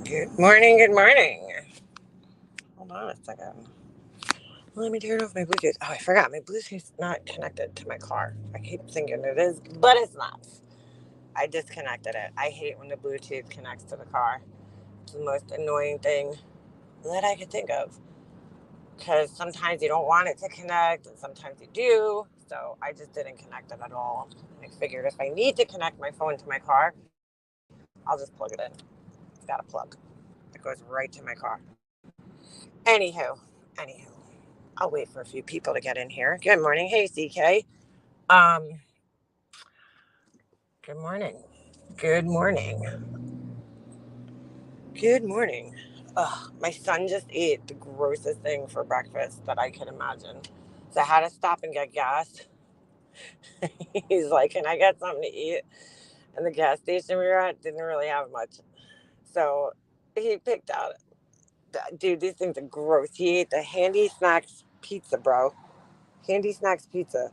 Good morning, good morning. Hold on a second. Let me turn off my Bluetooth. Oh, I forgot. My Bluetooth's not connected to my car. I keep thinking it is, but it's not. I disconnected it. I hate when the Bluetooth connects to the car. It's the most annoying thing that I could think of. Because sometimes you don't want it to connect, and sometimes you do. So I just didn't connect it at all. And I figured if I need to connect my phone to my car, I'll just plug it in. It's got a plug that goes right to my car. Anywho, I'll wait for a few people to get in here. Good morning. Hey, CK. Um, good morning. Good morning. Good morning. Ugh, my son just ate the grossest thing for breakfast that I could imagine. So I had to stop and get gas. He's like, "Can I get something to eat?" And the gas station we were at didn't really have much. So he picked out, dude, these things are gross. He ate the Handy Snacks pizza, bro. Handy Snacks pizza.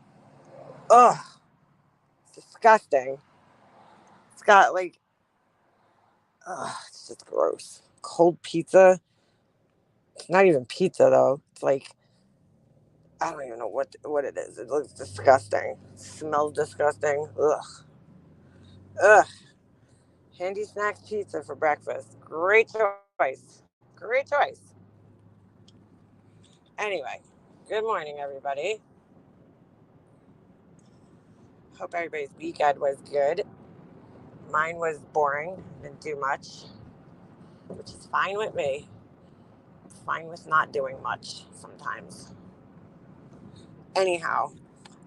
Ugh, disgusting. It's got like, ugh, it's just gross. Cold pizza. It's not even pizza though. It's like, I don't even know what it is. It looks disgusting. It smells disgusting. Ugh. Ugh. Handy Snacks pizza for breakfast. Great choice. Great choice. Anyway, good morning, everybody. Hope everybody's weekend was good. Mine was boring. Didn't do much, which is fine with me. It's fine with not doing much sometimes. Anyhow,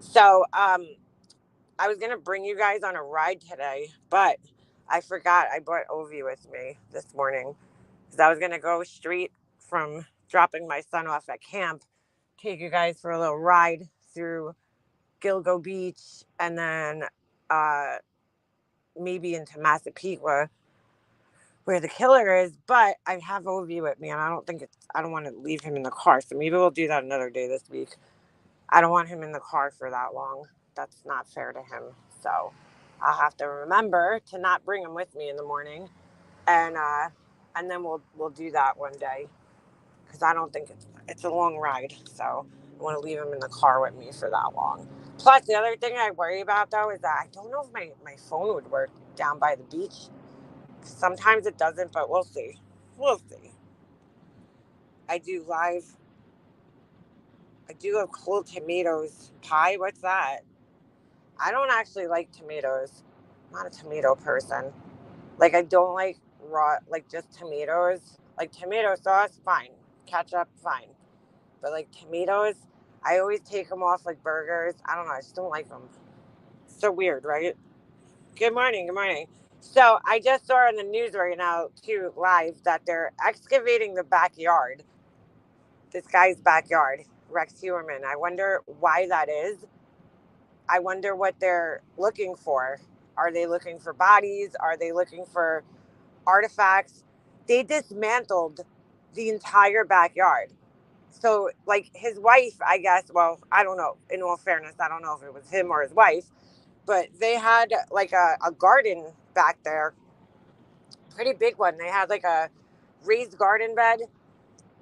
so I was gonna bring you guys on a ride today, but I forgot I brought Ovi with me this morning because I was gonna go straight from dropping my son off at camp, take you guys for a little ride through Gilgo Beach, and then uh, maybe into Massapequa where the killer is. But I have Ovi with me, and I don't want to leave him in the car, so maybe we'll do that another day this week. I don't want him in the car for that long. That's not fair to him. So I'll have to remember to not bring him with me in the morning, and uh, and then we'll do that one day because I don't think it's a long ride. So I want to leave him in the car with me for that long. Plus, the other thing I worry about though is that I don't know if my phone would work down by the beach. Sometimes it doesn't, but we'll see. We'll see. I do live. I do a cold tomatoes pie. What's that? I don't actually like tomatoes. I'm not a tomato person. Like I don't like raw, like just tomatoes. Like tomato sauce, fine. Ketchup, fine. But like tomatoes, I always take them off like burgers. I don't know. I just don't like them. So weird, right? Good morning. Good morning. So I just saw in the news right now, too, live, that they're excavating the backyard. This guy's backyard, Rex Heuermann. I wonder why that is. I wonder what they're looking for. Are they looking for bodies? Are they looking for artifacts? They dismantled the entire backyard. So, like his wife, I guess, well, I don't know. In all fairness, I don't know if it was him or his wife, but they had like a garden back there, pretty big one. They had like a raised garden bed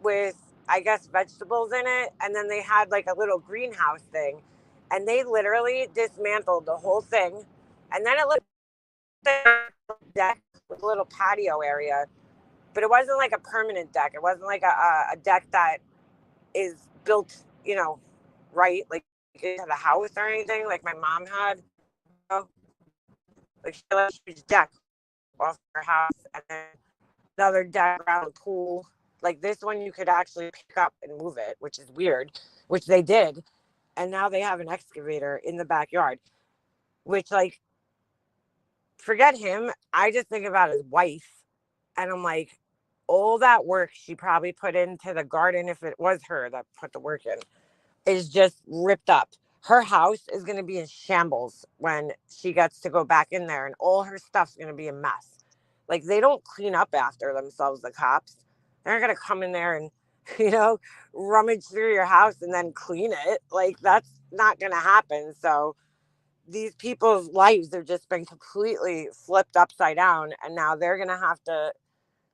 with, I guess, vegetables in it. And then they had like a little greenhouse thing. And they literally dismantled the whole thing. And then it looked like a deck with a little patio area. But it wasn't like a permanent deck. It wasn't like a deck that is built, right, like into the house or anything like my mom had. Like she had like a huge deck off her house and then another deck around the pool. Like this one, you could actually pick up and move it, which is weird, which they did. And now they have an excavator in the backyard, which, like, forget him. I just think about his wife. And I'm like, all that work she probably put into the garden, if it was her that put the work in, is just ripped up. Her house is going to be in shambles when she gets to go back in there, and all her stuff's going to be a mess. Like, they don't clean up after themselves, the cops. They're not going to come in there and, you know, rummage through your house and then clean it. Like, that's not going to happen. So, these people's lives have just been completely flipped upside down, and now they're going to have to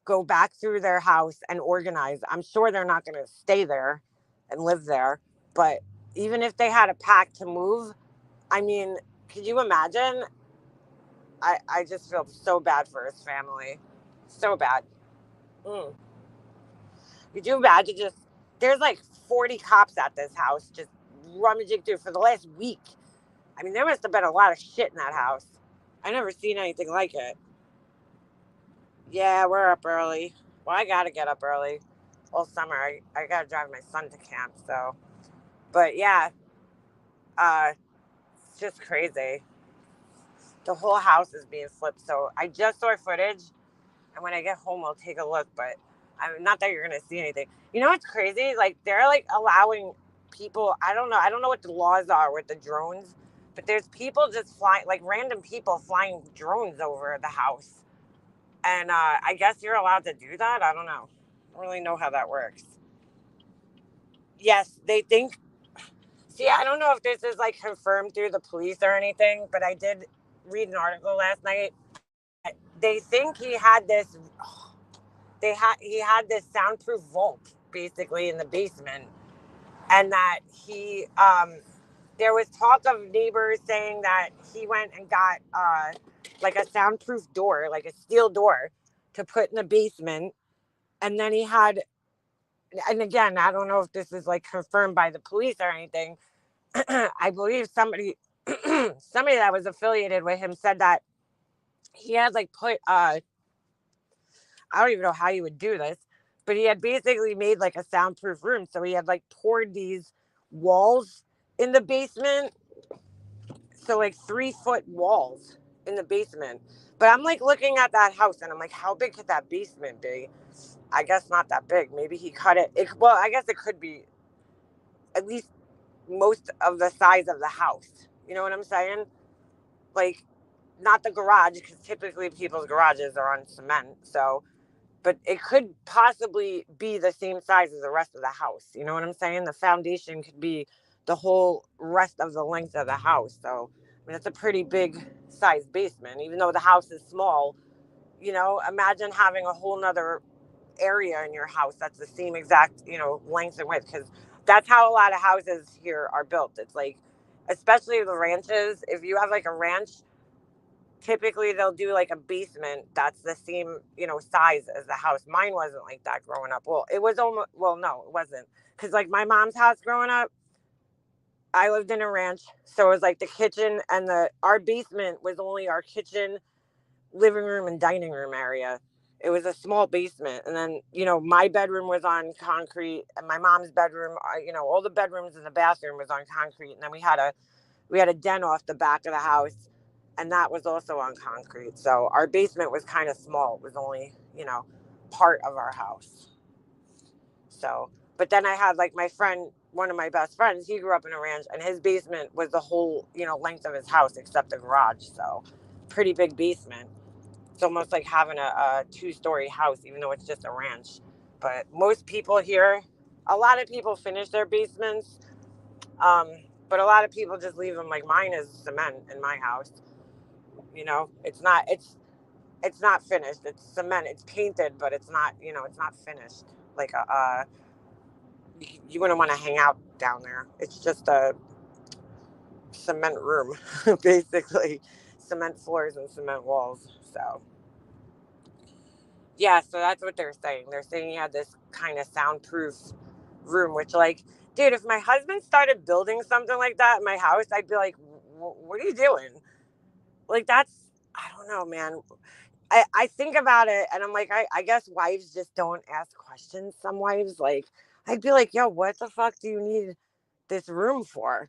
go back through their house and organize. I'm sure they're not going to stay there and live there, but even if they had a pact to move, I mean, could you imagine? I just feel so bad for his family. So bad. Mm. Could you imagine just, there's like 40 cops at this house just rummaging through for the last week. I mean, there must have been a lot of shit in that house. I never seen anything like it. Yeah, we're up early. Well, I gotta get up early all summer. I gotta drive my son to camp. So, but yeah, uh, it's just crazy. The whole house is being flipped. So I just saw footage, and when I get home, I'll take a look. But I'm not that you're gonna see anything. You know what's crazy? Like they're like allowing people. I don't know. I don't know what the laws are with the drones, but there's people just flying, like random people flying drones over the house. And I guess you're allowed to do that. I don't know. I don't really know how that works. Yes, they think. See, I don't know if this is like confirmed through the police or anything, but I did read an article last night. They think he had this. He had this soundproof vault basically in the basement, and that he there was talk of neighbors saying that he went and got like a soundproof door, like a steel door, to put in the basement, and then he had, and again, I don't know if this is like confirmed by the police or anything. I believe somebody that was affiliated with him said that he had like put I don't even know how you would do this, but he had basically made like a soundproof room. So he had like poured these walls in the basement. So like 3 foot walls in the basement. But I'm like looking at that house and I'm like, how big could that basement be? I guess not that big. Maybe he cut it. Well, I guess it could be at least most of the size of the house. You know what I'm saying? Like, not the garage, because typically people's garages are on cement. So, but it could possibly be the same size as the rest of the house. You know what I'm saying? The foundation could be the whole rest of the length of the house. So, I mean, it's a pretty big size basement, even though the house is small. You know, imagine having a whole nother area in your house that's the same exact, length and width, because that's how a lot of houses here are built. It's like, especially the ranches, if you have like a ranch, typically they'll do like a basement that's the same, size as the house. Mine wasn't like that growing up. Well, it was almost, well, no, it wasn't. Because like my mom's house growing up, I lived in a ranch. So it was like the kitchen and our basement was only our kitchen, living room, and dining room area. It was a small basement. And then, my bedroom was on concrete, and my mom's bedroom, all the bedrooms and the bathroom was on concrete. And then we had a den off the back of the house, and that was also on concrete. So our basement was kind of small. It was only, part of our house. So, but then I had like my friend, one of my best friends, he grew up in a ranch, and his basement was the whole, length of his house except the garage. So, pretty big basement. It's almost like having a 2-story house, even though it's just a ranch. But most people here, a lot of people finish their basements. Um, but a lot of people just leave them, like mine is cement in my house. It's not finished. It's cement. It's painted, but it's not, it's not finished. Like you wouldn't want to hang out down there. It's just a cement room, basically, cement floors and cement walls. So yeah, so that's what they're saying. They're saying he had this kind of soundproof room, which, like, dude, if my husband started building something like that in my house, I'd be like, what are you doing? Like, I don't know, man. I think about it and I'm like, I guess wives just don't ask questions. Some wives, like, I'd be like, yo, what the fuck do you need this room for?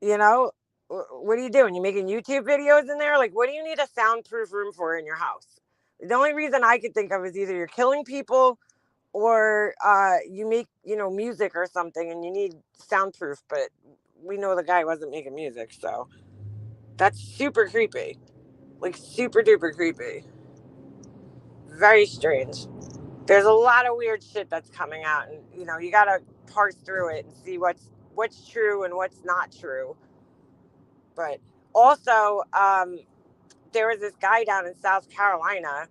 You know, what are you doing? You making YouTube videos in there? Like, what do you need a soundproof room for in your house? The only reason I could think of is either you're killing people or you make, music or something and you need soundproof. But we know the guy wasn't making music. So that's super creepy. Like, super duper creepy. Very strange. There's a lot of weird shit that's coming out, and you gotta parse through it and see what's true and what's not true. But also, there was this guy down in South Carolina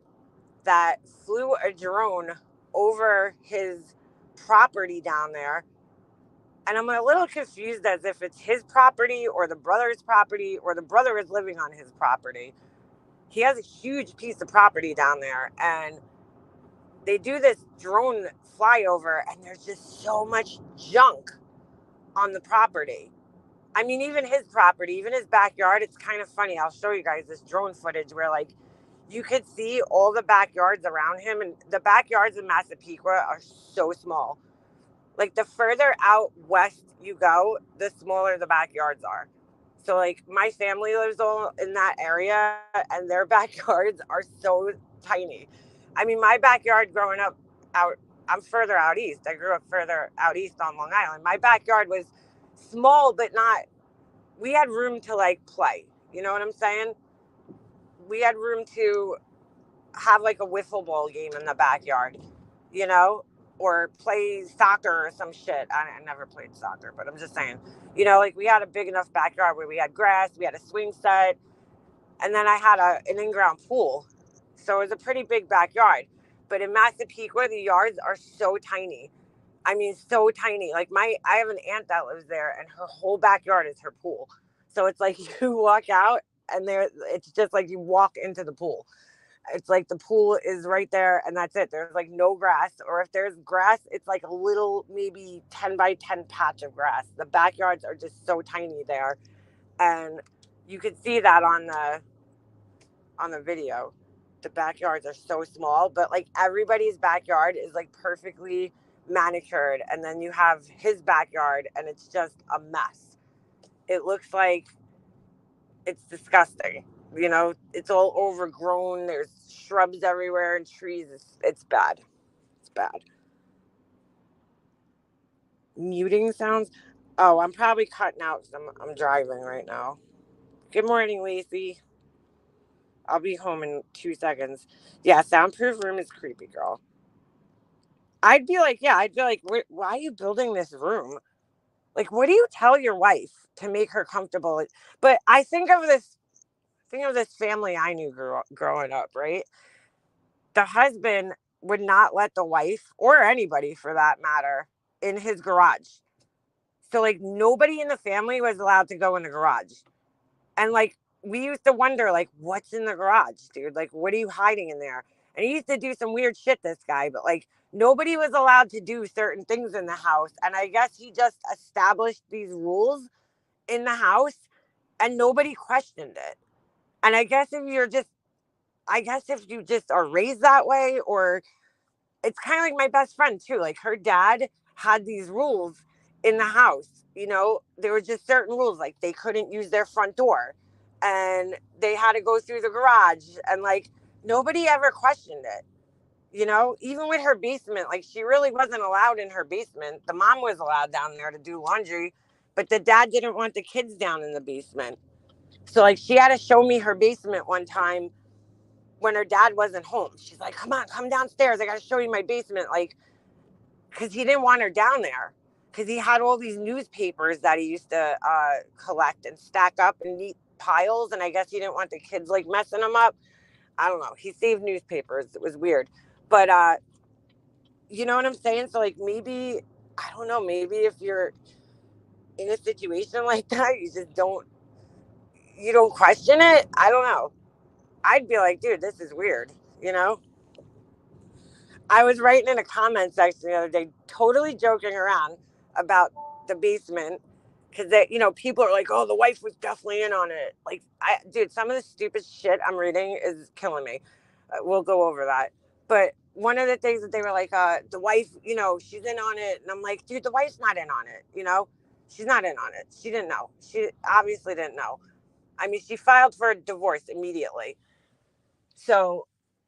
that flew a drone over his property down there. And I'm a little confused as if it's his property or the brother's property or the brother is living on his property. He has a huge piece of property down there, and they do this drone flyover, and there's just so much junk on the property. I mean, even his property, even his backyard, it's kind of funny. I'll show you guys this drone footage where, like, you could see all the backyards around him, and the backyards in Massapequa are so small. Like, the further out west you go, the smaller the backyards are. So, like, my family lives all in that area, and their backyards are so tiny. I mean, my backyard growing up I'm further out east. I grew up further out east on Long Island. My backyard was small, but not, we had room to, like, play. You know what I'm saying? We had room to have, like, a wiffle ball game in the backyard, you know? Or play soccer or some shit. I never played soccer, but I'm just saying, you know, like, we had a big enough backyard where we had grass, we had a swing set, and then I had an in-ground pool. So it was a pretty big backyard. But in Massapequa, the yards are so tiny. I mean, so tiny. Like, I have an aunt that lives there, and her whole backyard is her pool. So it's like you walk out, and it's just like you walk into the pool. It's like the pool is right there, and that's it. There's, like, no grass, or if there's grass, it's like a little, maybe 10 by 10 patch of grass. The backyards are just so tiny there, and you could see that on the video. The backyards are so small, but, like, everybody's backyard is, like, perfectly manicured, and then you have his backyard, and it's just a mess. It looks like it's disgusting. You know, it's all overgrown. There's shrubs everywhere and trees. It's bad. It's bad. Muting sounds. Oh, I'm probably cutting out because I'm driving right now. Good morning, Lacey. I'll be home in 2 seconds. Yeah, soundproof room is creepy, girl. I'd be like, why are you building this room? Like, what do you tell your wife to make her comfortable? But I think of this family I knew growing up, right? The husband would not let the wife, or anybody for that matter, in his garage. So, like, nobody in the family was allowed to go in the garage. And, like, we used to wonder, like, what's in the garage, dude? Like, what are you hiding in there? And he used to do some weird shit, this guy, but, like, nobody was allowed to do certain things in the house. And I guess he just established these rules in the house, and nobody questioned it. And I guess if you just are raised that way, or it's kind of like my best friend too. Like, her dad had these rules in the house. You know, there were just certain rules, like they couldn't use their front door, and they had to go through the garage, and, like, nobody ever questioned it. You know, even with her basement, like, she really wasn't allowed in her basement. The mom was allowed down there to do laundry, but the dad didn't want the kids down in the basement. So, like, she had to show me her basement one time when her dad wasn't home. She's like, come on, come downstairs. I got to show you my basement. Like, because he didn't want her down there. Because he had all these newspapers that he used to collect and stack up in neat piles. And I guess he didn't want the kids, like, messing them up. I don't know. He saved newspapers. It was weird. But you know what I'm saying? So, like, maybe, I don't know, maybe if you're in a situation like that, you don't question it. I don't know. I'd be like, dude, this is weird, you know? I was writing in a comment section the other day, totally joking around about the basement, because, you know, people are like, oh, the wife was definitely in on it. Like, dude, some of the stupid shit I'm reading is killing me. We'll go over that. But one of the things that they were like, the wife, you know, she's in on it. And I'm like, dude, the wife's not in on it, you know? She's not in on it. She didn't know. She obviously didn't know. I mean, she filed for a divorce immediately. So,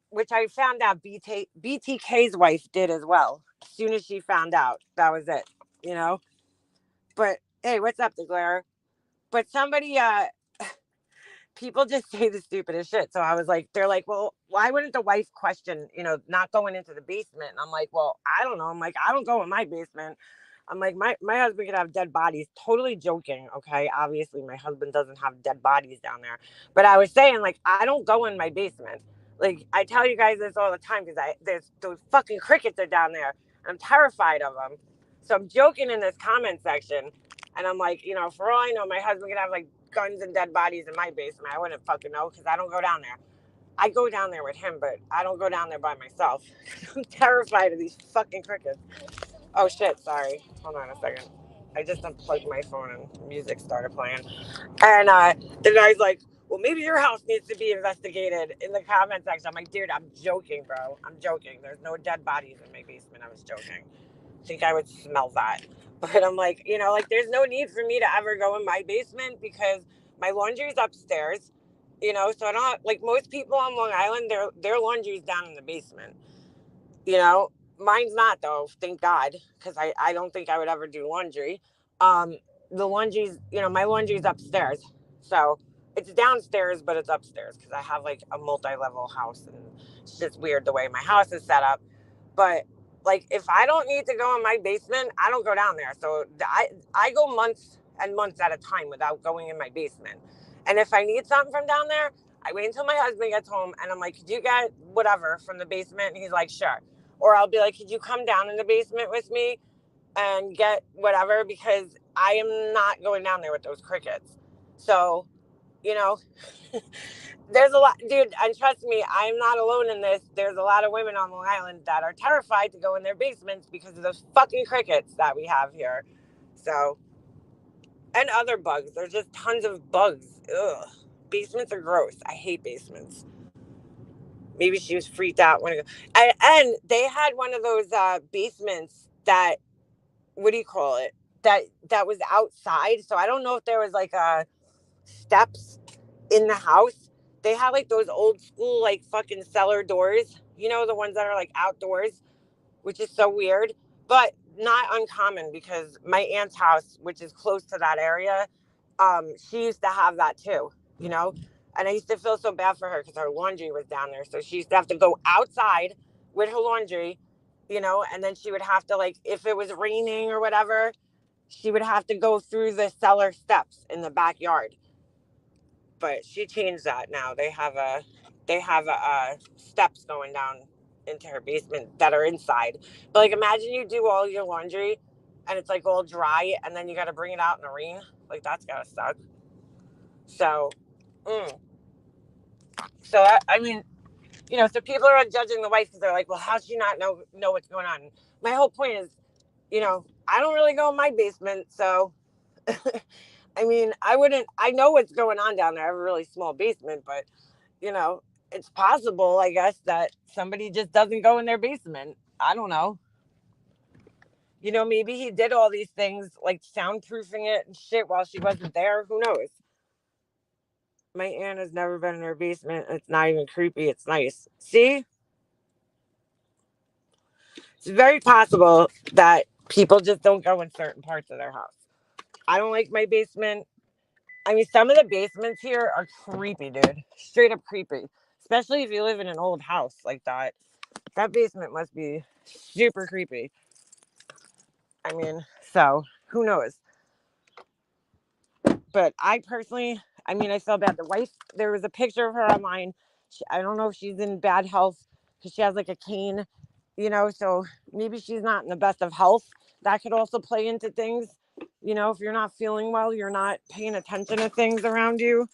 which I found out BTK's wife did as well. As soon as she found out, that was it, you know? But hey, what's up, DeGlaire? But somebody, people just say the stupidest shit. So I was like, they're like, well, why wouldn't the wife question, you know, not going into the basement? And I'm like, well, I don't know. I'm like, I don't go in my basement. I'm like, my husband could have dead bodies. Totally joking. Okay. Obviously, my husband doesn't have dead bodies down there. But I was saying, like, I don't go in my basement. Like, I tell you guys this all the time because there's those fucking crickets are down there. I'm terrified of them. So I'm joking in this comment section, and I'm like, for all I know, my husband could have like guns and dead bodies in my basement. I wouldn't fucking know because I don't go down there. I go down there with him, but I don't go down there by myself. I'm terrified of these fucking crickets. Oh shit, sorry. Hold on a second. I just unplugged my phone and music started playing. And the guy's like, well, maybe your house needs to be investigated in the comment section. I'm like, dude, I'm joking, bro. I'm joking. There's no dead bodies in my basement. I was joking. I think I would smell that. But I'm like, like there's no need for me to ever go in my basement because my laundry's upstairs. So I don't like most people on Long Island, their laundry's down in the basement. You know, mine's not though, thank God, because I don't think I would ever do laundry. Um, the laundry's, my laundry's upstairs. So it's downstairs, but it's upstairs because I have like a multi-level house and it's just weird the way my house is set up. But like if I don't need to go in my basement, I don't go down there. So I go months and months at a time without going in my basement. And if I need something from down there, I wait until my husband gets home and I'm like, could you get whatever from the basement? And he's like, sure. Or I'll be like, could you come down in the basement with me and get whatever? Because I am not going down there with those crickets. So, you know, there's a lot, dude, and trust me, I'm not alone in this. There's a lot of women on Long Island that are terrified to go in their basements because of those fucking crickets that we have here. So, and other bugs. There's just tons of bugs. Ugh. Basements are gross. I hate basements. Maybe she was freaked out when and they had one of those basements that, what do you call it, that was outside. So I don't know if there was like steps in the house. They had like those old school like fucking cellar doors, the ones that are like outdoors, which is so weird, but not uncommon because my aunt's house, which is close to that area, she used to have that too, you know? And I used to feel so bad for her because her laundry was down there. So she used to have to go outside with her laundry, and then she would have to, like, if it was raining or whatever, she would have to go through the cellar steps in the backyard. But she changed that now. They have steps going down into her basement that are inside. But like, imagine you do all your laundry and it's like all dry, and then you got to bring it out in the rain. Like that's gotta suck. So, mm. I mean, so people are judging the wife because they're like, well, how's she not know what's going on? My whole point is, I don't really go in my basement, so I mean, I wouldn't. I know what's going on down there. I have a really small basement, but you know, it's possible, I guess, that somebody just doesn't go in their basement. I don't know. Maybe he did all these things like soundproofing it and shit while she wasn't there. Who knows? My aunt has never been in her basement. It's not even creepy. It's nice. See? It's very possible that people just don't go in certain parts of their house. I don't like my basement. I mean, some of the basements here are creepy, dude. Straight up creepy. Especially if you live in an old house like that. That basement must be super creepy. I mean, so who knows? But I personally, I mean, I felt bad. The wife, there was a picture of her online. I don't know if she's in bad health because she has like a cane, so maybe she's not in the best of health. That could also play into things. If you're not feeling well, you're not paying attention to things around you.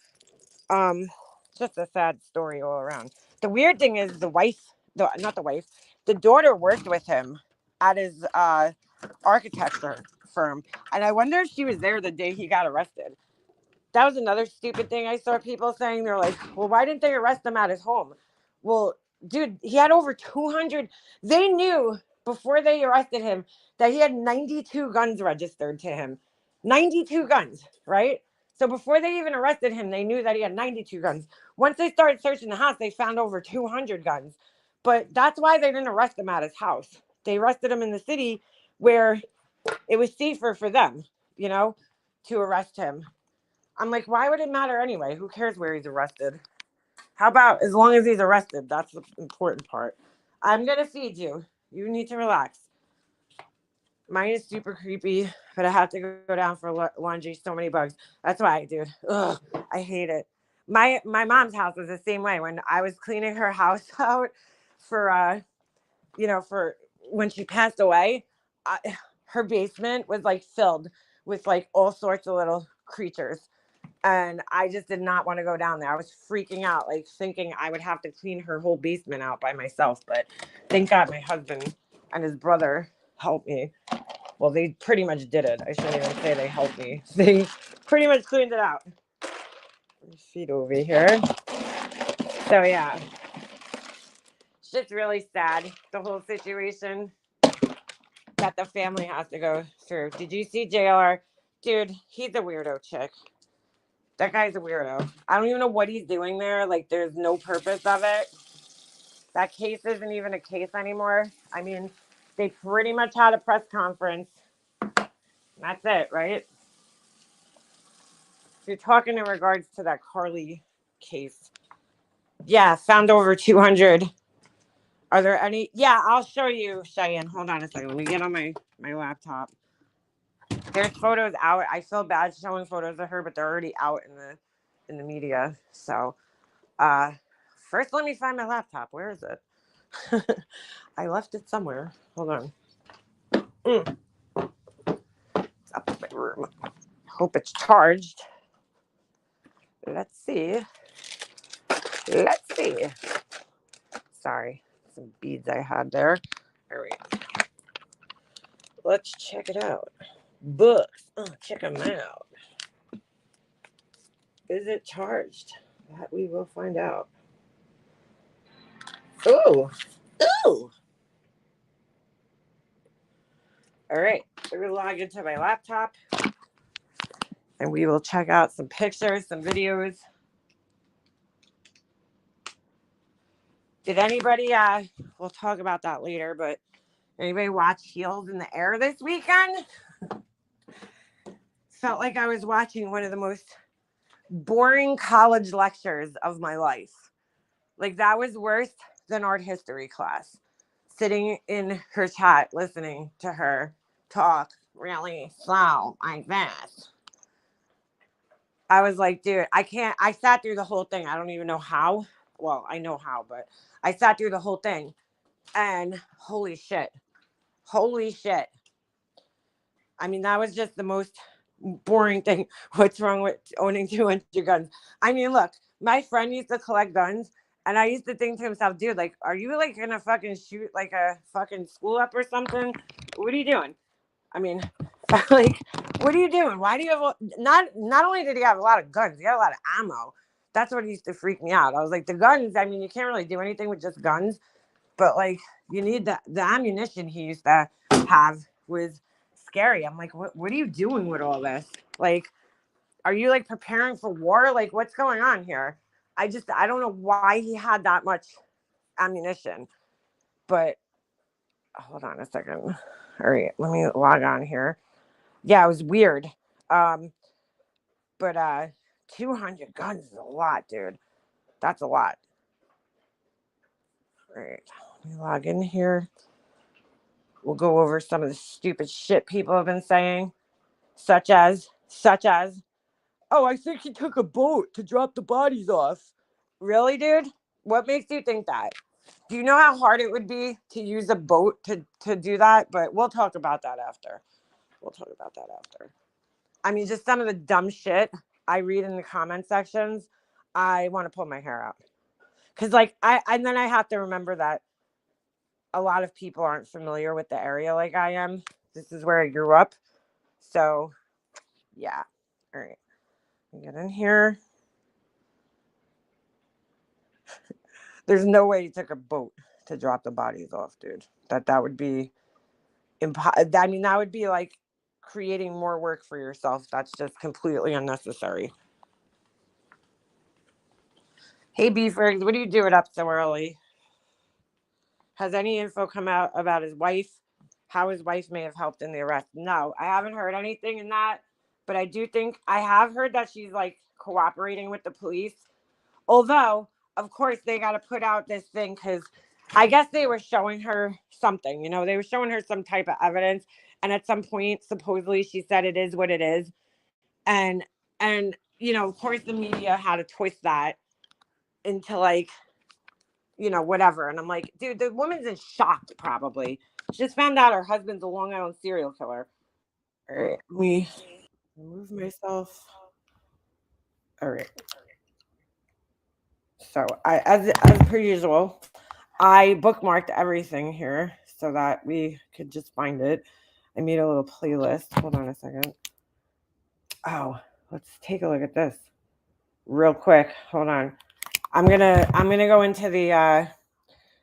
Just a sad story all around. The weird thing is the wife, not the wife, the daughter worked with him at his architecture firm, and I wonder if she was there the day he got arrested. That was another stupid thing I saw people saying. They're like, well, why didn't they arrest him at his home? Well, dude, he had over 200. They knew before they arrested him that he had 92 guns registered to him. 92 guns, right? So before they even arrested him, they knew that he had 92 guns. Once they started searching the house, they found over 200 guns. But that's why they didn't arrest him at his house. They arrested him in the city where it was safer for them, to arrest him. I'm like, why would it matter anyway? Who cares where he's arrested? How about as long as he's arrested? That's the important part. I'm going to feed you. You need to relax. Mine is super creepy, but I have to go down for laundry. So many bugs. That's why, dude. Ugh, I hate it. My mom's house was the same way. When I was cleaning her house out for for when she passed away, her basement was like filled with like all sorts of little creatures. And I just did not want to go down there. I was freaking out, like thinking I would have to clean her whole basement out by myself. But thank God my husband and his brother helped me. Well, they pretty much did it. I shouldn't even say they helped me. They pretty much cleaned it out. Feet over here. So yeah, shit's really sad. The whole situation that the family has to go through. Did you see JR? Dude, he's a weirdo chick. That guy's a weirdo. I don't even know what he's doing there. Like, there's no purpose of it. That case isn't even a case anymore. I mean, they pretty much had a press conference. That's it, right? You're talking in regards to that Carly case. Yeah, found over 200. Are there any? Yeah, I'll show you, Cheyenne. Hold on a second. Let me get on my laptop. There's photos out. I feel bad showing photos of her, but they're already out in the media. So, first let me find my laptop. Where is it? I left it somewhere. Hold on. It's up in my room. Hope it's charged. Let's see. Let's see. Sorry, some beads I had there. All right. Let's check it out. Books. Oh, check them out. Is it charged? That we will find out. Ooh. Ooh. All right. We're going to log into my laptop. And we will check out some pictures, some videos. Did anybody, we'll talk about that later, but anybody watch Heels in the Air this weekend? Felt like I was watching one of the most boring college lectures of my life. Like, that was worse than art history class. Sitting in her chat, listening to her talk really slow like this. I was like, dude, I can't. I sat through the whole thing. I don't even know how. Well, I know how, but I sat through the whole thing. And holy shit. Holy shit. I mean, that was just the most boring thing. What's wrong with owning 200 guns? I mean, look, my friend used to collect guns. And I used to think to himself, dude, like, are you like gonna fucking shoot like a fucking school up or something? What are you doing? I mean, like, what are you doing? Why do you have not only did he have a lot of guns, he had a lot of ammo. That's what used to freak me out. I was like, the guns, I mean, you can't really do anything with just guns, but like you need the ammunition he used to have was scary. I'm like, what are you doing with all this? Like, are you like preparing for war? Like, what's going on here? I don't know why he had that much ammunition. But hold on a second. All right, let me log on here. Yeah, it was weird. But 200 guns is a lot, dude. That's a lot. All right, let me log in here. We'll go over some of the stupid shit people have been saying, such as, oh, I think he took a boat to drop the bodies off. Really, dude? What makes you think that? Do you know how hard it would be to use a boat to do that? But we'll talk about that after. I mean, just some of the dumb shit I read in the comment sections. I want to pull my hair out. Because, like, and then I have to remember that a lot of people aren't familiar with the area like I am. This is where I grew up. So, yeah. All right. Get in here. There's no way he took a boat to drop the bodies off, dude. That would be I mean, that would be like creating more work for yourself. That's just completely unnecessary. Hey, Beefers, what are you doing up so early? Has any info come out about his wife? How his wife may have helped in the arrest? No, I haven't heard anything in that. But I do think I have heard that she's like cooperating with the police. Although, of course, they got to put out this thing because I guess they were showing her something. You know, they were showing her some type of evidence. And at some point, supposedly, she said it is what it is. And of course the media had to twist that into like, whatever. And I'm like, dude, the woman's in shock probably. She just found out her husband's a Long Island serial killer. All right, let me remove myself. All right. So as per usual, I bookmarked everything here so that we could just find it. I made a little playlist. Hold on a second. Oh, let's take a look at this real quick. Hold on. I'm gonna go into the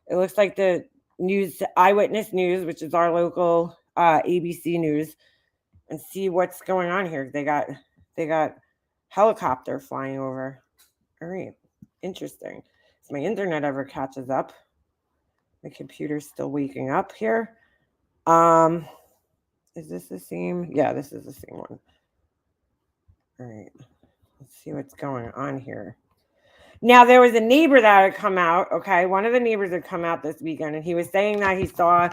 it looks like the news, Eyewitness News, which is our local ABC news, and see what's going on here. They got helicopter flying over. All right, interesting. If my internet ever catches up, my computer's still waking up here. Is this the same? Yeah, this is the same one. All right, let's see what's going on here. Now, there was a neighbor that had come out, okay? One of the neighbors had come out this weekend, and he was saying that he saw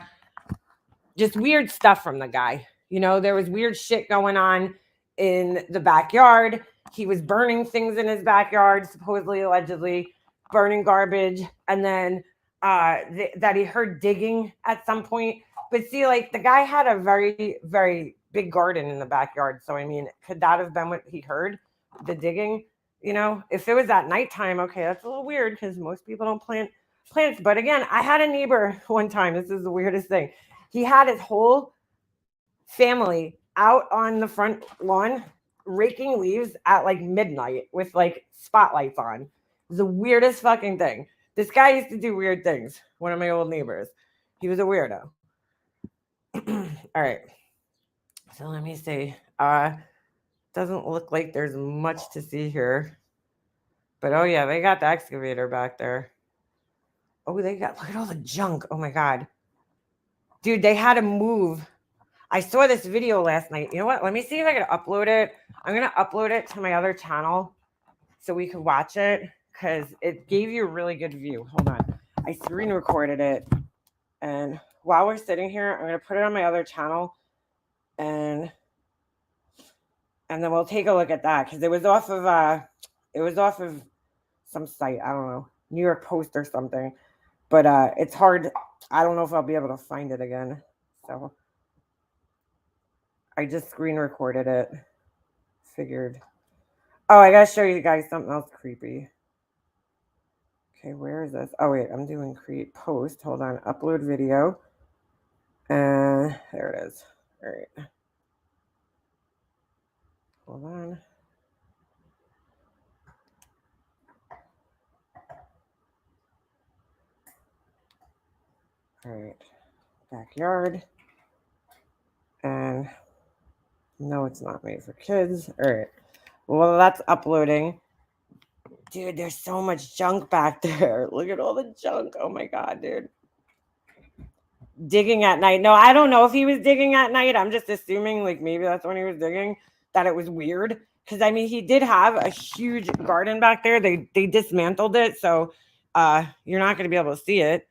just weird stuff from the guy. There was weird shit going on in the backyard. He was burning things in his backyard, supposedly, allegedly, burning garbage. And then that he heard digging at some point. But see, like, the guy had a very, very big garden in the backyard. So, I mean, could that have been what he heard? The digging? If it was at nighttime, okay, that's a little weird because most people don't plant plants. But again, I had a neighbor one time. This is the weirdest thing. He had his whole family out on the front lawn raking leaves at like midnight with like spotlights on. It was the weirdest fucking thing. This guy used to do weird things. One of my old neighbors. He was a weirdo. All right. So let me see. Doesn't look like there's much to see here. But oh yeah, they got the excavator back there. Oh, look at all the junk. Oh my God. Dude, they had to move. I saw this video last night. You know what? Let me see if I can upload it. I'm going to upload it to my other channel so we can watch it because it gave you a really good view. Hold on. I screen recorded it. And while we're sitting here, I'm going to put it on my other channel and then we'll take a look at that because it was off of some site. I don't know, New York Post or something. But it's hard. I don't know if I'll be able to find it again. So I just screen recorded it. Figured. Oh, I gotta show you guys something else creepy. Okay, where is this? Oh wait, I'm doing create post. Hold on, upload video. And there it is. All right. Hold on. All right. Backyard. And no, it's not made for kids. All right. Well, that's uploading. Dude, there's so much junk back there. Look at all the junk. Oh my God, dude. Digging at night. No, I don't know if he was digging at night. I'm just assuming like maybe that's when he was digging, that it was weird. Because I mean, he did have a huge garden back there. They dismantled it. So you're not going to be able to see it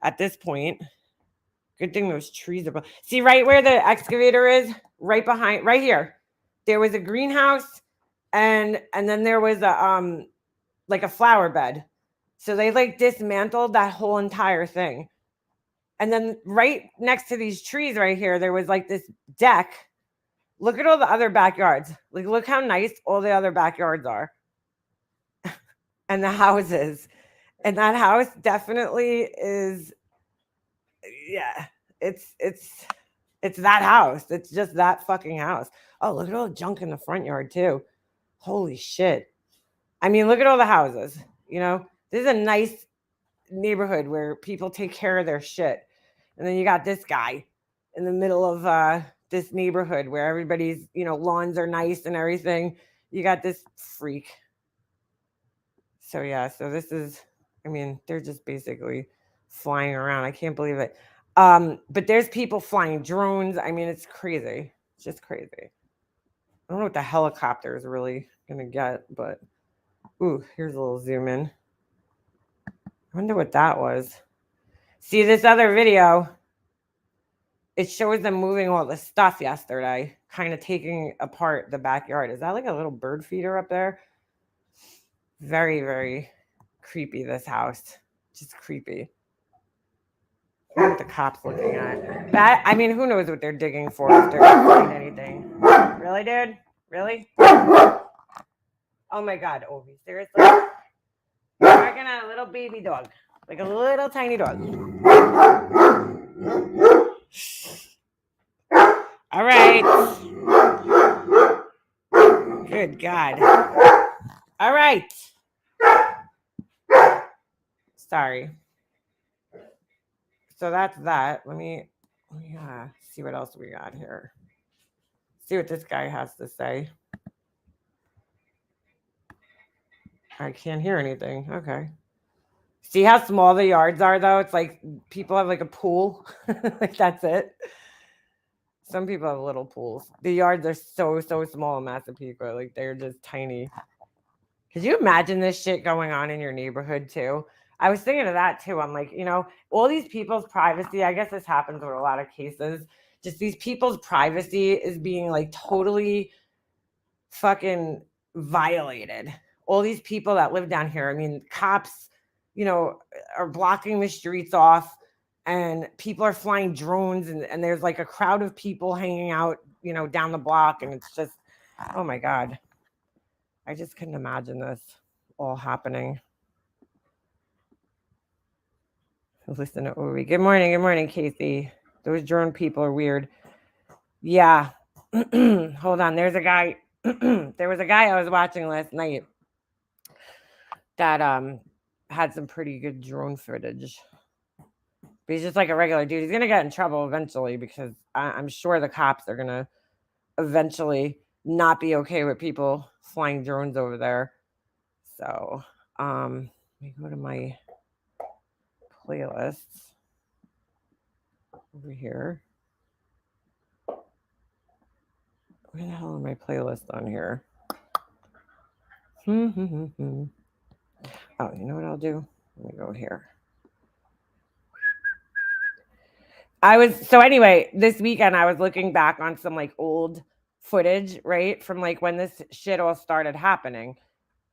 at this point. Good thing those trees are. See right where the excavator is? Right behind, right here. There was a greenhouse and then there was a like a flower bed. So they like dismantled that whole entire thing. And then right next to these trees right here, there was like this deck. Look at all the other backyards. Like, look how nice all the other backyards are. And the houses. And that house definitely is, yeah, it's that house. It's just that fucking house. Oh, look at all the junk in the front yard too. Holy shit. I mean, look at all the houses. This is a nice neighborhood where people take care of their shit. And then you got this guy in the middle of this neighborhood where everybody's, lawns are nice and everything. You got this freak. So yeah, so this is, I mean, they're just basically flying around. I can't believe it. But there's people flying drones. I mean, it's crazy. It's just crazy. I don't know what the helicopter is really gonna get, but ooh, here's a little zoom in. I wonder what that was. See this other video. it shows them moving all the stuff yesterday, kind of taking apart the backyard. Is that like a little bird feeder up there? Very, very creepy, this house. Just creepy. I wonder what the cops looking at. That, I mean, who knows what they're digging for if they're gonna find anything. Really, dude? Really? Oh my god, Ovi, seriously? You're barking at a little baby dog. Like a little tiny dog. All right. Good God. All right. Sorry. So that's that. Let me see what else we got here. See what this guy has to say. I can't hear anything. Okay. See how small the yards are, though? It's like people have like a pool. Like that's it. Some people have little pools. The yards are so small in Massapequa. Like they're just tiny. Could you imagine this shit going on in your neighborhood too? I was thinking of that too. I'm like, all these people's privacy, I guess this happens with a lot of cases. Just these people's privacy is being like totally fucking violated. All these people that live down here, I mean, cops, are blocking the streets off, and people are flying drones, and there's like a crowd of people hanging out, down the block, and it's just, oh my God. I just couldn't imagine this all happening. Listen to Uri. Good morning, Casey. Those drone people are weird. Yeah. Hold on. There's a guy. There was a guy I was watching last night that had some pretty good drone footage. But he's just like a regular dude. He's gonna get in trouble eventually because I'm sure the cops are gonna eventually not be okay with people flying drones over there. So let me go to my playlists over here. Where the hell are my playlists on here? Oh, you know what I'll do? Let me go here. Anyway, this weekend I was looking back on some like old footage, right? From like when this shit all started happening.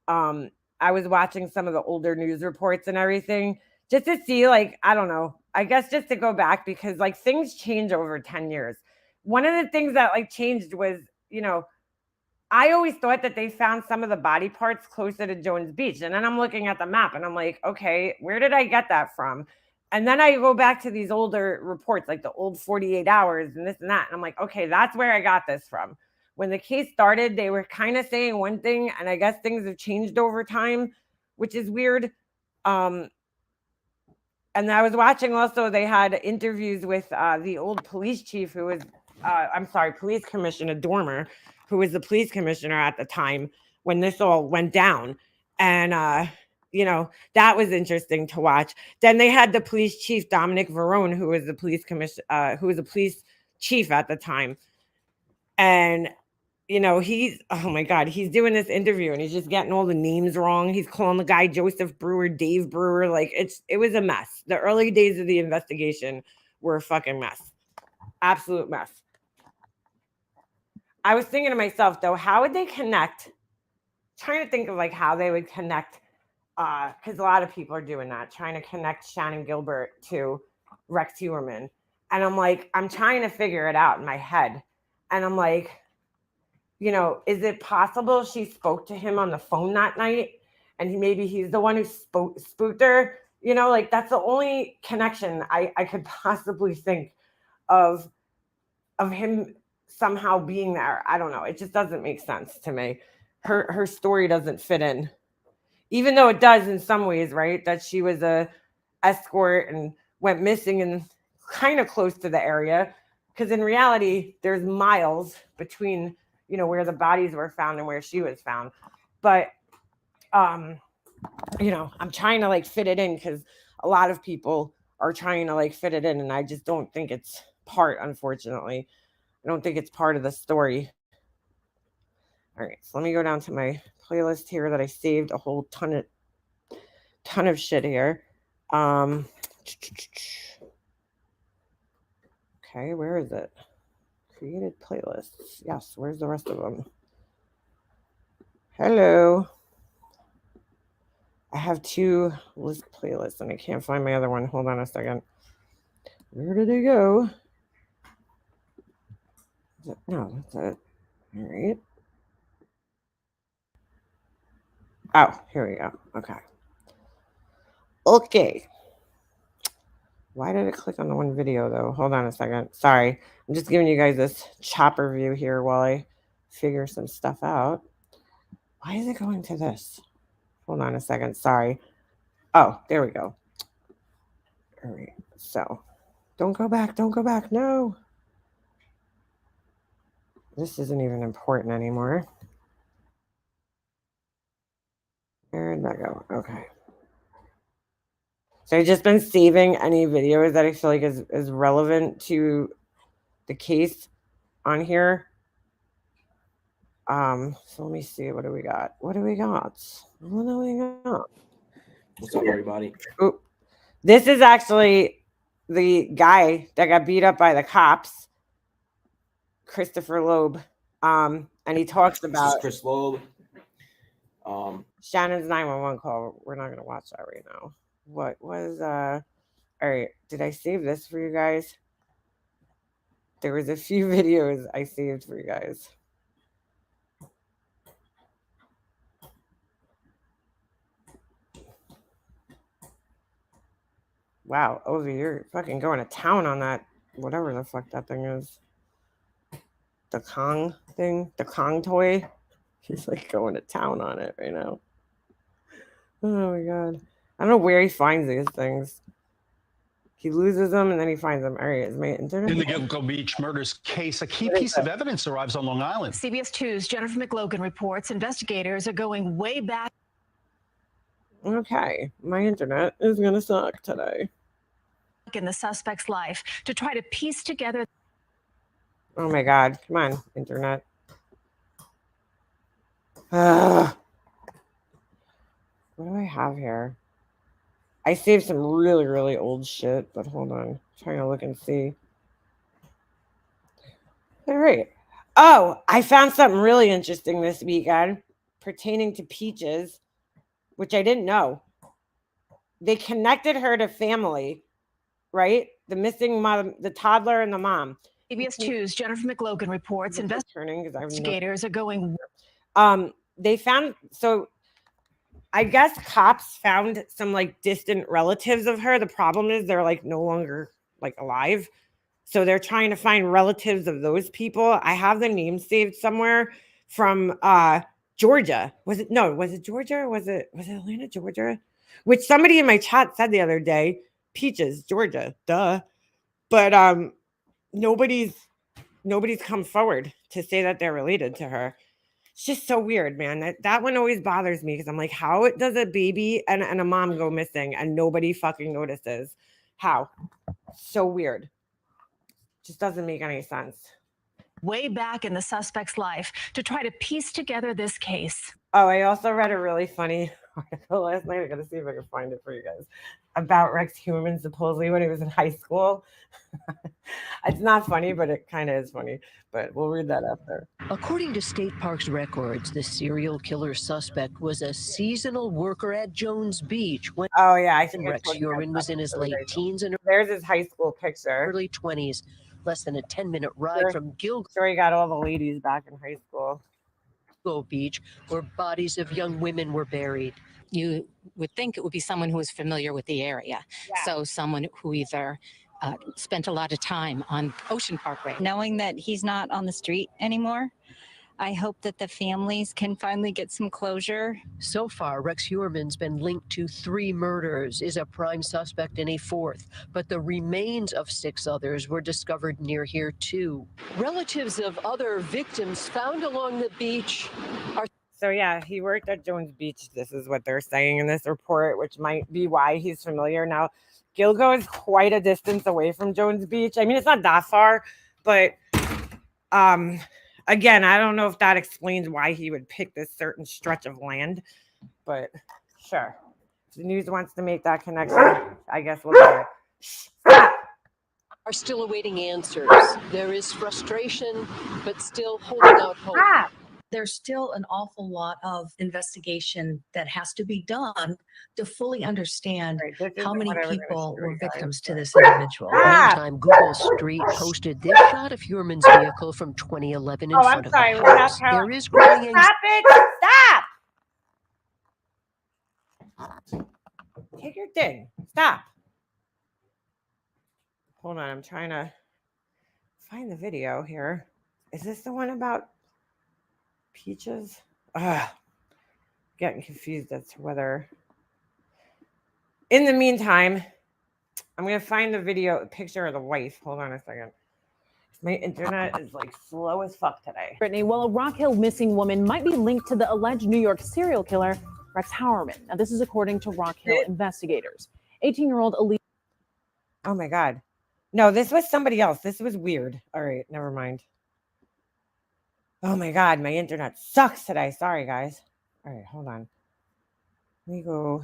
I was watching some of the older news reports and everything just to see, like, I don't know, I guess just to go back because like things change over 10 years. One of the things that like changed was, I always thought that they found some of the body parts closer to Jones Beach. And then I'm looking at the map and I'm like, okay, where did I get that from? And then I go back to these older reports, like the old 48 hours and this and that. And I'm like, okay, that's where I got this from. When the case started, they were kind of saying one thing, and I guess things have changed over time, which is weird. And I was watching also, they had interviews with the old police chief who was, police commissioner Dormer, who was the police commissioner at the time when this all went down. And, that was interesting to watch. Then they had the police chief, Dominic Verone, who was the police who was the police chief at the time. And, he's, oh my God, he's doing this interview and he's just getting all the names wrong. He's calling the guy Joseph Brewer, Dave Brewer. Like it was a mess. The early days of the investigation were a fucking mess. Absolute mess. I was thinking to myself, though, how would they connect? Trying to think of like how they would connect, because a lot of people are doing that, trying to connect Shannon Gilbert to Rex Heuermann. And I'm like, I'm trying to figure it out in my head. And I'm like, is it possible she spoke to him on the phone that night? And maybe he's the one who spooked her? Like that's the only connection I could possibly think of him somehow being there. I don't know. It just doesn't make sense to me. Her story doesn't fit in, even though it does in some ways, right? That she was a escort and went missing and kind of close to the area, because in reality, there's miles between, where the bodies were found and where she was found. But, I'm trying to like fit it in because a lot of people are trying to like fit it in, and I just don't think it's part, unfortunately. I don't think it's part of the story. All right, so let me go down to my playlist here that I saved a whole ton of shit here. Okay. Okay, where is it? Created playlists. Yes, where's the rest of them? Hello. I have 2 LISK playlists and I can't find my other one. Hold on a second. Where did they go? No, that's it. All right. Oh, here we go. Okay. Okay. Why did it click on the one video though? Hold on a second. Sorry. I'm just giving you guys this chopper view here while I figure some stuff out. Why is it going to this? Hold on a second. Sorry. Oh, there we go. All right. So don't go back. Don't go back. No. This isn't even important anymore. Where did that go? Okay. So I've just been saving any videos that I feel like is relevant to the case on here. So let me see. What do we got? What do we got? What do we got? What's up, everybody? Ooh. This is actually the guy that got beat up by the cops, Christopher Loeb. And he talks about This is Chris Loeb. Shannon's 911 call. We're not gonna watch that right now. What was all right? Did I save this for you guys? There was a few videos I saved for you guys. Wow, Ovi, you're fucking going to town on that, whatever the fuck that thing is. The Kong thing, the Kong toy. He's like going to town on it right now. Oh my god. I don't know where he finds these things. He loses them and then he finds them. All right, is my internet? In the Gilgo Beach murders case, a key piece of evidence arrives on Long Island. CBS 2's Jennifer McLogan reports investigators are going way back. Okay, my internet is gonna suck today. In the suspect's life to try to piece together. Oh my god, come on, internet. What do I have here? I saved some really, really old shit, but hold on. I'm trying to look and see. All right. Oh, I found something really interesting this weekend pertaining to Peaches, which I didn't know. They connected her to family, right? The missing mom, the toddler and the mom. CBS 2's Jennifer McLogan reports investigators are going. They found, so I guess cops found some like distant relatives of her. The problem is they're like no longer like alive. So they're trying to find relatives of those people. I have the name saved somewhere from Georgia. Was it Georgia? Or was it Atlanta, Georgia? Which somebody in my chat said the other day, Peaches, Georgia. Duh. But nobody's come forward to say that they're related to her. It's just so weird, man. That one always bothers me because I'm like, how does a baby and a mom go missing and nobody fucking notices? How? So weird. Just doesn't make any sense. Way back in the suspect's life to try to piece together this case. Oh, I also read a really funny article last night. I gotta see if I can find it for you guys about Rex Heuermann supposedly when he was in high school. It's not funny, but it kind of is funny. But we'll read that after. According to State Parks records, the serial killer suspect was a seasonal worker at Jones Beach when I think Rex Heuermann was in his late teens and there's his high school picture. Early 20s, less than a 10-minute ride from Gilgo. Sure, he got all the ladies back in high school. Beach, where bodies of young women were buried. You would think it would be someone who is familiar with the area. Yeah. So someone who either spent a lot of time on Ocean Parkway. Knowing that he's not on the street anymore, I hope that the families can finally get some closure. So far, Rex Heuermann's been linked to 3 murders, is a prime suspect in a 4th, but the remains of 6 others were discovered near here too. Relatives of other victims found along the beach are... So yeah, he worked at Jones Beach. This is what they're saying in this report, which might be why he's familiar. Now, Gilgo is quite a distance away from Jones Beach. I mean, it's not that far, but again, I don't know if that explains why he would pick this certain stretch of land, but sure. If the news wants to make that connection, I guess we'll do it. Stop. are still awaiting answers. There is frustration, but still holding out hope. There's still an awful lot of investigation that has to be done to fully understand Right, this how isn't many what I was gonna people show were you guys, victims to but- this individual. Meantime, Google Street posted this shot of Heuermann's vehicle from 2011 in Oh, I'm front of sorry. a It was South house. Carolina. There is growing Stop it! Stop! Take your thing. Stop. Hold on. I'm trying to find the video here. Is this the one about peaches? Getting confused as to whether. In the meantime, I'm going to find the video picture of the wife. Hold on a second. My internet is like slow as fuck today. Brittany, well, a Rock Hill missing woman might be linked to the alleged New York serial killer, Rex Heuermann. Now, this is according to Rock Hill investigators. 18-year-old Elise. Oh my God. No, this was somebody else. This was weird. All right, never mind. Oh my God, my internet sucks today. Sorry, guys. All right, hold on. Let me go.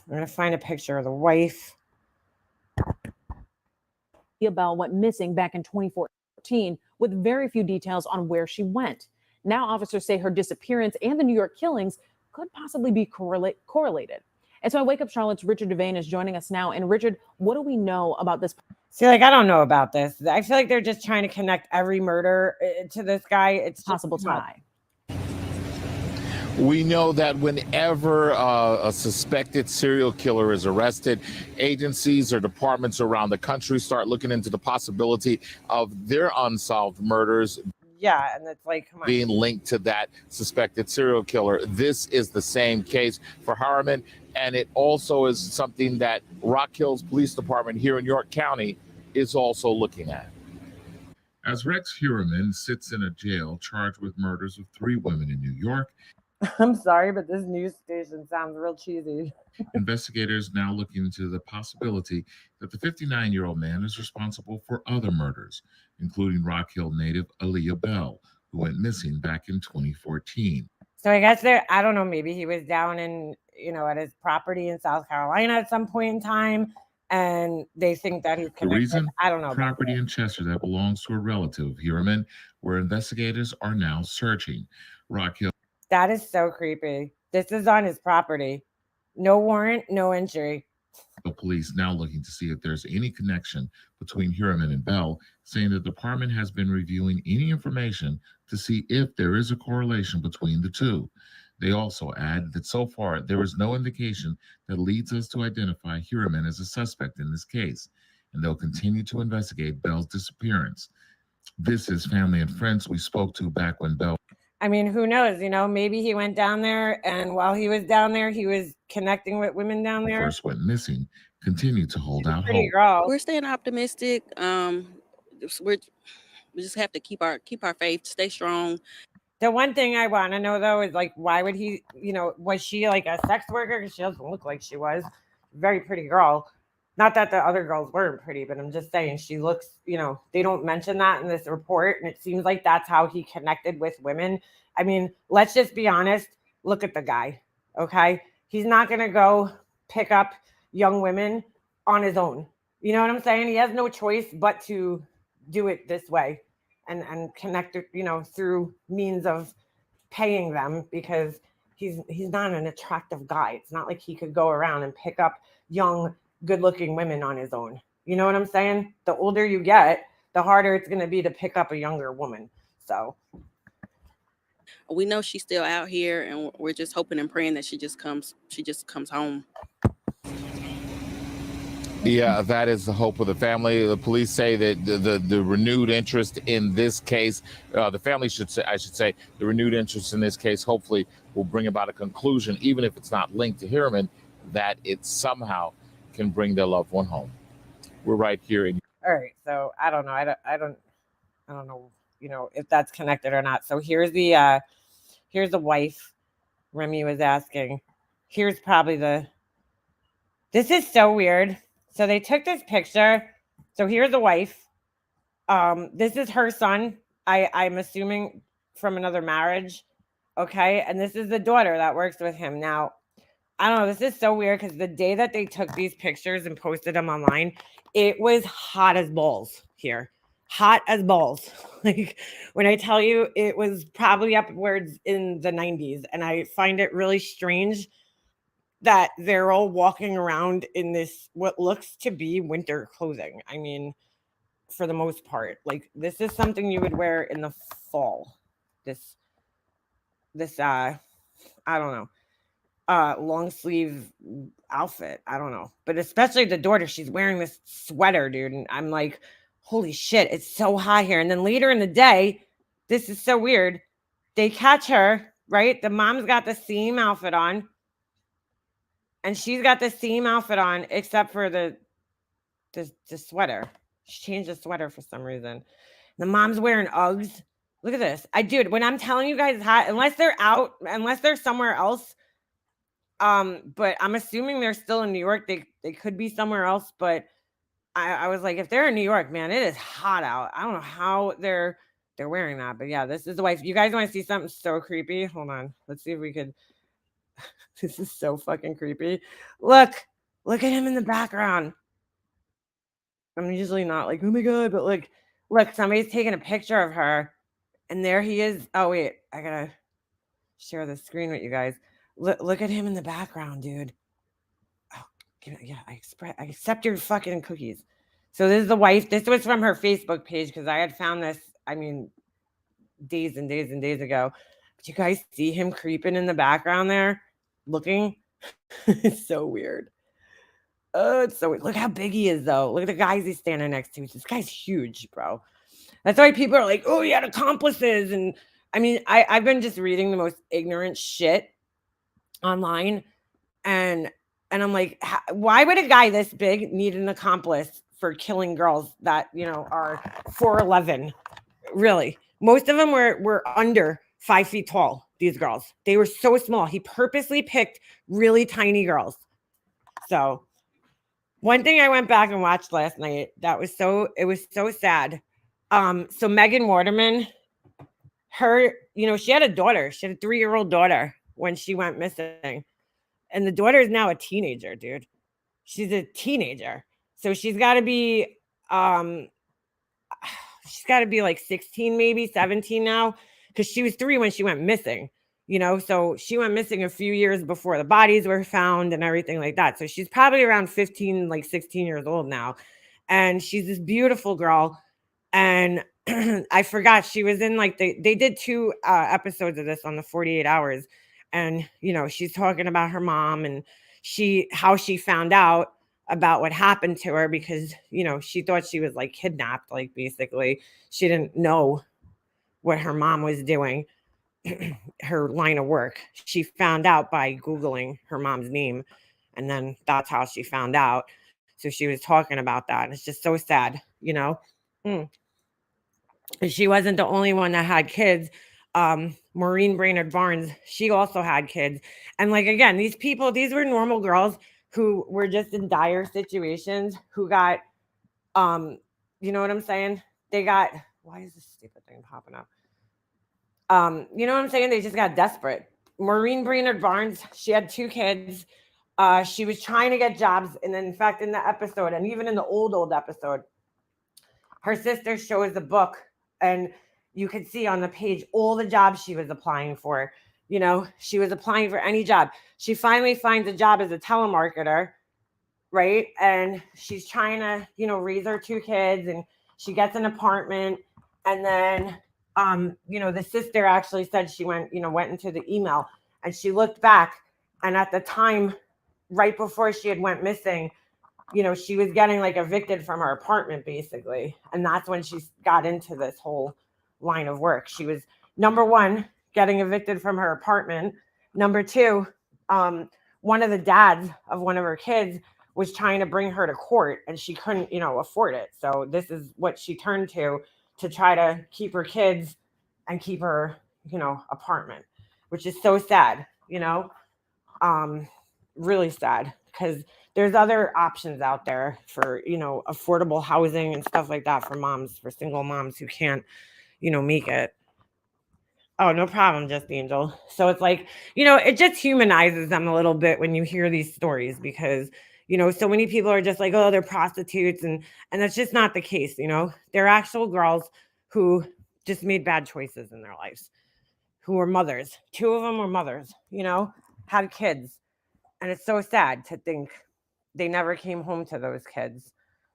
I'm going to find a picture of the wife. Bell went missing back in 2014 with very few details on where she went. Now officers say her disappearance and the New York killings could possibly be correlated. And so I Wake Up Charlotte's Richard Devane is joining us now. And Richard, what do we know about this? See, like, I don't know about this. I feel like they're just trying to connect every murder to this guy. It's Possible tie. We know that whenever a suspected serial killer is arrested, agencies or departments around the country start looking into the possibility of their unsolved murders. Yeah, and it's like, come on. Being linked to that suspected serial killer. This is the same case for Heuermann, and it also is something that Rock Hills Police Department here in York County is also looking at. As Rex Heuermann sits in a jail charged with murders of 3 women in New York, I'm sorry, but this news station sounds real cheesy. investigators now looking into the possibility that the 59-year-old man is responsible for other murders, including Rock Hill native Aaliyah Bell, who went missing back in 2014. So I guess I don't know, maybe he was down in, at his property in South Carolina at some point in time, and they think that he's connected. The reason? I don't know. Property in Chester that belongs to a relative of Heuermann, where investigators are now searching. Rock Hill. That is so creepy. This is on his property. No warrant, no injury. The police now looking to see if there's any connection between Heuermann and Bell, saying the department has been reviewing any information to see if there is a correlation between the two. They also add that so far there is no indication that leads us to identify Heuermann as a suspect in this case, and they'll continue to investigate Bell's disappearance. This is family and friends we spoke to back when Bell. I mean, who knows? Maybe he went down there, and while he was down there, he was connecting with women down there. First went missing, continued to hold out Pretty hope. girl. We're staying optimistic. We just have to keep our faith, stay strong. The one thing I want to know though is like, why would he? Was she like a sex worker? Because she doesn't look like she was. Very pretty girl. Not that the other girls weren't pretty, but I'm just saying she looks, they don't mention that in this report. And it seems like that's how he connected with women. I mean, let's just be honest. Look at the guy. Okay. He's not going to go pick up young women on his own. You know what I'm saying? He has no choice but to do it this way and connect, through means of paying them, because he's not an attractive guy. It's not like he could go around and pick up young, good-looking women on his own. You know what I'm saying? The older you get, the harder it's going to be to pick up a younger woman. So We know she's still out here, and we're just hoping and praying that she just comes home. Yeah, that is the hope of the family. The police say that the renewed interest in this case, the family I should say, the renewed interest in this case hopefully will bring about a conclusion, even if it's not linked to Heuermann, that it somehow can bring their loved one home. We're right here in. All right, so I don't know. I don't know, if that's connected or not. So here's the wife. Remy was asking. Here's probably this is so weird. So they took this picture. So here's the wife. This is her son. I'm assuming from another marriage. Okay. And this is the daughter that works with him. Now, I don't know. This is so weird because the day that they took these pictures and posted them online, it was hot as balls here. Hot as balls. Like when I tell you it was probably upwards in the 90s. And I find it really strange that they're all walking around in this what looks to be winter clothing. I mean, for the most part, like this is something you would wear in the fall. This I don't know, long sleeve outfit. I don't know. But especially the daughter, she's wearing this sweater, dude. And I'm like, holy shit, it's so hot here. And then later in the day, this is so weird. They catch her, right? The mom's got the same outfit on. And she's got the same outfit on, except for the sweater. She changed the sweater for some reason. The mom's wearing Uggs. Look at this. Dude, when I'm telling you guys it's hot, unless they're somewhere else, but I'm assuming they're still in New York. They could be somewhere else, but I was like, if they're in New York, man, it is hot out. I don't know how they're wearing that, but yeah, this is the wife. You guys want to see something so creepy? Hold on. Let's see if we could. This is so fucking creepy. Look at him in the background. I'm usually not like, oh my God, but look, somebody's taking a picture of her and there he is. Oh wait, I gotta share the screen with you guys. Look at him in the background, dude. Oh, yeah, I accept your fucking cookies. So this is the wife. This was from her Facebook page because I had found this, I mean, days and days and days ago. But you guys see him creeping in the background there? Looking? It's so weird. Oh, it's so weird. Look how big he is, though. Look at the guys he's standing next to. This guy's huge, bro. That's why people are like, oh, he had accomplices. And I mean, I've been just reading the most ignorant shit online. And I'm like, why would a guy this big need an accomplice for killing girls that, are 4'11"? Really? Most of them were under 5 feet tall, these girls. They were so small. He purposely picked really tiny girls. So one thing I went back and watched last night, it was so sad. So Megan Waterman, her, she had a daughter. She had a 3-year-old daughter when she went missing. And the daughter is now a teenager, dude. She's a teenager. So she's got to be like 16, maybe 17 now, because she was 3 when she went missing. So she went missing a few years before the bodies were found and everything like that. So she's probably around 15, like 16 years old now. And she's this beautiful girl. And I forgot she was in like they did 2 episodes of this on the 48 hours. And, she's talking about her mom and how she found out about what happened to her because, she thought she was like kidnapped, like basically she didn't know what her mom was doing. Her line of work. She found out by Googling her mom's name. And then that's how she found out. So she was talking about that. It's just so sad, And she wasn't the only one that had kids. Maureen Brainerd Barnes, she also had kids. And like, again, these were normal girls who were just in dire situations, who got, you know what I'm saying? Why is this stupid thing popping up? You know what I'm saying? They just got desperate. Maureen Brainerd Barnes, she had 2 kids. She was trying to get jobs. And in fact, in the episode, and even in the old episode, her sister shows the book and you could see on the page all the jobs she was applying for. She was applying for any job. She finally finds a job as a telemarketer, right? And she's trying to, raise her 2 kids, and she gets an apartment. And then, the sister actually said she went into the email and she looked back. And at the time, right before she had went missing, she was getting like evicted from her apartment basically. And that's when she got into this whole line of work. She was, number 1, getting evicted from her apartment. Number 2, one of the dads of one of her kids was trying to bring her to court and she couldn't, afford it. So this is what she turned to try to keep her kids and keep her, apartment, which is so sad, really sad, because there's other options out there for, affordable housing and stuff like that for single moms who can't, make it. Oh, no problem, Just Angel. So it's like, it just humanizes them a little bit when you hear these stories because, You know, so many people are just like, oh, they're prostitutes, and that's just not the case. You know, they're actual girls who just made bad choices in their lives, who were mothers. 2 of them were mothers, you know, had kids. And it's so sad to think they never came home to those kids.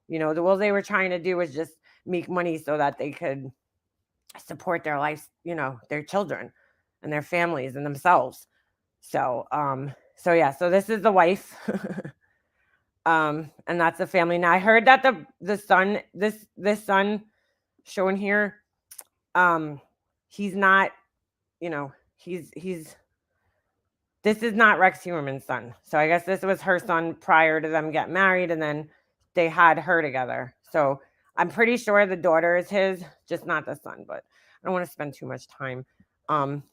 You know, all they were trying to do was just make money so that they could support their lives, you know, their children and their families and themselves. So, so yeah, so this is the wife. And that's the family. Now I heard that the son, this son shown here, he's not, you know, he's this is not Rex Heuermann's son. So I guess this was her son prior to them getting married, and then they had her together. So I'm pretty sure the daughter is his, just not the son, but I don't want to spend too much time.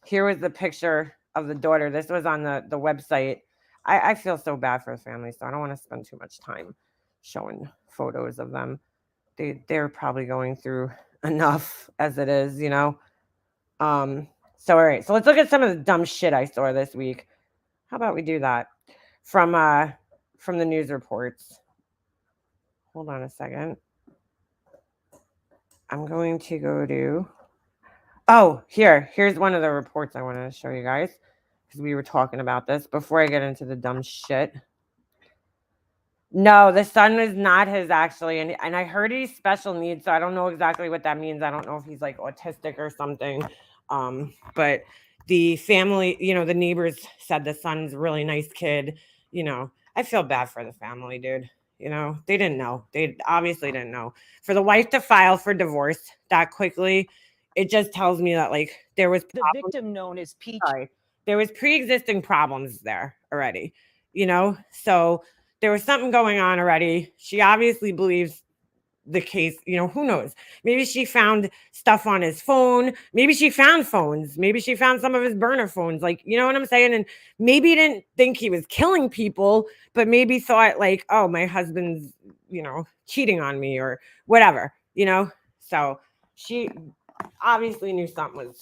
Here was the picture of the daughter. This was on the website. I feel so bad for the family, so I don't want to spend too much time showing photos of them. They're probably going through enough as it is, you know. So all right, so let's look at some of the dumb shit I saw this week. How about we do that from the news reports? Hold on a second. I'm going to go to, oh, here's one of the reports I wanted to show you guys, because we were talking about this before I get into the dumb shit. No, the son is not his, actually, and I heard he's special needs, so I don't know exactly what that means. I don't know if he's like autistic or something. But the family, you know, the neighbors said the son's a really nice kid. You know, I feel bad for the family, dude. You know, they didn't know. They obviously didn't know. For the wife to file for divorce that quickly, it just tells me that, like, there was The victim, known as Peach. Sorry, there was pre-existing problems there already. You know, so there was something going on already. She obviously believes the case, you know, who knows? Maybe she found stuff on his phone. Maybe she found phones. Maybe she found some of his burner phones. Like, you know what I'm saying? And maybe didn't think he was killing people, but maybe thought like, oh, my husband's, you know, cheating on me or whatever, you know? So she obviously knew something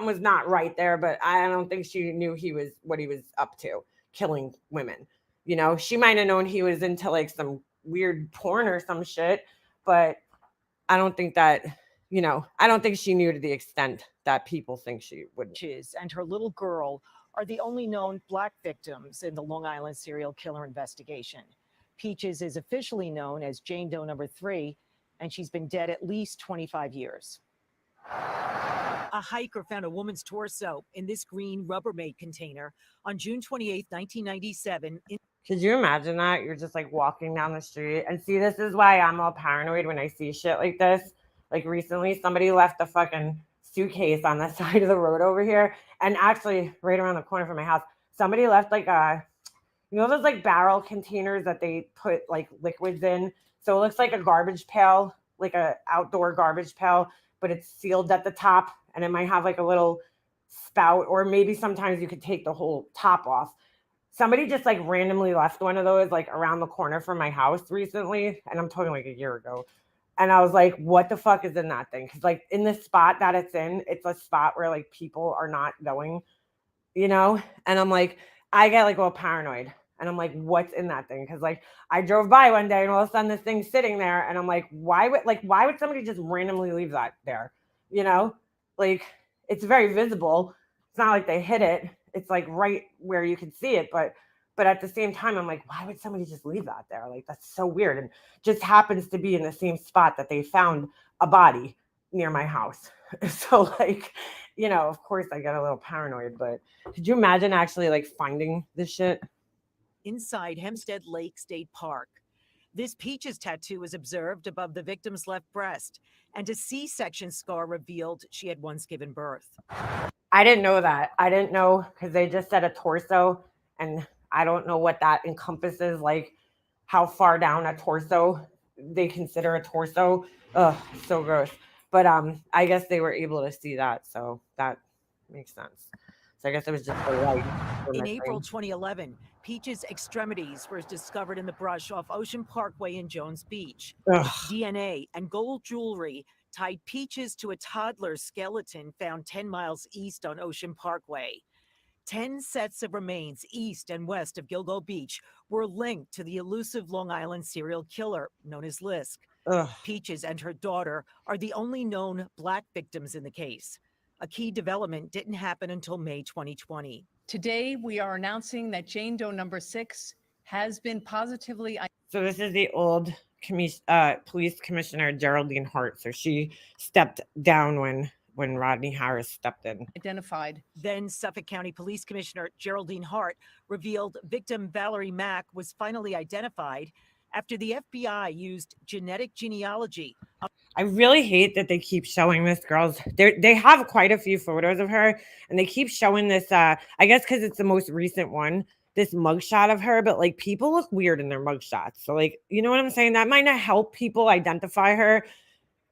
was not right there, but I don't think she knew what he was up to, killing women. You know, she might have known he was into like some weird porn or some shit, but I don't think that, you know, I don't think she knew to the extent that people think she would. And her little girl are the only known Black victims in the Long Island serial killer investigation. Peaches is officially known as Jane Doe number 3, and she's been dead at least 25 years. A hiker found a woman's torso in this green Rubbermaid container on June 28, 1997. Could you imagine that? You're just like walking down the street, and see, this is why I'm all paranoid when I see shit like this. Like recently, somebody left a fucking suitcase on the side of the road over here, and actually right around the corner from my house, somebody left like you know those like barrel containers that they put like liquids in? So it looks like a garbage pail, like a outdoor garbage pail, but it's sealed at the top, and it might have like a little spout, or maybe sometimes you could take the whole top off. Somebody just like randomly left one of those like around the corner from my house recently, and I'm talking like a year ago. And I was like, what the fuck is in that thing? Because like in the spot that it's in, it's a spot where like people are not going, you know? And I'm like, I get like all paranoid. And I'm like, what's in that thing? Because like I drove by one day and all of a sudden this thing's sitting there, and I'm like, why would somebody just randomly leave that there? You know? Like it's very visible. It's not like they hid it. It's like right where you can see it, but at the same time, I'm like, why would somebody just leave that there? Like that's so weird, and just happens to be in the same spot that they found a body near my house. So like, you know, of course I get a little paranoid, but could you imagine actually like finding this shit inside Hempstead Lake State Park? This Peaches tattoo was observed above the victim's left breast, and a C-section scar revealed she had once given birth. I didn't know that. I didn't know because they just said a torso, and I don't know what that encompasses, like how far down a torso they consider a torso. Ugh, so gross. But I guess they were able to see that, so that makes sense. So I guess it was just the light. In April 2011, Peach's extremities were discovered in the brush off Ocean Parkway in Jones Beach. Ugh. DNA and gold jewelry tied Peaches to a toddler's skeleton found 10 miles east on Ocean Parkway. 10 sets of remains east and west of Gilgo Beach were linked to the elusive Long Island serial killer known as LISK. Ugh. Peaches and her daughter are the only known Black victims in the case. A key development didn't happen until May 2020. Today, we are announcing that Jane Doe number 6 has been positively. So this is the old police commissioner, Geraldine Hart. So she stepped down when Rodney Harris stepped in. Identified. Then Suffolk County Police Commissioner Geraldine Hart revealed victim Valerie Mack was finally identified after the FBI used genetic genealogy. I really hate that they keep showing this girl's. They have quite a few photos of her, and they keep showing this. I guess because it's the most recent one, this mugshot of her. But like, people look weird in their mugshots. So like, you know what I'm saying? That might not help people identify her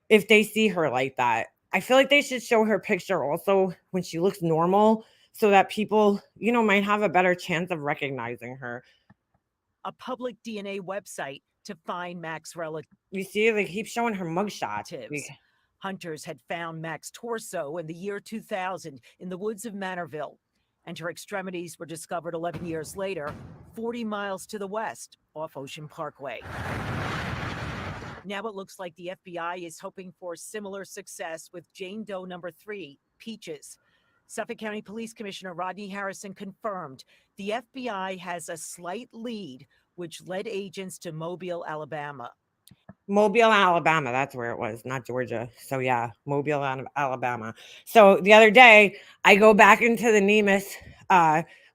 if they see her like that. I feel like they should show her picture also when she looks normal, so that people, you know, might have a better chance of recognizing her. A public DNA website to find Mack's relatives. You see, they keep showing her mugshot. Hunters had found Mack's torso in the year 2000 in the woods of Manorville, and her extremities were discovered 11 years later, 40 miles to the west off Ocean Parkway. Now it looks like the FBI is hoping for similar success with Jane Doe number 3, Peaches. Suffolk County Police Commissioner Rodney Harrison confirmed the FBI has a slight lead, which led agents to Mobile, Alabama. Mobile, Alabama. That's where it was, not Georgia. So yeah, Mobile, Alabama. So the other day, I go back into the NEMIS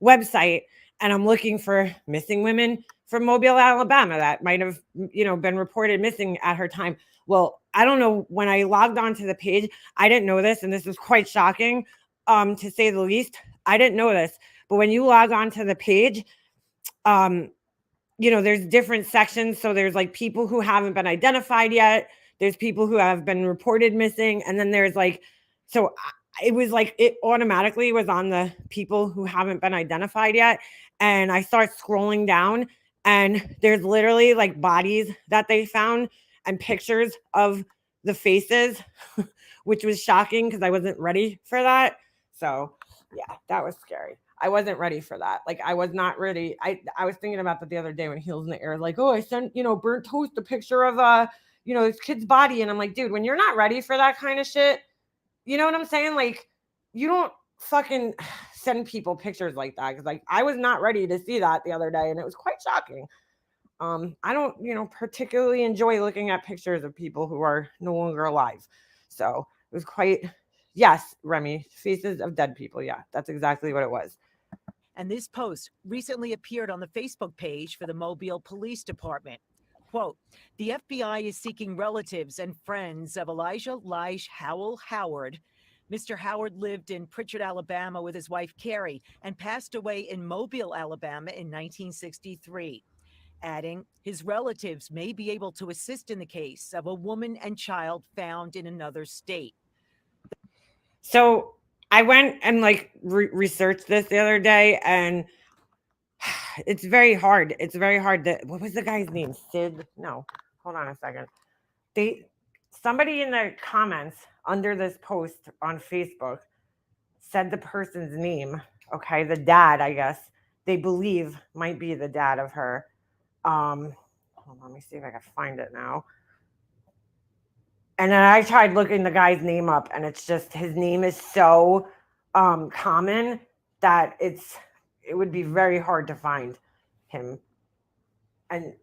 website, and I'm looking for missing women from Mobile, Alabama that might have, you know, been reported missing at her time. Well, I don't know, when I logged onto the page, I didn't know this, and this was quite shocking, to say the least. I didn't know this, but when you log onto the page, you know, there's different sections. So there's like people who haven't been identified yet. There's people who have been reported missing. And then there's like, so it was like, it automatically was on the people who haven't been identified yet. And I start scrolling down, and there's literally like bodies that they found and pictures of the faces, which was shocking because I wasn't ready for that. So yeah, that was scary. I wasn't ready for that. Like, I was not ready. I was thinking about that the other day when he was in the air, like, oh, I sent, you know, burnt toast a picture of you know, this kid's body. And I'm like, dude, when you're not ready for that kind of shit, you know what I'm saying? Like, you don't fucking send people pictures like that. Cause like, I was not ready to see that the other day, and it was quite shocking. I don't, you know, particularly enjoy looking at pictures of people who are no longer alive. So it was quite, yes, Remy, faces of dead people. Yeah, that's exactly what it was. And this post recently appeared on the Facebook page for the Mobile Police Department. Quote, the FBI is seeking relatives and friends of Elijah Lige Howell Howard. Mr. Howard lived in Pritchard, Alabama with his wife, Carrie, and passed away in Mobile, Alabama in 1963. Adding, his relatives may be able to assist in the case of a woman and child found in another state. So I went and like researched this the other day, and it's very hard. It's very hard. What was the guy's name? Sid? No, hold on a second. Somebody in the comments under this post on Facebook said the person's name. Okay, the dad, I guess they believe might be the dad of her. Hold on, let me see if I can find it now. And then I tried looking the guy's name up, and it's just, his name is so common that it would be very hard to find him. And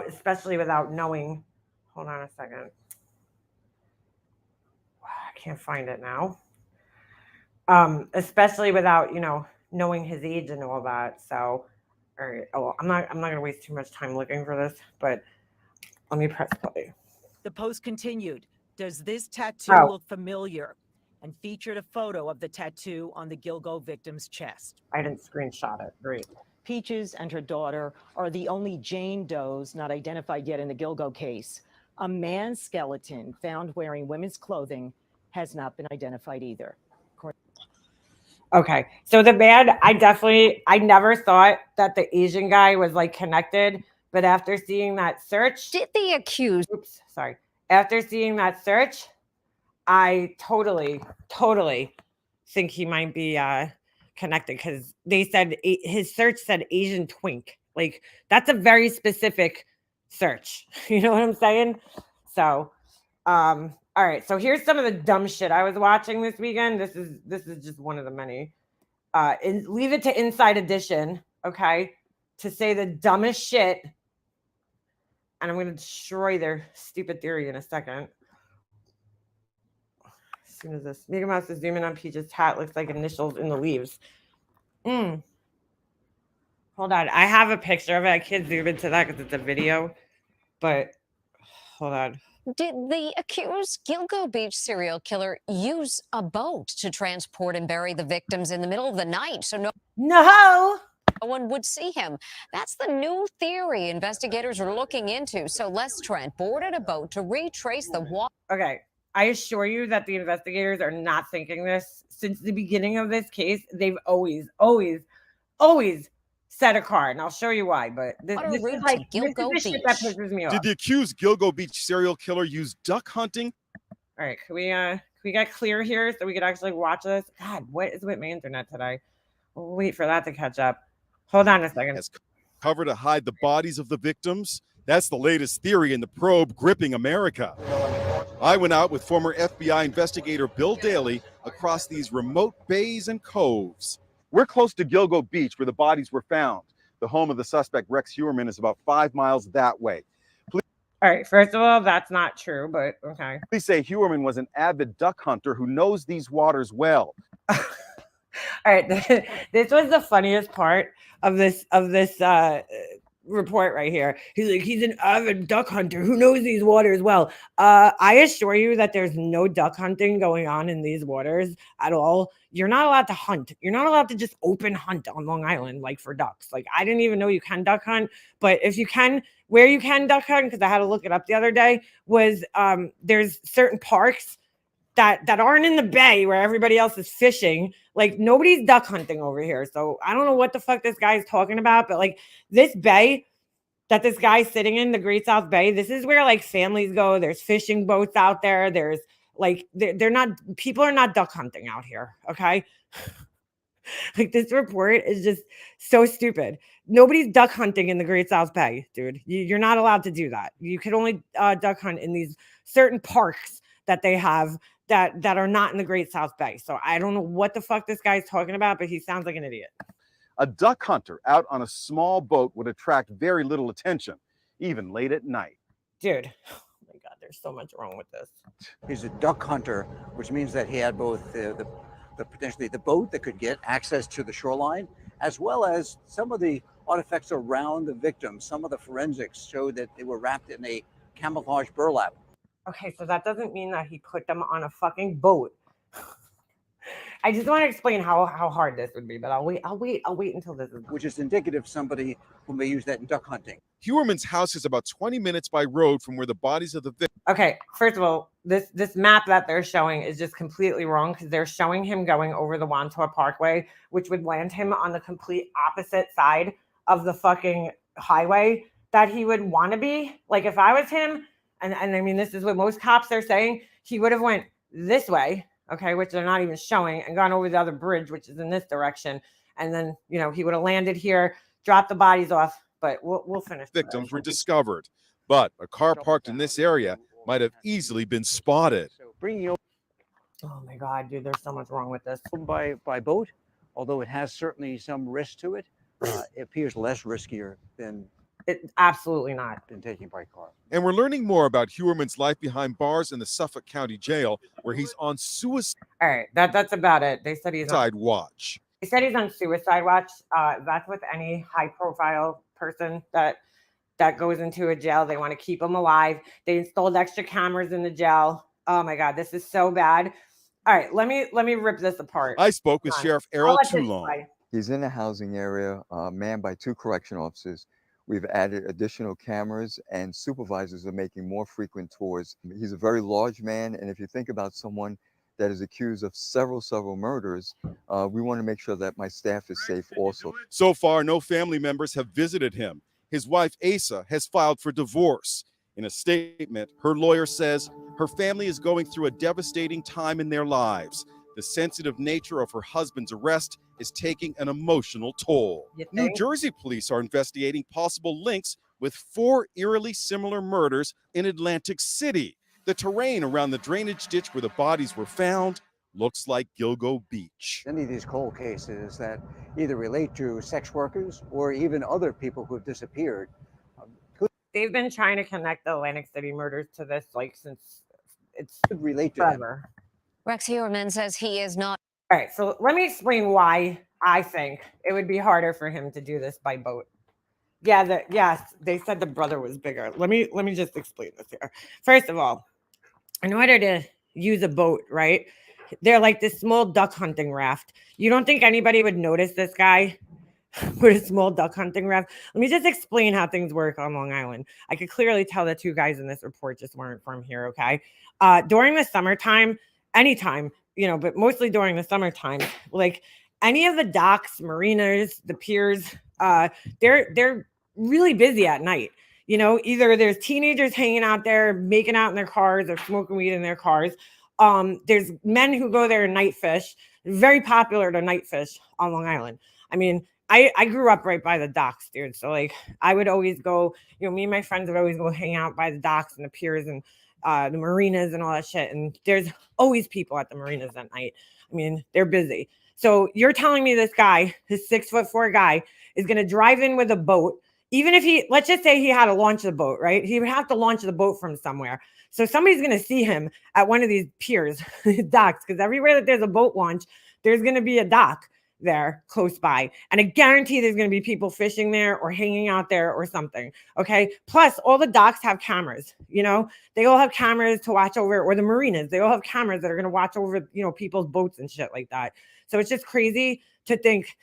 especially without knowing, hold on a second. I can't find it now. Especially without, you know, knowing his age and all that. So, all right. Oh, I'm not going to waste too much time looking for this, but let me press play. The post continued. Does this tattoo look familiar? And featured a photo of the tattoo on the Gilgo victim's chest. I didn't screenshot it. Great. Peaches and her daughter are the only Jane Does not identified yet in the Gilgo case. A man's skeleton found wearing women's clothing has not been identified either. Okay. So the man, I never thought that the Asian guy was like connected, but after seeing that search. Did they accuse? Oops, sorry. After seeing that search, I totally think he might be connected because they said his search said Asian twink. Like that's a very specific search. You know what I'm saying? So, all right. So here's some of the dumb shit I was watching this weekend. This is just one of the many. Leave it to Inside Edition, okay, to say the dumbest shit. And I'm going to destroy their stupid theory in a second. As soon as this Mickey Mouse is zooming on Peach's hat, looks like initials in the leaves. Hold on. I have a picture of it. I can't zoom into that because it's a video. But hold on. Did the accused Gilgo Beach serial killer use a boat to transport and bury the victims in the middle of the night so no one would see him? That's the new theory investigators are looking into. So Les Trent boarded a boat to retrace the water. Okay. I assure you that the investigators are not thinking this. Since the beginning of this case, they've always said a car, and I'll show you why. But this is like this is the shit that pisses me off. Did the accused Gilgo Beach serial killer use duck hunting? All right, can we get clear here so we could actually watch this? God, what is with my internet today? We'll wait for that to catch up. Hold on a second. Has cover to hide the bodies of the victims? That's the latest theory in the probe gripping America. I went out with former FBI investigator Bill Daley across these remote bays and coves. We're close to Gilgo Beach where the bodies were found. The home of the suspect, Rex Heuermann, is about 5 miles that way. All right, first of all, that's not true, but okay. Police say Heuermann was an avid duck hunter who knows these waters well. All right, this was the funniest part of this report right here. He's like, he's an avid duck hunter who knows these waters well. I assure you that there's no duck hunting going on in these waters at all. You're not allowed to hunt. You're not allowed to just open hunt on Long Island like for ducks. Like I didn't even know you can duck hunt, but if you can, where you can duck hunt, because I had to look it up the other day, was there's certain parks that aren't in the bay where everybody else is fishing. Like nobody's duck hunting over here. So I don't know what the fuck this guy's talking about, but like this bay that this guy's sitting in, the Great South Bay, this is where like families go. There's fishing boats out there. There's like, they're not, people are not duck hunting out here. Okay. Like this report is just so stupid. Nobody's duck hunting in the Great South Bay, dude. You're not allowed to do that. You can only duck hunt in these certain parks that they have that are not in the Great South Bay. So I don't know what the fuck this guy's talking about, but he sounds like an idiot. A duck hunter out on a small boat would attract very little attention, even late at night. Dude, oh my God, there's so much wrong with this. He's a duck hunter, which means that he had both the potentially the boat that could get access to the shoreline, as well as some of the artifacts around the victim. Some of the forensics showed that they were wrapped in a camouflage burlap. Okay, so that doesn't mean that he put them on a fucking boat. I just want to explain how hard this would be, but I'll wait until this is done. Which is indicative of somebody who may use that in duck hunting. Heuermann's house is about 20 minutes by road from where the bodies of the victims. Okay, first of all, this map that they're showing is just completely wrong because they're showing him going over the Wantaw Parkway, which would land him on the complete opposite side of the fucking highway that he would want to be. Like if I was him, and I mean, this is what most cops are saying, he would have went this way, okay, which they're not even showing, and gone over the other bridge, which is in this direction. And then, you know, he would have landed here, dropped the bodies off, but we'll finish. Victims were discovered, but a car parked in this area might have easily been spotted. Oh my God, dude, there's so much wrong with this. By boat, although it has certainly some risk to it, it appears less riskier than absolutely not than taking by car. And we're learning more about Heuermann's life behind bars in the Suffolk County Jail, where he's on suicide. All right, that's about it. They said he's on watch. They said he's on suicide watch. That's with any high-profile person that goes into a jail. They want to keep him alive. They installed extra cameras in the jail. Oh my God, this is so bad. All right, let me rip this apart. I spoke with Sheriff Errol Toulon. He's in a housing area manned by 2 correction officers. We've added additional cameras, and supervisors are making more frequent tours. He's a very large man, and if you think about someone that is accused of several murders, we want to make sure that my staff is safe also. So far, no family members have visited him. His wife, Asa, has filed for divorce. In a statement, her lawyer says her family is going through a devastating time in their lives. The sensitive nature of her husband's arrest is taking an emotional toll. New Jersey police are investigating possible links with 4 eerily similar murders in Atlantic City. The terrain around the drainage ditch where the bodies were found looks like Gilgo Beach. Any of these cold cases that either relate to sex workers or even other people who have disappeared. They've been trying to connect the Atlantic City murders to this like since it's relate to forever. Rex Heuermann says he is not. All right, so let me explain why I think it would be harder for him to do this by boat. Yeah, yes, they said the brother was bigger. Let me just explain this here. First of all, in order to use a boat, right? They're like this small duck hunting raft. You don't think anybody would notice this guy with a small duck hunting raft? Let me just explain how things work on Long Island. I could clearly tell the 2 guys in this report just weren't from here, okay? During the summertime, anytime, but mostly during the summertime, like any of the docks, marinas, the piers, they're really busy at night. Either there's teenagers hanging out there, making out in their cars or smoking weed in their cars. There's men who go there and night fish. Very popular to night fish on Long Island. I mean, I grew up right by the docks, dude. So like I would always go, me and my friends would always go hang out by the docks and the piers and the marinas and all that shit. And there's always people at the marinas at night. I mean, they're busy. So you're telling me this guy, this 6'4" guy, is going to drive in with a boat. Even if let's just say he had to launch the boat, right? He would have to launch the boat from somewhere. So somebody's going to see him at one of these piers, docks, because everywhere that there's a boat launch, there's going to be a dock there close by. And I guarantee there's going to be people fishing there or hanging out there or something. Okay. Plus, all the docks have cameras, they all have cameras to watch over, or the marinas, they all have cameras that are going to watch over, people's boats and shit like that. So it's just crazy to think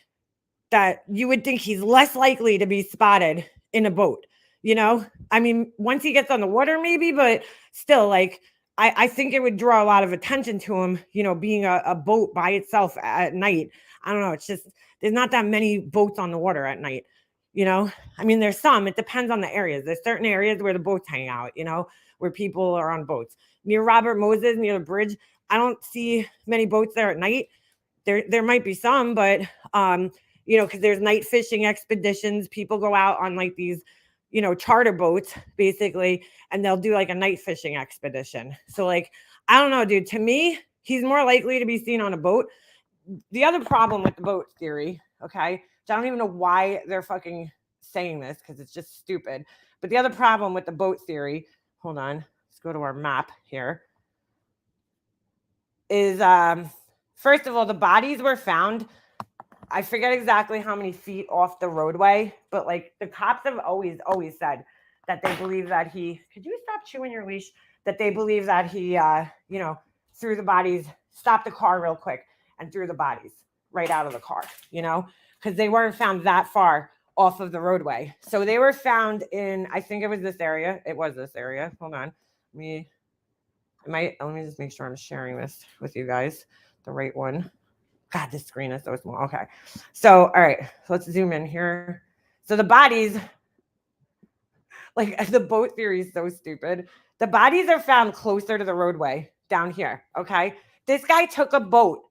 that you would think he's less likely to be spotted in a boat, I mean, once he gets on the water, maybe, but still, like, I think it would draw a lot of attention to him, being a boat by itself at night. I don't know. It's just, there's not that many boats on the water at night, I mean, there's some, it depends on the areas. There's certain areas where the boats hang out, where people are on boats. Near Robert Moses, near the bridge, I don't see many boats there at night. There might be some, but, because there's night fishing expeditions. People go out on like these, charter boats basically, and they'll do like a night fishing expedition. So like, I don't know, dude, to me, he's more likely to be seen on a boat. The other problem with the boat theory, okay, I don't even know why they're fucking saying this because it's just stupid. But the other problem with the boat theory, hold on, let's go to our map here, is first of all, the bodies were found, I forget exactly how many feet off the roadway, but like the cops have always said that they believe that could you stop chewing your leash? That they believe that he, threw the bodies, stopped the car real quick and threw the bodies right out of the car, because they weren't found that far off of the roadway. So they were found in, I think it was this area. It was this area. Hold on. Let me just make sure I'm sharing this with you guys, the right one. God, this screen is so small. Okay. So, all right, so let's zoom in here. So the bodies, like the boat theory is so stupid. The bodies are found closer to the roadway down here. Okay. This guy took a boat.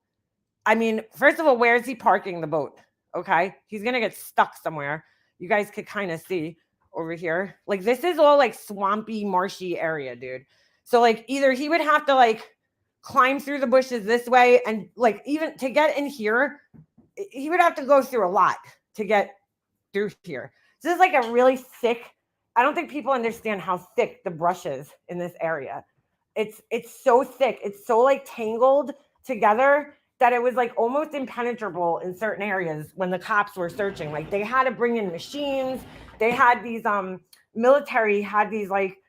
I mean, first of all, where is he parking the boat? Okay. He's going to get stuck somewhere. You guys could kind of see over here. Like this is all like swampy, marshy area, dude. So like either he would have to like climb through the bushes this way, and like even to get in here, he would have to go through a lot to get through here. This is like a really thick, I don't think people understand how thick the brush is in this area. It's so thick. It's so like tangled together that it was like almost impenetrable in certain areas when the cops were searching. Like they had to bring in machines. They had these military had these like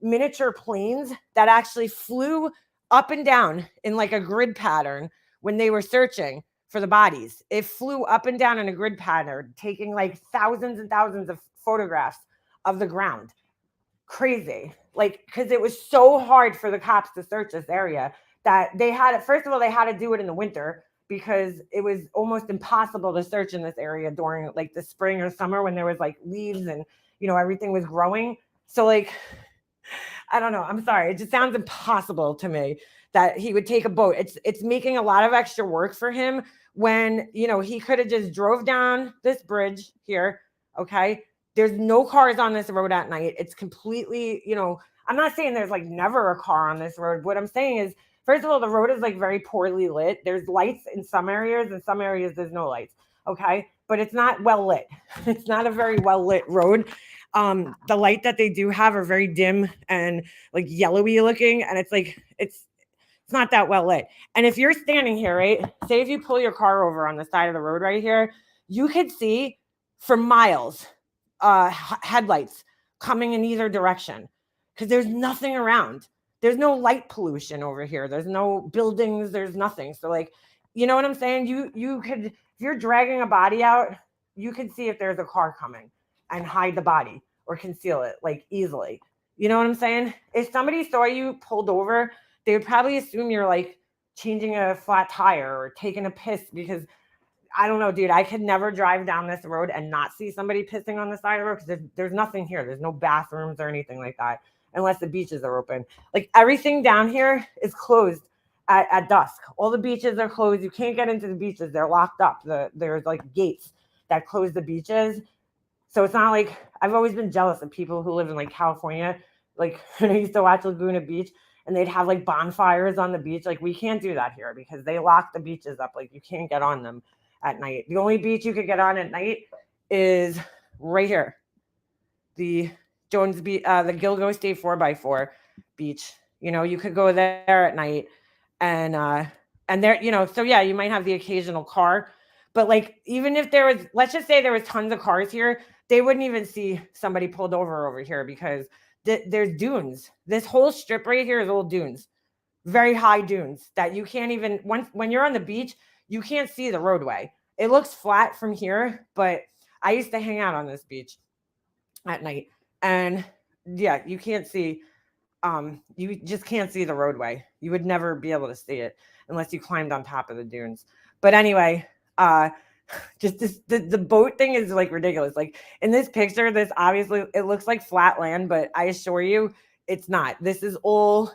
miniature planes that actually flew up and down in like a grid pattern when they were searching for the bodies. It flew up and down in a grid pattern, taking like thousands and thousands of photographs of the ground. Crazy. Like, because it was so hard for the cops to search this area that they had, first of all, they had to do it in the winter because it was almost impossible to search in this area during like the spring or summer when there was like leaves and, everything was growing. So like, I don't know. I'm sorry. It just sounds impossible to me that he would take a boat. It's making a lot of extra work for him when, you know, he could have just drove down this bridge here. Okay. There's no cars on this road at night. It's completely, you know, I'm not saying there's like never a car on this road. What I'm saying is, first of all, the road is like very poorly lit. There's lights in some areas, in some areas there's no lights. Okay. But it's not well lit. It's not a very well lit road. The light that they do have are very dim and like yellowy looking. And it's like, it's not that well lit. And if you're standing here, right, say if you pull your car over on the side of the road right here, you could see for miles headlights coming in either direction because there's nothing around. There's no light pollution over here. There's no buildings. There's nothing. So like, you know what I'm saying? You could, if you're dragging a body out, you could see if there's a car coming and hide the body or conceal it like easily. You know what I'm saying? If somebody saw you pulled over, they would probably assume you're like changing a flat tire or taking a piss because I don't know, dude. I could never drive down this road and not see somebody pissing on the side of the road because there's nothing here. There's no bathrooms or anything like that unless the beaches are open. Like everything down here is closed at dusk. All the beaches are closed. You can't get into the beaches. They're locked up. There's like gates that close the beaches. So it's not like I've always been jealous of people who live in like California. Like when I used to watch Laguna Beach and they'd have like bonfires on the beach. Like we can't do that here because they lock the beaches up. Like you can't get on them at night. The only beach you could get on at night is right here. The Jones Beach, the Gilgo State 4x4 beach. You know, you could go there at night and there, you know, so yeah, you might have the occasional car, but like even if there was, let's just say there was tons of cars here, they wouldn't even see somebody pulled over here because there's dunes. This whole strip right here is old dunes, very high dunes that you can't even, when you're on the beach, you can't see the roadway. It looks flat from here, but I used to hang out on this beach at night and yeah, you can't see, you just can't see the roadway. You would never be able to see it unless you climbed on top of the dunes. But anyway, just the boat thing is like ridiculous. Like in this picture, this obviously it looks like flat land, but I assure you it's not. This is all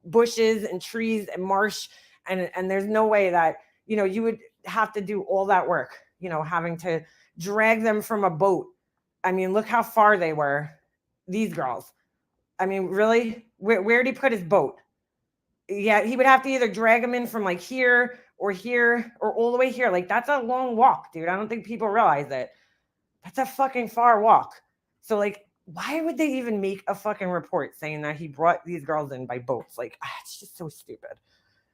bushes and trees and marsh, and there's no way that, you know, you would have to do all that work, you know, having to drag them from a boat. I mean, look how far they were, these girls. I mean, really, where did he put his boat? Yeah, he would have to either drag them in from like here or all the way here. Like that's a long walk, dude. I don't think people realize it. That's a fucking far walk. So like, why would they even make a fucking report saying that he brought these girls in by boats? Like, it's just so stupid.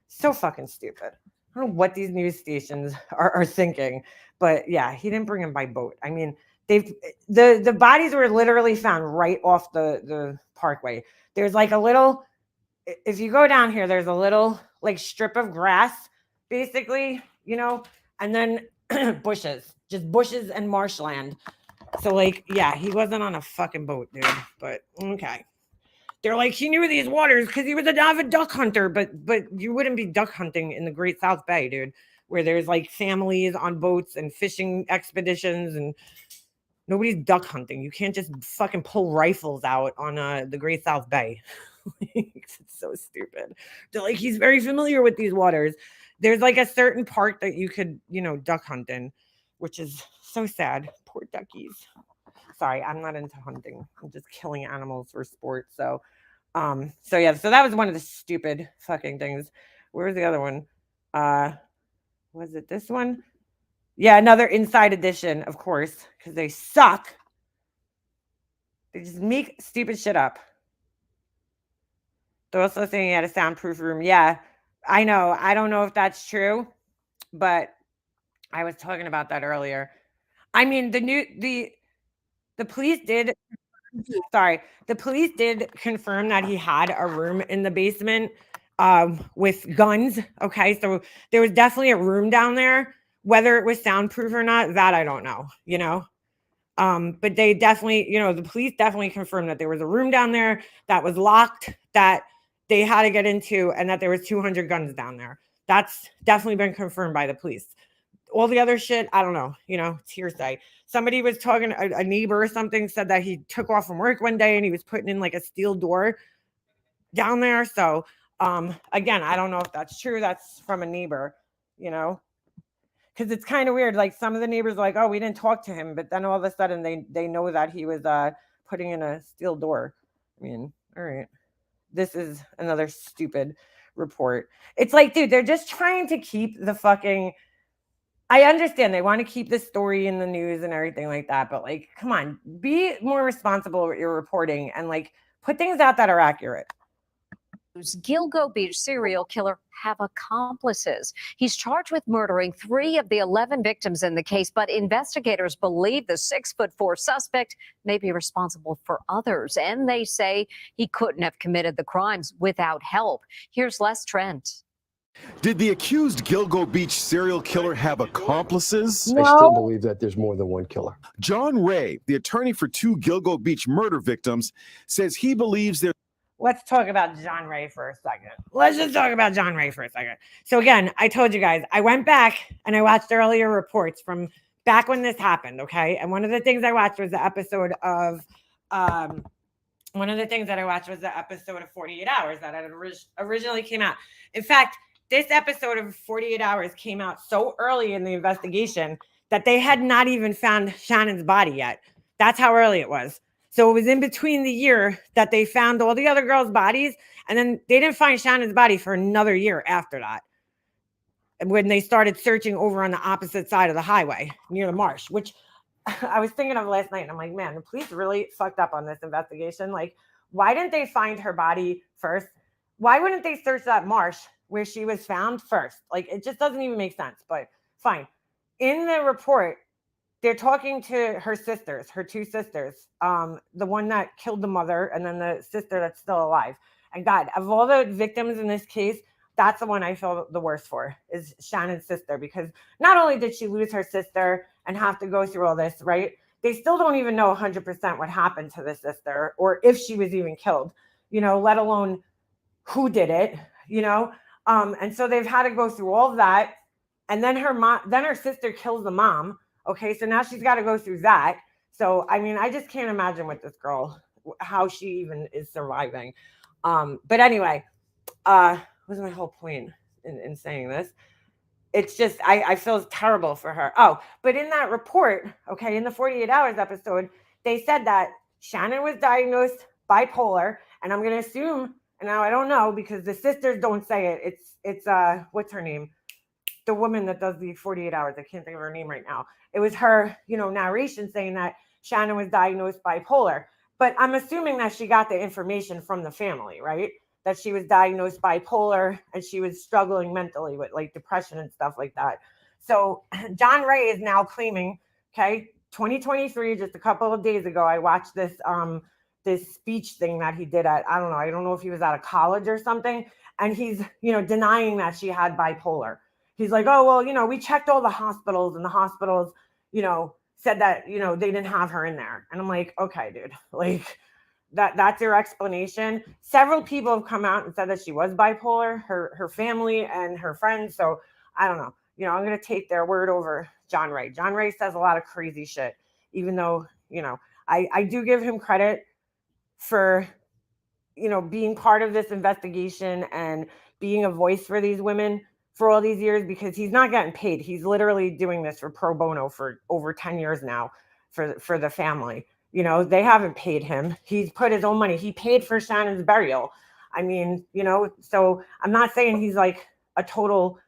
So fucking stupid. I don't know what these news stations are thinking, but yeah, he didn't bring them by boat. I mean, the bodies were literally found right off the parkway. There's like a little, if you go down here, there's a little like strip of grass, basically, you know, and then bushes, just bushes and marshland. So like, yeah, he wasn't on a fucking boat, dude. But okay. They're like, he knew these waters because he was an avid duck hunter, but you wouldn't be duck hunting in the Great South Bay, dude, where there's like families on boats and fishing expeditions and nobody's duck hunting. You can't just fucking pull rifles out on the Great South Bay. It's so stupid. They're like, he's very familiar with these waters. There's like a certain part that you could, you know, duck hunt in, which is so sad. Poor duckies. Sorry, I'm not into hunting. I'm just killing animals for sport. So yeah, so that was one of the stupid fucking things. Where's the other one? Was it this one? Yeah, another Inside Edition, of course, because they suck. They just make stupid shit up. They're also saying he had a soundproof room. Yeah, I know. I don't know if that's true, but I was talking about that earlier. I mean, the police did. Sorry, the police did confirm that he had a room in the basement with guns. Okay, so there was definitely a room down there. Whether it was soundproof or not, that I don't know. You know, but they definitely, you know, the police definitely confirmed that there was a room down there that was locked that they had to get into, and that there was 200 guns down there. That's definitely been confirmed by the police. All the other shit, I don't know, you know, it's hearsay. Somebody was talking, a neighbor or something said that he took off from work one day and he was putting in like a steel door down there. So again, I don't know if that's true. That's from a neighbor, you know. because it's kind of weird. Like some of the neighbors are like, oh, we didn't talk to him, but then all of a sudden they know that he was putting in a steel door. I mean, all right. This is another stupid report. It's like, dude, they're just trying to keep the fucking. I understand they want to keep the story in the news and everything like that, but like, come on, be more responsible with your reporting and like put things out that are accurate. Gilgo Beach serial killer have accomplices. He's charged with murdering 3 of the 11 victims in the case, but investigators believe the 6'4" suspect may be responsible for others, and they say he couldn't have committed the crimes without help. Here's Les Trent. Did the accused Gilgo Beach serial killer have accomplices? I still believe that there's more than one killer. John Ray, the attorney for 2 Gilgo Beach murder victims, says he believes there. Let's talk about John Ray for a second. Let's just talk about John Ray for a second. So again, I told you guys, I went back and I watched earlier reports from back when this happened, okay? And one of the things I watched was the episode of 48 Hours that had originally came out. In fact, this episode of 48 Hours came out so early in the investigation that they had not even found Shannon's body yet. That's how early it was. So it was in between the year that they found all the other girls' bodies, and then they didn't find Shannon's body for another year after that, when they started searching over on the opposite side of the highway near the marsh, which I was thinking of last night, and I'm like, man, the police really fucked up on this investigation. Like, why didn't they find her body first? Why wouldn't they search that marsh where she was found first? Like, it just doesn't even make sense, but fine. In the report, they're talking to her sisters, her 2 sisters, the one that killed the mother and then the sister that's still alive. And God, of all the victims in this case, that's the one I feel the worst for, is Shannon's sister, because not only did she lose her sister and have to go through all this, right? They still don't even know 100% what happened to the sister or if she was even killed, let alone who did it, and so they've had to go through all of that. And then her sister kills the mom. Okay, so now she's got to go through that. So, I mean, I just can't imagine with this girl, how she even is surviving. But anyway, what was my whole point in saying this? It's just, I feel terrible for her. Oh, but in that report, okay, in the 48 Hours episode, they said that Shannon was diagnosed bipolar. And I'm going to assume, and now I don't know because the sisters don't say it. It's what's her name? The woman that does the 48 Hours. I can't think of her name right now. It was her, narration saying that Shannon was diagnosed bipolar. But I'm assuming that she got the information from the family, right? That she was diagnosed bipolar and she was struggling mentally with like depression and stuff like that. So John Ray is now claiming, okay, 2023, just a couple of days ago, I watched this this speech thing that he did at, I don't know if he was out of college or something. And he's, denying that she had bipolar. He's like, oh, well, we checked all the hospitals and the hospitals, said that, they didn't have her in there. And I'm like, okay, dude, like that's your explanation. Several people have come out and said that she was bipolar, her family and her friends. So I don't know, I'm going to take their word over John Ray. John Ray says a lot of crazy shit, even though, I do give him credit for, being part of this investigation and being a voice for these women for all these years, because he's not getting paid. He's literally doing this for pro bono for over 10 years now for the family. They haven't paid him. He's put his own money. He paid for Shannon's burial. I mean, so I'm not saying he's like a total,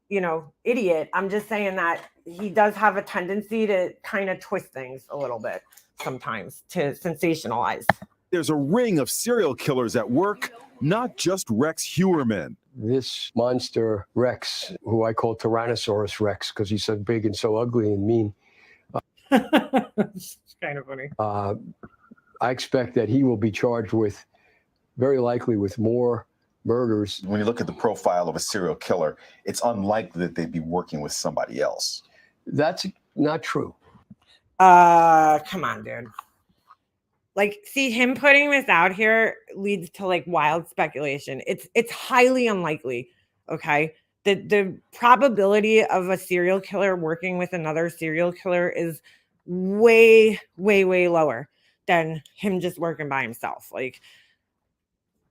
idiot. I'm just saying that he does have a tendency to kind of twist things a little bit sometimes to sensationalize. There's a ring of serial killers at work, not just Rex Heuermann. This monster Rex, who I call Tyrannosaurus Rex because he's so big and so ugly and mean. It's kind of funny. I expect that he will be charged with, very likely, with more murders. When you look at the profile of a serial killer, it's unlikely that they'd be working with somebody else. That's not true. Come on, dude. Like, see, him putting this out here leads to like wild speculation. It's highly unlikely. Okay. The probability of a serial killer working with another serial killer is way, way, way lower than him just working by himself. Like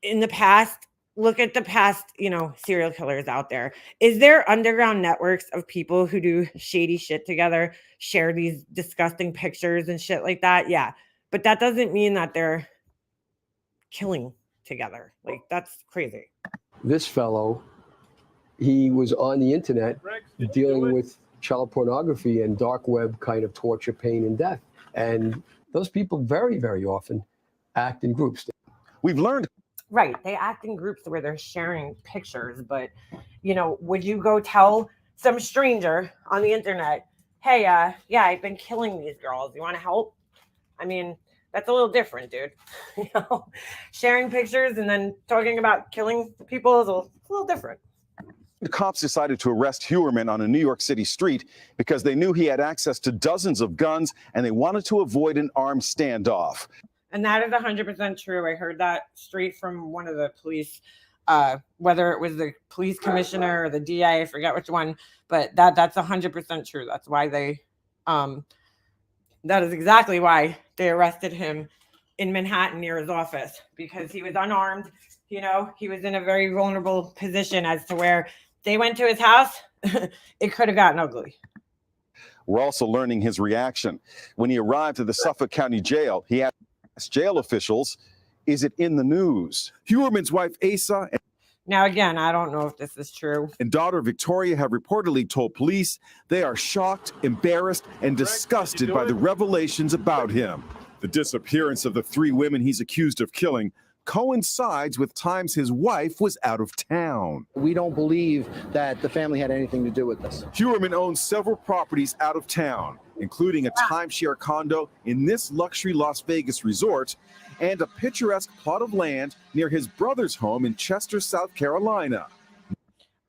in the past, look at the past, serial killers out there. Is there underground networks of people who do shady shit together, share these disgusting pictures and shit like that? Yeah. But that doesn't mean that they're killing together. Like, that's crazy. This fellow, he was on the internet dealing with child pornography and dark web kind of torture, pain, and death. And those people very, very often act in groups. We've learned. Right. They act in groups where they're sharing pictures. But, would you go tell some stranger on the internet, hey, yeah, I've been killing these girls. You want to help? I mean, that's a little different, dude. Sharing pictures and then talking about killing people is a little different. The cops decided to arrest Heuermann on a New York City street because they knew he had access to dozens of guns and they wanted to avoid an armed standoff. And that is 100% true. I heard that straight from one of the police, whether it was the police commissioner or the DA, I forget which one, but that's 100% true. That's why that is exactly why they arrested him in Manhattan near his office, because he was unarmed. He was in a very vulnerable position as to where they went to his house. It could have gotten ugly. We're also learning his reaction. When he arrived at the Suffolk County Jail, he asked jail officials, is it in the news? Heuermann's wife, Asa, now again, I don't know if this is true, and daughter Victoria have reportedly told police they are shocked, embarrassed, and disgusted by the revelations about him. The disappearance of the 3 women he's accused of killing coincides with times his wife was out of town. We don't believe that the family had anything to do with this. Heuermann owns several properties out of town, including a timeshare condo in this luxury Las Vegas resort and a picturesque plot of land near his brother's home in Chester, South Carolina.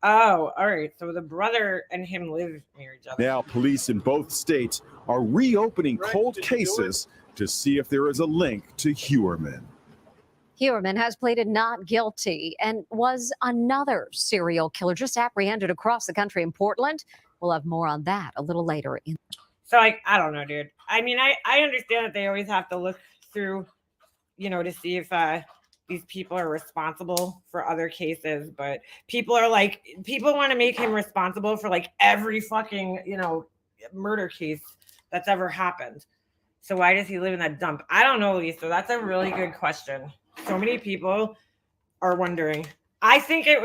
Oh, all right. So the brother and him live near each other. Now, police in both states are reopening cold cases to see if there is a link to Heuermann. Heuermann has pleaded not guilty and was another serial killer just apprehended across the country in Portland. We'll have more on that a little later. So I don't know, dude. I mean, I understand that they always have to look through, to see if these people are responsible for other cases. But people want to make him responsible for like every fucking, murder case that's ever happened. So why does he live in that dump? I don't know, Lisa. That's a really good question. So many people are wondering. I think there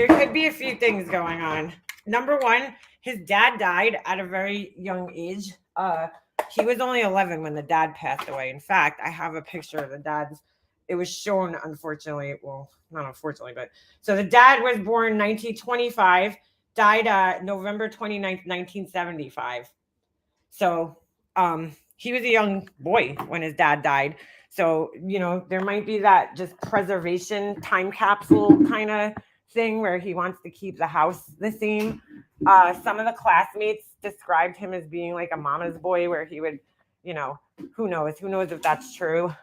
could be a few things going on. Number one, his dad died at a very young age. He was only 11 when the dad passed away. In fact, I have a picture of the dad's. It was shown, unfortunately. Well, not unfortunately, but so the dad was born 1925, died November 29th, 1975. So he was a young boy when his dad died. So, there might be that just preservation time capsule kind of thing where he wants to keep the house the same. Some of the classmates described him as being like a mama's boy where he would, who knows if that's true.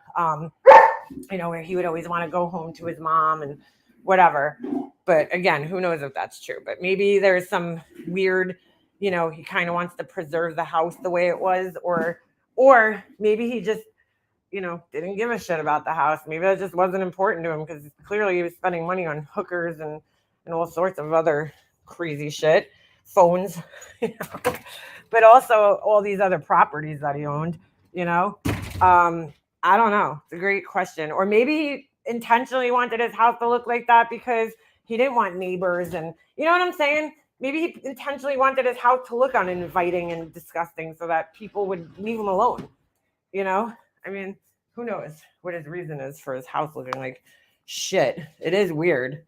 Where he would always want to go home to his mom and whatever. But again, who knows if that's true. But maybe there's some weird, he kind of wants to preserve the house the way it was, or maybe he just, didn't give a shit about the house. Maybe that just wasn't important to him because clearly he was spending money on hookers and all sorts of other crazy shit, phones, but also all these other properties that he owned, I don't know. It's a great question. Or maybe he intentionally wanted his house to look like that because he didn't want neighbors. And you know what I'm saying? Maybe he intentionally wanted his house to look uninviting and disgusting so that people would leave him alone. I mean, who knows what his reason is for his house looking like shit. It is weird.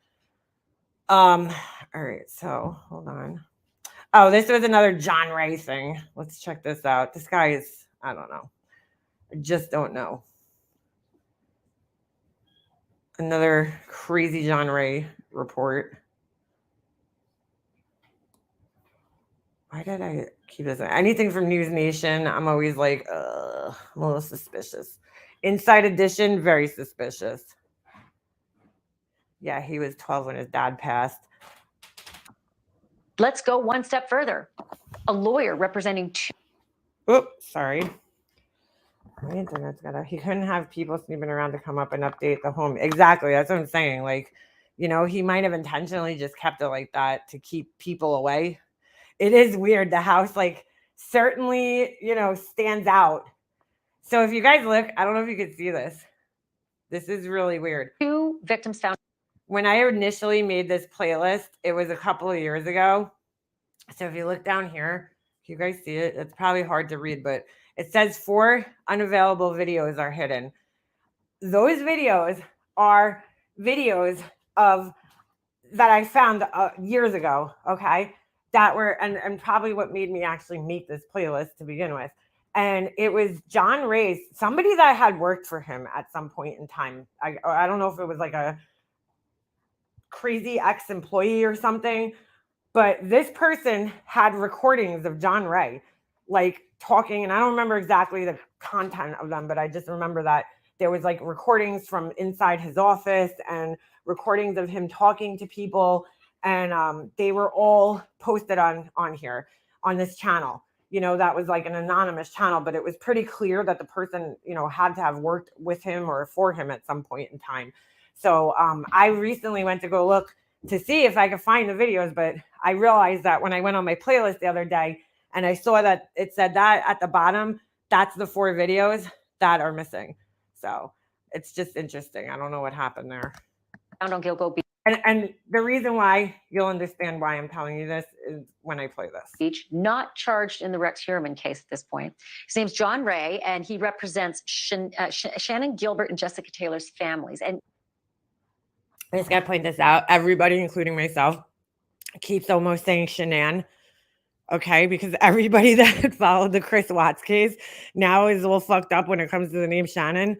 All right, so hold on. Oh, this was another John Ray thing. Let's check this out. This guy is, I don't know. I just don't know. Another crazy John Ray report. Why did I keep this? Anything from News Nation, I'm always like, I'm a little suspicious. Inside Edition, very suspicious. Yeah, he was 12 when his dad passed. Let's go one step further. A lawyer representing Oops, sorry. My internet's gotta. He couldn't have people snooping around to come up and update the home. Exactly. That's what I'm saying. Like, you know, he might have intentionally just kept it like that to keep people away. It is weird. The house, like, certainly, you know, stands out. So if you guys look, I don't know if you could see this. This is really weird. 2 victims found. When I initially made this playlist, it was a couple of years ago. So if you look down here, you guys see it? It's probably hard to read, but it says 4 unavailable videos are hidden. Those videos are videos of that I found years ago, okay? That were, and probably what made me actually make this playlist to begin with. And it was John Ray's, somebody that had worked for him at some point in time. I don't know if it was like a crazy ex-employee or something, but this person had recordings of John Ray, like talking, and I don't remember exactly the content of them, but I just remember that there was like recordings from inside his office and recordings of him talking to people, and they were all posted on here on this channel. You know, that was like an anonymous channel, but it was pretty clear that the person, you know, had to have worked with him or for him at some point in time. So I recently went to go look to see if I could find the videos, but I realized that when I went on my playlist the other day and I saw that it said that at the bottom, that's the 4 videos that are missing. So it's just interesting. I don't know what happened there. Found on Gilgo Beach. And the reason why, you'll understand why I'm telling you this, is when I play this. Beach, not charged in the Rex Heuermann case at this point. His name's John Ray, and he represents Shannon Gilbert and Jessica Taylor's families. And I just got to point this out. Everybody, including myself, keeps almost saying Shanann. Okay, because everybody that followed the Chris Watts case now is all fucked up when it comes to the name Shannon.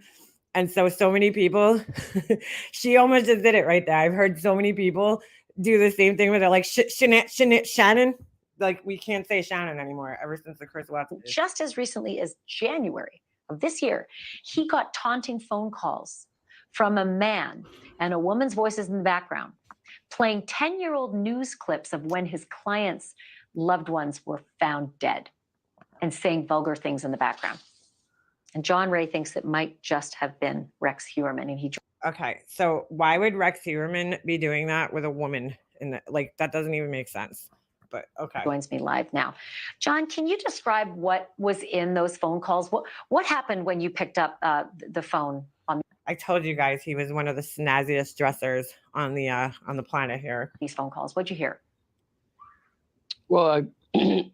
And so many people, she almost just did it right there. I've heard so many people do the same thing where they're like, Shannon. Like, we can't say Shannon anymore ever since the Chris Watts case. just as recently as January of this year, he got taunting phone calls from a man and a woman's voices in the background, playing 10-year-old news clips of when his clients' loved ones were found dead and saying vulgar things in the background. And John Ray thinks it might just have been Rex Heuermann. And he. Okay, so why would Rex Heuermann be doing that with a woman? Like, that doesn't even make sense. But okay. Joins me live now. John, can you describe what was in those phone calls? What happened when you picked up the phone? I told you guys he was one of the snazziest dressers on the planet here. These phone calls. What'd you hear? Well, I'm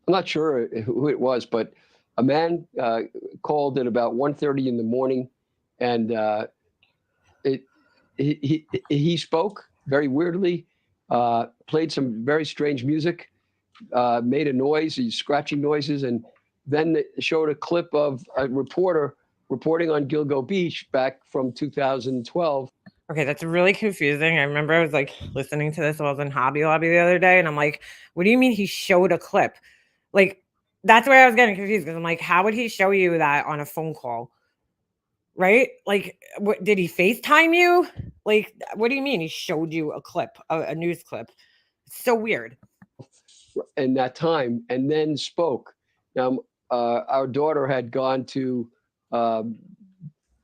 not sure who it was, but a man called at about 1:30 in the morning, and he spoke very weirdly, played some very strange music, made a noise, scratching noises, and then showed a clip of a reporter reporting on Gilgo Beach back from 2012. Okay, that's really confusing. I remember I was like listening to this while I was in Hobby Lobby the other day, and I'm like, what do you mean he showed a clip? Like, that's where I was getting confused, because I'm like, how would he show you that on a phone call? Right? Like, what, did he FaceTime you? Like, what do you mean he showed you a clip, a news clip? It's so weird. In that time, and then spoke. Now, our daughter had gone to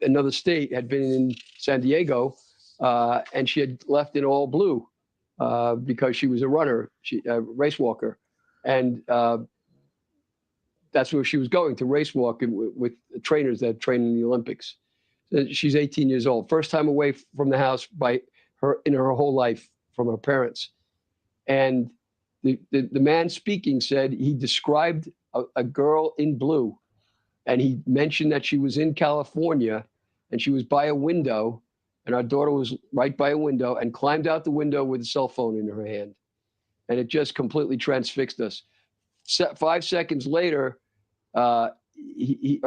another state, had been in San Diego, and she had left in all blue because she was a runner, a race walker. And that's where she was going, to race walk with trainers that train in the Olympics. She's 18 years old. First time away from the house in her whole life from her parents. And the man speaking said he described a girl in blue, and he mentioned that she was in California and she was by a window, and our daughter was right by a window and climbed out the window with a cell phone in her hand. And it just completely transfixed us. 5 seconds later, he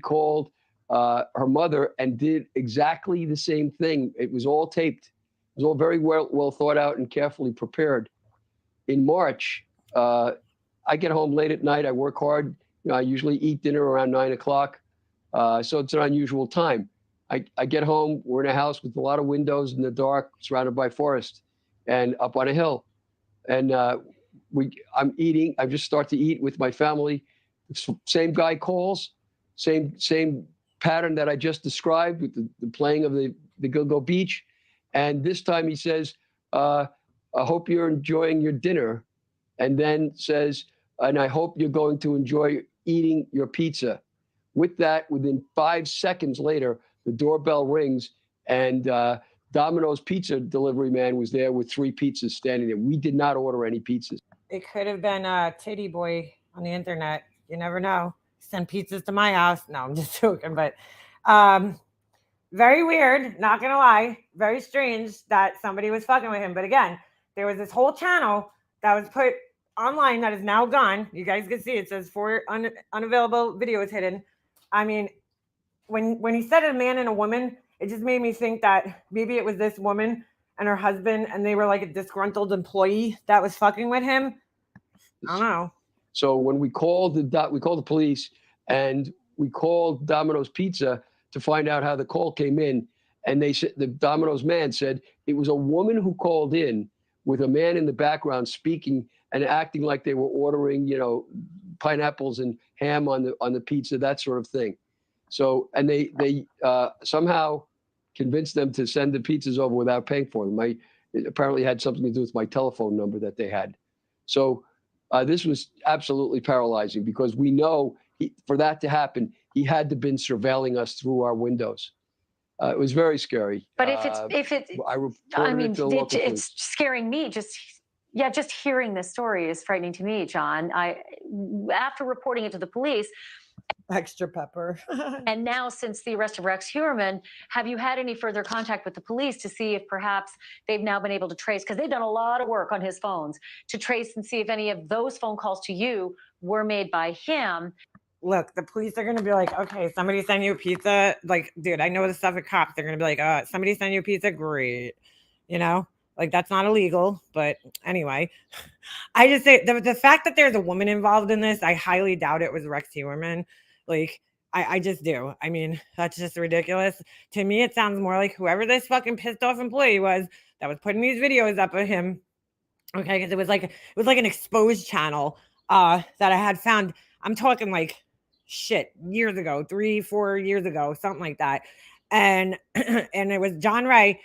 called her mother and did exactly the same thing. It was all taped. It was all very well thought out and carefully prepared. In March, I get home late at night. I work hard. You know, I usually eat dinner around 9 o'clock. So it's an unusual time. I get home. We're in a house with a lot of windows in the dark, surrounded by forest, and up on a hill. And I'm eating. I just start to eat with my family. Same guy calls, same pattern that I just described with the playing of the Gilgo Beach. And this time he says, I hope you're enjoying your dinner. And then says, and I hope you're going to enjoy eating your pizza. With that, within 5 seconds later, the doorbell rings and Domino's pizza delivery man was there with 3 pizzas standing there. We did not order any pizzas. It could have been Titty Boy on the internet. You never know. Send pizzas to my house. No, I'm just joking. But very weird, not going to lie. Very strange that somebody was fucking with him. But again, there was this whole channel that was put online that is now gone. You guys can see it says 4 unavailable videos hidden. I mean, when he said a man and a woman, it just made me think that maybe it was this woman and her husband, and they were like a disgruntled employee that was fucking with him. I don't know. So when we called the police and we called Domino's Pizza to find out how the call came in, and they said the Domino's man said it was a woman who called in with a man in the background speaking and acting like they were ordering, pineapples and ham on the pizza, that sort of thing. So, and they somehow convinced them to send the pizzas over without paying for them. It apparently had something to do with my telephone number that they had. So this was absolutely paralyzing because we know for that to happen, he had to been surveilling us through our windows. It was very scary. But it's scaring me. Just hearing this story is frightening to me, John. After reporting it to the police, extra pepper. And now, since the arrest of Rex Heuermann, have you had any further contact with the police to see if perhaps they've now been able to trace, because they've done a lot of work on his phones, to trace and see if any of those phone calls to you were made by him? Look, the police are going to be like, okay, somebody sent you a pizza. Like, dude, I know the stuff at cops. They're going to be like, somebody sent you a pizza. Great. Like that's not illegal. But anyway, I just say the fact that there's a woman involved in this, I highly doubt it was Rex Heuermann. Like, I just do. I mean, that's just ridiculous. To me, it sounds more like whoever this fucking pissed off employee was that was putting these videos up of him. Okay, because it was like an exposed channel that I had found. I'm talking like years ago, 3-4 years ago, something like that. And it was John Ray,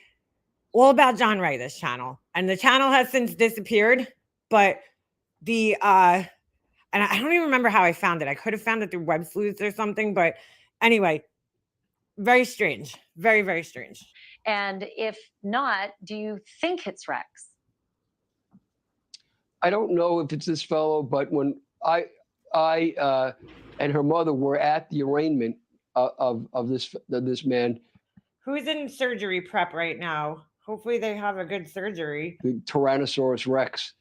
all about John Ray, this channel. And the channel has since disappeared, but and I don't even remember how I found it. I could have found it through web sleuths or something, but anyway, very strange. Very, very strange. And if not, do you think it's Rex? I don't know if it's this fellow, but when I and her mother were at the arraignment of this man, who's in surgery prep right now. Hopefully they have a good surgery. The Tyrannosaurus Rex.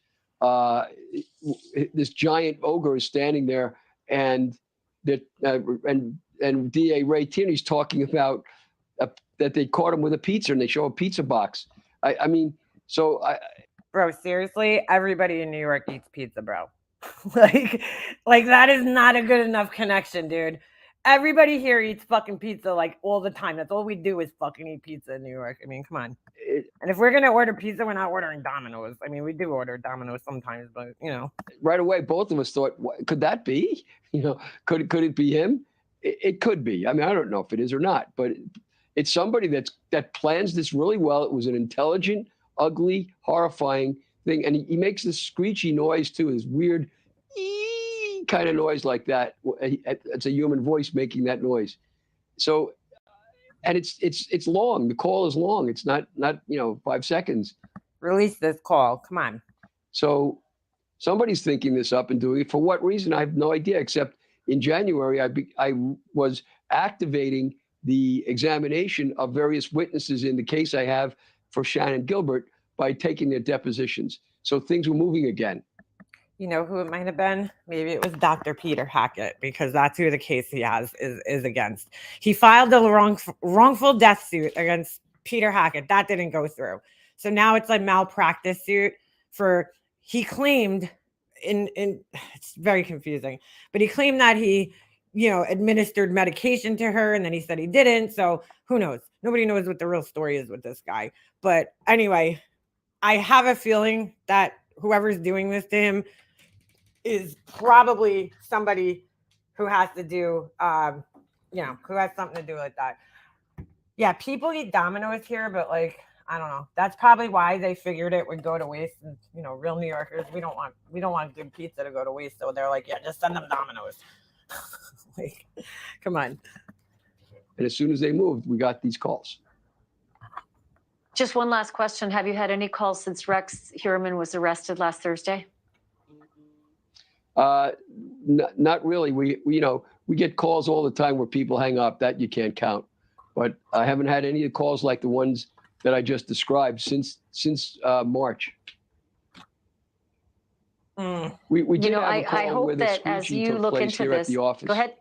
This giant ogre is standing there, and DA Ray Tierney's talking about that they caught him with a pizza, and they show a pizza box. Bro, seriously, everybody in New York eats pizza, bro. like that is not a good enough connection, dude. Everybody here eats fucking pizza like all the time. That's all we do is fucking eat pizza in New York. I mean, come on. And if we're gonna order pizza, we're not ordering Domino's. I mean, we do order Domino's sometimes, but right away, both of us thought, could that be? Could it be him? It could be. I mean, I don't know if it is or not, but it's somebody that plans this really well. It was an intelligent, ugly, horrifying thing, and he makes this screechy noise too. This weird kind of noise like that. It's a human voice making that noise. So, and it's long. The call is long. It's not 5 seconds. Release this call. Come on. So somebody's thinking this up and doing it. For what reason? I have no idea, except in January, I was activating the examination of various witnesses in the case I have for Shannon Gilbert by taking their depositions. So things were moving again. You know who it might have been? Maybe it was Dr. Peter Hackett, because that's who the case he has is against. He filed a wrongful death suit against Peter Hackett. That didn't go through. So now it's a malpractice suit he claimed it's very confusing, but he claimed that he, administered medication to her, and then he said he didn't. So who knows? Nobody knows what the real story is with this guy. But anyway, I have a feeling that whoever's doing this to him is probably somebody who has to do who has something to do with that. Yeah, people eat Domino's here, but like, I don't know. That's probably why they figured it would go to waste. And, real New Yorkers, we don't want good pizza to go to waste. So they're like, yeah, just send them Domino's. Like, come on. And as soon as they moved, we got these calls. Just one last question. Have you had any calls since Rex Heuermann was arrested last Thursday? Not really. We get calls all the time where people hang up. That you can't count. But I haven't had any of the calls like the ones that I just described since March. We did have a call I hope where the that as screeching you took look place into here this, at the office. go ahead.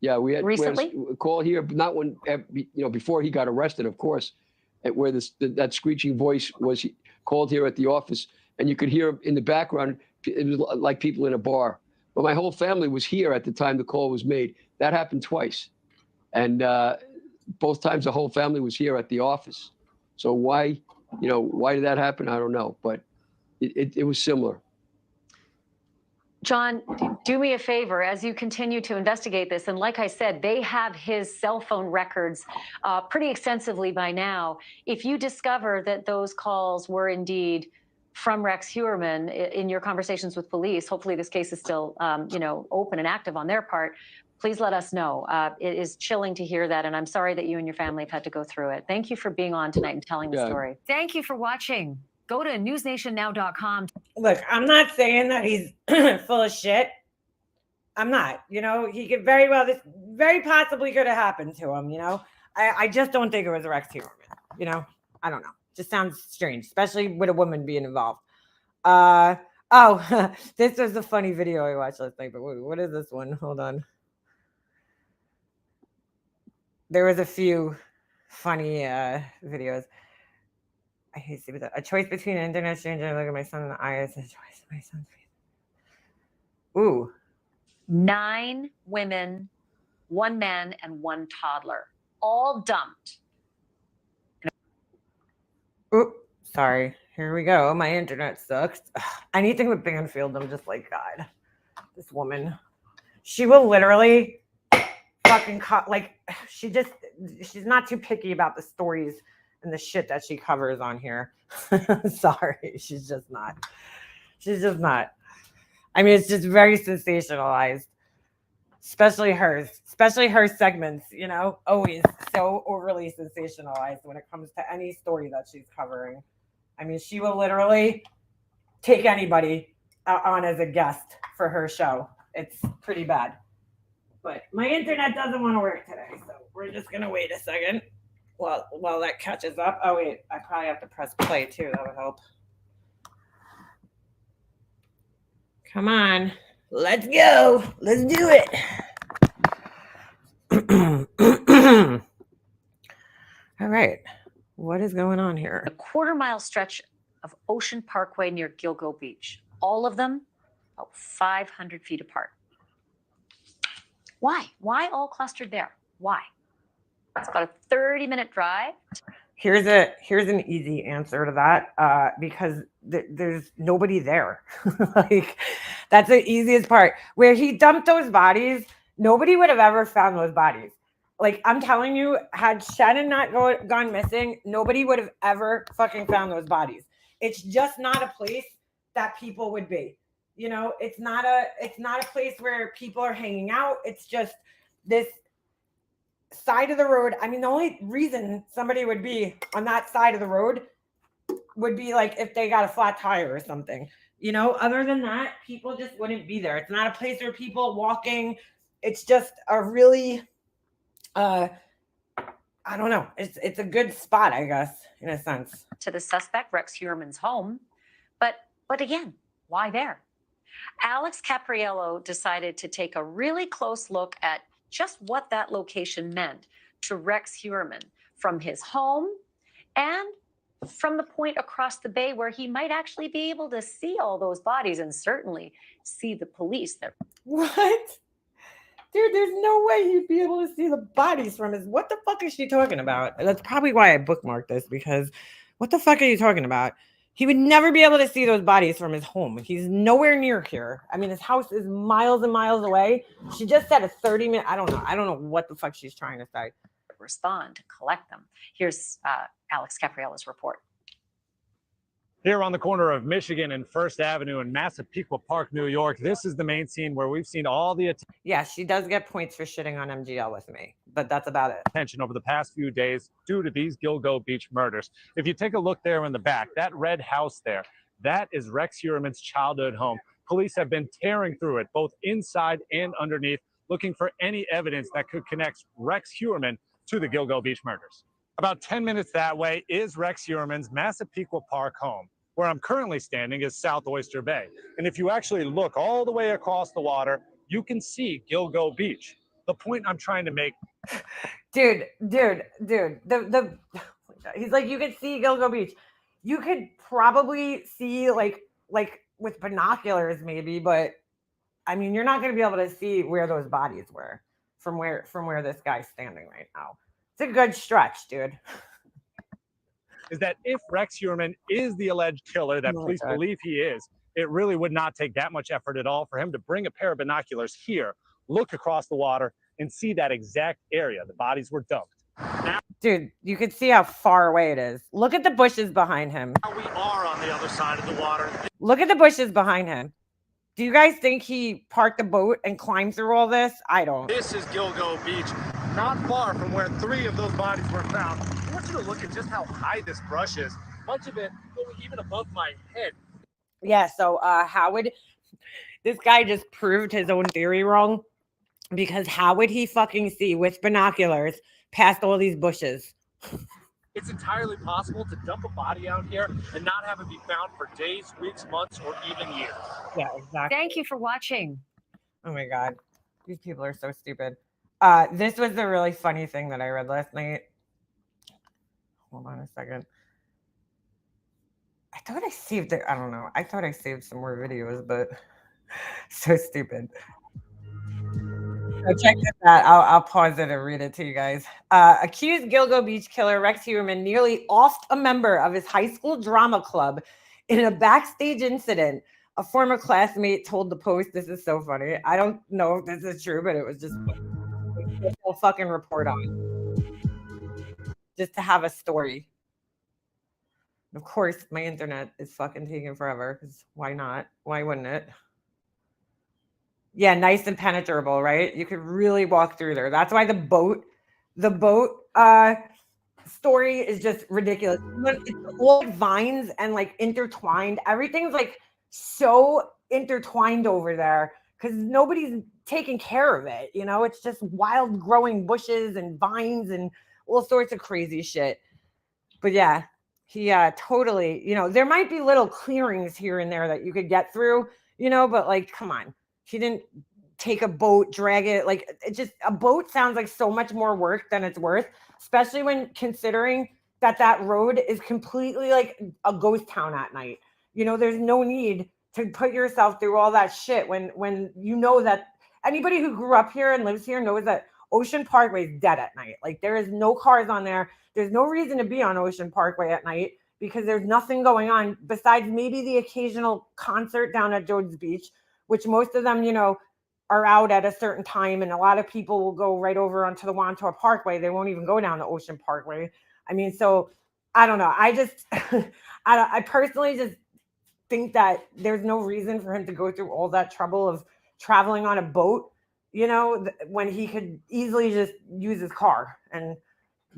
Yeah, we had Recently? a call here, but not when before he got arrested, of course, where that screeching voice was called here at the office, and you could hear in the background. It was like people in a bar. But my whole family was here at the time the call was made. That happened twice, and both times the whole family was here at the office. So why did that happen? I don't know, but it was similar. John, do me a favor as you continue to investigate this. And like I said, they have his cell phone records pretty extensively by now. If you discover that those calls were indeed from Rex Heuermann in your conversations with police, hopefully this case is still, open and active on their part, please let us know. It is chilling to hear that. And I'm sorry that you and your family have had to go through it. Thank you for being on tonight and telling the story. Thank you for watching. Go to newsnationnow.com. Look, I'm not saying that he's full of shit. I'm not. He could this very possibly could have happened to him. I just don't think it was Rex Heuermann. I don't know. Just sounds strange, especially with a woman being involved. This was a funny video I watched last night. But wait, what is this one? Hold on. There was a few funny videos. I hate to see that. A choice between an internet stranger and look at my son in the eyes. A choice of my son's face. Ooh. 9 women, 1 man, and 1 toddler, all dumped. Ooh, sorry. Here we go. My internet sucks. Anything with Banfield, I'm just like, God, this woman. She will literally fucking she's not too picky about the stories and the shit that she covers on here. Sorry, she's just not. I mean, it's just very sensationalized, especially her segments, always so overly sensationalized when it comes to any story that she's covering. I mean, she will literally take anybody on as a guest for her show. It's pretty bad. But my internet doesn't want to work today, so we're just going to wait a second. While that catches up. Oh, wait. I probably have to press play, too. That would help. Come on. Let's go. Let's do it. All right. What is going on here? A quarter-mile stretch of Ocean Parkway near Gilgo Beach. All of them about 500 feet apart. Why? Why all clustered there? Why? It's about a 30-minute drive. Here's an easy answer to that because there's nobody there. Like, that's the easiest part. Where he dumped those bodies, nobody would have ever found those bodies. Like, I'm telling you, had Shannon not gone missing, nobody would have ever fucking found those bodies. It's just not a place that people would be. It's not a place where people are hanging out. It's just this side of the road. I mean, the only reason somebody would be on that side of the road would be like if they got a flat tire or something. Other than that, people just wouldn't be there. It's not a place where people walking. It's just a really I don't know. It's a good spot, I guess, in a sense. To the suspect, Rex Heuermann's home. But again, why there? Alex Capriello decided to take a really close look at just what that location meant to Rex Heuermann from his home and from the point across the bay where he might actually be able to see all those bodies and certainly see the police there. What? Dude, there's no way he'd be able to see the bodies from his. What the fuck is she talking about? That's probably why I bookmarked this, because what the fuck are you talking about? He would never be able to see those bodies from his home. He's nowhere near here. I mean, his house is miles and miles away. She just said a 30-minute. I don't know what the fuck she's trying to say. Respond to collect them. Here's Alex Capriola's report. Here on the corner of Michigan and First Avenue in Massapequa Park, New York, this is the main scene where we've seen all the Yeah, she does get points for shitting on MGL with me, but that's about it. attention over the past few days due to these Gilgo Beach murders. If you take a look there in the back, that red house there, that is Rex Heuermann's childhood home. Police have been tearing through it, both inside and underneath, looking for any evidence that could connect Rex Heuermann to the Gilgo Beach murders. About 10 minutes that way is Rex Heuermann's Massapequa Park home. Where I'm currently standing is South Oyster Bay. And if you actually look all the way across the water, you can see Gilgo Beach. The point I'm trying to make. Dude, he's like, you could see Gilgo Beach. You could probably see like with binoculars maybe, but I mean, you're not going to be able to see where those bodies were from where this guy's standing right now. It's a good stretch, dude. Is that if Rex Heuermann is the alleged killer that police believe he is, it really would not take that much effort at all for him to bring a pair of binoculars here, look across the water, and see that exact area the bodies were dumped. Now, dude, you can see how far away it is. Look at the bushes behind him. we are on the other side of the water. Look at the bushes behind him. Do you guys think he parked the boat and climbed through all this? I don't. This is Gilgo Beach, not far from where 3 of those bodies were found. I want you to look at just how high this brush is. Much of it going even above my head. Yeah, so how would this guy just proved his own theory wrong? Because how would he fucking see with binoculars past all these bushes? It's entirely possible to dump a body out here and not have it be found for days, weeks, months, or even years. Yeah, exactly. Thank you for watching. Oh my God. These people are so stupid. This was the really funny thing that I read last night. Hold on a second. I thought I saved it. I don't know. I thought I saved some more videos, but so stupid. So check this out. I'll pause it and read it to you guys. Accused Gilgo Beach killer Rex Heuermann nearly offed a member of his high school drama club in a backstage incident. A former classmate told the Post. This is so funny. I don't know if this is true, but it was just a fucking report on just to have a story. Of course, my internet is fucking taking forever because why not? Why wouldn't it? Yeah, nice and penetrable, right? You could really walk through there. That's why the boat story is just ridiculous. It's all like vines and like intertwined. Everything's like so intertwined over there because nobody's taking care of it. You know, it's just wild growing bushes and vines and all sorts of crazy shit. But yeah, he totally, you know, there might be little clearings here and there that you could get through, you know, but like, come on. He didn't take a boat, drag it. Like, it just, a boat sounds like so much more work than it's worth, especially when considering that road is completely like a ghost town at night. You know, there's no need to put yourself through all that shit when you know that anybody who grew up here and lives here knows that Ocean Parkway is dead at night. Like, there is no cars on there. There's no reason to be on Ocean Parkway at night because there's nothing going on besides maybe the occasional concert down at Jones Beach, which most of them, you know, are out at a certain time. And a lot of people will go right over onto the Wantor Parkway. They won't even go down the Ocean Parkway. I mean, so I don't know. I just, I personally just think that there's no reason for him to go through all that trouble of traveling on a boat, you know, when he could easily just use his car and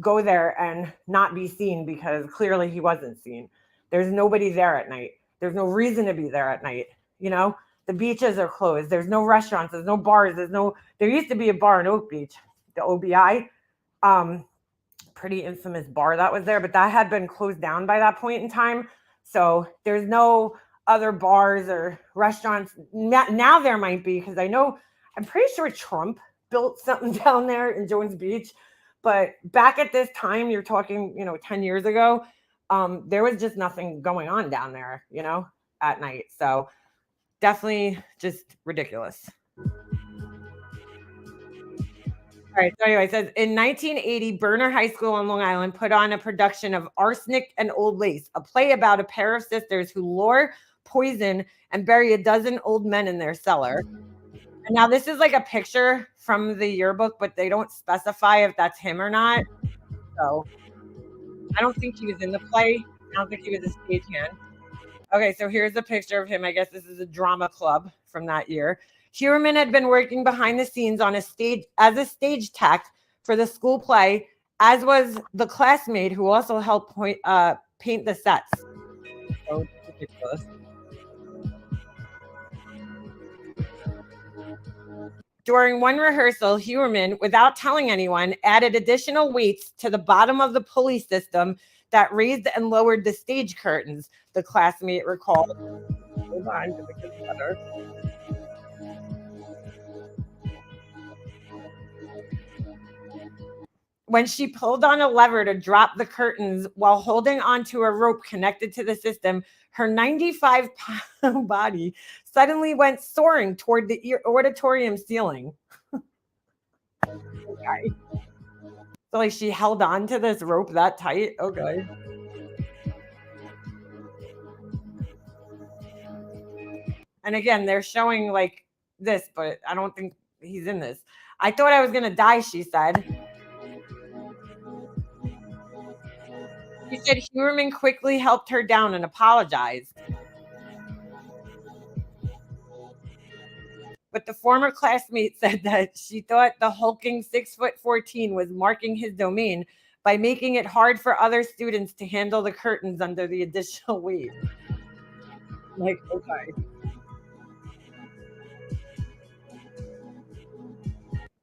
go there and not be seen because clearly he wasn't seen. There's nobody there at night. There's no reason to be there at night, you know? The beaches are closed. There's no restaurants. There's no bars. There used to be a bar in Oak Beach, the OBI, pretty infamous bar that was there, but that had been closed down by that point in time. So there's no other bars or restaurants. Now there might be, because I'm pretty sure Trump built something down there in Jones Beach. But back at this time, you're talking, 10 years ago, there was just nothing going on down there, at night. So definitely just ridiculous. All right. So anyway, it says in 1980, Berner High School on Long Island put on a production of Arsenic and Old Lace, a play about a pair of sisters who lure, poison, and bury a dozen old men in their cellar. And now this is like a picture from the yearbook, but they don't specify if that's him or not. So I don't think he was in the play. I don't think he was a stagehand. Okay, so here's a picture of him. I guess this is a drama club from that year. Heuermann had been working behind the scenes on a stage as a stage tech for the school play, as was the classmate who also helped paint the sets. So ridiculous. During one rehearsal, Heuermann, without telling anyone, added additional weights to the bottom of the pulley system that raised and lowered the stage curtains, the classmate recalled. Hold on, to make this better. When she pulled on a lever to drop the curtains while holding onto a rope connected to the system, her 95-pound body suddenly went soaring toward the auditorium ceiling. Okay. So like she held on to this rope that tight. Okay. And again, they're showing like this, but I don't think he's in this. I thought I was going to die, she said. She said Heuermann quickly helped her down and apologized. But the former classmate said that she thought the hulking 6'14" was marking his domain by making it hard for other students to handle the curtains under the additional weight. Like, okay.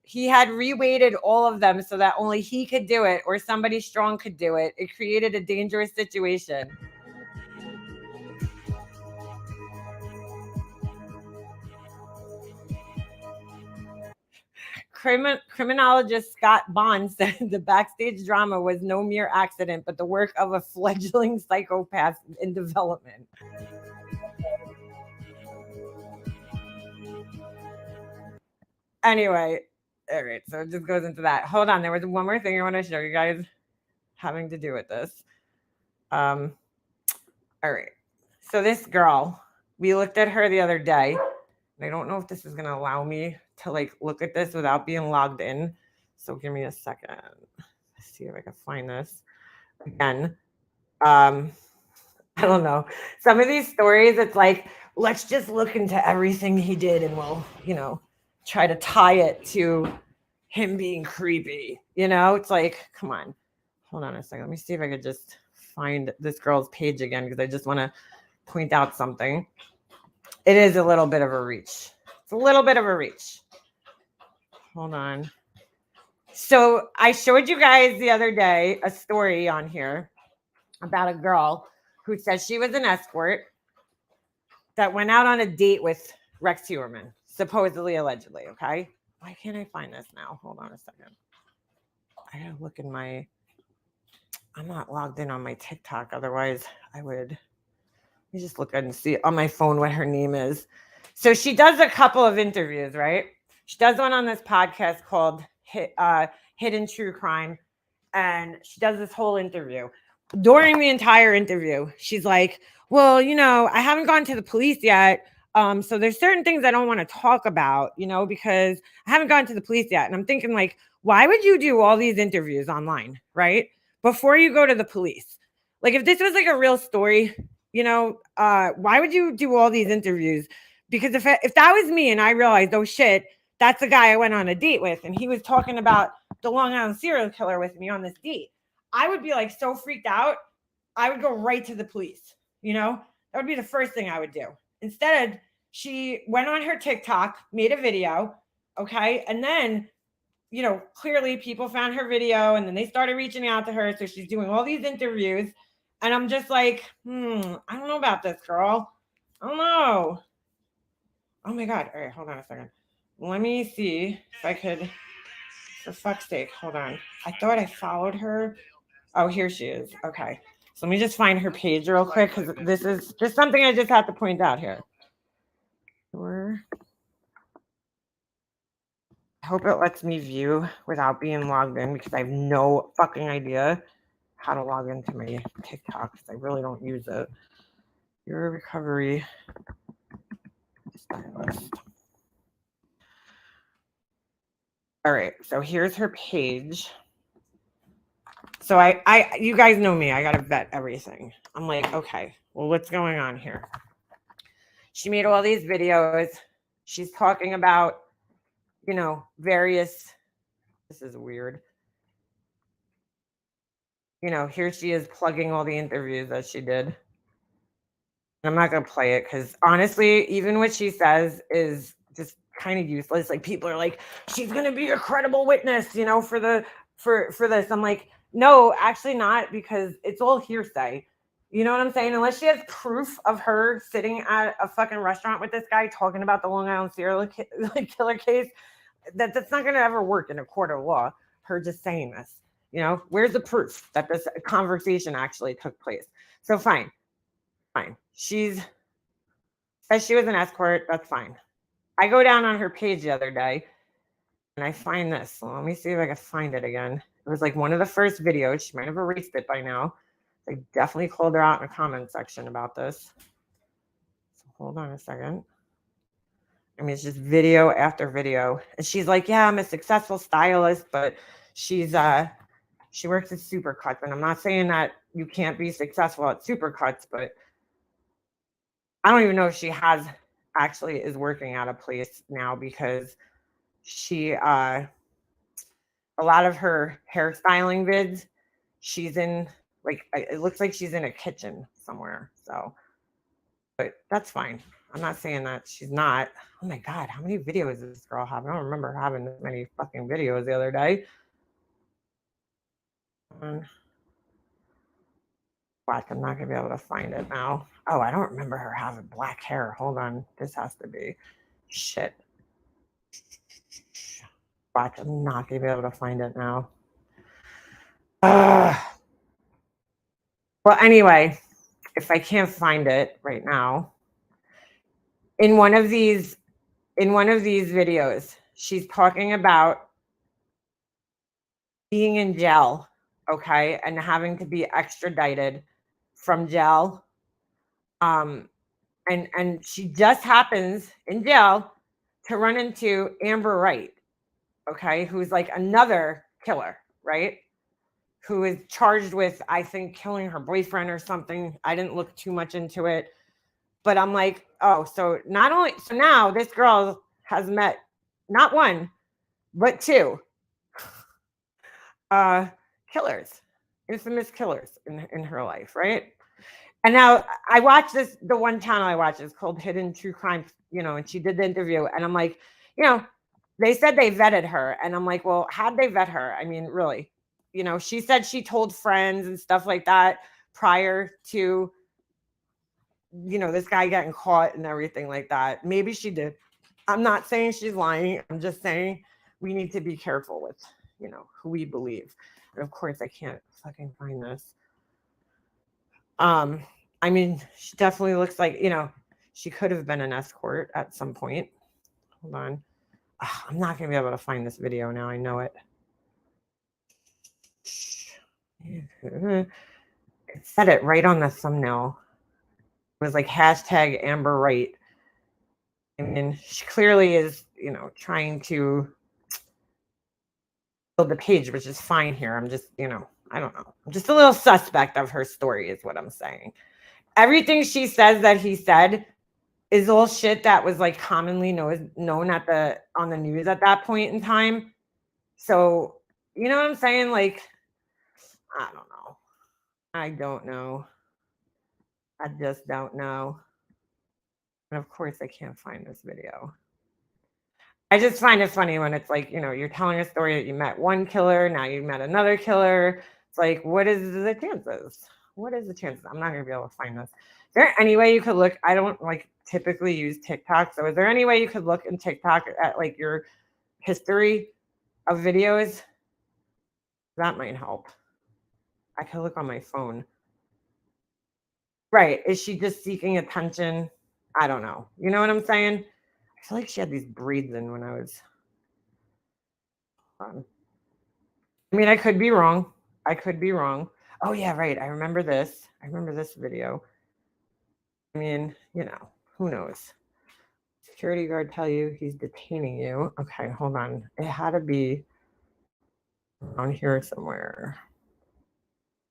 He had reweighted all of them so that only he could do it or somebody strong could do it. It created a dangerous situation. Criminologist Scott Bond said the backstage drama was no mere accident, but the work of a fledgling psychopath in development. Anyway, all right, so it just goes into that. Hold on, there was one more thing I want to show you guys having to do with this. All right, so this girl, we looked at her the other day. I don't know if this is going to allow me to like look at this without being logged in. So give me a second. Let's see if I can find this again. I don't know. Some of these stories, it's like, let's just look into everything he did and we'll, try to tie it to him being creepy. It's like, come on. Hold on a second. Let me see if I could just find this girl's page again because I just want to point out something. It is a little bit of a reach. It's a little bit of a reach. Hold on. So I showed you guys the other day a story on here about a girl who says she was an escort that went out on a date with Rex Heuermann, supposedly, allegedly. Okay. Why can't I find this now? Hold on a second. I gotta look in I'm not logged in on my TikTok. Otherwise, I would. Let me just look and see on my phone what her name is. So she does a couple of interviews, right? She does one on this podcast called Hidden True Crime. And she does this whole interview. During the entire interview, she's like, well, I haven't gone to the police yet. So there's certain things I don't want to talk about, because I haven't gone to the police yet. And I'm thinking like, why would you do all these interviews online, right? Before you go to the police? Like if this was like a real story, why would you do all these interviews? Because if that was me and I realized, oh shit, that's the guy I went on a date with, and he was talking about the Long Island serial killer with me on this date, I would be like so freaked out. I would go right to the police. That would be the first thing I would do. Instead, she went on her TikTok, made a video. Okay. And then, clearly people found her video and then they started reaching out to her. So she's doing all these interviews. And I'm just like, I don't know about this, girl. I don't know. Oh my God. All right. Hold on a second. Let me see if I could, for fuck's sake, hold on. I thought I followed her. Oh, here she is. Okay. So let me just find her page real quick because this is just something I just have to point out here. I hope it lets me view without being logged in because I have no fucking idea how to log into my TikTok because I really don't use it. Your recovery stylist. All right, so here's her page. So you guys know me. I gotta vet everything. I'm like, okay, well, what's going on here? She made all these videos. She's talking about, you know, various. This is weird. You know, here she is plugging all the interviews that she did. I'm not gonna play it because honestly, even what she says is just kind of useless. Like people are like, she's gonna be a credible witness, you know, for this. I'm like, no, actually not, because it's all hearsay. You know what I'm saying? Unless she has proof of her sitting at a fucking restaurant with this guy talking about the Long Island serial killer case, that's not gonna ever work in a court of law. Her just saying this, you know, where's the proof that this conversation actually took place? So fine. She's says she was an escort. That's fine. I go down on her page the other day and I find this. So let me see if I can find it again. It was like one of the first videos. She might have erased it by now. I definitely called her out in the comment section about this. So hold on a second. I mean, it's just video after video. And she's like, yeah, I'm a successful stylist, but she works at Supercuts. And I'm not saying that you can't be successful at Supercuts, but I don't even know if she actually is working at a place now because she a lot of her hairstyling vids, she's in like it looks like she's in a kitchen somewhere. So, but that's fine. I'm not saying that she's not. Oh my god, how many videos does this girl have? I don't remember having this many fucking videos the other day. Watch, I'm not gonna be able to find it now. Oh, I don't remember her having black hair. Hold on, this has to be shit. Watch, I'm not gonna be able to find it now. Well, anyway, if I can't find it right now, in one of these videos, she's talking about being in jail, okay, and having to be extradited from jail. And she just happens in jail to run into Amber Wright, okay, who's like another killer, right? Who is charged with, I think, killing her boyfriend or something. I didn't look too much into it, but I'm like, oh, so now this girl has met not one, but two killers, infamous killers in her life, right? And now I watched this, the one channel I watch is called Hidden True Crime, you know, and she did the interview, and I'm like, you know, they said they vetted her, and I'm like, well, how'd they vet her? I mean, really, you know, she said she told friends and stuff like that prior to, you know, this guy getting caught and everything like that. Maybe she did. I'm not saying she's lying. I'm just saying we need to be careful with, you know, who we believe. And of course, I can't fucking find this. I mean, she definitely looks like, you know, she could have been an escort at some point. Hold on. I'm not going to be able to find this video now. I know it. It said it right on the thumbnail. It was like hashtag Amber Wright. I mean, she clearly is, you know, trying to build the page, which is fine here. I'm just, you know, I don't know. I'm just a little suspect of her story is what I'm saying. Everything she says that he said is all shit that was like commonly known on the news at that point in time. So, you know what I'm saying? Like, I don't know. I don't know. I just don't know. And of course, I can't find this video. I just find it funny when it's like, you know, you're telling a story that you met one killer, now you met another killer. It's like, what is the chances? What is the chances? I'm not going to be able to find this. Is there any way you could look? I don't like typically use TikTok. So is there any way you could look in TikTok at like your history of videos? That might help. I could look on my phone. Right. Is she just seeking attention? I don't know. You know what I'm saying? I feel like she had these braids in when I was I mean, I could be wrong. I could be wrong. Oh yeah, right. I remember this. I remember this video. I mean, who knows? Security guard tell you he's detaining you. Okay, hold on. It had to be around here somewhere.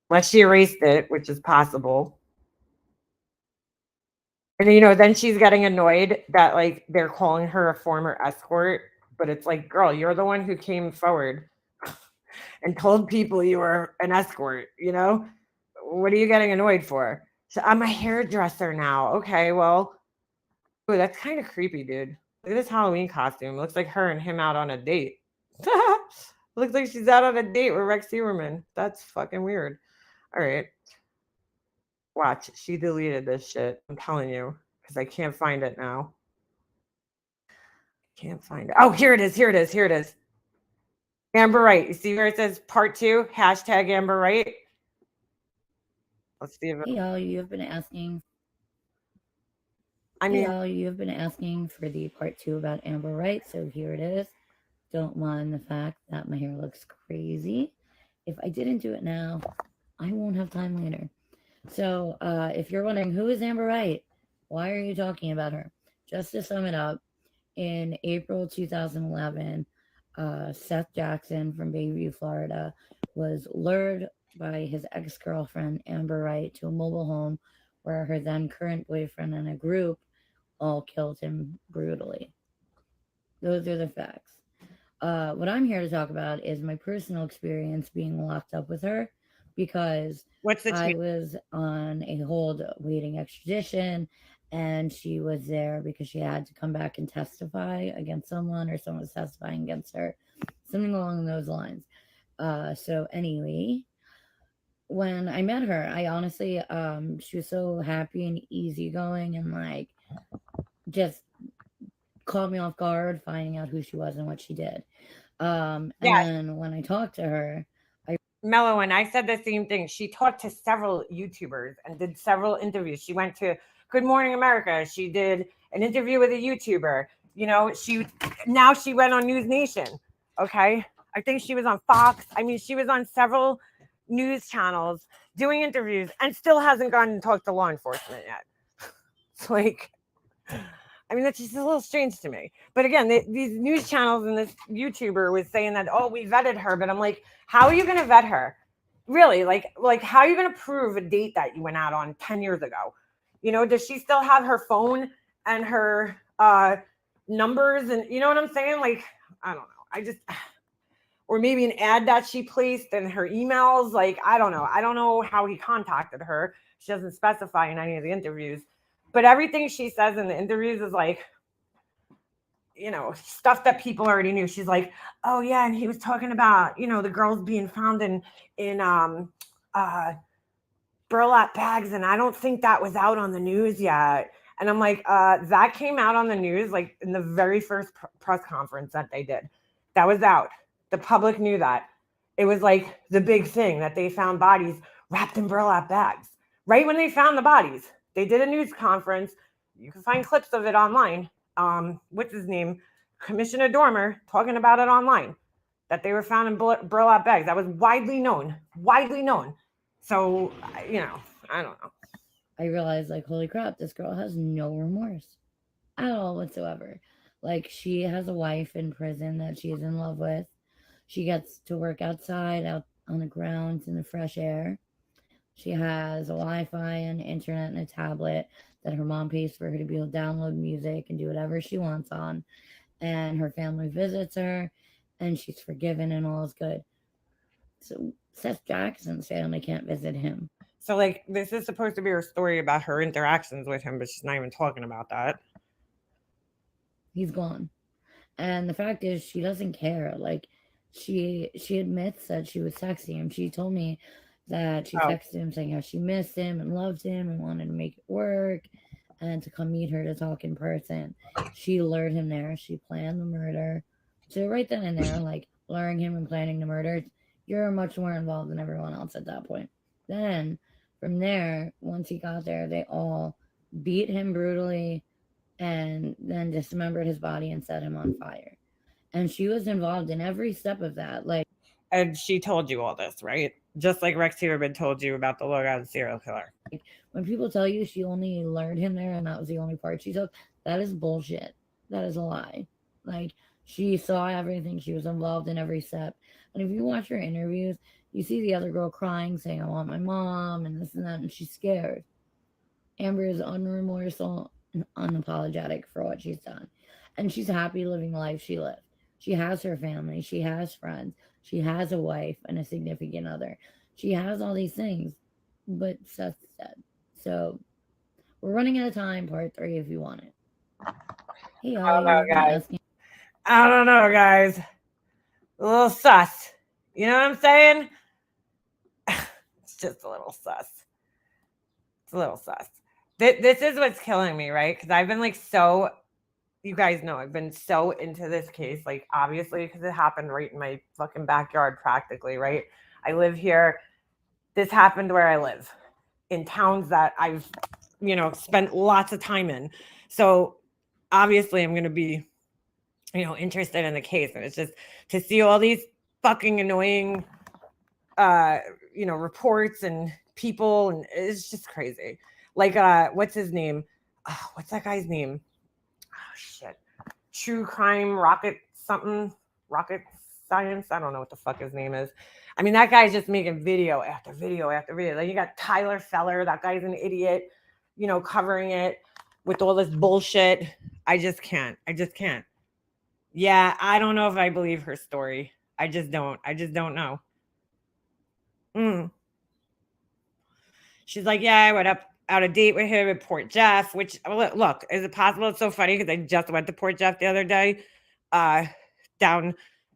Unless she erased it, which is possible. And then she's getting annoyed that like they're calling her a former escort, but it's like, girl, you're the one who came forward and told people you were an escort, What are you getting annoyed for? So I'm a hairdresser now. Okay, well, ooh, that's kind of creepy, dude. Look at this Halloween costume. Looks like her and him out on a date. Looks like she's out on a date with Rex Heuermann. That's fucking weird. All right. Watch. She deleted this shit. I'm telling you. Because I can't find it now. Can't find it. Oh, here it is. Here it is. Here it is. Amber Wright. You see where it says part 2? Hashtag Amber Wright. Let's see if it... Hey y'all, you have been asking. Hey y'all, you have been asking for the part 2 about Amber Wright, so here it is. Don't mind the fact that my hair looks crazy. If I didn't do it now, I won't have time later. So if you're wondering who is Amber Wright, why are you talking about her? Just to sum it up, in April 2011, Seth Jackson from Bayview, Florida, was lured by his ex-girlfriend Amber Wright to a mobile home where her then current boyfriend and a group all killed him brutally. Those are the facts. What I'm here to talk about is my personal experience being locked up with her, because I was on a hold waiting extradition, and she was there because she had to come back and testify against someone, or someone was testifying against her, something along those lines. So anyway, when I met her, I honestly, she was so happy and easygoing, and like just caught me off guard finding out who she was and what she did. And then when I talked to her, Mello, and I said the same thing. She talked to several YouTubers and did several interviews. She went to Good Morning America. She did an interview with a YouTuber. Now she went on News Nation. Okay. I think she was on Fox. I mean, she was on several news channels doing interviews and still hasn't gone and talked to law enforcement yet. It's like, I mean, that's just a little strange to me. But again, these news channels and this YouTuber was saying that, oh, we vetted her. But I'm like, how are you going to vet her? Really? Like, how are you going to prove a date that you went out on 10 years ago? Does she still have her phone and her numbers? And you know what I'm saying? Like, I don't know. Or maybe an ad that she placed in her emails. Like, I don't know. I don't know how he contacted her. She doesn't specify in any of the interviews. But everything she says in the interviews is like, stuff that people already knew. She's like, oh yeah, and he was talking about, the girls being found in burlap bags, and I don't think that was out on the news yet. And I'm like, that came out on the news like in the very first press conference that they did. That was out. The public knew that. It was like the big thing that they found bodies wrapped in burlap bags. Right when they found the bodies, they did a news conference. You can find clips of it online. What's his name? Commissioner Dormer talking about it online, that they were found in burlap bags. That was widely known. So, I don't know. I realized, like, holy crap, this girl has no remorse at all whatsoever. Like, she has a wife in prison that she's in love with. She gets to work outside, out on the grounds in the fresh air. She has a Wi-Fi and internet and a tablet that her mom pays for her to be able to download music and do whatever she wants on. And her family visits her, and she's forgiven, and all is good. So Seth Jackson's family can't visit him. So, like, this is supposed to be her story about her interactions with him, but she's not even talking about that. He's gone. And the fact is, she doesn't care. Like, she admits that she was texting him. She told me that she texted him saying how she missed him and loved him and wanted to make it work and to come meet her to talk in person. She lured him there. She planned the murder. So right then and there, like, luring him and planning the murder, you're much more involved than everyone else at that point. Then, from there, once he got there, they all beat him brutally and then dismembered his body and set him on fire. And she was involved in every step of that. Like, and she told you all this, right? Just like Rex Heuermann told you about the Long Island serial killer. when people tell you she only lured him there and that was the only part she took, that is bullshit. That is a lie. Like, she saw everything. She was involved in every step. And if you watch her interviews, you see the other girl crying, saying, I want my mom, and this and that, and she's scared. Amber is unremorseful and unapologetic for what she's done. And she's happy living the life she lived. She has her family. She has friends. She has a wife and a significant other. She has all these things, but Seth's dead. So we're running out of time. Part 3 if you want it. Hey, I don't know, guys. I don't know, guys. A little sus. You know what I'm saying? It's just a little sus. It's a little sus. This is what's killing me, right? Because I've been like so, you guys know, I've been so into this case, like obviously because it happened right in my fucking backyard practically, right? I live here. This happened where I live, in towns that I've, spent lots of time in. So obviously I'm going to be, interested in the case. And it's just to see all these fucking annoying, reports and people, and it's just crazy. Like, what's his name? Oh, what's that guy's name? Oh, shit. True Crime Rocket something. Rocket Science. I don't know what the fuck his name is. I mean, that guy's just making video after video after video. Then you got Tyler Feller. That guy's an idiot, covering it with all this bullshit. I just can't. Yeah, I don't know if I believe her story. I just don't know. She's like, yeah, I went out a date with him at Port Jeff, which, look, is it possible? It's so funny because I just went to Port Jeff the other day, down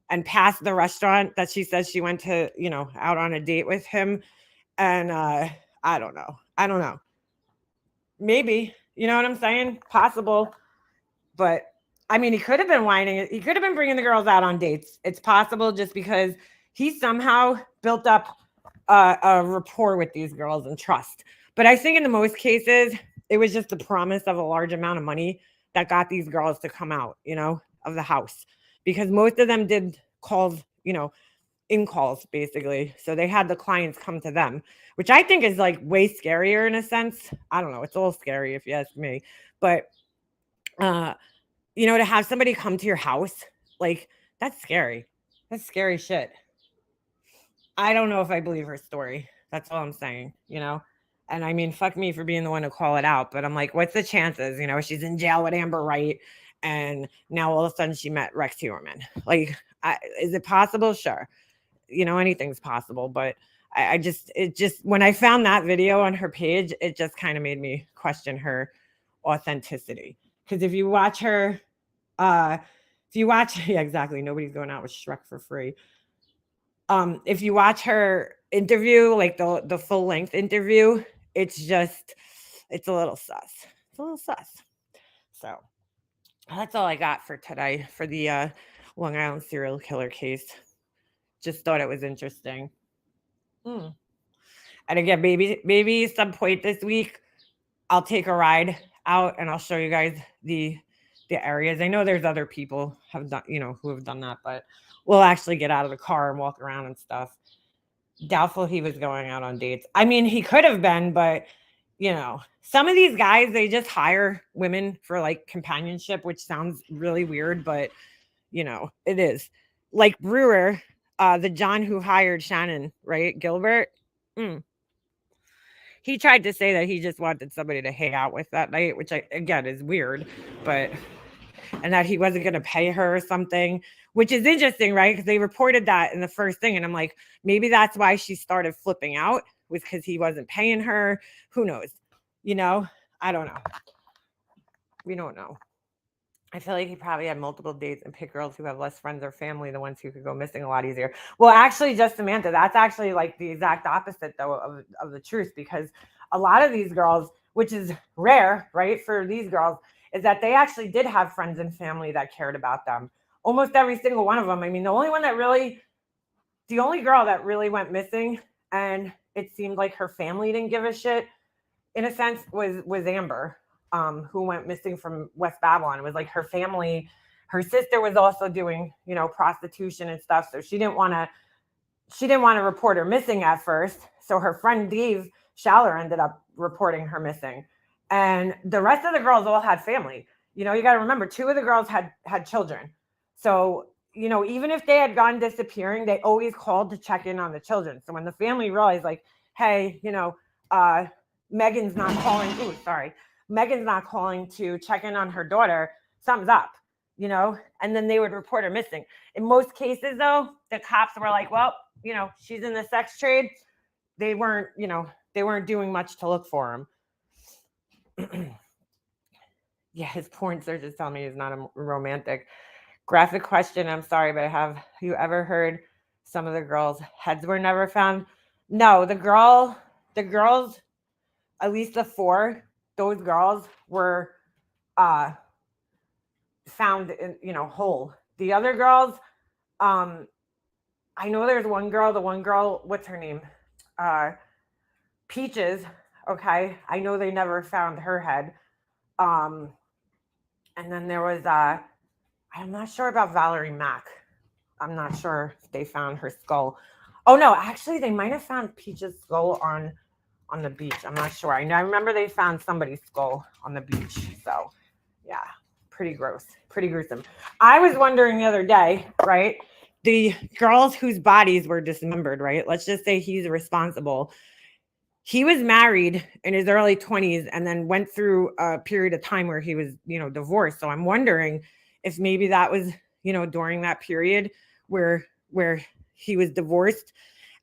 and past the restaurant that she says she went to, out on a date with him. And I don't know. Maybe, you know what I'm saying? Possible. But I mean, he could have been whining it. He could have been bringing the girls out on dates. It's possible just because he somehow built up a rapport with these girls and trust. But I think in most cases, it was just the promise of a large amount of money that got these girls to come out, of the house. Because most of them did calls, in calls, basically. So they had the clients come to them, which I think is like way scarier in a sense. I don't know. It's a little scary if you ask me. But, to have somebody come to your house, like, that's scary. That's scary shit. I don't know if I believe her story. That's all I'm saying, And I mean, fuck me for being the one to call it out. But I'm like, what's the chances? She's in jail with Amber Wright. And now all of a sudden she met Rex Heuermann. Like, is it possible? Sure. Anything's possible. But it just, when I found that video on her page, it just kind of made me question her authenticity. Because if you watch her, yeah, exactly. Nobody's going out with Shrek for free. If you watch her interview, like the full length interview, it's a little sus. It's a little sus. So that's all I got for today for the Long Island serial killer case. Just thought it was interesting. And again, maybe some point this week, I'll take a ride out and I'll show you guys the areas. I know there's other people have done, who have done that, but we'll actually get out of the car and walk around and stuff. Doubtful he was going out on dates. I mean, he could have been, but some of these guys, they just hire women for like companionship, which sounds really weird, but it is. Like Brewer, the John who hired Shannon, right? Gilbert. He tried to say that he just wanted somebody to hang out with that night, which again is weird, and that he wasn't going to pay her or something, which is interesting, right? Because they reported that in the first thing. And I'm like, maybe that's why she started flipping out, was because he wasn't paying her. Who knows? I don't know. We don't know. I feel like he probably had multiple dates and picked girls who have less friends or family, the ones who could go missing a lot easier. Well, actually, just Samantha, that's actually like the exact opposite, though, of the truth, because a lot of these girls, which is rare, right, for these girls, is that they actually did have friends and family that cared about them. Almost every single one of them. I mean, the only girl that really went missing, and it seemed like her family didn't give a shit, in a sense, was Amber. Who went missing from West Babylon. It was like her family Her sister was also doing, you know, prostitution and stuff. So she didn't want to report her missing at first. So her friend Dave Schaller ended up reporting her missing. And the rest of the girls all had family. You know, you got to remember, 2 of the girls had children. So, you know, even if they had gone disappearing, they always called to check in on the children. So when the family realized, like, hey, you know, Megan's not calling. Ooh, sorry. Megan's not calling to check in on her daughter, something's up, you know, and then they would report her missing. In most cases, though, the cops were like, well, you know, she's in the sex trade. They weren't, you know, they weren't doing much to look for him. Yeah, his porn searches tell me he's not a romantic. Graphic question. I'm sorry, but have you ever heard some of the girls' heads were never found? No, the girls, at least the 4, those girls were found in, you know, whole. The other girls, I know there's one girl, what's her name? Peaches. Okay. I know they never found her head. And then there was I'm not sure about Valerie Mack. I'm not sure if they found her skull. Oh no, actually they might have found Peach's skull on the beach. I'm not sure. I remember they found somebody's skull on the beach. So yeah, pretty gross, pretty gruesome. I was wondering the other day, right? The girls whose bodies were dismembered, right? Let's just say he's responsible. He was married in his early 20s and then went through a period of time where he was, you know, divorced. So I'm wondering if maybe that was, you know, during that period where he was divorced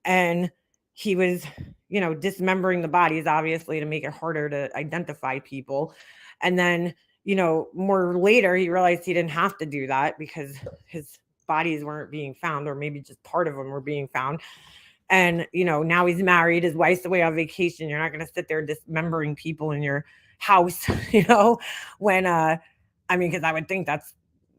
and he was, you know, dismembering the bodies, obviously, to make it harder to identify people. And then, you know, more later, he realized he didn't have to do that because his bodies weren't being found, or maybe just part of them were being found. And, you know, now he's married, his wife's away on vacation. You're not going to sit there dismembering people in your house, you know, when, I mean, because I would think that's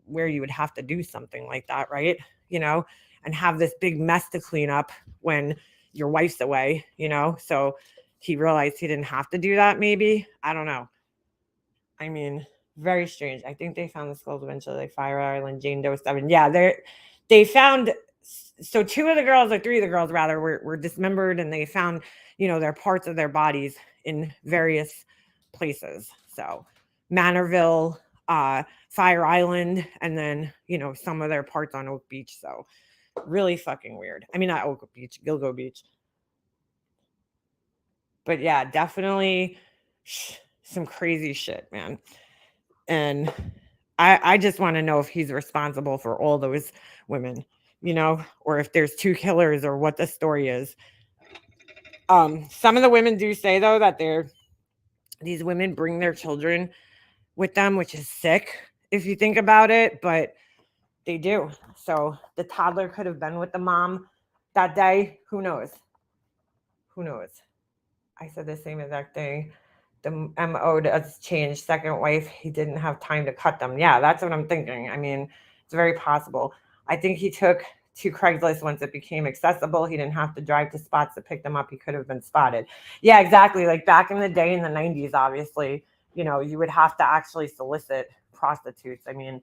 where you would have to do something like that, right? You know, and have this big mess to clean up when your wife's away, you know? So he realized he didn't have to do that, maybe. I don't know. I mean, very strange. I think they found the skulls eventually, like Fire Island, Jane Doe 7. Yeah, they found, so 2 of the girls, or 3 of the girls rather, were dismembered, and they found, you know, their parts of their bodies in various places. So Manorville, Fire Island, and then, you know, some of their parts on Oak Beach. So really fucking weird. I mean, not Oak Beach, Gilgo Beach. But yeah, definitely some crazy shit, man. And I just want to know if he's responsible for all those women, you know, or if there's 2 killers, or what the story is. Some of the women do say, though, that these women bring their children with them, which is sick if you think about it, but they do. So the toddler could have been with the mom that day. Who knows? Who knows? I said the same exact thing. The MO does change. Second wife, he didn't have time to cut them. Yeah, that's what I'm thinking. I mean, it's very possible. I think he took to Craigslist once it became accessible. He didn't have to drive to spots to pick them up. He could have been spotted. Yeah, exactly. Like back in the day in the 90s, obviously, you know, you would have to actually solicit prostitutes. I mean,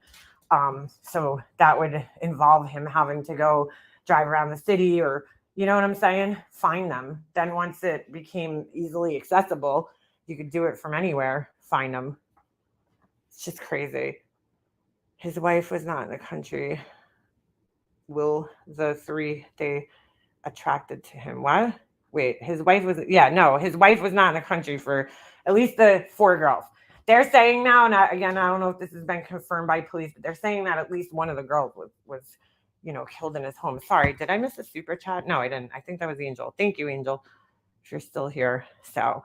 so that would involve him having to go drive around the city, or, you know what I'm saying? Find them. Then once it became easily accessible, you could do it from anywhere, find them. It's just crazy. His wife was not in the country. Will the 3 they attracted to him? What? Wait, his wife was, yeah, no, his wife was not in the country for at least the 4 girls. They're saying now, and again, I don't know if this has been confirmed by police, but they're saying that at least one of the girls was, you know, killed in his home. Sorry, did I miss a super chat? No, I didn't. I think that was Angel. Thank you, Angel, if you're still here. So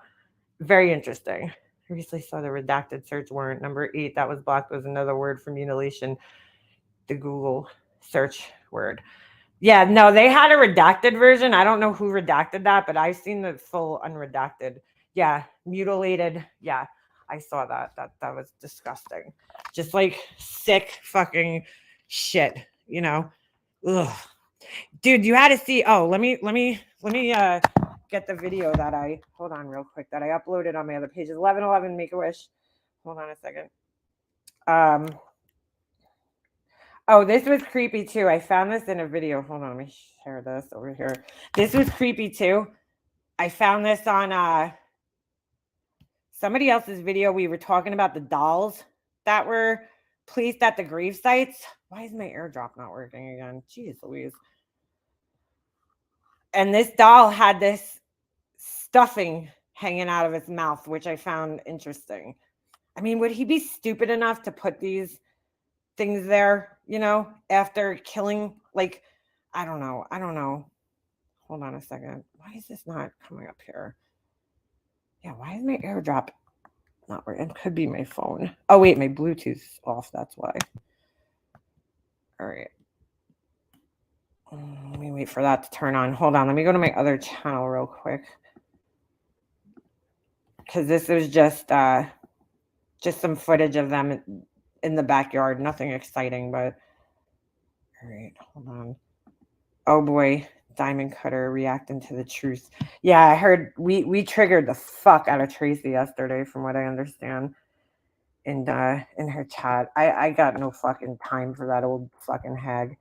very interesting. I recently saw the redacted search warrant number 8 that was blocked was another word for mutilation. The Google search word. Yeah, no, they had a redacted version. I don't know who redacted that, but I've seen the full unredacted. Yeah, mutilated. Yeah, I saw that. That was disgusting. Just like sick fucking shit, you know? Ugh. Dude, you had to see. Oh, let me get the video that I, hold on real quick, that I uploaded on my other pages. 1111 Make-A-Wish. Hold on a second. Oh, this was creepy too. I found this in a video. Hold on, let me share this over here. This was creepy too. I found this on somebody else's video. We were talking about the dolls that were placed at the grave sites. Why is my airdrop not working again? Jeez Louise. And this doll had this stuffing hanging out of its mouth, which I found interesting. I mean, would he be stupid enough to put these things there, you know, after killing? Like, I don't know. Hold on a second. Why is this not coming up here? Yeah, why is my airdrop not working? It could be my phone. Oh, wait, my Bluetooth's off. That's why. All right. Let me wait for that to turn on. Hold on. Let me go to my other channel real quick. Because this was just some footage of them in the backyard. Nothing exciting, but all right, hold on. Oh boy, diamond cutter reacting to the truth. Yeah, I heard we triggered the fuck out of Tracy yesterday, from what I understand. In her chat. I got no fucking time for that old fucking hag.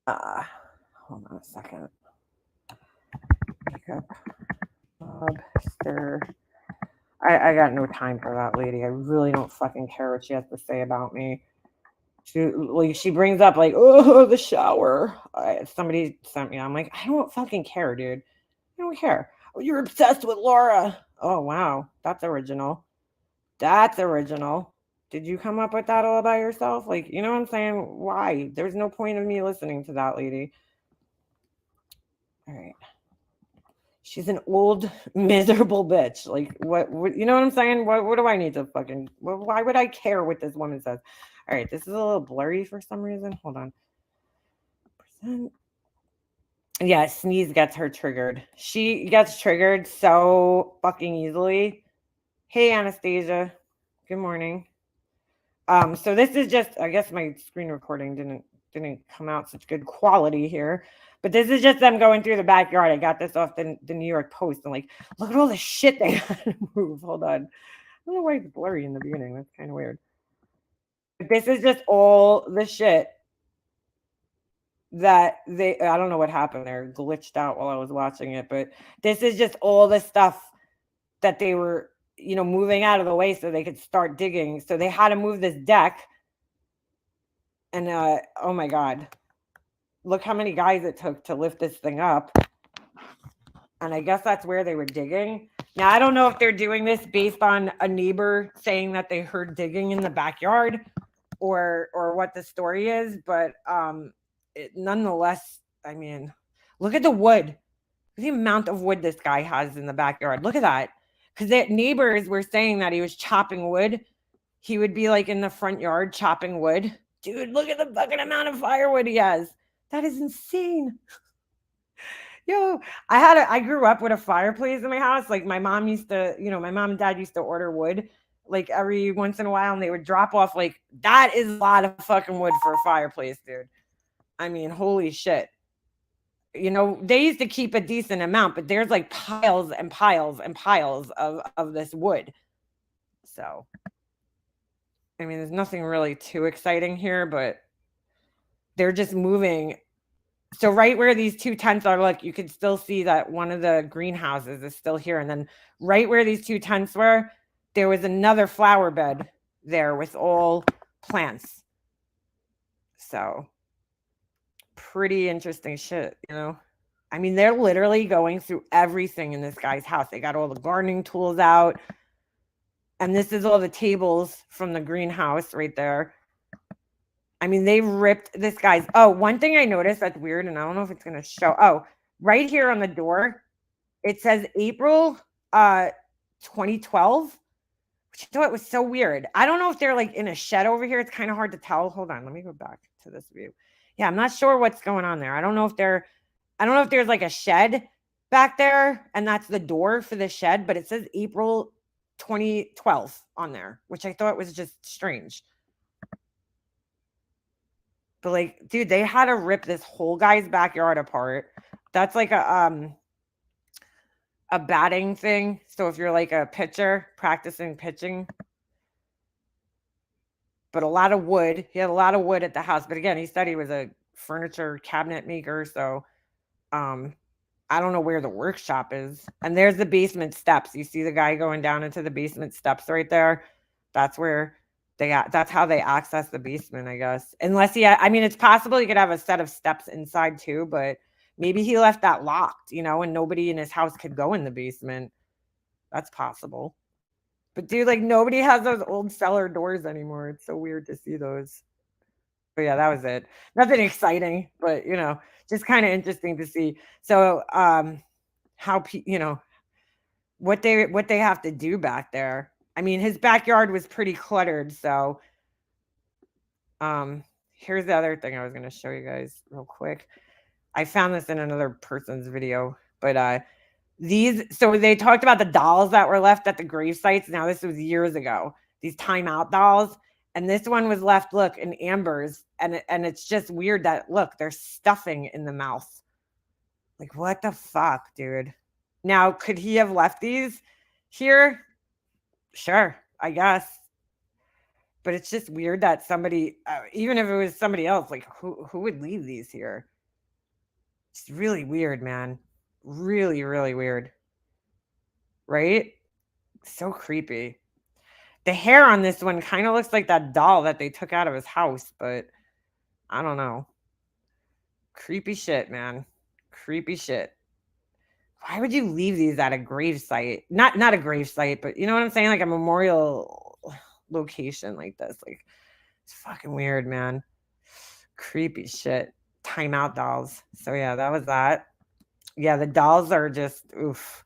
Hold on a second. Makeup. Lobster. I got no time for that lady. I really don't fucking care what she has to say about me. She brings up like, oh, the shower. Somebody sent me. I'm like, I don't fucking care, dude. I don't care. Oh, you're obsessed with Laura. Oh wow, that's original. That's original. Did you come up with that all by yourself? Like, you know what I'm saying? Why? There's no point of me listening to that lady. All right. She's an old, miserable bitch. Like, what you know what I'm saying? What do I need to fucking, why would I care what this woman says? All right, this is a little blurry for some reason. Hold on. Percent. Yeah, sneeze gets her triggered. She gets triggered so fucking easily. Hey, Anastasia. Good morning. So this is just, I guess my screen recording didn't come out such good quality here. But this is just them going through the backyard. I got this off the New York Post. And like, look at all the shit they had to move. Hold on. I don't know why it's blurry in the beginning. That's kind of weird. But this is just all the shit that I don't know what happened there. Glitched out while I was watching it. But this is just all the stuff that they were, you know, moving out of the way so they could start digging. So they had to move this deck. And oh my God. Look how many guys it took to lift this thing up. And I guess that's where they were digging. Now, I don't know if they're doing this based on a neighbor saying that they heard digging in the backyard or what the story is. But nonetheless, I mean, look at the wood. Look at the amount of wood this guy has in the backyard. Look at that. Because the neighbors were saying that he was chopping wood. He would be like in the front yard chopping wood. Dude, look at the fucking amount of firewood he has. That is insane. Yo, I grew up with a fireplace in my house. Like my mom used to, you know, my mom and dad used to order wood like every once in a while, and they would drop off like, that is a lot of fucking wood for a fireplace, dude. I mean, holy shit. You know, they used to keep a decent amount, but there's like piles and piles and piles of this wood. So, I mean, there's nothing really too exciting here, but they're just moving. So right where these two tents are, look, you can still see that one of the greenhouses is still here. And then right where these two tents were, there was another flower bed there with all plants. So pretty interesting shit, you know? I mean, they're literally going through everything in this guy's house. They got all the gardening tools out. And this is all the tables from the greenhouse right there. I mean, they ripped this guy's. Oh, one thing I noticed that's weird, and I don't know if it's going to show. Oh, right here on the door, it says April 2012, which I thought was so weird. I don't know if they're like in a shed over here. It's kind of hard to tell. Hold on. Let me go back to this view. Yeah, I'm not sure what's going on there. I don't know if there's like a shed back there, and that's the door for the shed, but it says April 2012 on there, which I thought was just strange. But like, dude, they had to rip this whole guy's backyard apart. That's like a batting thing. So if you're like a pitcher practicing pitching, but a lot of wood. He had a lot of wood at the house. But again, he said he was a furniture cabinet maker. So I don't know where the workshop is. And there's the basement steps. You see the guy going down into the basement steps right there? That's where that's how they access the basement, I guess. Unless I mean, it's possible he could have a set of steps inside too, but maybe he left that locked, and nobody in his house could go in the basement. That's possible. But dude, like nobody has those old cellar doors anymore. It's so weird to see those. But yeah, that was it. Nothing exciting, but just kind of interesting to see. So how what they have to do back there. I mean, his backyard was pretty cluttered, so here's the other thing I was going to show you guys real quick. I found this in another person's video, but so they talked about the dolls that were left at the grave sites. Now this was years ago. These timeout dolls, and this one was left, look, in Amber's, and it's just weird that look, there's stuffing in the mouth. Like what the fuck, dude? Now, could he have left these here? Sure, I guess. But it's just weird that somebody, even if it was somebody else, like who would leave these here? It's really weird, man. Really, really weird. Right? So creepy. The hair on this one kind of looks like that doll that they took out of his house, but I don't know. Creepy shit, man. Creepy shit. Why would you leave these at a grave site? Not a grave site, but you know what I'm saying? Like a memorial location like this. Like, it's fucking weird, man. Creepy shit. Timeout dolls. So yeah, that was that. Yeah, the dolls are just oof.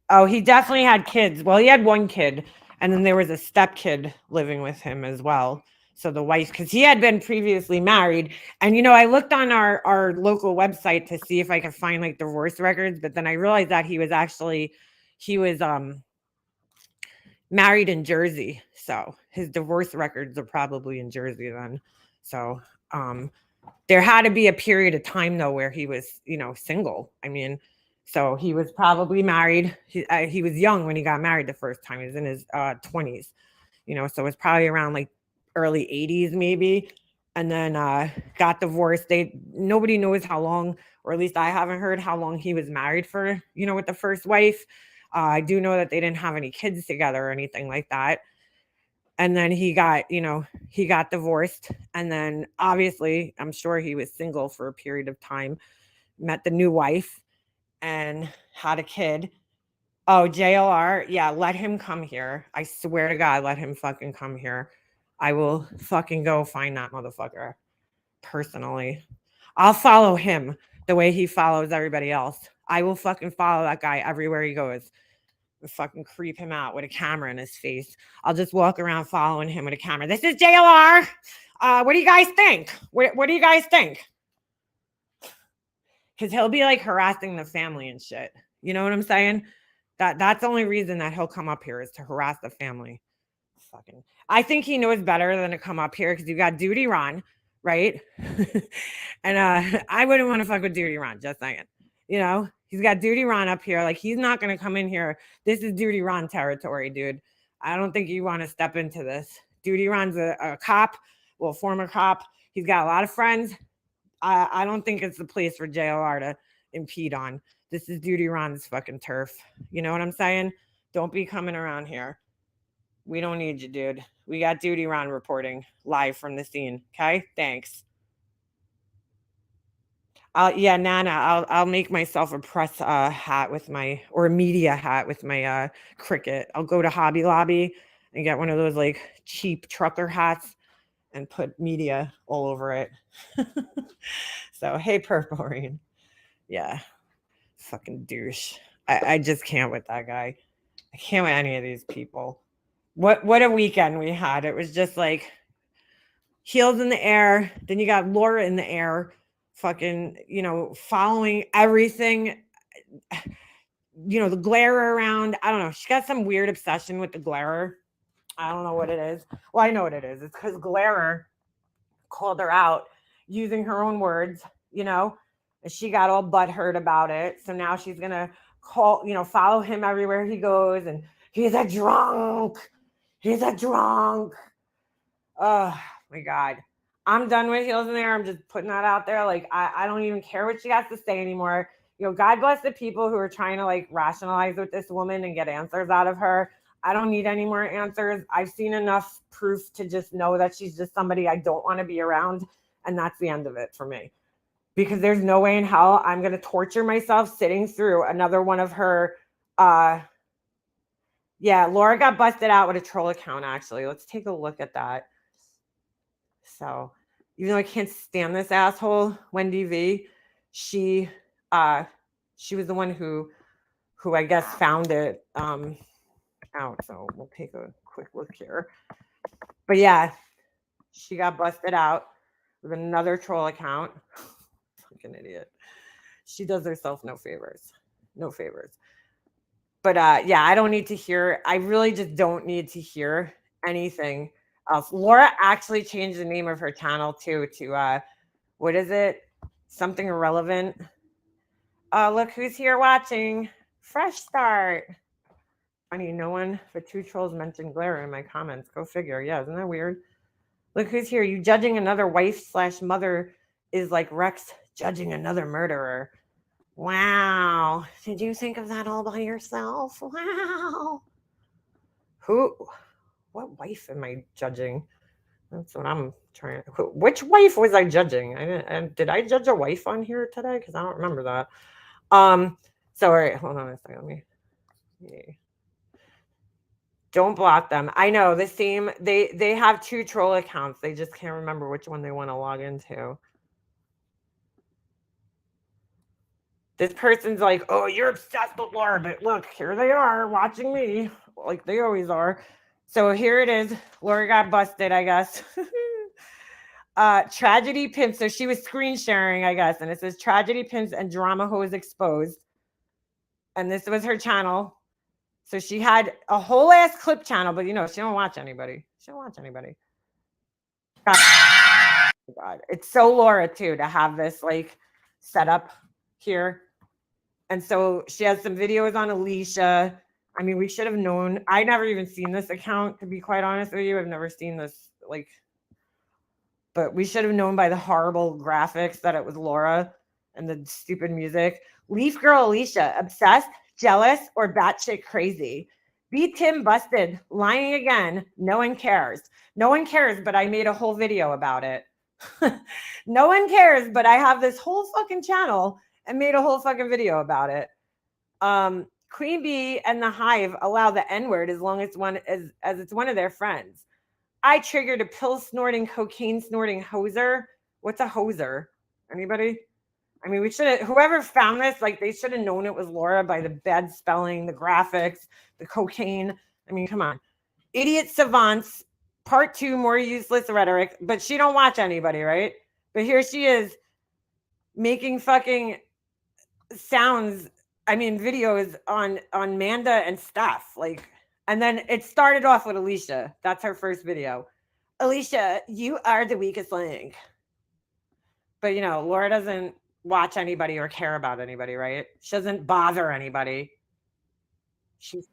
Oh, he definitely had kids. Well, he had one kid, and then there was a step kid living with him as well. So the wife, because he had been previously married, and I looked on our local website to see if I could find like divorce records, but then I realized that he was married in Jersey, so his divorce records are probably in Jersey then. So there had to be a period of time though where he was single. I mean, so he was probably married. He was young when he got married the first time. He was in his 20s, so it was probably around like early 80s maybe, and then got divorced. Nobody knows how long, or at least I haven't heard how long he was married for, with the first wife. I do know that they didn't have any kids together or anything like that. And then he got divorced, and then obviously I'm sure he was single for a period of time, met the new wife and had a kid. Oh, JLR. Yeah, let him come here. I swear to God, let him fucking come here. I will fucking go find that motherfucker personally. I'll follow him the way he follows everybody else. I will fucking follow that guy everywhere he goes. And fucking creep him out with a camera in his face. I'll just walk around following him with a camera. This is JLR. What do you guys think? What do you guys think? Because he'll be like harassing the family and shit. You know what I'm saying? That's the only reason that he'll come up here is to harass the family. Fucking, I think he knows better than to come up here because you got Duty Ron, right? And I wouldn't want to fuck with Duty Ron, just saying. He's got Duty Ron up here. Like, he's not going to come in here. This is Duty Ron territory, dude. I don't think you want to step into this. Duty Ron's a cop, well, former cop. He's got a lot of friends. I don't think it's the place for JLR to impede on. This is Duty Ron's fucking turf. You know what I'm saying? Don't be coming around here. We don't need you, dude. We got Duty Ron reporting live from the scene. Okay? Thanks. Yeah, Nana, I'll make myself a press hat with or a media hat with my Cricket. I'll go to Hobby Lobby and get one of those like cheap trucker hats and put media all over it. So, hey, Purple Rain. Yeah. Fucking douche. I just can't with that guy. I can't with any of these people. What a weekend we had. It was just like heels in the air. Then you got Laura in the air, fucking, following everything. The glare around. I don't know. She got some weird obsession with the glare. I don't know what it is. Well, I know what it is. It's because Glare called her out using her own words, and she got all butthurt about it. So now she's going to follow him everywhere he goes. And he's a drunk. He's a drunk. Oh my God. I'm done with Heels in There. I'm just putting that out there. Like, I don't even care what she has to say anymore. You know, God bless the people who are trying to like rationalize with this woman and get answers out of her. I don't need any more answers. I've seen enough proof to just know that she's just somebody I don't want to be around. And that's the end of it for me. Because there's no way in hell I'm going to torture myself sitting through another one of her. Yeah, Laura got busted out with a troll account, actually. Let's take a look at that. So, even though I can't stand this asshole, Wendy V, she was the one who I guess found it out. So we'll take a quick look here. But yeah, she got busted out with another troll account. Fucking idiot. She does herself no favors. No favors. But yeah, I don't need to hear. I really just don't need to hear anything else. Laura actually changed the name of her channel too to what is it? Something irrelevant. Look who's here watching. Fresh start. Funny, no one but two trolls mentioned glare in my comments. Go figure. Yeah, isn't that weird? Look who's here. You judging another wife/mother is like Rex judging another murderer. Wow. Did you think of that all by yourself? Wow. What wife am I judging? That's what I'm trying. Which wife was I judging? Did I judge a wife on here today? Because I don't remember that. So all right, hold on a second. Let me don't block them. I know the same. They have two troll accounts. They just can't remember which one they want to log into. This person's like, oh, you're obsessed with Laura, but look, here they are watching me, like they always are. So here it is. Laura got busted, I guess. Tragedy pimps. So she was screen sharing, I guess, and it says tragedy pimps and drama hoes exposed. And this was her channel. So she had a whole ass clip channel, but you know, she don't watch anybody. She don't watch anybody. God. It's so Laura too to have this like setup here. And so she has some videos on Alicia. I mean, we should have known. I never even seen this account, to be quite honest with you. I've never seen this, like, but we should have known by the horrible graphics that it was Laura and the stupid music. Leaf Girl Alicia, obsessed, jealous, or batshit crazy. Beat Tim busted, lying again. No one cares. No one cares, but I made a whole video about it. No one cares, but I have this whole fucking channel and made a whole fucking video about it. Queen Bee and the Hive allow the N-word as long as it's one of their friends. I triggered a pill snorting, cocaine snorting hoser. What's a hoser? Anybody? I mean, we should have, whoever found this, like, they should have known it was Laura by the bad spelling, the graphics, the cocaine. I mean, come on. Idiot Savants, part 2, more useless rhetoric, but she don't watch anybody, right? But here she is making fucking sounds, I mean, videos on Manda and stuff. Like, and then it started off with Alicia. That's her first video. Alicia, you are the weakest link. But you know, Laura doesn't watch anybody or care about anybody, right? She doesn't bother anybody. She's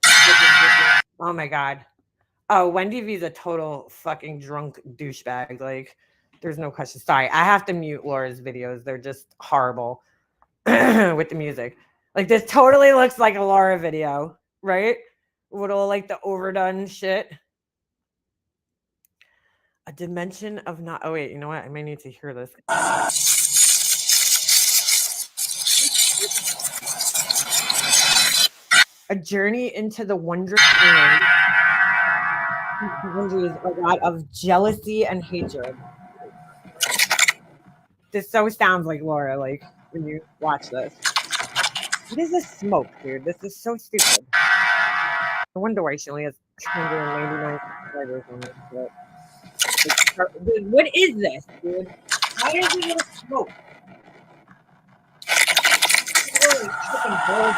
oh my God. Oh, Wendy V's a total fucking drunk douchebag. Like, there's no question. Sorry, I have to mute Laura's videos. They're just horrible with the music. Like, this totally looks like a Laura video, right? With all like the overdone shit. A dimension of not. Oh wait, you know what? I may need to hear this. A journey into the wondrous land. A lot of jealousy and hatred. This so sounds like Laura, like when you watch this. What is this smoke, dude? This is so stupid. I wonder why she only has 299 subscribers on this shit. Dude, what is this, dude? Why is it little smoke? Holy chicken balls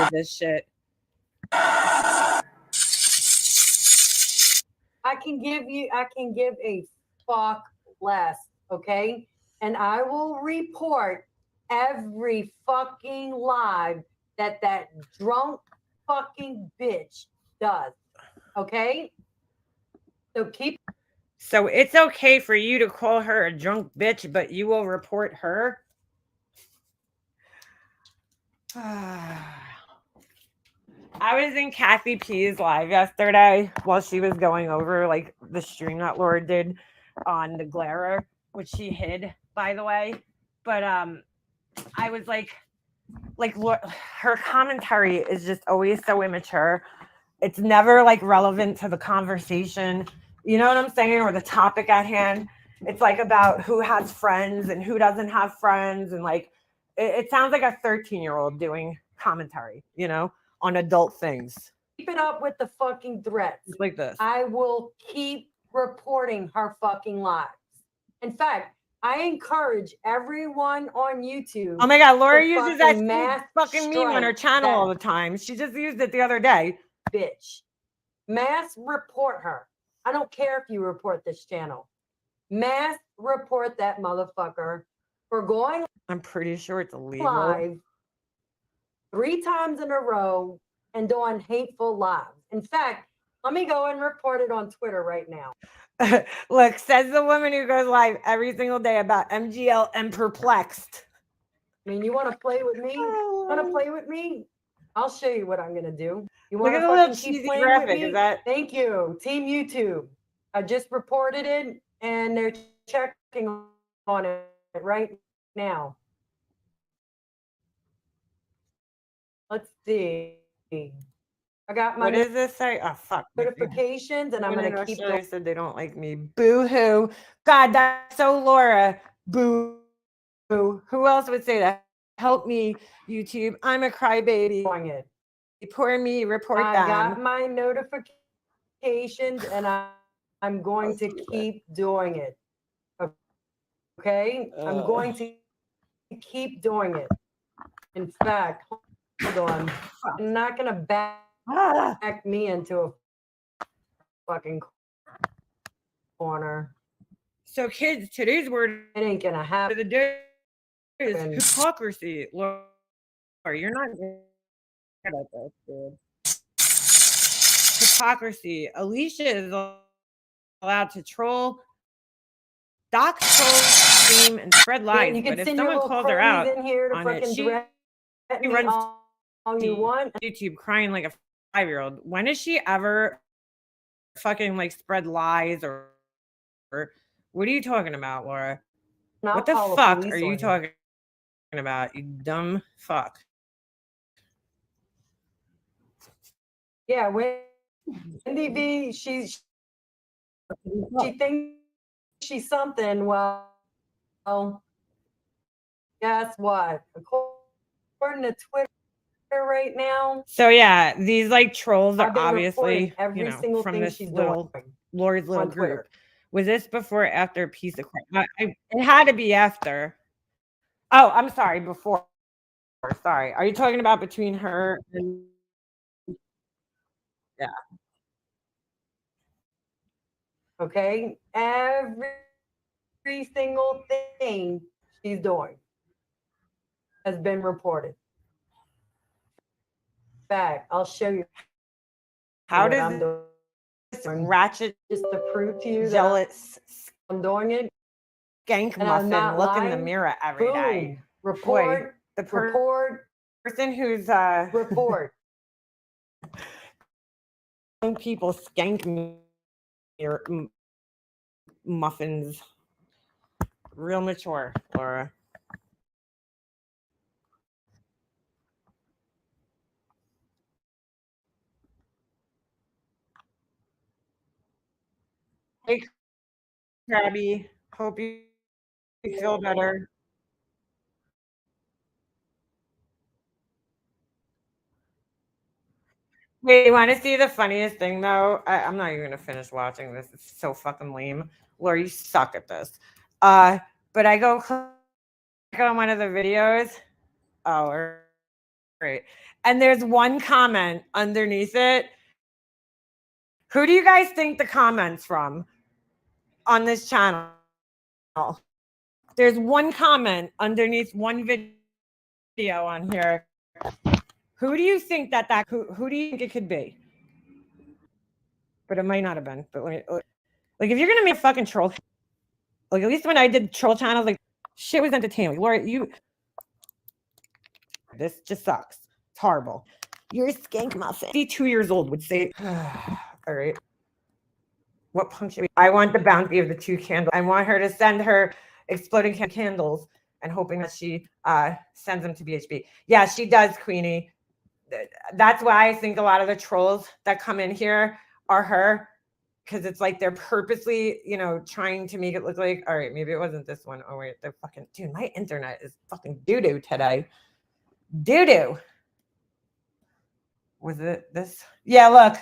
with this shit. I can give a fuck less, okay? And I will report every fucking live that drunk fucking bitch does, okay? So keep. So it's okay for you to call her a drunk bitch, but you will report her? I was in Kathy P's live yesterday while she was going over like the stream that Laura did on the Glare, which she hid, by the way. But I was like her commentary is just always so immature. It's never like relevant to the conversation. You know what I'm saying? Or the topic at hand. It's like about who has friends and who doesn't have friends. And like, it sounds like a 13-year-old doing commentary, you know, on adult things. Keep it up with the fucking threats. It's like this. I will keep reporting her fucking lies. In fact, I encourage everyone on YouTube. Oh my God, Laura to uses that fucking mass fucking meme on her strike channel that all the time. She just used it the other day. bitch. Mass report her. I don't care if you report this channel. Mass report that motherfucker for going I'm pretty sure it's illegal. live 3 times in a row and doing hateful lives. In fact, let me go and report it on Twitter right now. Look, says the woman who goes live every single day about MGL and perplexed. I mean, you want to play with me? Want to play with me? I'll show you what I'm gonna do. You Look want at to the little fucking keep cheesy playing graphic. with me? Is that? Thank you, Team YouTube. I just reported it, and they're checking on it right now. Let's see. I got my What does this say? Oh fuck. notifications, and I'm Women in gonna keep Australia going. said they don't like me. Boo hoo. God, that's so Laura. Boo hoo. Who else would say that? Help me, YouTube. I'm a crybaby. Poor me. Report I them. got my notifications, and I'm going to keep doing it. Okay? I'm going to keep doing it. In fact, hold on. I'm not going to back me into a fucking corner. So kids, today's word it ain't going to happen. of the day is hypocrisy. Laura, you're not good at this, dude. Hypocrisy. Alicia is allowed to troll, dox, troll, stream, and spread lies. You can But if send your someone little calls her cronies out in here to on it, fucking she direct me runs all you want. YouTube crying like a 5-year-old. When has she ever fucking like spread lies or what are you talking about, Laura? What the fuck are you talking about, you dumb fuck? Yeah, Wendy B, she thinks she's something. Well, guess what? According to Twitter right now. So yeah, these like trolls are I've been obviously, every you know, single from thing this she's little doing Laura's little on Twitter. group. Was this before or after a piece of crap? It had to be after. Oh, I'm sorry, before. Sorry. Are you talking about between her and yeah. Okay, every single thing she's doing has been reported. In fact, I'll show you. How does this ratchet just to prove to you jealous I'm doing it? skank And I'm muffin not look in the lying. mirror every day? Report. Boy, the report. person who's report. People skank muffins. Real mature, Laura. Hey, Krabby. Hope you feel better. Wait, you want to see the funniest thing though? I'm not even gonna finish watching this. It's so fucking lame. Laura, you suck at this. But I go click on one of the videos. Oh, great. And there's one comment underneath it. Who do you guys think the comments from on this channel? There's one comment underneath one video on here. Who do you think who do you think it could be? But it might not have been. But Like, if you're gonna make a fucking troll, like, at least when I did troll channels, like, shit was entertaining. Like, Laura, this just sucks. It's horrible. You're a skank muffin. 52 years old would say, all right. What punctuation? I want the bounty of the 2 candles. I want her to send her exploding candles and hoping that she sends them to BHB. Yeah, she does, Queenie. That's why I think a lot of the trolls that come in here are her, because it's like they're purposely, trying to make it look like, all right, maybe it wasn't this one. Oh, wait, they're fucking, dude, my internet is fucking doo-doo today. Doo-doo. Was it this? Yeah, look.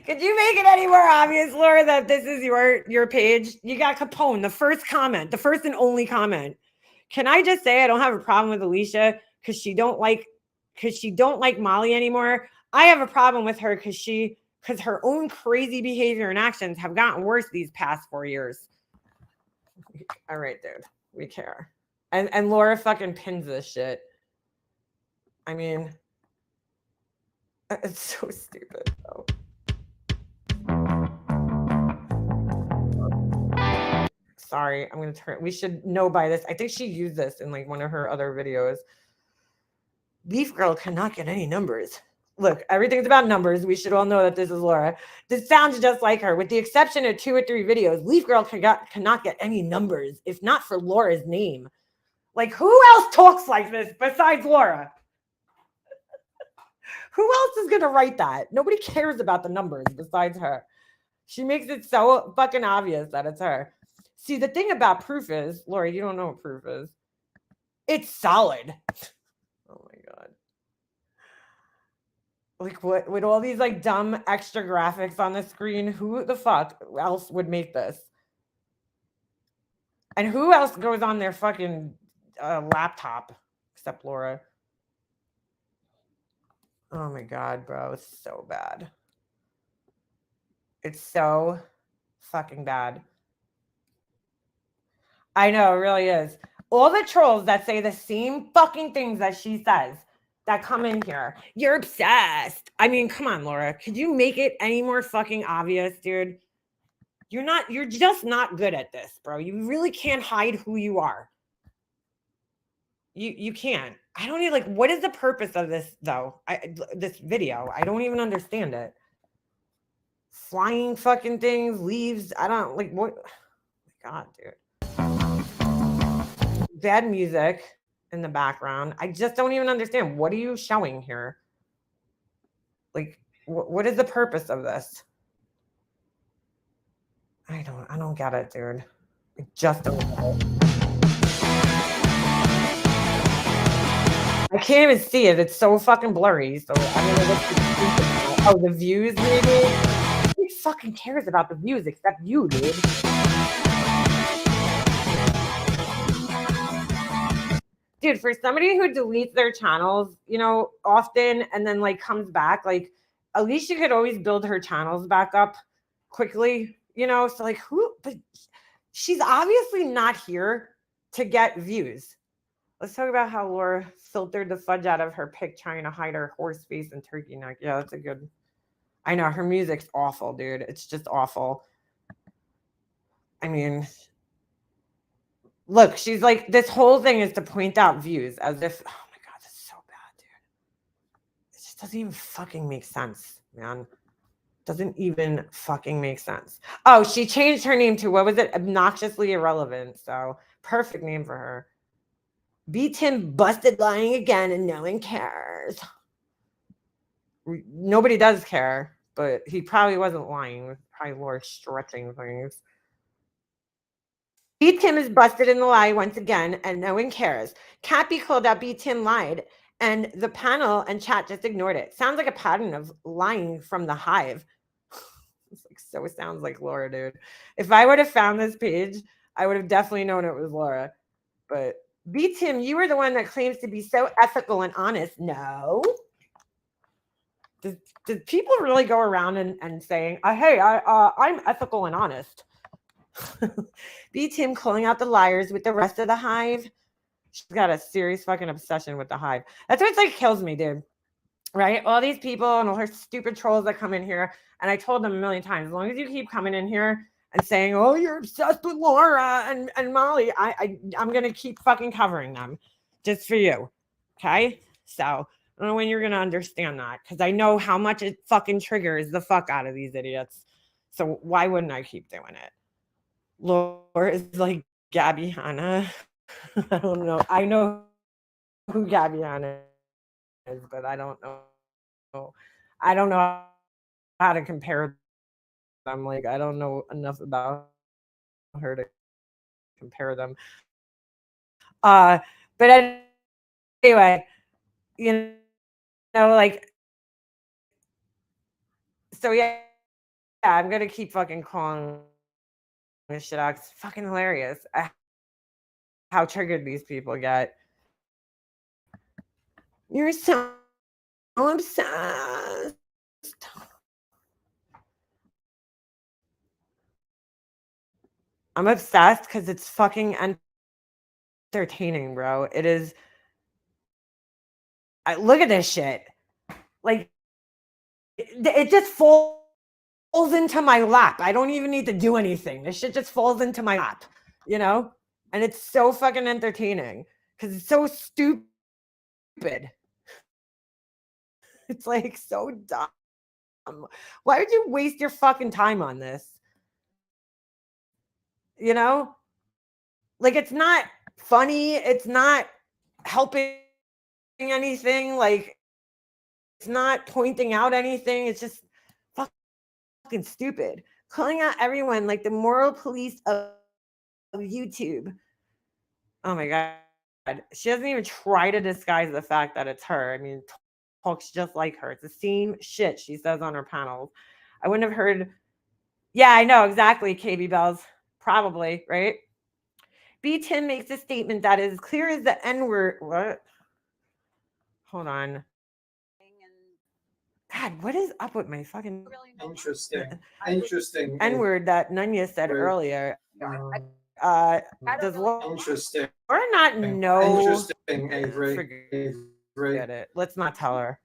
Could you make it any more obvious, Laura, that this is your page? You got Capone, the first comment, the first and only comment. Can I just say I don't have a problem with Alicia because she don't like Molly anymore? I have a problem with her because her own crazy behavior and actions have gotten worse these past 4 years. All right, dude, we care. And Laura fucking pins this shit. I mean, it's so stupid, though. Sorry, I'm going to turn. We should know by this. I think she used this in like one of her other videos. Leaf Girl cannot get any numbers. Look, everything's about numbers. We should all know that this is Laura. This sounds just like her. With the exception of 2 or 3 videos, Leaf Girl cannot get any numbers, if not for Laura's name. Like, who else talks like this besides Laura? Who else is going to write that? Nobody cares about the numbers besides her. She makes it so fucking obvious that it's her. See, the thing about proof is, Laura, you don't know what proof is. It's solid. Oh my God. Like, what, with all these like dumb extra graphics on the screen, who the fuck else would make this? And who else goes on their fucking laptop except Laura? Oh my God, bro. It's so bad. It's so fucking bad. I know, it really is. All the trolls that say the same fucking things that she says that come in here. You're obsessed. I mean, come on, Laura. Could you make it any more fucking obvious, dude? You're just not good at this, bro. You really can't hide who you are. You can't. I don't even, like, what is the purpose of this, though? This video. I don't even understand it. Flying fucking things, leaves. I don't, like, what? Oh my God, dude. Bad music in the background. I just don't even understand. What are you showing here? Like, what is the purpose of this? I don't get it, dude. I just don't get it. I can't even see it. It's so fucking blurry. So I don't know what the views, maybe? Who fucking cares about the views except you, dude? Dude, for somebody who deletes their channels, often and then like comes back, like Alicia could always build her channels back up quickly, so like but she's obviously not here to get views. Let's talk about how Laura filtered the fudge out of her pic trying to hide her horse face and turkey neck. Yeah, that's a good. I know her music's awful, dude. It's just awful. I mean, look, she's like, this whole thing is to point out views as if, oh my God, this is so bad, dude. It just doesn't even fucking make sense, man. Doesn't even fucking make sense. Oh, she changed her name to, what was it? Obnoxiously Irrelevant. So perfect name for her. B. Tim busted lying again and no one cares. Nobody does care, but he probably wasn't lying. Probably Laura stretching things. B. Tim is busted in the lie once again, and no one cares. Cappy called out B. Tim lied, and the panel and chat just ignored it. Sounds like a pattern of lying from the hive. It's like, so it sounds like Laura, dude. If I would have found this page, I would have definitely known it was Laura. But B. Tim, you were the one that claims to be so ethical and honest. No. Did people really go around and saying, hey, I'm ethical and honest? B. Tim calling out the liars with the rest of the hive. She's got a serious fucking obsession with the hive. That's what it's like, kills me, dude. right? All these people and all her stupid trolls that come in here. And I told them a million times, as long as you keep coming in here and saying, oh, you're obsessed with Laura and Molly, I'm going to keep fucking covering them just for you. Okay? So I don't know when you're going to understand that, because I know how much it fucking triggers the fuck out of these idiots. So why wouldn't I keep doing it? Laura is like Gabby Hanna. I don't know. I know who Gabby Hanna is, but I don't know. I don't know how to compare them. Like, I don't know enough about her to compare them. But anyway, you know, like, so yeah, I'm gonna keep fucking calling this shit out. It's fucking hilarious how triggered these people get. You're so obsessed. I'm obsessed because it's fucking entertaining, bro. It is. Look at this shit. Like, it just falls into my lap. I don't even need to do anything. This shit just falls into my lap, you know? And it's so fucking entertaining because it's so stupid. It's like so dumb. Why would you waste your fucking time on this? You know? Like, it's not funny. It's not helping anything. Like, it's not pointing out anything. It's just fucking stupid. Calling out everyone like the moral police of YouTube. Oh my God. She doesn't even try to disguise the fact that it's her. I mean, talks just like her. It's the same shit she says on her panels. I wouldn't have heard. Yeah, I know exactly, KB Bells. Probably, right? B. Tim makes a statement that is clear as the N word. What? Hold on. God, what is up with my fucking Interesting. N word that Nunya said earlier? Does Laura not know? Interesting, Avery. Forget it. Let's not tell her.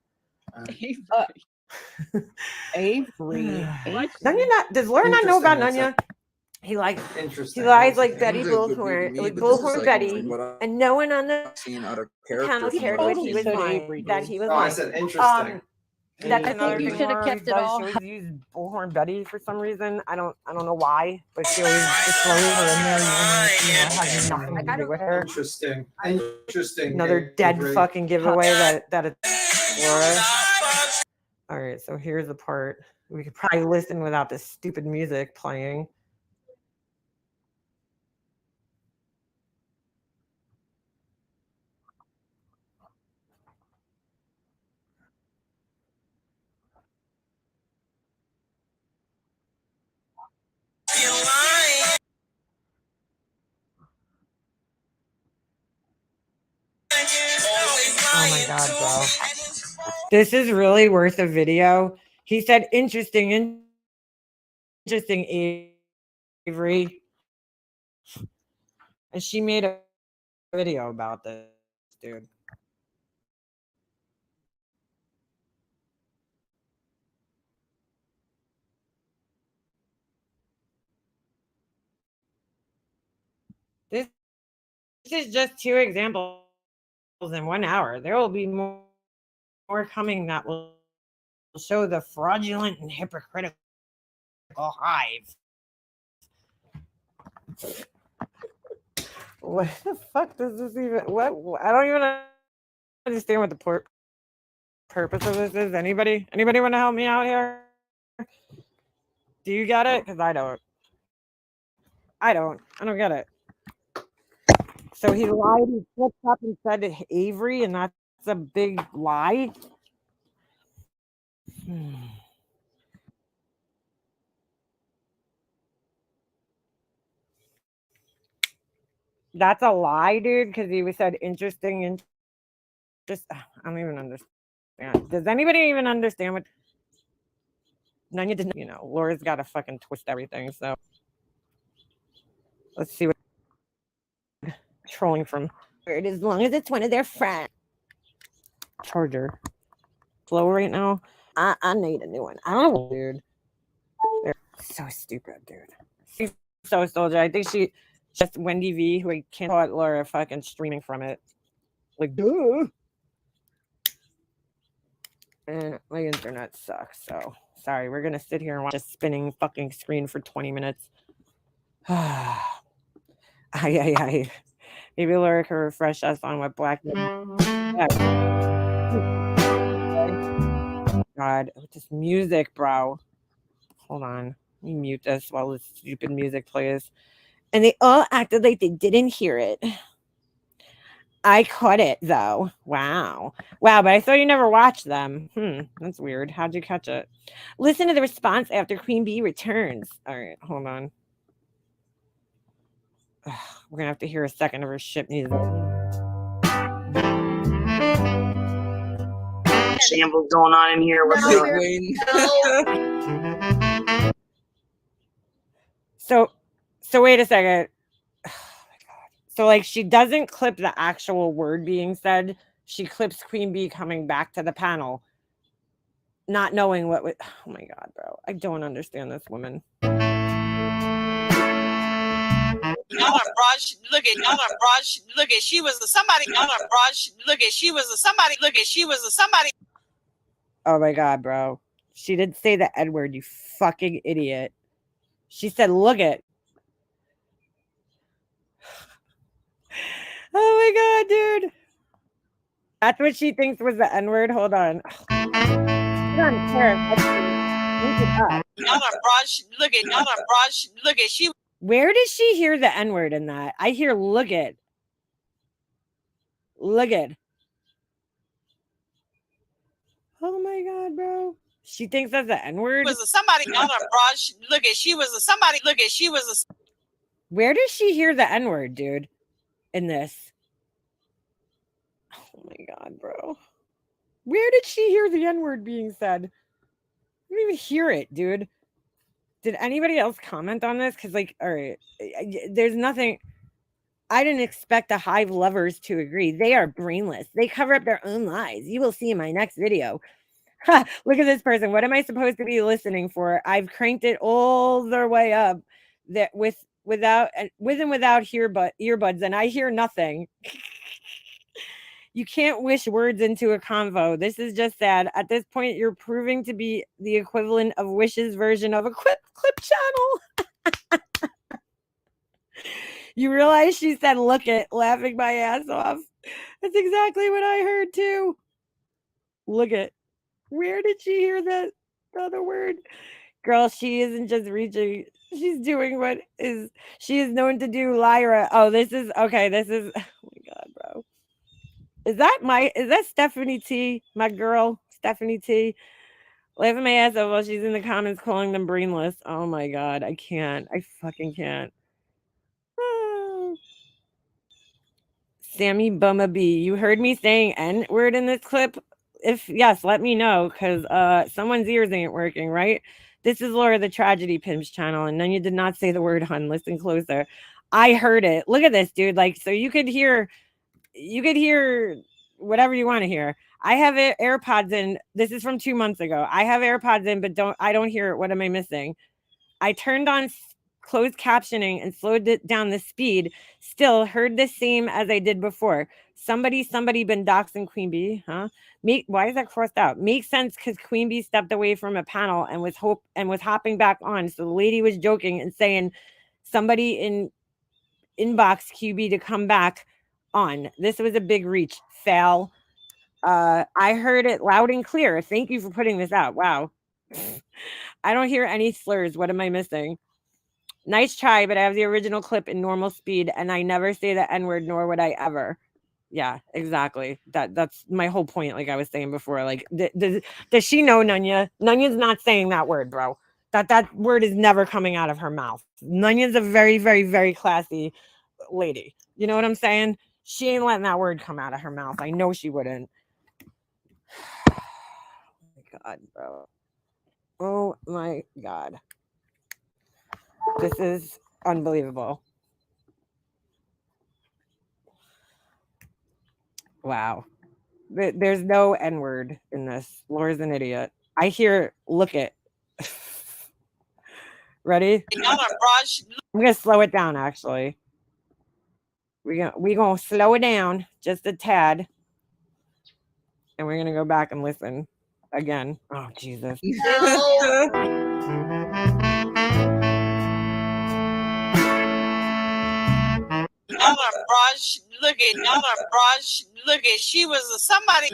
Avery. Nunya not? Does Laura not know about Nunya? He lies like Betty Bullhorn. It was Bullhorn Betty, and no one on the panel cared what he was lying. That he was lying. I said interesting. That's another you thing should have Laura kept it does. all. She always uses Bullhorn Betty for some reason. I don't know why, but she always just throws her in there, even though it has nothing to do with her. Interesting. Another dead fucking giveaway that it's Laura. All right, so here's the part. We could probably listen without this stupid music playing. Oh my God, bro. This is really worth a video. He said, interesting, Avery. And she made a video about this, dude. This is just 2 examples in 1 hour. There will be more coming that will show the fraudulent and hypocritical hive. What the fuck does this even? What? I don't even understand what the purpose of this is. Anybody want to help me out here? Do you get it? Because I don't. I don't get it. So he lied. He flipped up and said Avery, and that's a big lie. That's a lie, dude. Because he said interesting and just. I don't even understand. Does anybody even understand what? None of you didn't. You know, Laura's got to fucking twist everything. So let's see what trolling from. As long as it's one of their friends. Charger. flow right now. I need a new one. I don't know, dude. They're so stupid, dude. She's so soldier. I think she just Wendy V, who I can't call it Laura, fucking streaming from it. Like, duh. And my internet sucks. So sorry. We're gonna sit here and watch a spinning fucking screen for 20 minutes. Ay. Maybe Laura can refresh us on what Black. God, this music, bro. Hold on. Let me mute this while this stupid music plays. And they all acted like they didn't hear it. I caught it though. Wow, but I thought you never watched them. That's weird. How'd you catch it? Listen to the response after Queen Bee returns. All right, hold on. We're gonna have to hear a second of her shit music. Shambles going on in here. What's going on? So wait a second. Oh my God. So like she doesn't clip the actual word being said. She clips Queen Bee coming back to the panel, not knowing what. Oh my God, bro! I don't understand this woman. Y'all are broad. Look at y'all are broad. Look at she was a somebody. Y'all are broad. Look at she was a somebody. Look at she was a somebody. Oh my God, bro! She did say the N word. You fucking idiot. She said, "Look it." Oh my God, dude! That's what she thinks was the N word. Hold on. Y'all are broad. Look at y'all are broad. Look at she. Where does she hear the N word in that? I hear look it. Look it. Oh my God, bro. She thinks that's the N word. Was a somebody. Y'all are broad. Look at she was a somebody. Look at she was a. Where does she hear the N word, dude? In this. Oh my God, bro. Where did she hear the N word being said? I didn't even hear it, dude. Did anybody else comment on this? Because, like, all right, there's nothing. I didn't expect the Hive lovers to agree. They are brainless. They cover up their own lies. You will see in my next video. Look at this person. What am I supposed to be listening for? I've cranked it all the way up that with and without earbuds, and I hear nothing. You can't wish words into a convo. This is just sad. At this point, you're proving to be the equivalent of Wish's version of a clip channel. You realize she said, look it, laughing my ass off. That's exactly what I heard too. Look it. Where did she hear that other word? Girl, she isn't just reaching. She's doing what she is known to do, Lyra. Oh, this is okay. This is, oh my God, bro. Is that Stephanie T, my girl, Stephanie T? Laughing my ass off while she's in the comments calling them brainless. Oh my God, I can't. I fucking can't. Sammy Bumabee, you heard me saying N word in this clip? If yes, let me know, because someone's ears ain't working, right? This is Laura the Tragedy Pimps channel, and then you did not say the word hun. Listen closer. I heard it. Look at this, dude. Like, so you could hear whatever you want to hear. I have AirPods in. This is from 2 months ago. I have AirPods in, but I don't hear it. What am I missing? I turned on closed captioning and slowed it down the speed. Still heard the same as I did before. Somebody been doxing Queen Bee, huh? Why is that crossed out? Makes sense because Queen Bee stepped away from a panel and was hopping back on. So the lady was joking and saying somebody in inbox QB to come back on. This was a big reach. Fail. I heard it loud and clear. Thank you for putting this out. Wow. I don't hear any slurs. What am I missing? Nice try, but I have the original clip in normal speed, and I never say the N-word, nor would I ever. Yeah, exactly. That's my whole point, like I was saying before. Like, does she know Nunya? Nunya's not saying that word, bro. That word is never coming out of her mouth. Nunya's a very, very, very classy lady. You know what I'm saying? She ain't letting that word come out of her mouth. I know she wouldn't. Oh my God, bro. Oh my God. This is unbelievable. Wow. There's no N word in this. Laura's an idiot. I hear look it. Ready? I'm gonna slow it down actually. We gonna slow it down just a tad. And we're gonna go back and listen again. Oh Jesus. Look at she was somebody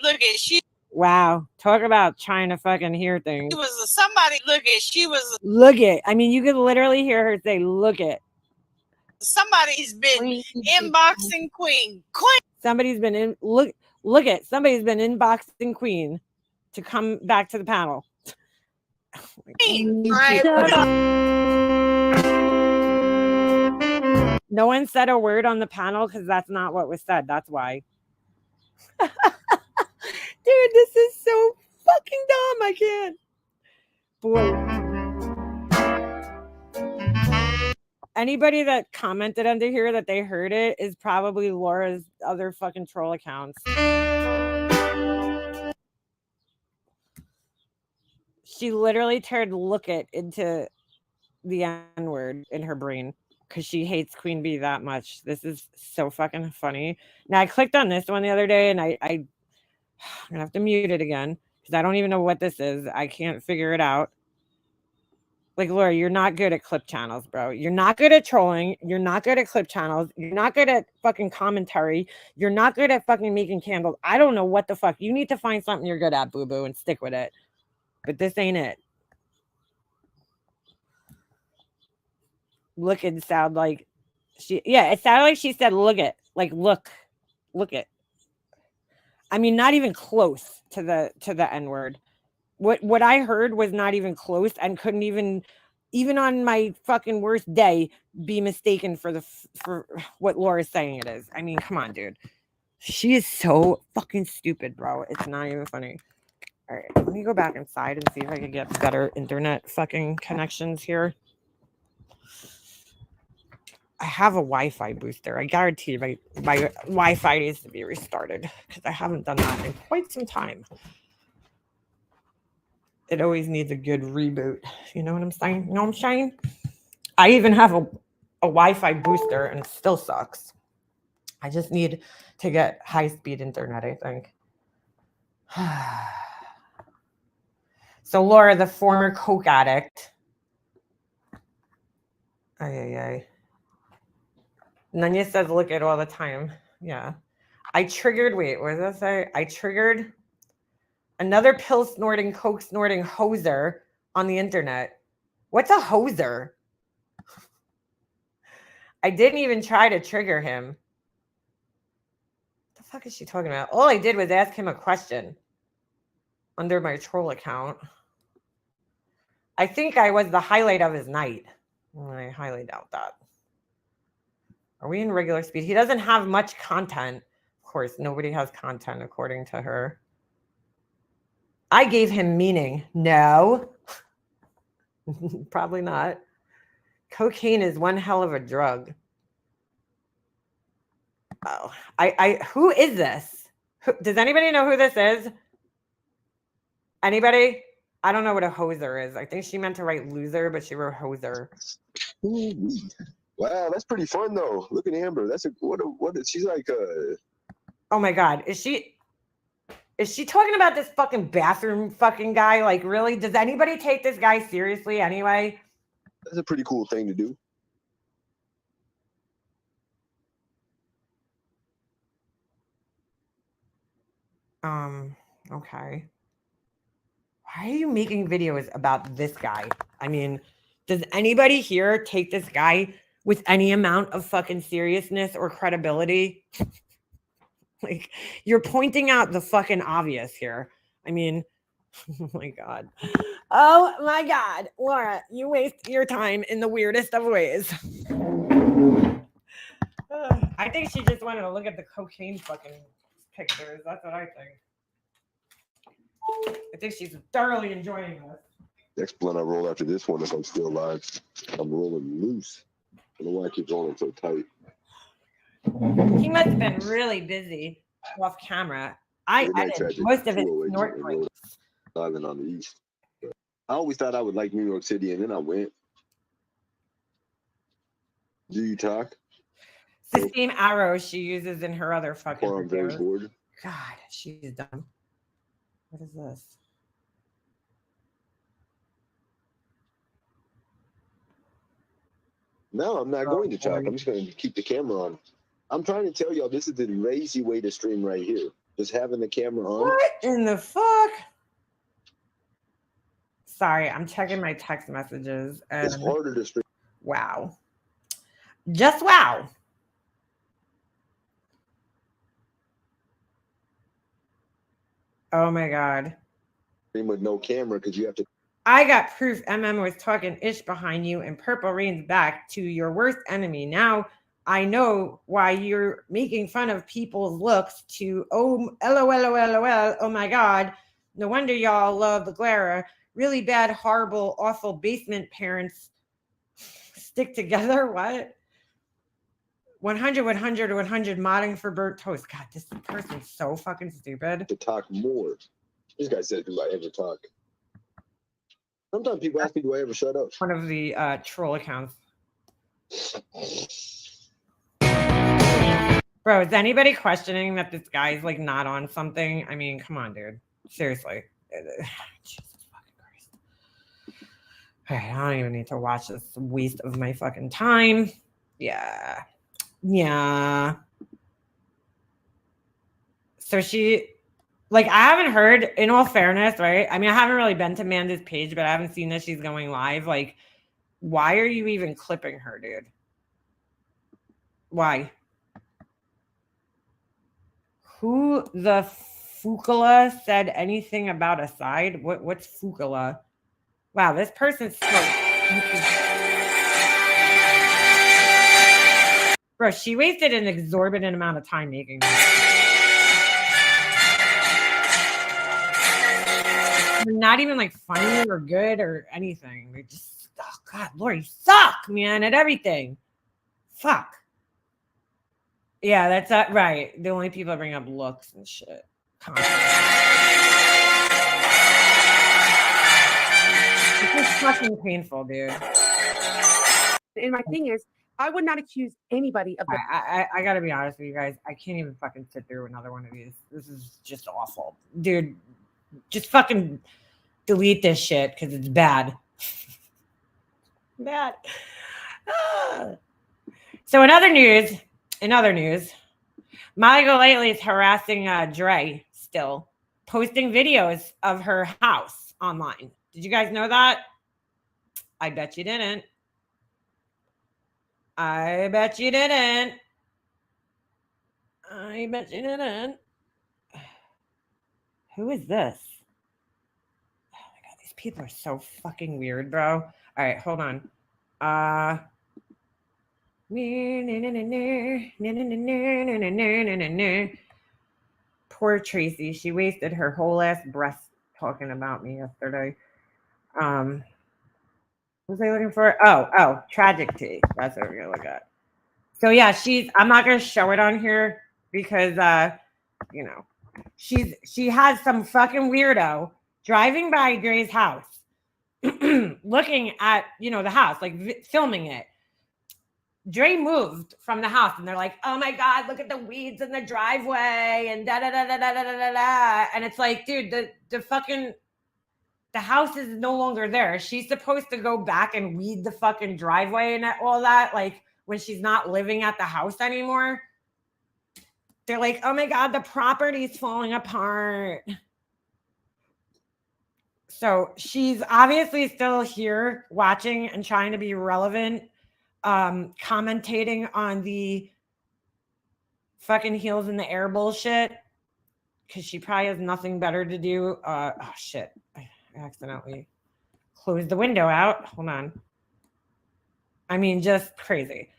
look at she Wow. Talk about trying to fucking hear things. was somebody she was Look it. I mean, you could literally hear her say, look it. somebody's been inboxing Queen. Somebody's been in look it. Somebody's been inboxing Queen to come back to the panel. No one said a word on the panel because that's not what was said. That's why. Dude, this is so fucking dumb. I can't. Boy. Anybody that commented under here that they heard it is probably Laura's other fucking troll accounts. She literally turned look it into the N-word in her brain because she hates Queen Bee that much. This is so fucking funny. Now I clicked on this one the other day and I'm gonna have to mute it again because I don't even know what this is. I can't figure it out. Like, Laura, you're not good at clip channels, bro. You're not good at trolling. You're not good at clip channels. You're not good at fucking commentary. You're not good at fucking making candles. I don't know what the fuck. You need to find something you're good at, boo-boo, and stick with it. But this ain't it. Look and sound like it sounded like she said look it. Like look it. I mean, not even close to the N-word. What I heard was not even close and couldn't even on my fucking worst day be mistaken for what Laura's saying it is. I mean, come on, dude. She is so fucking stupid, bro. It's not even funny. All right, let me go back inside and see if I can get better internet fucking connections here. I have a Wi-Fi booster. I guarantee my Wi-Fi needs to be restarted because I haven't done that in quite some time. It always needs a good reboot. You know what I'm saying? You know what I'm saying? I even have a Wi-Fi booster and it still sucks. I just need to get high-speed internet, I think. So Laura, the former coke addict. Nanya says look it all the time. Yeah. I triggered, wait, what does that say? I triggered another pill snorting, coke snorting hoser on the internet. What's a hoser? I didn't even try to trigger him. What the fuck is she talking about? All I did was ask him a question under my troll account. I think I was the highlight of his night. I highly doubt that. Are we in regular speed? He doesn't have much content. Of course, nobody has content according to her. I gave him meaning. No. Probably not. Cocaine is one hell of a drug. Oh, who is this? Does anybody know who this is? Anybody? I don't know what a hoser is. I think she meant to write loser, but she wrote hoser. Wow, that's pretty fun though. Look at Amber. That's she's like Oh my God. Is she talking about this fucking bathroom fucking guy? Like, really? Does anybody take this guy seriously anyway? That's a pretty cool thing to do. Okay. Why are you making videos about this guy? I mean, does anybody here take this guy with any amount of fucking seriousness or credibility? Like, you're pointing out the fucking obvious here. I mean, oh my God. Oh my God. Laura, you waste your time in the weirdest of ways. I think she just wanted to look at the cocaine fucking pictures. That's what I think. I think she's thoroughly enjoying this. Next blunt I roll after this one, if I'm still alive, I'm rolling loose. I don't know why I keep rolling so tight. He must have been really busy. off camera. I Good night, edit Tragic. most of it 208 snort in voice. Rhode Island on the east. But I always thought I would like New York City, and then I went. Do you talk? It's the same arrow she uses in her other fucking Or I'm very videos. bored. God, she's dumb. What is this? No, I'm not going to talk. I'm just going to keep the camera on. I'm trying to tell y'all this is the lazy way to stream right here. Just having the camera on. What in the fuck? Sorry, I'm checking my text messages. And It's harder to stream. Wow. Just wow. Oh my God. Stream with no camera because you have to. I got proof MM was talking ish behind you and Purple Rain's back to your worst enemy. Now I know why you're making fun of people's looks to, oh, LOL, oh my God. No wonder y'all love the Glara. Really bad, horrible, awful basement parents stick together. What? 100 modding for burnt toast. God, this person's so fucking stupid. To talk more. This guy said, do I ever talk? Sometimes people ask me, do I ever shut up? One of the troll accounts. Bro, is anybody questioning that this guy's like not on something? I mean, come on, dude. Seriously. Jesus fucking Christ. All right, I don't even need to watch this waste of my fucking time. Yeah. Yeah. So she, like, I haven't heard, in all fairness, right? I mean, I haven't really been to Manda's page, but I haven't seen that she's going live. Like, why are you even clipping her, dude? Why? Who the Fukala said anything about a side? What's Fukala? Wow, this person's so... Bro, she wasted an exorbitant amount of time making this. They're not even like funny or good or anything. They just, oh God, Lord, you suck, man, at everything. Fuck. Yeah, that's right. The only people that bring up looks and shit. This is fucking painful, dude. And my thing is, I would not accuse anybody of that. I gotta be honest with you guys. I can't even fucking sit through another one of these. This is just awful. Dude, just fucking delete this shit because it's bad. Bad. So in other news, Molly Golightly is harassing Dre still, posting videos of her house online. Did you guys know that? I bet you didn't. I bet you didn't. I bet you didn't. Who is this? Oh my God, these people are so fucking weird, bro. All right, hold on. Poor Tracy. She wasted her whole ass breath talking about me yesterday. What was I looking for? Oh, Tragic Tea. That's what we're gonna look at. So yeah, I'm not gonna show it on here because you know, she has some fucking weirdo driving by Dre's house, looking at, you know, the house, like filming it. Dre moved from the house and they're like, oh my God, look at the weeds in the driveway and da da da da da da da da. And it's like, dude, the house is no longer there. She's supposed to go back and weed the fucking driveway and all that, like when she's not living at the house anymore. They're like, oh my God, the property's falling apart. So she's obviously still here watching and trying to be relevant, commentating on the fucking heels in the air bullshit because she probably has nothing better to do. Oh shit, I accidentally closed the window out. Hold on. I mean, just crazy.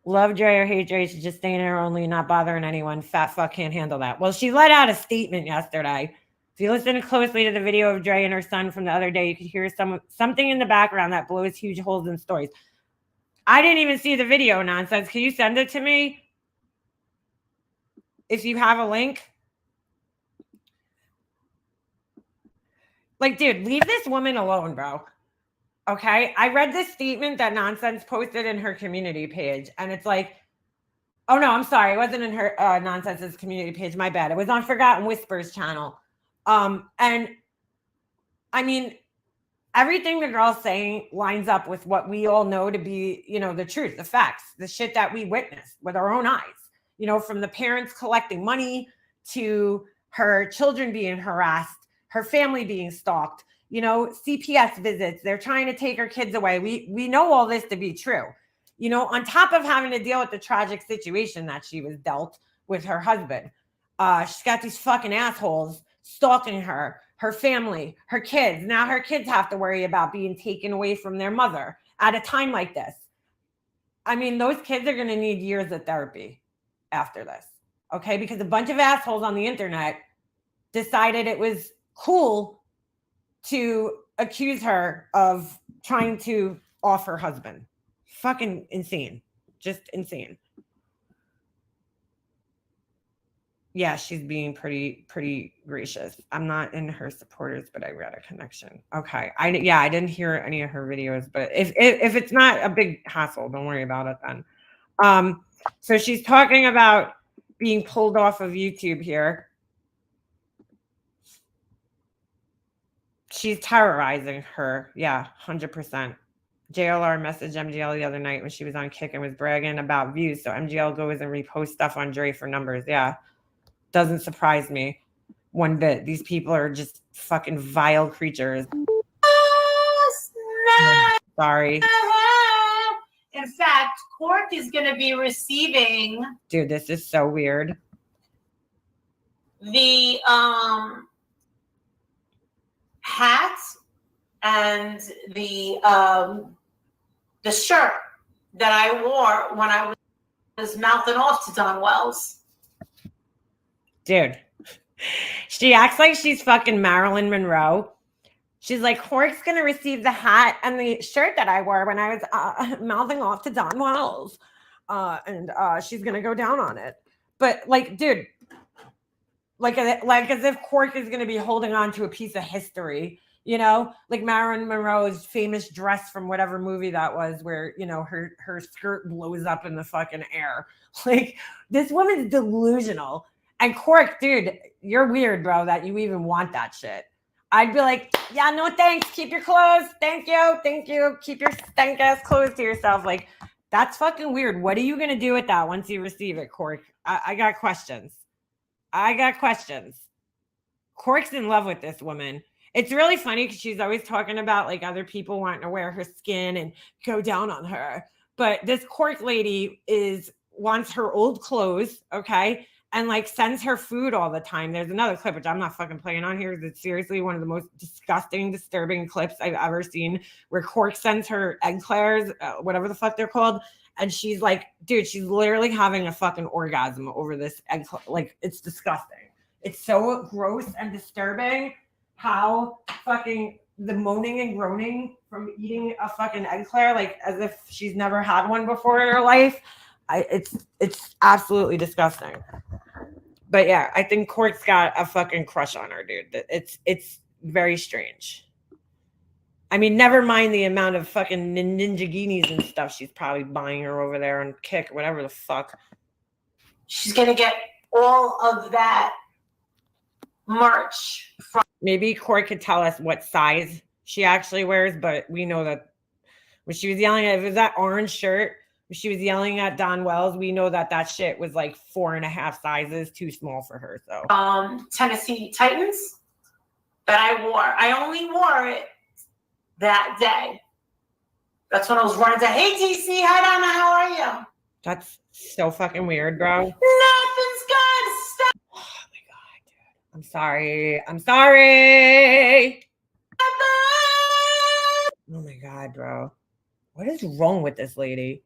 Love Dre or hate Dre, she's just staying there only, not bothering anyone. Fat fuck can't handle that. Well, she let out a statement yesterday. If you listen closely to the video of Dre and her son from the other day, you could hear something in the background that blows huge holes in stories. I didn't even see the video, nonsense. Can you send it to me? If you have a link, Like, dude, leave this woman alone, bro. Okay? I read this statement that Nonsense posted in her community page, and it's like, oh no, I'm sorry. It wasn't in her Nonsense's community page. My bad. It was on Forgotten Whispers channel. And I mean, everything the girl's saying lines up with what we all know to be, you know, the truth, the facts, the shit that we witnessed with our own eyes, you know, from the parents collecting money to her children being harassed, her family being stalked, you know, CPS visits. They're trying to take her kids away. We know all this to be true. You know, on top of having to deal with the tragic situation that she was dealt with her husband. She's got these fucking assholes stalking her, her family, her kids. Now her kids have to worry about being taken away from their mother at a time like this. I mean, those kids are going to need years of therapy after this, okay? Because a bunch of assholes on the internet decided it was cool to accuse her of trying to off her husband. Fucking insane. Just insane. Yeah, she's being pretty gracious. I'm not in her supporters, but I read a connection. Okay. I didn't hear any of her videos, but if it's not a big hassle, don't worry about it then. So she's talking about being pulled off of YouTube here. She's terrorizing her. Yeah, 100%. JLR messaged MGL the other night when she was on Kick and was bragging about views. So MGL goes and reposts stuff on Dre for numbers. Yeah. Doesn't surprise me one bit. These people are just fucking vile creatures. Sorry. In fact, Cork is going to be receiving. Dude, this is so weird. The hat and the shirt that I wore when I was mouthing off to Don Wells. Dude, she acts like she's fucking Marilyn Monroe. She's like, Cork's going to receive the hat and the shirt that I wore when I was mouthing off to Don Wells. And she's going to go down on it. But, like, dude, like as if Cork is going to be holding on to a piece of history, you know? Like Marilyn Monroe's famous dress from whatever movie that was where, you know, her skirt blows up in the fucking air. Like, this woman's delusional. And Cork, dude, you're weird, bro, that you even want that shit. I'd be like, yeah, no thanks. Keep your clothes. Thank you. Thank you. Keep your stank ass clothes to yourself. Like, that's fucking weird. What are you going to do with that once you receive it, Cork? I got questions. Cork's in love with this woman. It's really funny because she's always talking about like other people wanting to wear her skin and go down on her. But this Cork lady wants her old clothes, okay? And like sends her food all the time. There's another clip, which I'm not fucking playing on here. It's seriously one of the most disgusting, disturbing clips I've ever seen where Cork sends her eclairs, whatever the fuck they're called. And she's like, dude, she's literally having a fucking orgasm over this egg. Like, it's disgusting. It's so gross and disturbing how fucking the moaning and groaning from eating a fucking eclair, like as if she's never had one before in her life. It's absolutely disgusting. But yeah, I think Cork's got a fucking crush on her, dude. It's very strange. I mean, never mind the amount of fucking ninjaginis and stuff she's probably buying her over there on Kick, whatever the fuck. She's gonna get all of that merch from. Maybe Cork could tell us what size she actually wears, but we know that when she was yelling at, if it was that orange shirt, when she was yelling at Don Wells, we know that shit was like 4.5 sizes too small for her. So Tennessee Titans that I wore. I only wore it that day. That's when I was running to, hey TC, hi Donna, how are you? That's so fucking weird, bro. Nothing's good. Stop. Oh my god, dude. I'm sorry. Oh my god, bro. What is wrong with this lady?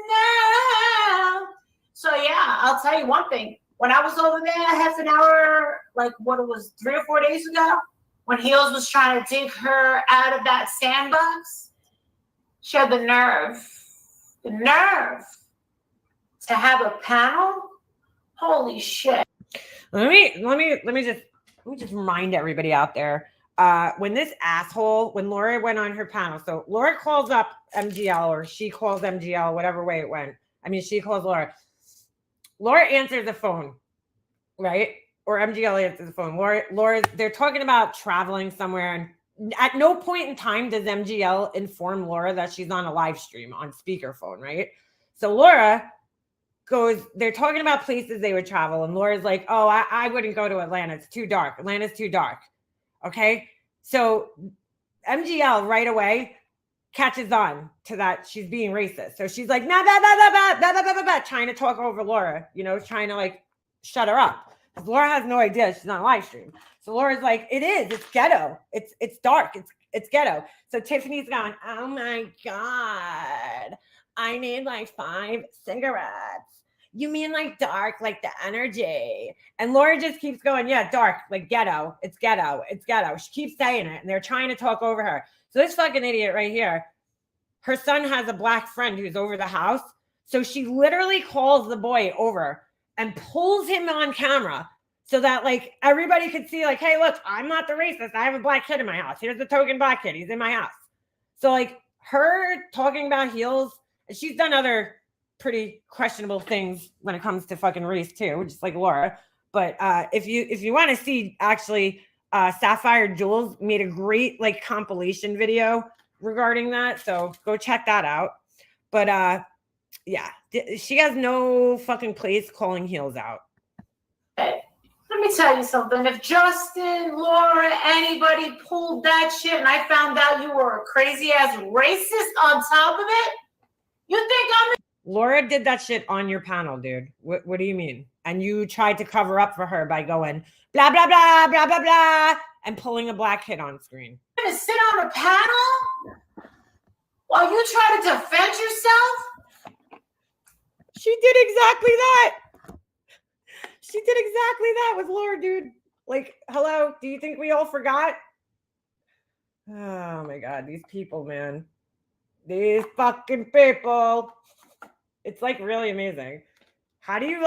No. So yeah, I'll tell you one thing. When I was over there half an hour, like what it was 3 or 4 days ago, when Heels was trying to dig her out of that sandbox, she had the nerve to have a panel. Holy shit. Let me just remind everybody out there. when this asshole, when Laura went on her panel, so Laura calls up MGL, or she calls MGL, whatever way it went. I mean, she calls Laura. Laura answers the phone, right? Or MGL answers the phone. Laura, they're talking about traveling somewhere, and at no point in time does MGL inform Laura that she's on a live stream on speakerphone, right? So Laura goes, they're talking about places they would travel, and Laura's like, oh, I wouldn't go to Atlanta. It's too dark. Atlanta's too dark. Okay. So MGL right away catches on to that she's being racist. So she's like, nah, blah, blah, blah, blah, blah, blah, blah, blah, trying to talk over Laura, you know, trying to like shut her up. Because Laura has no idea she's on a live stream. So Laura's like, it's ghetto. It's dark. It's ghetto. So Tiffany's going, oh my God, I need like 5 cigarettes. You mean like dark, like the energy? And Laura just keeps going, yeah, dark, like ghetto. It's ghetto. It's ghetto. She keeps saying it, and they're trying to talk over her. So this fucking idiot right here, her son has a black friend who's over the house. So she literally calls the boy over and pulls him on camera so that like everybody could see like, hey, look, I'm not the racist. I have a black kid in my house. Here's the token black kid. He's in my house. So like her talking about heels, and she's done other pretty questionable things when it comes to fucking race too, just like Laura. But if you want to see, actually, Sapphire Jules made a great like compilation video regarding that, so go check that out. But yeah, she has no fucking place calling heels out. Let me tell you something. If Justin, Laura, anybody pulled that shit and I found out you were a crazy ass racist on top of it, you think I'm Laura did that shit on your panel, dude. What do you mean? And you tried to cover up for her by going blah, blah, blah, blah, blah, blah, and pulling a black kid on screen. gonna sit on a panel while you try to defend yourself? She did exactly that. She did exactly that with Laura, dude. Like, hello, do you think we all forgot? Oh my God, these people, man. These fucking people. It's like really amazing. How do you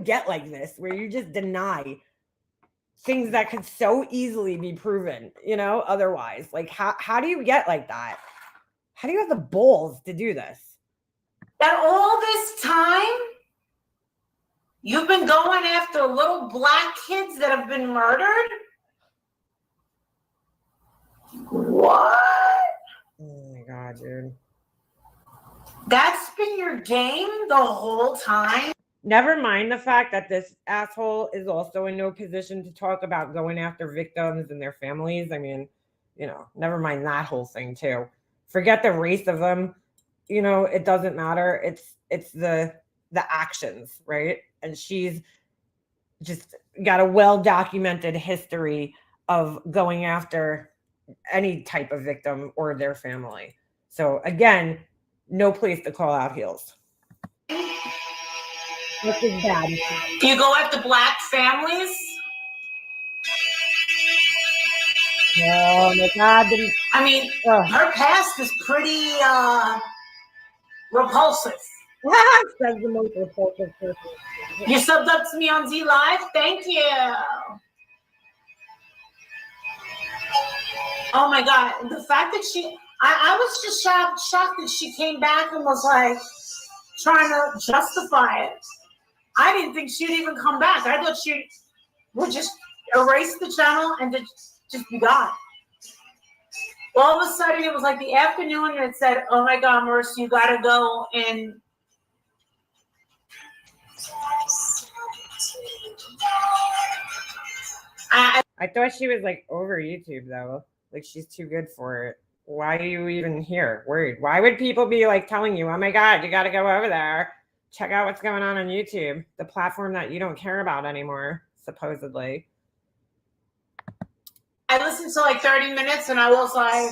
get like this where you just deny things that could so easily be proven, you know, otherwise? Like, how do you get like that? How do you have the balls to do this? That all this time you've been going after little black kids that have been murdered? What? Oh my God, dude. That's been your game the whole time? Never mind the fact that this asshole is also in no position to talk about going after victims and their families. I mean, you know, never mind that whole thing too. Forget the race of them. You know, it doesn't matter. It's the actions, right? And she's just got a well-documented history of going after any type of victim or their family. So again, no place to call out heels. This is bad. You go after black families? Oh my God. I mean, her past is pretty repulsive. Says the most repulsive person. You subbed up to me on Z Live? Thank you. Oh my God. The fact that I was just shocked that she came back and was like trying to justify it. I didn't think she'd even come back. I thought she would just erase the channel and just be gone. All of a sudden, it was like the afternoon, and it said, oh my God, Mercy, you gotta go and I thought she was like over YouTube though. Like she's too good for it. Why are you even here? Worried? Why would people be like telling you, oh my God, you got to go over there. Check out what's going on YouTube, the platform that you don't care about anymore, supposedly. I listened to like 30 minutes and I was like,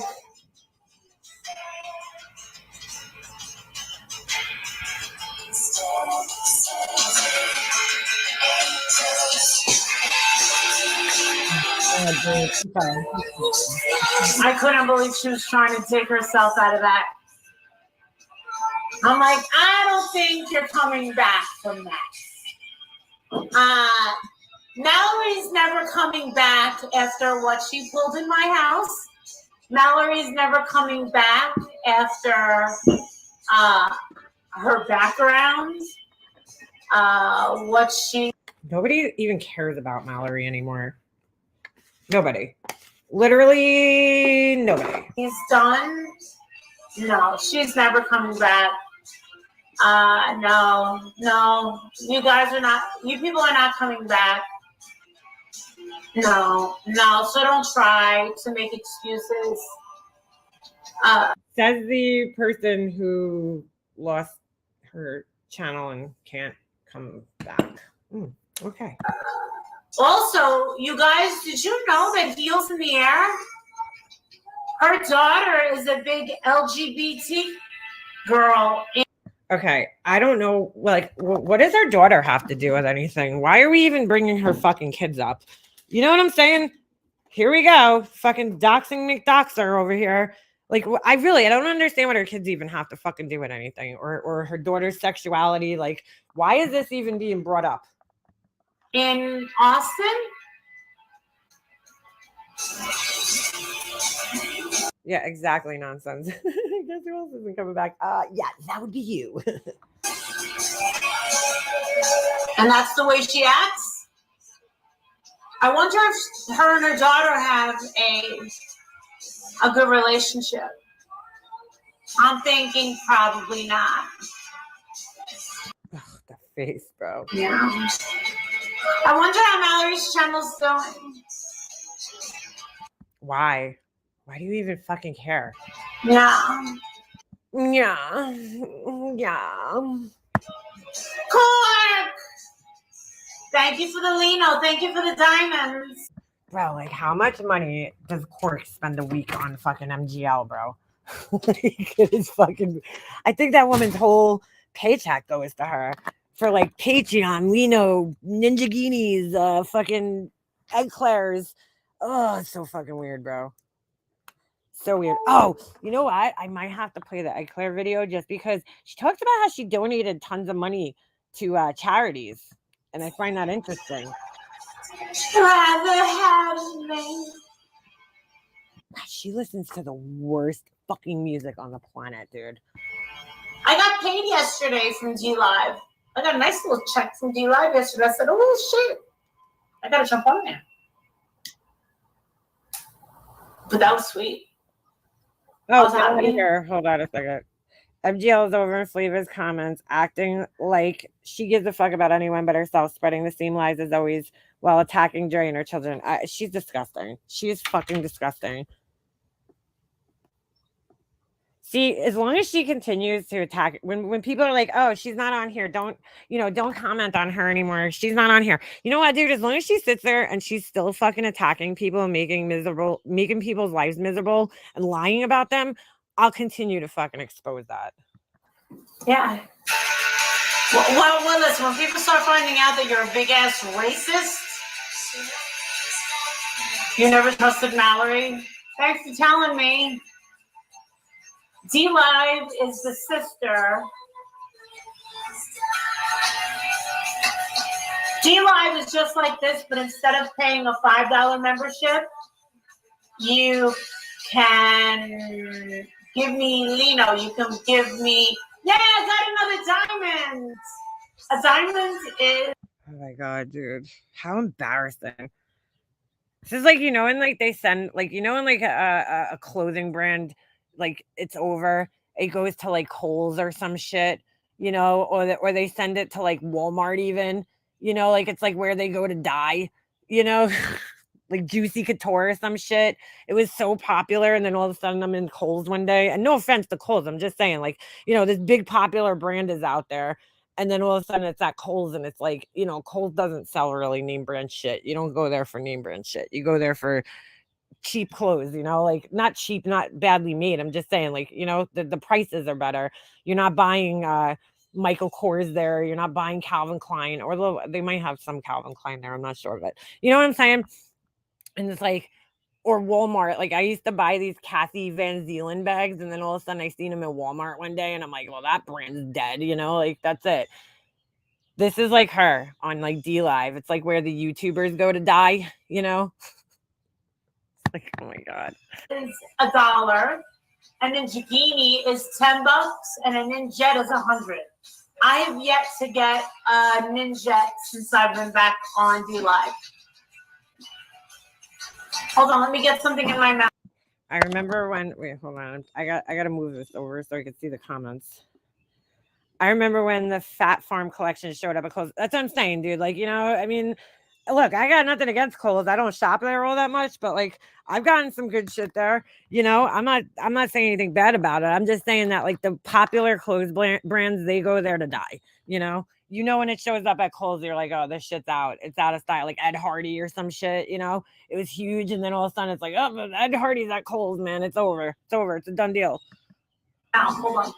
I couldn't believe she was trying to take herself out of that. I'm like, I don't think you're coming back from that. Mallory's never coming back after what she pulled in my house. Mallory's never coming back after her background. What she. Nobody even cares about Mallory anymore. Nobody. Literally nobody. He's done. No, she's never coming back. No. You guys are not. You people are not coming back. No. So don't try to make excuses. Says the person who lost her channel and can't come back. Okay. Also, you guys, did you know that Heels in the Air? Her daughter is a big LGBT girl. Okay, I don't know. Like, what does her daughter have to do with anything? Why are we even bringing her fucking kids up? You know what I'm saying? Here we go, fucking doxing McDoxer over here. Like, I don't understand what her kids even have to fucking do with anything, or her daughter's sexuality. Like, why is this even being brought up? In Austin? Yeah, exactly. Nonsense. Guess who else isn't coming back? Yeah, that would be you. And that's the way she acts? I wonder if her and her daughter have a good relationship. I'm thinking probably not. Ugh, the face, bro. Yeah. I wonder how Mallory's channel's going. Why? Why do you even fucking care? Yeah. Clark! Thank you for the Lino. Thank you for the diamonds. Bro, like, how much money does Cork spend a week on fucking MGL, bro? Like, it is fucking. I think that woman's whole paycheck goes to her for like Patreon, Lino, Ninja Guineas, fucking eclairs. Oh, it's so fucking weird, bro. So weird. Oh, you know what? I might have to play the eclair video just because she talked about how she donated tons of money to charities, and I find that interesting. Rather have me. She listens to the worst fucking music on the planet, dude. I got paid yesterday from D Live. I got a nice little check from D Live yesterday. I said, oh shit. I gotta jump on there. But that was sweet. Oh, let me hear. Hold on a second. MGL is over in Fleva's comments, acting like she gives a fuck about anyone but herself, spreading the same lies as always while attacking Joy and her children. She's disgusting. She is fucking disgusting. See, as long as she continues to attack, when people are like, "Oh, she's not on here," don't comment on her anymore. She's not on here. You know what, dude? As long as she sits there and she's still fucking attacking people and making people's lives miserable and lying about them, I'll continue to fucking expose that. Yeah. Well, listen, when people start finding out that you're a big ass racist, you never trusted Mallory. Thanks for telling me. D Live is the sister. D Live is just like this, but instead of paying a $5 membership, you can give me Lino. You can give me. Yeah, I got another diamond. A diamond is. Oh my god, dude. How embarrassing. This is like, and like they send, like, in like a clothing brand, like it's over, it goes to like Kohl's or some shit, or they send it to like Walmart even, like it's like where they go to die, like Juicy Couture or some shit. It was so popular, and then all of a sudden I'm in Kohl's one day, and no offense to Kohl's, I'm just saying, like, this big popular brand is out there. And then all of a sudden it's at Kohl's, and it's like, Kohl's doesn't sell really name brand shit. You don't go there for name brand shit. You go there for cheap clothes, like not cheap, not badly made. I'm just saying, like, the prices are better. You're not buying Michael Kors there. You're not buying Calvin Klein, or they might have some Calvin Klein there. I'm not sure, but you know what I'm saying? And it's like, or Walmart. Like, I used to buy these Kathy Van Zeeland bags, and then all of a sudden I seen them at Walmart one day, and I'm like, well, that brand's dead, like, that's it. This is like her on like D Live. It's like where the YouTubers go to die, you know? It's like, oh my God. Is $1. A Ninjagini is $10, and a Ninjet is 100. I have yet to get a Ninjet since I've been back on D Live. Hold on, let me get something in my mouth. I remember when, wait, hold on. I got to move this over so I can see the comments. I remember when the Fat Farm collection showed up at Kohl's. That's what I'm saying, dude. Like, you know, I mean, look, I got nothing against Kohl's. I don't shop there all that much, but like, I've gotten some good shit there. You know, I'm not saying anything bad about it. I'm just saying that like the popular clothes brands, they go there to die. You know, when it shows up at Kohl's, you're like, oh, this shit's out. It's out of style. Like Ed Hardy or some shit. You know, it was huge, and then all of a sudden it's like, oh, but Ed Hardy's at Kohl's, man. It's over. It's over. It's a done deal. Hold on.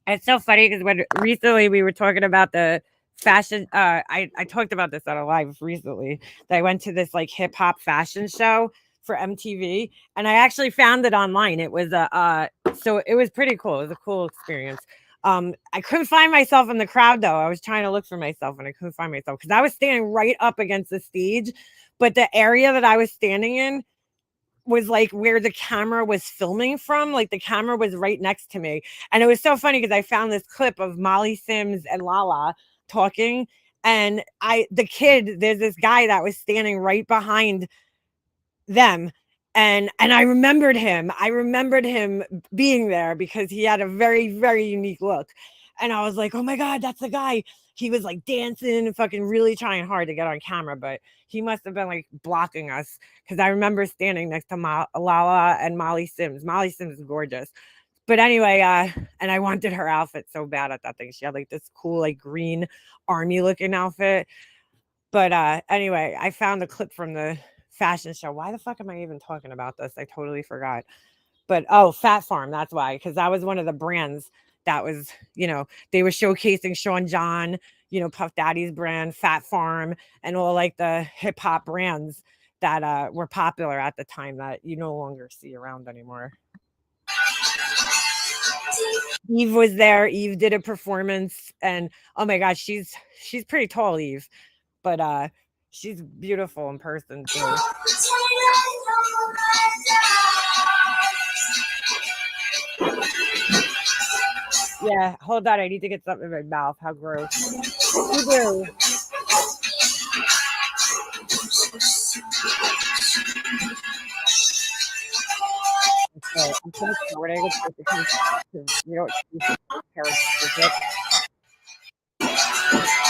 It's so funny because when recently we were talking about the fashion, I talked about this on a live recently, that I went to this like hip hop fashion show for MTV, and I actually found it online. It was so it was pretty cool. It was a cool experience. I couldn't find myself in the crowd though. I was trying to look for myself and I couldn't find myself because I was standing right up against the stage, but the area that I was standing in was like where the camera was filming from. Like the camera was right next to me. And it was so funny because I found this clip of Molly Sims and Lala talking. And there's this guy that was standing right behind them. And I remembered him. I remembered him being there because he had a very, very unique look. And I was like, oh my God, that's the guy. He was like dancing and fucking really trying hard to get on camera, but he must have been like blocking us because I remember standing next to Lala and Molly Sims. Molly Sims is gorgeous. But anyway, and I wanted her outfit so bad at that thing. She had like this cool, like green army looking outfit. But anyway, I found the clip from the fashion show. Why the fuck am I even talking about this? I totally forgot. But Fat Farm, that's why, because that was one of the brands that was, you know, they were showcasing Sean John, you know, Puff Daddy's brand, Fat Farm, and all like the hip hop brands that were popular at the time that you no longer see around anymore. Eve was there. Eve did a performance, and oh my gosh, she's pretty tall, Eve, but she's beautiful in person too. Yeah, hold on. I need to get something in my mouth. How gross. You do. Okay, I'm so recording.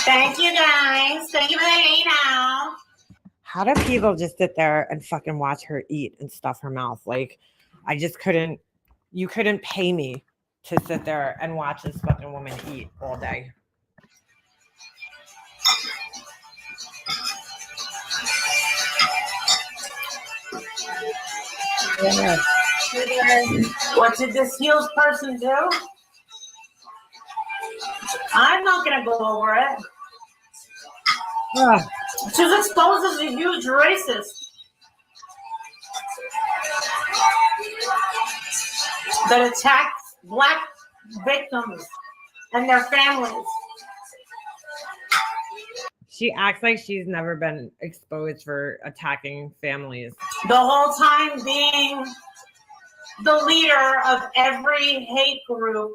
Thank you guys. Thank you for the now. How do people just sit there and fucking watch her eat and stuff her mouth? Like, I just couldn't. You couldn't pay me to sit there and watch this fucking woman eat all day. Yeah. What did this heels person do? I'm not gonna go over it. She's exposed as a huge racist that attacked black victims and their families. She acts like she's never been exposed for attacking families. The whole time being the leader of every hate group.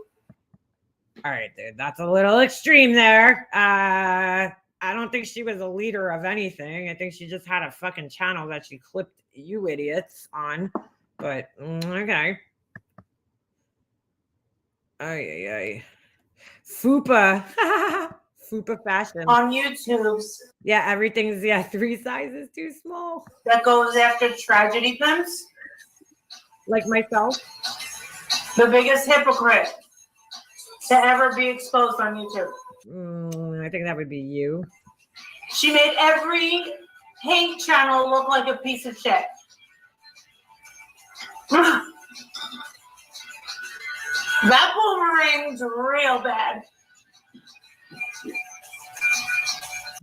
All right, dude, that's a little extreme there. I don't think she was a leader of anything. I think she just had a fucking channel that she clipped you idiots on. But okay. Ay. Fupa. Fupa fashion. On YouTube. Yeah, everything's 3 sizes too small. That goes after tragedy pimps. Like myself. The biggest hypocrite to ever be exposed on YouTube. I think that would be you. She made every hate channel look like a piece of shit. That boomerang's real bad.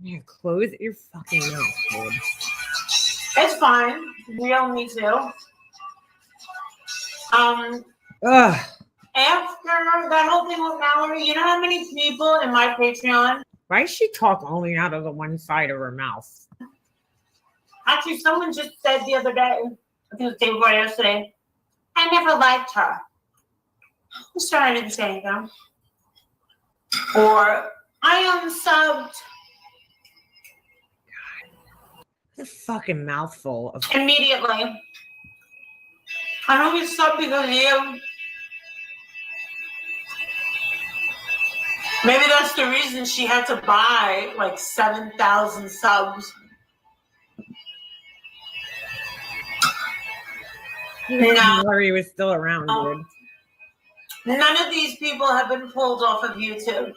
Man, close your fucking mouth, dude. It's fine. We don't need to. Ugh. After that whole thing with Mallory, you know how many people in my Patreon? Why does she talk only out of the one side of her mouth? Actually, someone just said the other day, I think it was day before yesterday, I never liked her. I'm sorry I didn't say anything. Or I unsubbed. A fucking mouthful of Immediately. I only subbed because of you. Maybe that's the reason she had to buy like 7,000 subs. Mallory was still around, dude. None of these people have been pulled off of YouTube.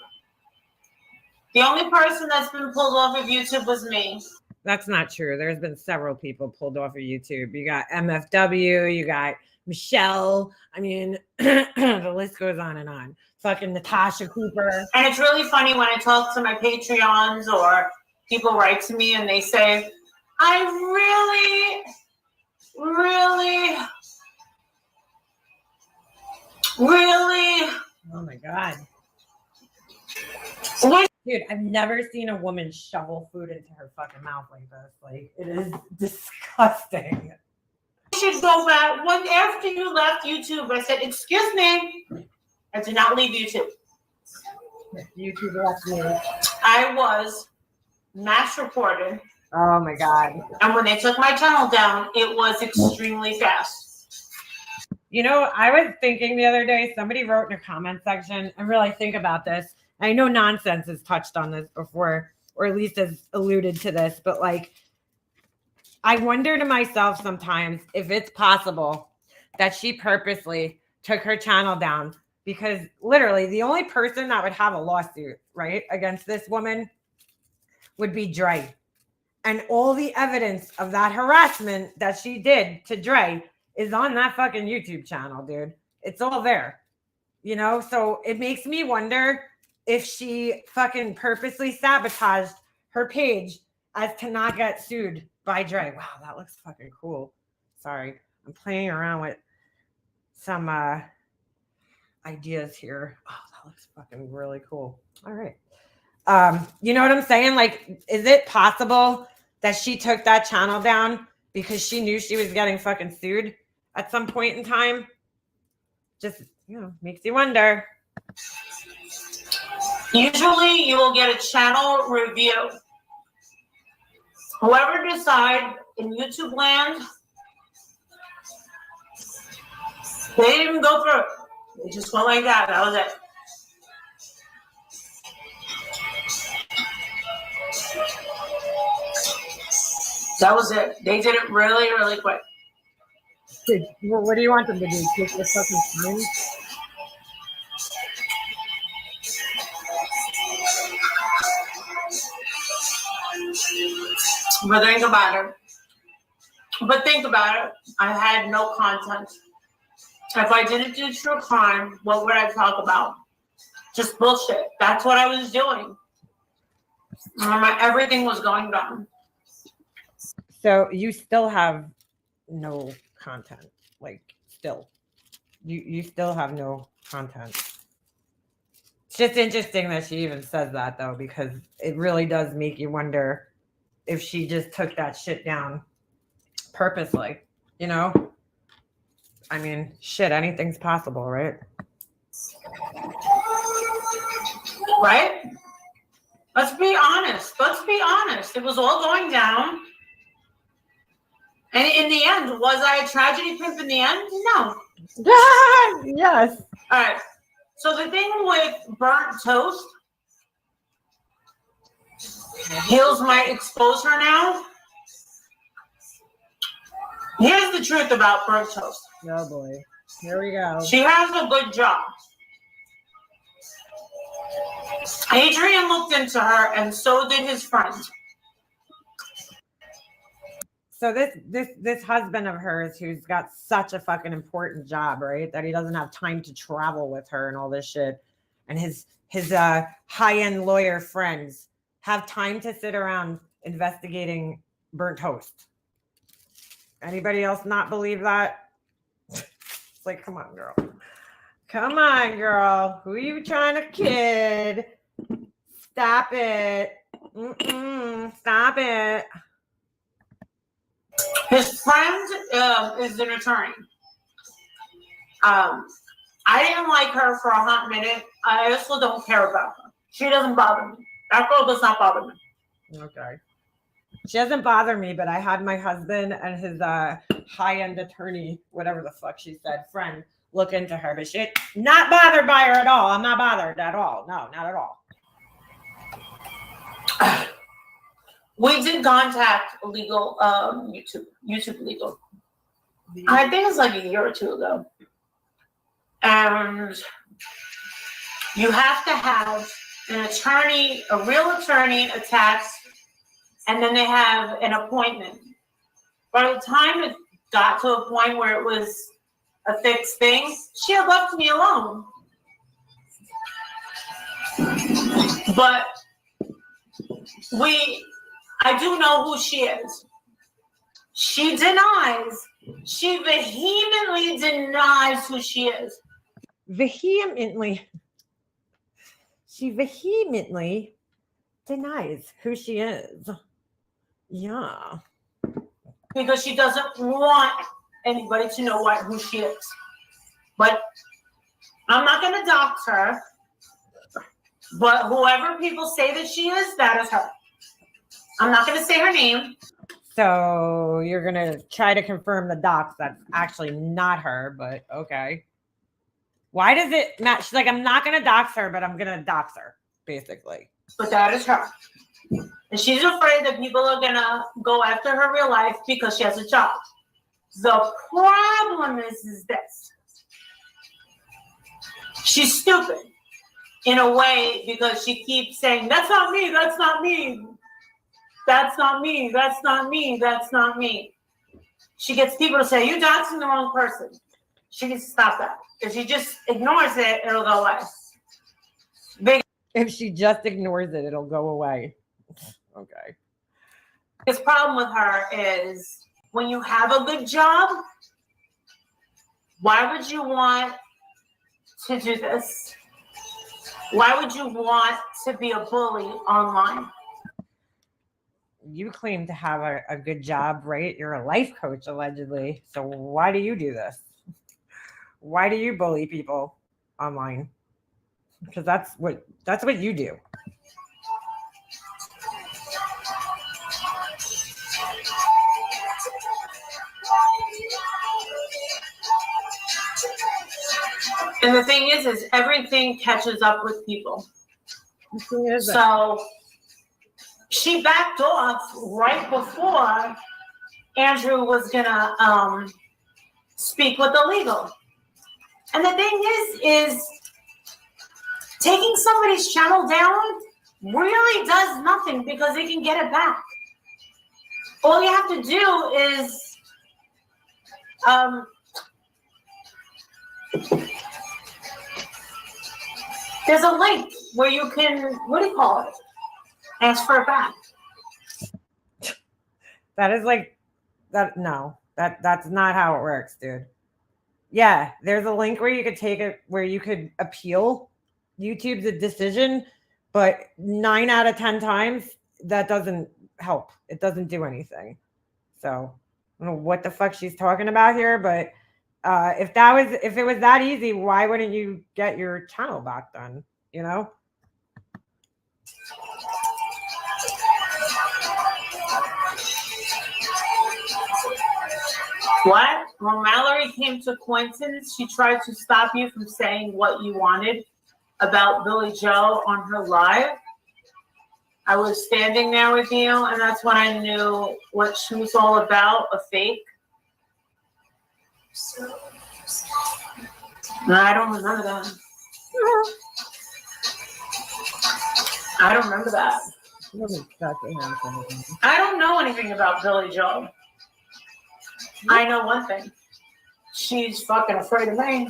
The only person that's been pulled off of YouTube was me. That's not true. There's been several people pulled off of YouTube. You got MFW, you got Michelle. I mean, the list goes on and on. Fucking Natasha Cooper. And it's really funny when I talk to my Patreons or people write to me and they say, I really, oh my God. Dude, I've never seen a woman shovel food into her fucking mouth like this. Like, it is disgusting. You should go back. When after you left YouTube, I said, excuse me. I did not leave YouTube. YouTube left me. I was mass reported. Oh my God. And when they took my channel down, it was extremely fast. You know, I was thinking the other day, somebody wrote in a comment section, and really think about this. I know Nonsense has touched on this before, or at least has alluded to this, but like, I wonder to myself sometimes if it's possible that she purposely took her channel down, because literally the only person that would have a lawsuit, right, against this woman would be Dre. And all the evidence of that harassment that she did to Dre is on that fucking YouTube channel, dude. It's all there, you know? So it makes me wonder if she fucking purposely sabotaged her page as to not get sued by Dre. Wow, that looks fucking cool. Sorry, I'm playing around with some ideas here. Oh, that looks fucking really cool. All right. You know what I'm saying? Like, is it possible that she took that channel down because she knew she was getting fucking sued at some point in time? Just, you know, makes you wonder. Usually you will get a channel review. Whoever decide in YouTube land, they didn't even go through it. They just went like that. That was it. That was it. They did it really, really quick. What do you want them to do? Take the fucking time? But think about it. I had no content. If I didn't do true crime, what would I talk about? Just bullshit. That's what I was doing. Everything was going down. So you still have no content, like still. You still have no content. It's just interesting that she even says that though, because it really does make you wonder if she just took that shit down purposely, you know? I mean, shit, anything's possible, right? Right? Let's be honest. It was all going down. And in the end, was I a tragedy pimp in the end? No. Yes. All right. So the thing with burnt toast, Hills might expose her now. Here's the truth about burnt toast. Oh boy. Here we go. She has a good job. Adrian looked into her, and so did his friend. So this husband of hers, who's got such a fucking important job, right? That he doesn't have time to travel with her and all this shit, and his high-end lawyer friends have time to sit around investigating burnt toast. Anybody else not believe that? It's like, come on, girl. Come on, girl. Who are you trying to kid? Stop it. Stop it. His friend is an attorney. I didn't like her for a hot minute. I also don't care about her. She doesn't bother me. That girl does not bother me. Okay. She doesn't bother me, but I had my husband and his high-end attorney, whatever the fuck she said, friend, look into her. But she not bothered by her at all. I'm not bothered at all. No, not at all. We did contact legal YouTube legal. I think it's like a year or two ago. And you have to have an attorney, a real attorney attached, and then they have an appointment. By the time it got to a point where it was a fixed thing, she had left me alone. But I do know who she is. She vehemently denies who she is. She vehemently denies who she is. Yeah. Because she doesn't want anybody to know who she is. But I'm not going to dox her. But whoever people say that she is, that is her. I'm not going to say her name. So you're going to try to confirm the docs. That's actually not her, but okay. Why does it not? She's like, I'm not going to dox her, but I'm going to dox her, basically. But that is her. And she's afraid that people are going to go after her real life because she has a job. The problem is this. She's stupid in a way because she keeps saying, that's not me, that's not me. That's not me, that's not me, that's not me. She gets people to say, you're doxing the wrong person. She needs to stop that. If she just ignores it, it'll go away. If she just ignores it, it'll go away. Okay. His problem with her is when you have a good job, why would you want to do this? Why would you want to be a bully online? You claim to have a good job, right? You're a life coach, allegedly. So why do you do this? Why do you bully people online? Because that's what you do. And the thing is everything catches up with people. So she backed off right before Andrew was gonna speak with the legal. And the thing is taking somebody's channel down really does nothing because they can get it back. All you have to do is there's a link where you can, what do you call it? Ask for it back. That is like that. No, that's not how it works, dude. Yeah, there's a link where you could take it, where you could appeal YouTube's decision, but 9 out of 10 times that doesn't help. It doesn't do anything. So I don't know what the fuck she's talking about here, but if it was that easy, why wouldn't you get your channel back then? You know? What? When Mallory came to Quentin, she tried to stop you from saying what you wanted about Billy Joe on her live. I was standing there with you, and that's when I knew what she was all about, a fake. No, I don't remember that. I don't remember that. I don't know anything about Billy Joe. I know one thing. She's fucking afraid of me.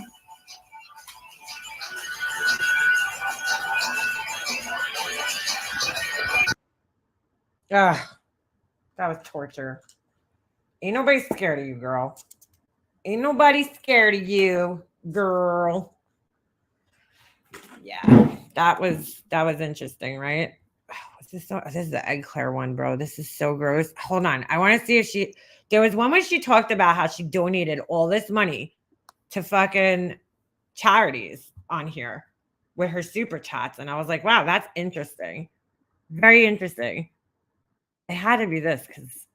That was torture. Ain't nobody scared of you, girl. Ain't nobody scared of you, girl. Yeah, that was interesting, right? This is the egg Claire one, bro. This is so gross. Hold on. I want to see if there was one where she talked about how she donated all this money to fucking charities on here with her super chats. And I was like, wow, that's interesting. Very interesting. It had to be this because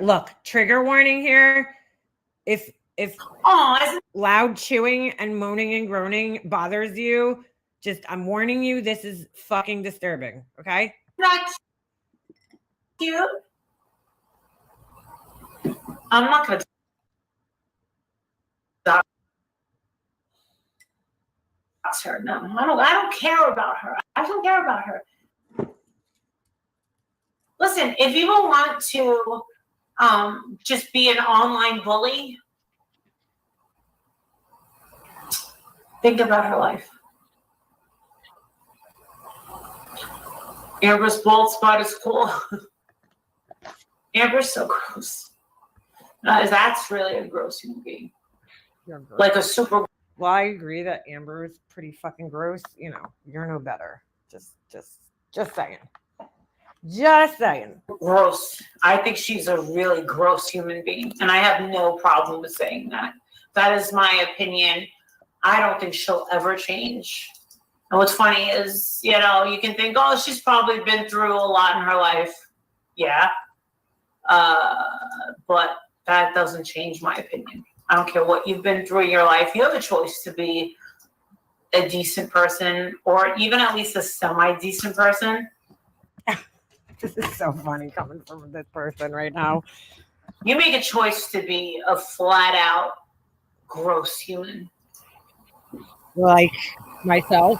look, trigger warning here. If loud chewing and moaning and groaning bothers you, I'm warning you, this is fucking disturbing. Okay? Not cute. I'm not gonna dox her. No, I don't care about her. I don't care about her. Listen, if people want to just be an online bully, think about her life. Amber's bald spot is cool. Amber's so gross. That's really a gross human being. Like a super. Well, I agree that Amber is pretty fucking gross. You know, you're no better. Just saying. Just saying. Gross. I think she's a really gross human being, and I have no problem with saying that. That is my opinion. I don't think she'll ever change. And what's funny is, you know, you can think, oh, she's probably been through a lot in her life. Yeah. But that doesn't change my opinion. I don't care what you've been through in your life. You have a choice to be a decent person, or even at least a semi-decent person. This is so funny coming from this person right now. You make a choice to be a flat-out gross human. Like myself.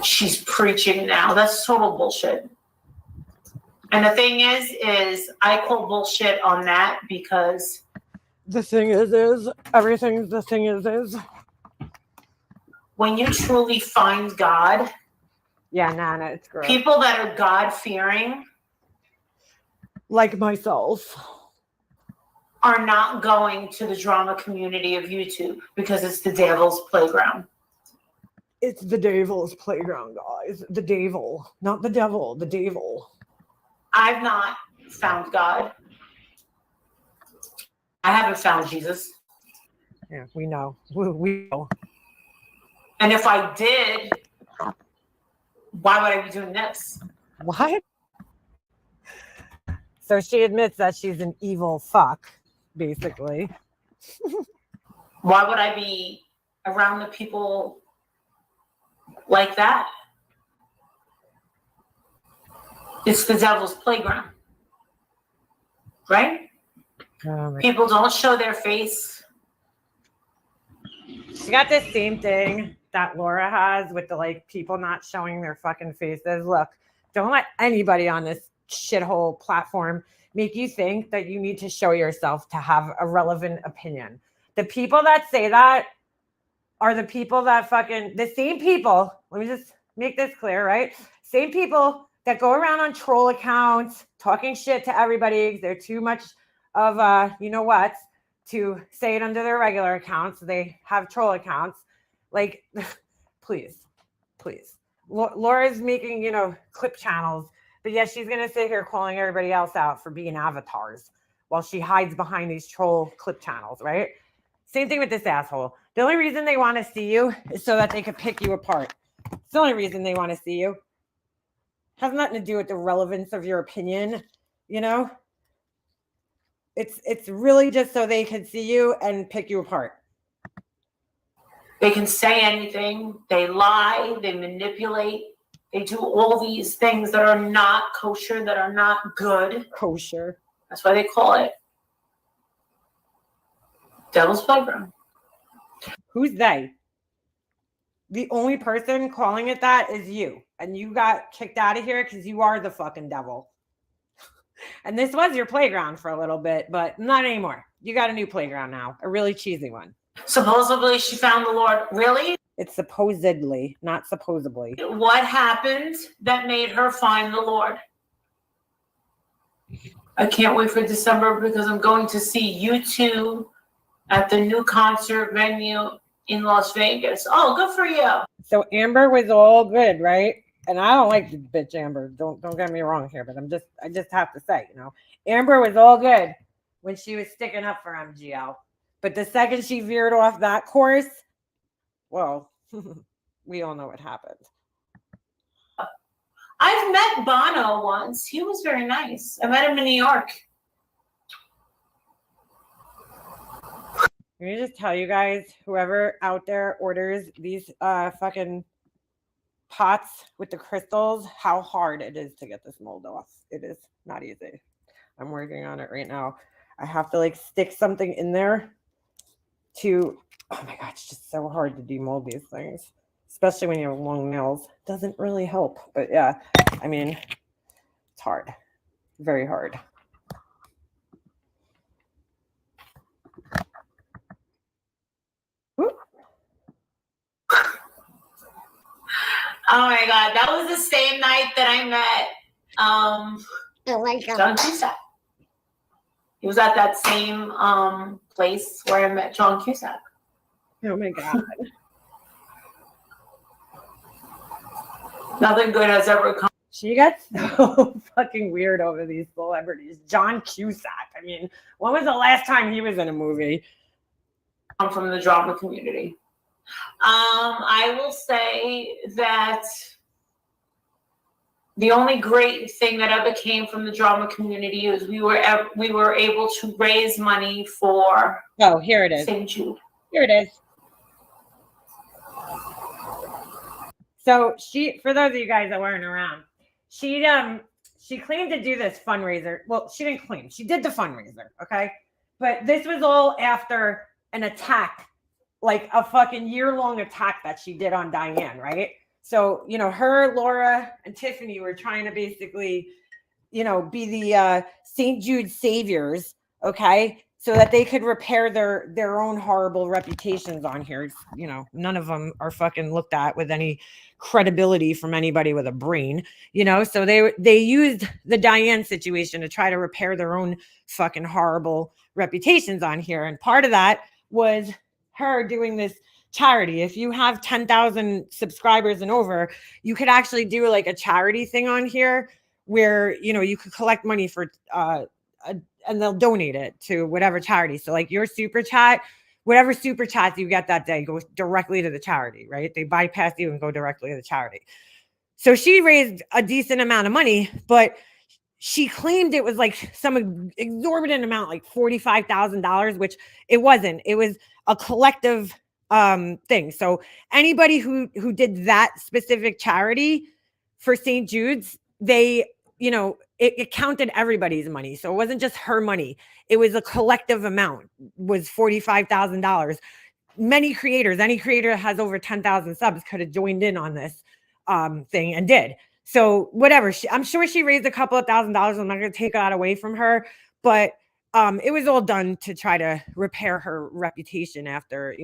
She's preaching now. That's total bullshit. And the thing is I call bullshit on that because the thing is everything. The thing is when you truly find God. Yeah, Nana, it's gross. People that are God-fearing, like myself, are not going to the drama community of YouTube because it's the devil's playground. It's the devil's playground, guys. The devil, not the devil, the devil. I've not found God. I haven't found Jesus. Yeah, we know. We know. And if I did, why would I be doing this? What? So she admits that she's an evil fuck, basically. Why would I be around the people like that? It's the devil's playground, right? People don't show their face. She got the same thing that Laura has with the like people not showing their fucking faces. Look, don't let anybody on this shithole platform make you think that you need to show yourself to have a relevant opinion. The people that say that are the people that the same people, let me just make this clear, right? Same people that go around on troll accounts talking shit to everybody because they're too much of you know what to say it under their regular accounts. So they have troll accounts. Like, please. Laura's making, you know, clip channels, but yes, she's going to sit here calling everybody else out for being avatars while she hides behind these troll clip channels, right? Same thing with this asshole. The only reason they want to see you is so that they could pick you apart. It's the only reason they want to see you. Has nothing to do with the relevance of your opinion, you know? It's really just so they can see you and pick you apart. They can say anything. They lie. They manipulate. They do all these things that are not kosher, that are not good. Kosher. That's why they call it devil's playground. Who's they? The only person calling it that is you. And you got kicked out of here because you are the fucking devil. And this was your playground for a little bit, but not anymore. You got a new playground now, a really cheesy one. Supposedly she found the Lord. Really? It's supposedly, not supposedly. What happened that made her find the Lord? I can't wait for December because I'm going to see U2 at the new concert venue in Las Vegas. Oh, good for you. So Amber was all good, right? And I don't like the bitch Amber. Don't get me wrong here, but I just have to say, Amber was all good when she was sticking up for MGL. But the second she veered off that course, well, we all know what happened. I've met Bono once. He was very nice. I met him in New York. Let me just tell you guys, whoever out there orders these fucking pots with the crystals, how hard it is to get this mold off. It is not easy. I'm working on it right now. I have to like stick something in there to, oh my God, it's just so hard to demold these things, especially when you have long nails. Doesn't really help, but yeah, I mean, it's hard, very hard. Oh my God, that was the same night that I met John Cusack. He was at that same place where I met John Cusack. Oh my God. Nothing good has ever come. She gets so fucking weird over these celebrities. John Cusack. I mean, when was the last time he was in a movie? I'm from the drama community. I will say that the only great thing that ever came from the drama community is we were able to raise money for. Oh, here it is. St. Jude. Here it is. So she, for those of you guys that weren't around, she claimed to do this fundraiser. Well, she didn't claim. She did the fundraiser, okay? But this was all after an attack, like a fucking year-long attack that she did on Diane, right? So, her, Laura, and Tiffany were trying to basically, be the St. Jude saviors, okay? So that they could repair their own horrible reputations on here. None of them are fucking looked at with any credibility from anybody with a brain, so they used the Diane situation to try to repair their own fucking horrible reputations on here. And part of that was her doing this charity. If you have 10,000 subscribers and over, you could actually do like a charity thing on here where, you could collect money for, and they'll donate it to whatever charity. So like your super chat, whatever super chats you get that day goes directly to the charity, right? They bypass you and go directly to the charity. So she raised a decent amount of money, but she claimed it was like some exorbitant amount, like $45,000, which it wasn't. It was a collective thing. So anybody who did that specific charity for St. Jude's, they, it counted everybody's money. So it wasn't just her money. It was a collective amount, was $45,000. Many creators, any creator that has over 10,000 subs could have joined in on this thing and did. So whatever, I'm sure she raised a couple of $1,000s. I'm not going to take that away from her, but it was all done to try to repair her reputation after,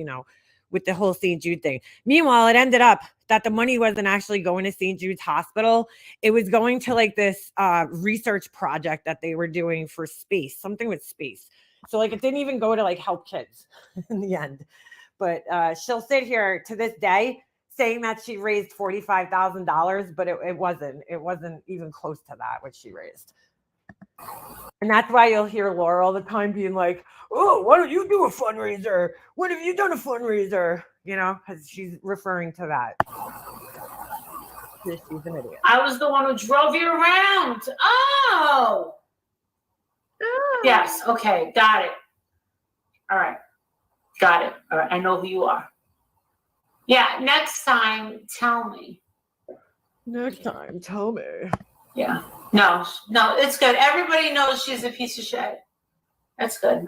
with the whole St. Jude thing. Meanwhile, it ended up that the money wasn't actually going to St. Jude's hospital. It was going to like this research project that they were doing for space, something with space. So like it didn't even go to like help kids in the end. But she'll sit here to this day saying that she raised $45,000, but it wasn't even close to that, what she raised. And that's why you'll hear Laura all the time being like, oh, why don't you do a fundraiser? When have you done a fundraiser? Because she's referring to that. She's an idiot. I was the one who drove you around. Oh. Yes. Okay. Got it. All right. Got it. All right. I know who you are. Yeah. Next time, tell me. Next time, tell me. Yeah. No, it's good. Everybody knows she's a piece of shit. That's good.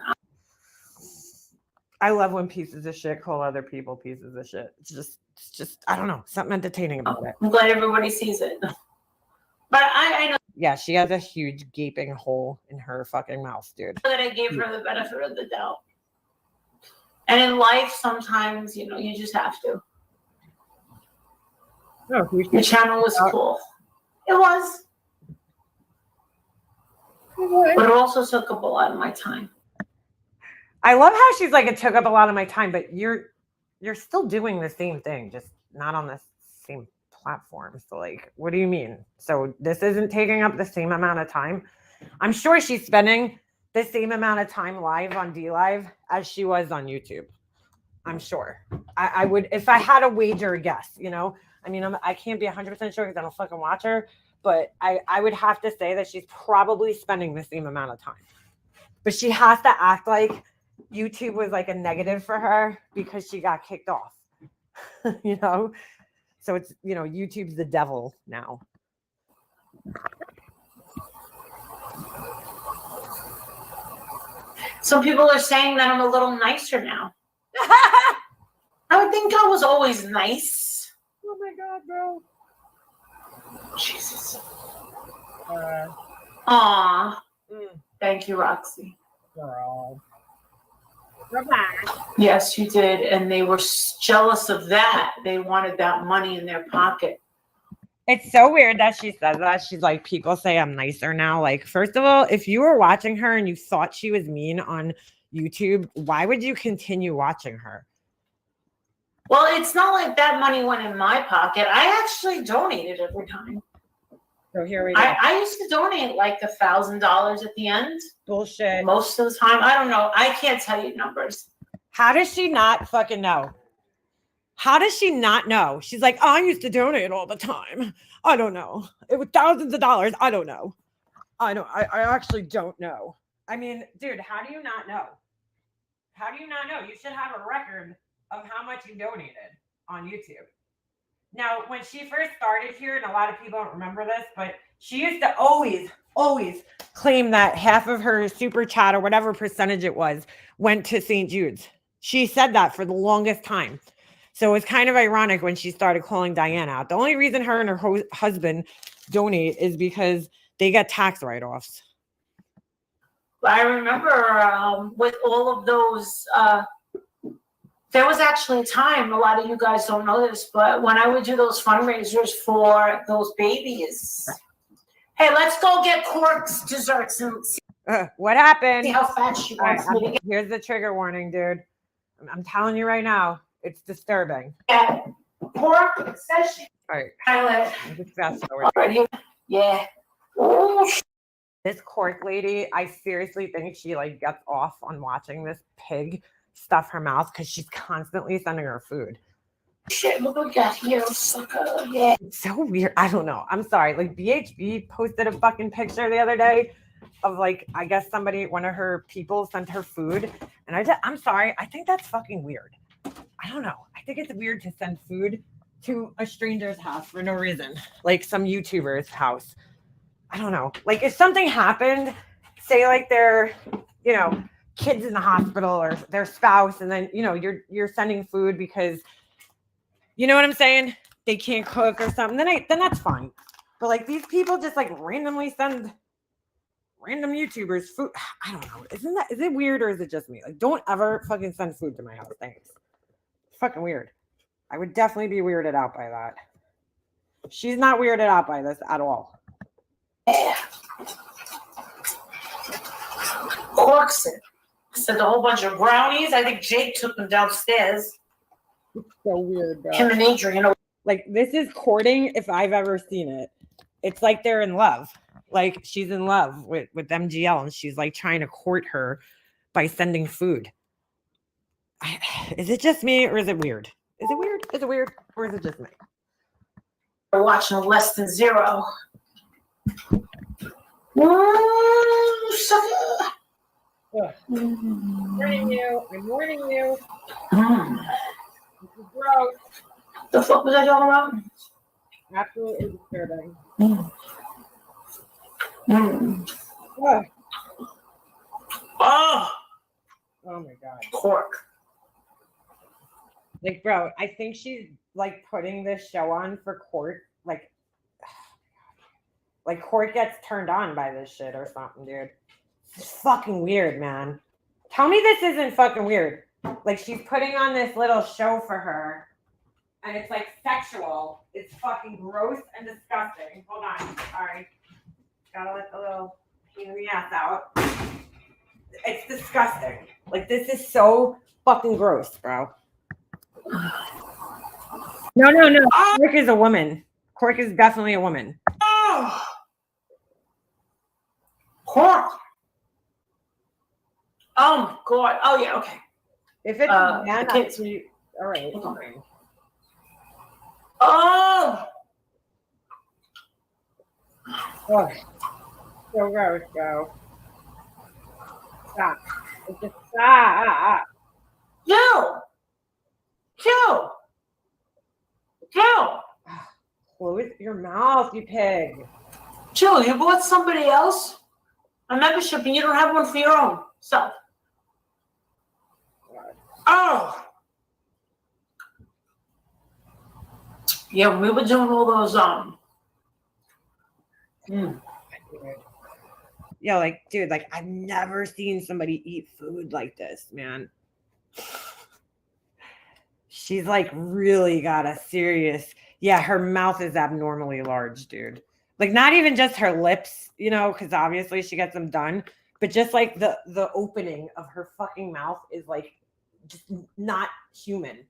I love when pieces of shit call other people pieces of shit. It's just I don't know, something entertaining about it. I'm glad everybody sees it. But I know. Yeah, she has a huge gaping hole in her fucking mouth, dude. That I gave her the benefit of the doubt. And in life, sometimes, you just have to. Oh, the channel was cool. It was. But it also took up a lot of my time. I love how she's like, it took up a lot of my time, but you're still doing the same thing, just not on the same platform. So like, what do you mean? So this isn't taking up the same amount of time? I'm sure she's spending the same amount of time live on DLive as she was on YouTube. I'm sure. I would, if I had a wager a guess, you know, I mean, I can't be 100% sure because I don't fucking watch her, but I would have to say that she's probably spending the same amount of time. But she has to act like YouTube was like a negative for her because she got kicked off, you know? So it's, you know, YouTube's the devil now. Some people are saying that I'm a little nicer now. I would think I was always nice. Oh my God, bro. Jesus. Aw. Thank you, Roxy. Girl. Yes, you did. And they were jealous of that. They wanted that money in their pocket. It's so weird that she says that. She's like, people say I'm nicer now. Like, first of all, if you were watching her and you thought she was mean on YouTube, why would you continue watching her? Well, it's not like that money went in my pocket. I actually donated every time. So here we go. I used to donate like $1,000 at the end. Bullshit. Most of the time. I don't know. I can't tell you numbers. How does she not fucking know? How does she not know? She's like, I used to donate all the time. I don't know. It was thousands of dollars. I don't know. I actually don't know. I mean, dude, how do you not know? How do you not know? You should have a record of how much you donated on YouTube. Now, when she first started here, and a lot of people don't remember this, but she used to always claim that half of her super chat or whatever percentage it was went to St. Jude's. She said that for the longest time. So it's kind of ironic when she started calling Diane out. The only reason her and her husband donate is because they get tax write-offs. I remember with all of those, there was actually a time, a lot of you guys don't know this, but when I would do those fundraisers for those babies, hey, let's go get Cork's desserts and see what happened? See how fat she wants me to get. Here's the trigger warning, dude. I'm telling you right now, it's disturbing. Yeah. Pork, it says she. All right. Pilot. Just fast forward. Already. Yeah. Oh, this Cork lady, I seriously think she like gets off on watching this pig stuff her mouth because she's constantly sending her food. shit, look what we got here, sucker. Yeah. It's so weird. I don't know. I'm sorry. Like BHB posted a fucking picture the other day of like, I guess somebody, one of her people sent her food. And I'm sorry. I think that's fucking weird. I don't know. I think it's weird to send food to a stranger's house for no reason. Like some YouTuber's house. I don't know. Like if something happened, say like they're, you know, kids in the hospital or their spouse, and then, you know, you're sending food because, you know what I'm saying? They can't cook or something. Then that's fine. But like these people just like randomly send random YouTubers food. I don't know. Is it weird or is it just me? Like, don't ever fucking send food to my house. Thanks. It's fucking weird. I would definitely be weirded out by that. She's not weirded out by this at all. Yeah. Corkson. I sent a whole bunch of brownies. I think Jake took them downstairs. It's so weird, bro. Him and Adrian, you know. Like, this is courting if I've ever seen it. It's like they're in love. Like, she's in love with MGL, and she's, like, trying to court her by sending food. Is it just me, or is it weird? Is it weird? Is it weird? Or is it just me? We're watching Less Than Zero. Ooh, sucker. Warning you. I'm warning you. This is gross. The fuck was I talking about? Absolutely disturbing. Oh my god. Cork. Like, bro, I think she's like putting this show on for Court. Like Court gets turned on by this shit or something, dude. It's fucking weird, man. Tell me this isn't fucking weird. Like, she's putting on this little show for her, and it's like sexual. It's fucking gross and disgusting. Hold on. Sorry. Gotta let the little the ass out. It's disgusting. Like, this is so fucking gross, bro. No. Cork is a woman. Cork is definitely a woman. Cork. Oh my god. Oh yeah. Okay. If it's a man, that's all right. Oh. Oh, so gross, bro. Stop. It's just stop. Kill. Close your mouth, you pig. Jill, you bought somebody else a membership and you don't have one for your own self. Oh. Yeah, we were doing all those Yeah, like, dude, like, I've never seen somebody eat food like this, man. She's like really got a serious, yeah, her mouth is abnormally large, dude. Like, not even just her lips, you know, because obviously she gets them done, but just like the opening of her fucking mouth is like just not human.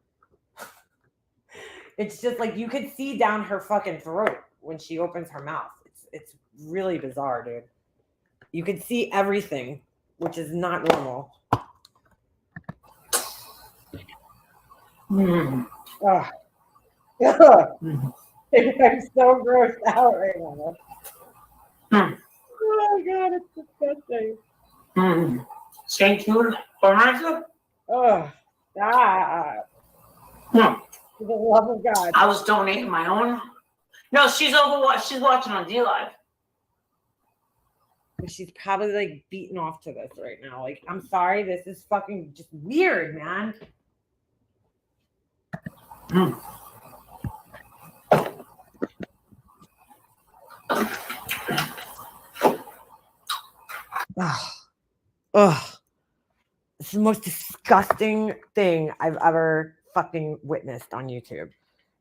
It's just like you could see down her fucking throat when she opens her mouth. It's really bizarre, dude. You could see everything, which is not normal. Mm. Oh. I'm so grossed out right now. Mm. Oh god, it's disgusting. Mm. Stay tuned for myself. Oh, stop. For the love of God. I was donating my own. No, she's watching on D-Live. She's probably like beaten off to this right now. Like, I'm sorry, this is fucking just weird, man. Mm. Ugh. It's the most disgusting thing I've ever fucking witnessed on YouTube.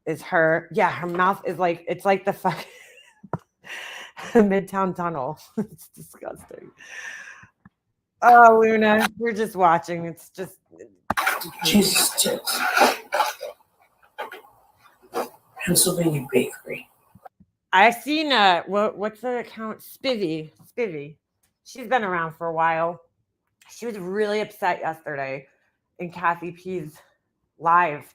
Is her, yeah, her mouth is like, it's like the fucking Midtown Tunnel. It's disgusting. Oh, Luna, we're just watching. It's just Jesus. Pennsylvania Bakery. I've seen what's the account? Spivvy. She's been around for a while. She was really upset yesterday in Kathy P's live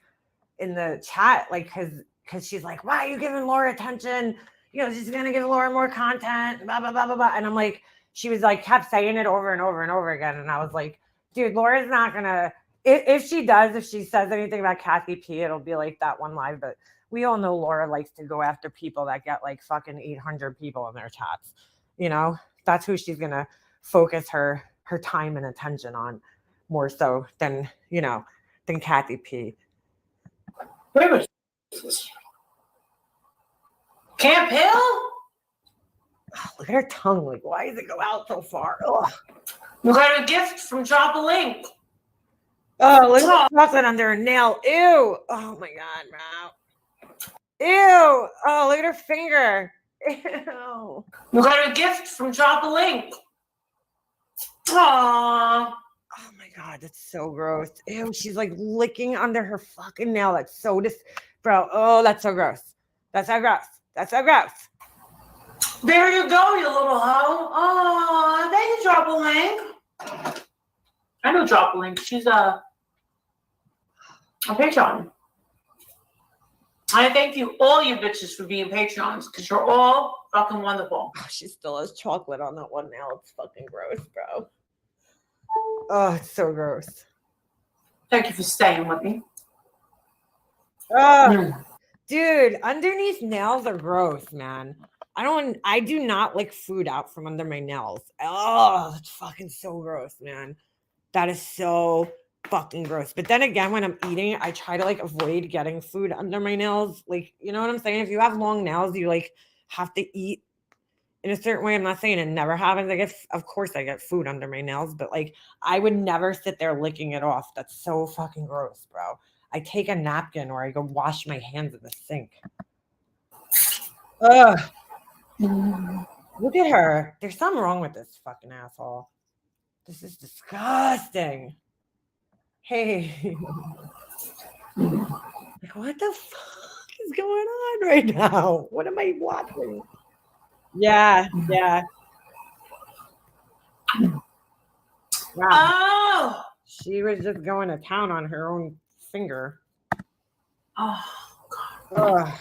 in the chat, like because she's like, why are you giving Laura attention? You know, she's gonna give Laura more content, blah blah blah blah blah. And I'm like, she was like, kept saying it over and over and over again. And I was like, dude, Laura's not gonna, if she says anything about Kathy P, it'll be like that one live. But we all know Laura likes to go after people that get like fucking 800 people in their chats. You know, that's who she's gonna focus her time and attention on more so than, you know, than Kathy P. Where was this? Camp Hill? Oh, look at her tongue. Like, why does it go out so far? Ugh. We got a gift from Drop a Link. Oh, look at the chocolate under her nail. Ew. Oh my god, bro. Ew. Oh, look at her finger. Ew. We got a gift from Drop a Link. Aww. Oh my god, that's so gross. Ew, she's like licking under her fucking nail. That's so bro. Oh, that's so gross. That's so gross. That's so gross. There you go, you little hoe. Oh, thank you, Drop a Link. I know Drop a Link. She's a Patreon. I thank you, all you bitches, for being Patreons, because you're all fucking wonderful. Oh, she still has chocolate on that one nail. It's fucking gross, bro. Oh, it's so gross. Thank you for staying with me. Oh, dude, underneath nails are gross, man. I do not like food out from under my nails. Oh, it's fucking so gross, man. That is so fucking gross. But then again, when I'm eating, I try to like avoid getting food under my nails. Like, you know what I'm saying? If you have long nails, you like have to eat in a certain way. I'm not saying it never happens. Of course I get food under my nails, but like I would never sit there licking it off. That's so fucking gross, bro. I take a napkin or I go wash my hands in the sink. Ugh. Look at her. There's something wrong with this fucking asshole. This is disgusting. Hey. Like, what the fuck is going on right now? What am I watching? Yeah, yeah. Wow. Oh. She was just going to town on her own finger. Oh, God.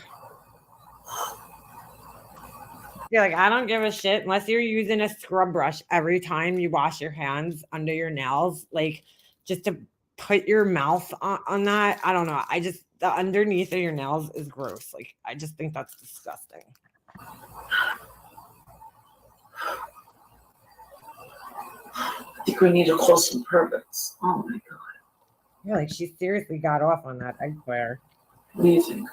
Yeah, like I don't give a shit unless you're using a scrub brush every time you wash your hands under your nails, like just to put your mouth on that. I don't know. I just the underneath of your nails is gross. Like I just think that's disgusting. I think we need to call some perverts. Oh my god. Yeah, like she seriously got off on that egg flare. What do you think?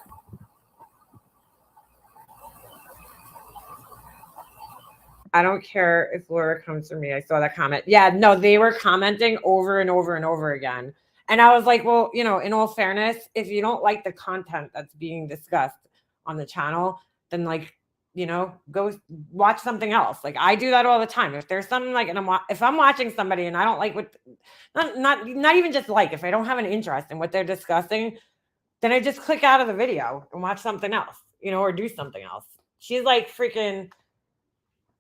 I don't care if Laura comes for me. I saw that comment. Yeah, no, they were commenting over and over and over again. And I was like, well, you know, in all fairness, if you don't like the content that's being discussed on the channel, then like, you know, go watch something else. Like I do that all the time. If there's something like, and if I'm watching somebody and I don't like what, not even just like, if I don't have an interest in what they're discussing, then I just click out of the video and watch something else, you know, or do something else. She's like freaking.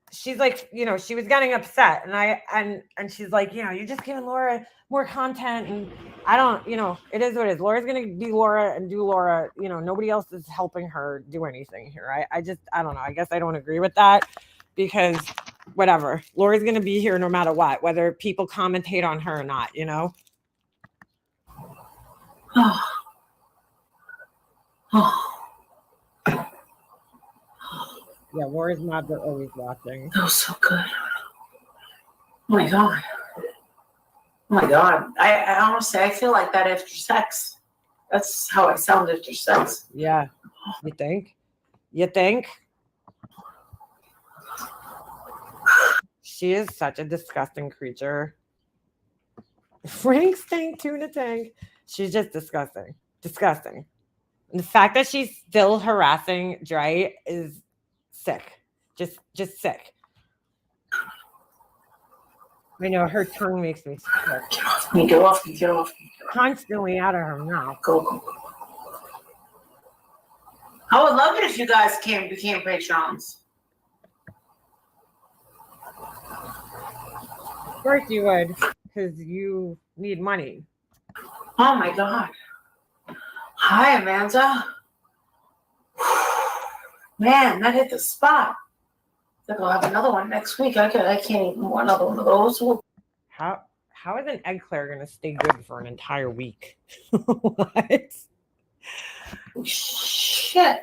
She's like, you know, she was getting upset and she's like, you know, you're just giving Laura more content and I don't, you know, it is what it is. Laura's going to be Laura and do Laura, you know, nobody else is helping her do anything here. I don't know. I guess I don't agree with that because whatever, Laura's going to be here no matter what, whether people commentate on her or not, you know? Yeah, Laura's mods are always watching. That was so good. Oh my god. Oh my god. I honestly, I feel like that after sex. That's how I sound after sex. Yeah. You think? You think? She is such a disgusting creature. Frank Stank Tuna Tank. She's just disgusting. Disgusting. And the fact that she's still harassing Dre is sick. Just sick. I know her tongue makes me sick. Get off me, get off me. Constantly out of her mouth. Go. I would love it if you guys became patrons. Of course you would, because you need money. Oh my god. Hi, Amanda. Man, that hit the spot. I think I'll have another one next week. I can't eat more another one of those. How is an egg Claire gonna stay good for an entire week? What? Shit.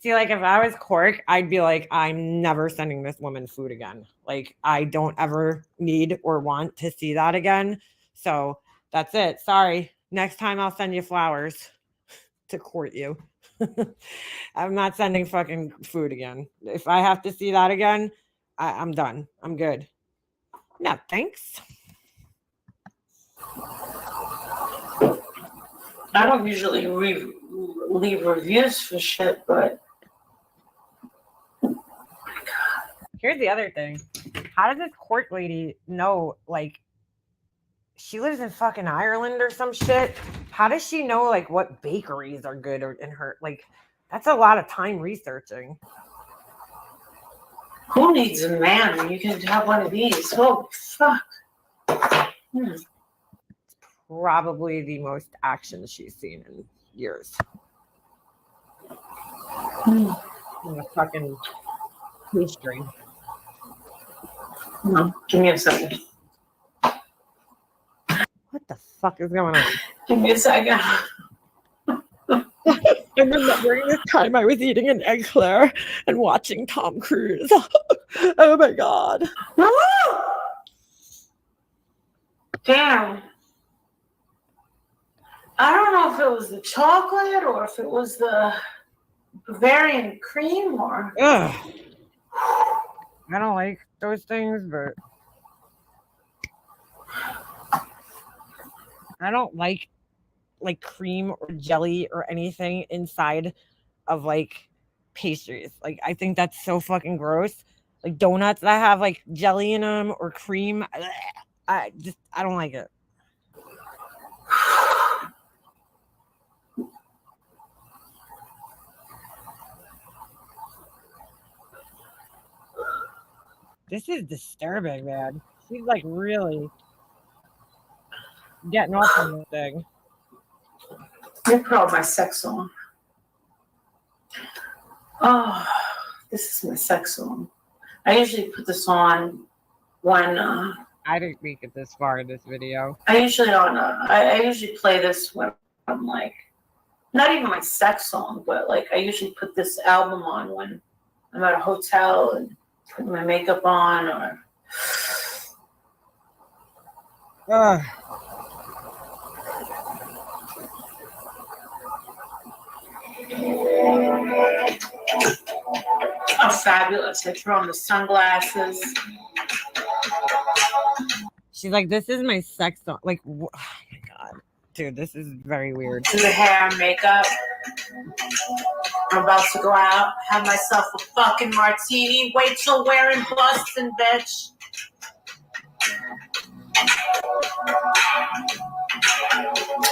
See, like if I was Cork, I'd be like, I'm never sending this woman food again. Like I don't ever need or want to see that again. So that's it. Sorry. Next time I'll send you flowers to court you. I'm not sending fucking food again. If I have to see that again, I'm done. I'm good. No, thanks. I don't usually leave reviews for shit, but here's the other thing. How does this court lady know, like, she lives in fucking Ireland or some shit? How does she know, like, what bakeries are good or in her? Like, that's a lot of time researching. who needs a man when you can have one of these? Oh, fuck. It's probably the most action she's seen in years. In a fucking pastry. No, give me a second. What the fuck is going on? Give me a second. I'm remembering this time I was eating an egg Claire and watching Tom Cruise. Oh my god. Damn. I don't know if it was the chocolate or if it was the Bavarian cream or. Ugh. I don't like those things, but I don't like cream or jelly or anything inside of like pastries. Like, I think that's so fucking gross. Like donuts that have like jelly in them or cream. I don't like it. This is disturbing, man. She's like really getting off on this thing. You're probably my sex song. Oh, this is my sex song. I usually put this on when I didn't make it this far in this video. I usually don't. I usually play this when I'm like, not even my sex song, but like I usually put this album on when I'm at a hotel and putting my makeup on or. Oh, fabulous. I throw on the sunglasses. She's like, this is my sex song. Like, oh my God. Dude, this is very weird. Do the hair and makeup. I'm about to go out, have myself a fucking martini. Wait till we're in Boston, bitch.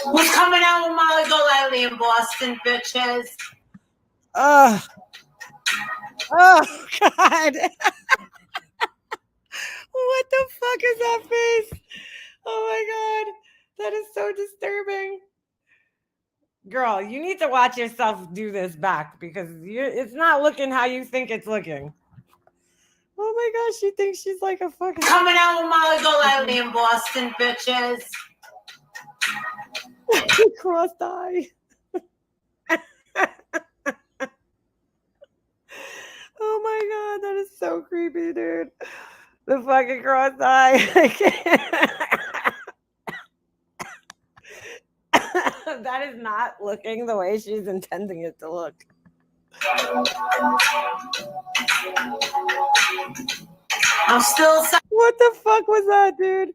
Who's coming out with Molly Golightly in Boston, bitches? Oh, God. What the fuck is that face? Oh, my God. That is so disturbing. Girl, you need to watch yourself do this back because it's not looking how you think it's looking. Oh, my gosh. She thinks she's like a fucking... Coming out with Molly Golightly in Boston, bitches. Crossed eye. Oh my God, that is so creepy, dude. The fucking crossed eye. That is not looking the way she's intending it to look. I'm still. What the fuck was that, dude?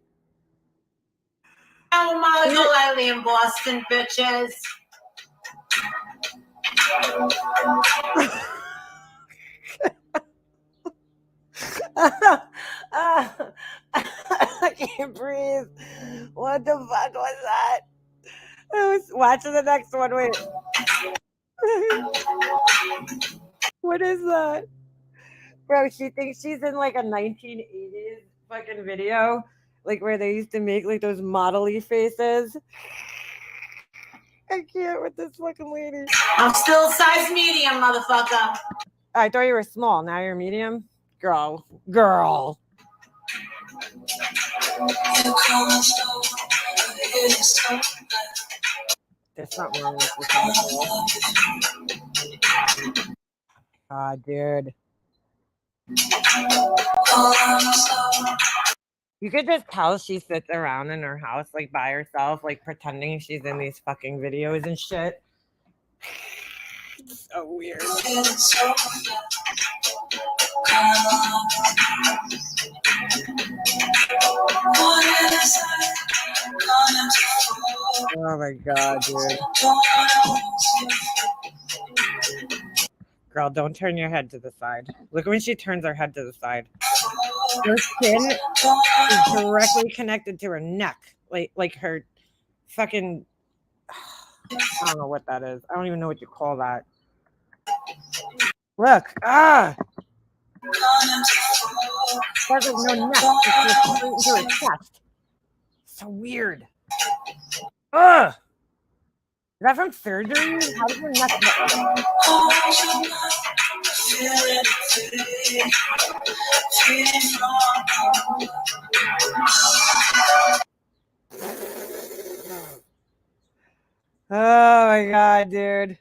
Out with Molly Golightly in Boston, bitches. I can't breathe. What the fuck was that? I was watching the next one. Wait. What is that? Bro, she thinks she's in like a 1980s fucking video, like where they used to make like those model-y faces. I can't with this fucking lady. I'm still size medium, motherfucker. I thought you were small. Now you're medium? Girl. There's something wrong with this. God, dude. You could just tell she sits around in her house, like by herself, like pretending she's in these fucking videos and shit. It's so weird. Oh my God, dude. Girl, don't turn your head to the side. Look when she turns her head to the side. Her chin is directly connected to her neck. Like her fucking... I don't know what that is. I don't even know what you call that. Look. There's like no neck. It's just straight into her chest. So weird. Ugh. Is that from surgery? How does your neck look? Oh my God, dude.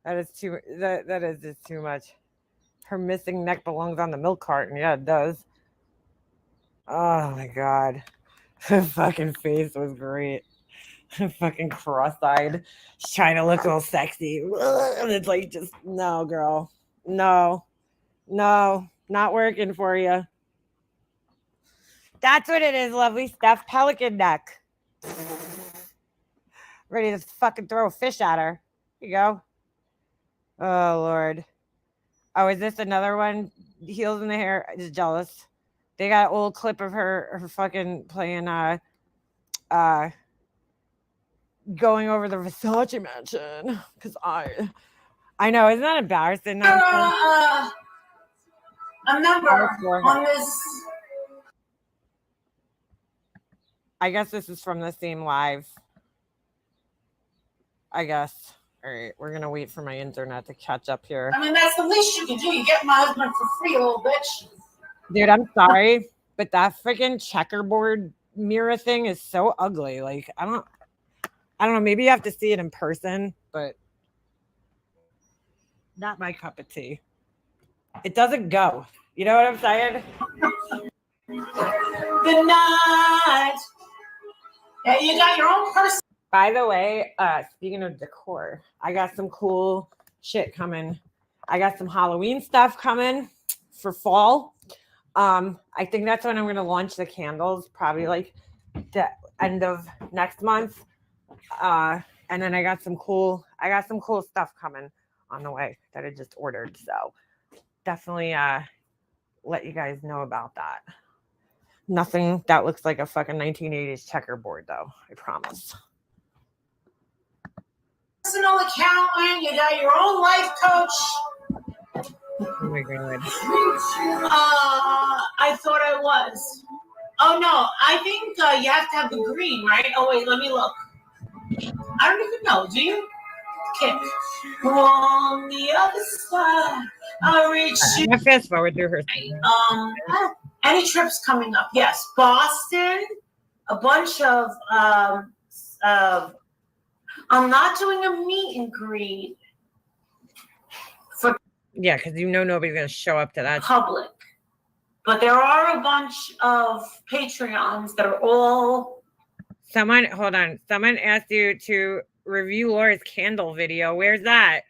That is too. That is just too much. Her missing neck belongs on the milk carton. Yeah, it does. Oh my God. Her fucking face was great. Fucking cross-eyed. She's trying to look all sexy. And it's like, just, no, girl. No, not working for you. That's what it is, lovely Steph. Pelican neck. Ready to fucking throw a fish at her. Here you go. Oh Lord. Oh, is this another one? Heels in the hair. I just jealous. They got an old clip of her fucking playing going over the Versace mansion. Cause I know, isn't that embarrassing? A number on this. I guess this is from the same live. I guess. All right, we're gonna wait for my internet to catch up here. I mean, that's the least you can do. You get my husband for free, little bitch. Dude, I'm sorry, but that freaking checkerboard mirror thing is so ugly. Like, I don't know. Maybe you have to see it in person, but not my cup of tea. It doesn't go. You know what I'm saying? Good night. Yeah, you got your own person. By the way, speaking of decor, I got some cool shit coming. I got some Halloween stuff coming for fall. I think that's when I'm going to launch the candles, probably like the end of next month. And then I got some cool stuff coming on the way that I just ordered. So definitely let you guys know about that. Nothing that looks like a fucking 1980s checkerboard though, I promise. Personal accountant, you got your own life coach. Oh my god. I thought I was. Oh no, I think you have to have the green, right? Oh wait, let me look. I don't even know. Do you? Okay. On the other side, I reach you. I'm fast forward through her. Any trips coming up? Yes, Boston. A bunch of. I'm not doing a meet and greet. Yeah, because you know nobody's gonna show up to that public. But there are a bunch of Patreons that are all. Hold on. Someone asked you to review Laura's candle video. Where's that?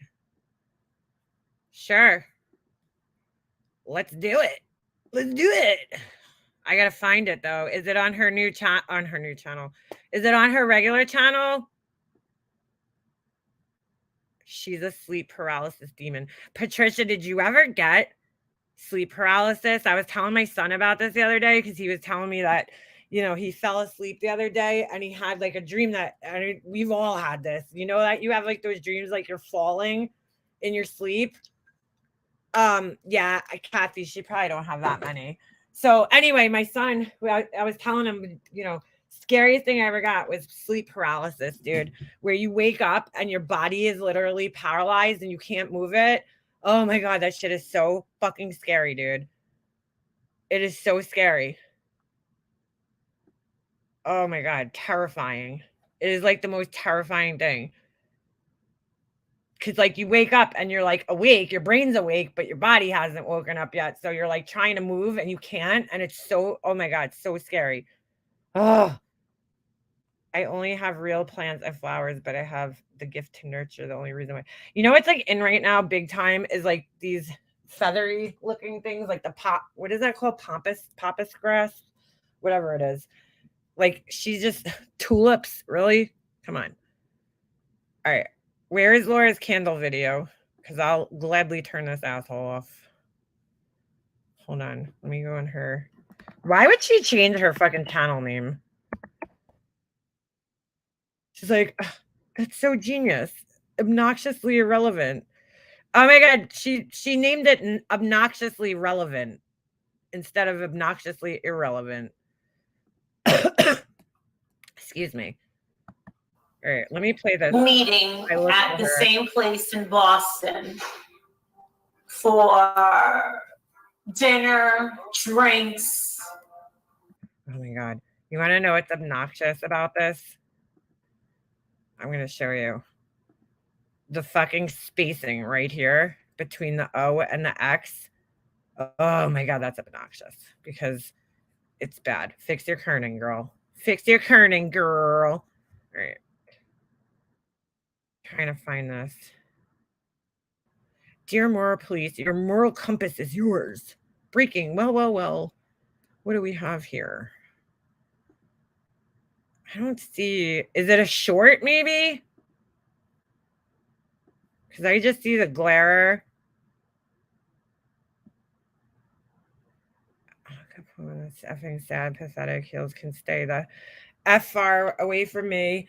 Sure. Let's do it. Let's do it. I gotta find it though. Is it on her new channel? Is it on her regular channel? She's a sleep paralysis demon. Patricia, did you ever get sleep paralysis? I was telling my son about this the other day because he was telling me that, you know, he fell asleep the other day and he had like a dream that, and we've all had this, you know, that you have like those dreams like you're falling in your sleep. Yeah, Kathy, she probably don't have that many. So anyway, my son, I was telling him, you know, scariest thing I ever got was sleep paralysis, dude, where you wake up and your body is literally paralyzed and you can't move it. Oh my God, that shit is so fucking scary, dude. It is so scary. Oh my God, terrifying. It is like the most terrifying thing. Because like you wake up and you're like awake, your brain's awake, but your body hasn't woken up yet. So you're like trying to move and you can't. And it's so, oh my God, so scary. Oh, I only have real plants and flowers, but I have the gift to nurture. The only reason why, you know, it's like in right now, big time is like these feathery looking things like the what is that called? Pampas grass, whatever it is. Like she's just tulips. Really? Come on. All right. Where is Laura's candle video? Because I'll gladly turn this asshole off. Hold on. Let me go on her. Why would she change her fucking channel name? She's like, that's so genius. Obnoxiously irrelevant. Oh my God. She named it obnoxiously relevant instead of obnoxiously irrelevant. Excuse me. All right, let me play this. Meeting at the same place in Boston for dinner, drinks. Oh my God. You want to know what's obnoxious about this? I'm going to show you. The fucking spacing right here between the O and the X. Oh my God, that's obnoxious because it's bad. Fix your kerning, girl. Fix your kerning, girl. All right. Trying to find this. Dear moral police, your moral compass is yours. Breaking. Well. What do we have here? I don't see. Is it a short maybe? Because I just see the glare. It's effing sad, pathetic. Heels can stay the F far away from me.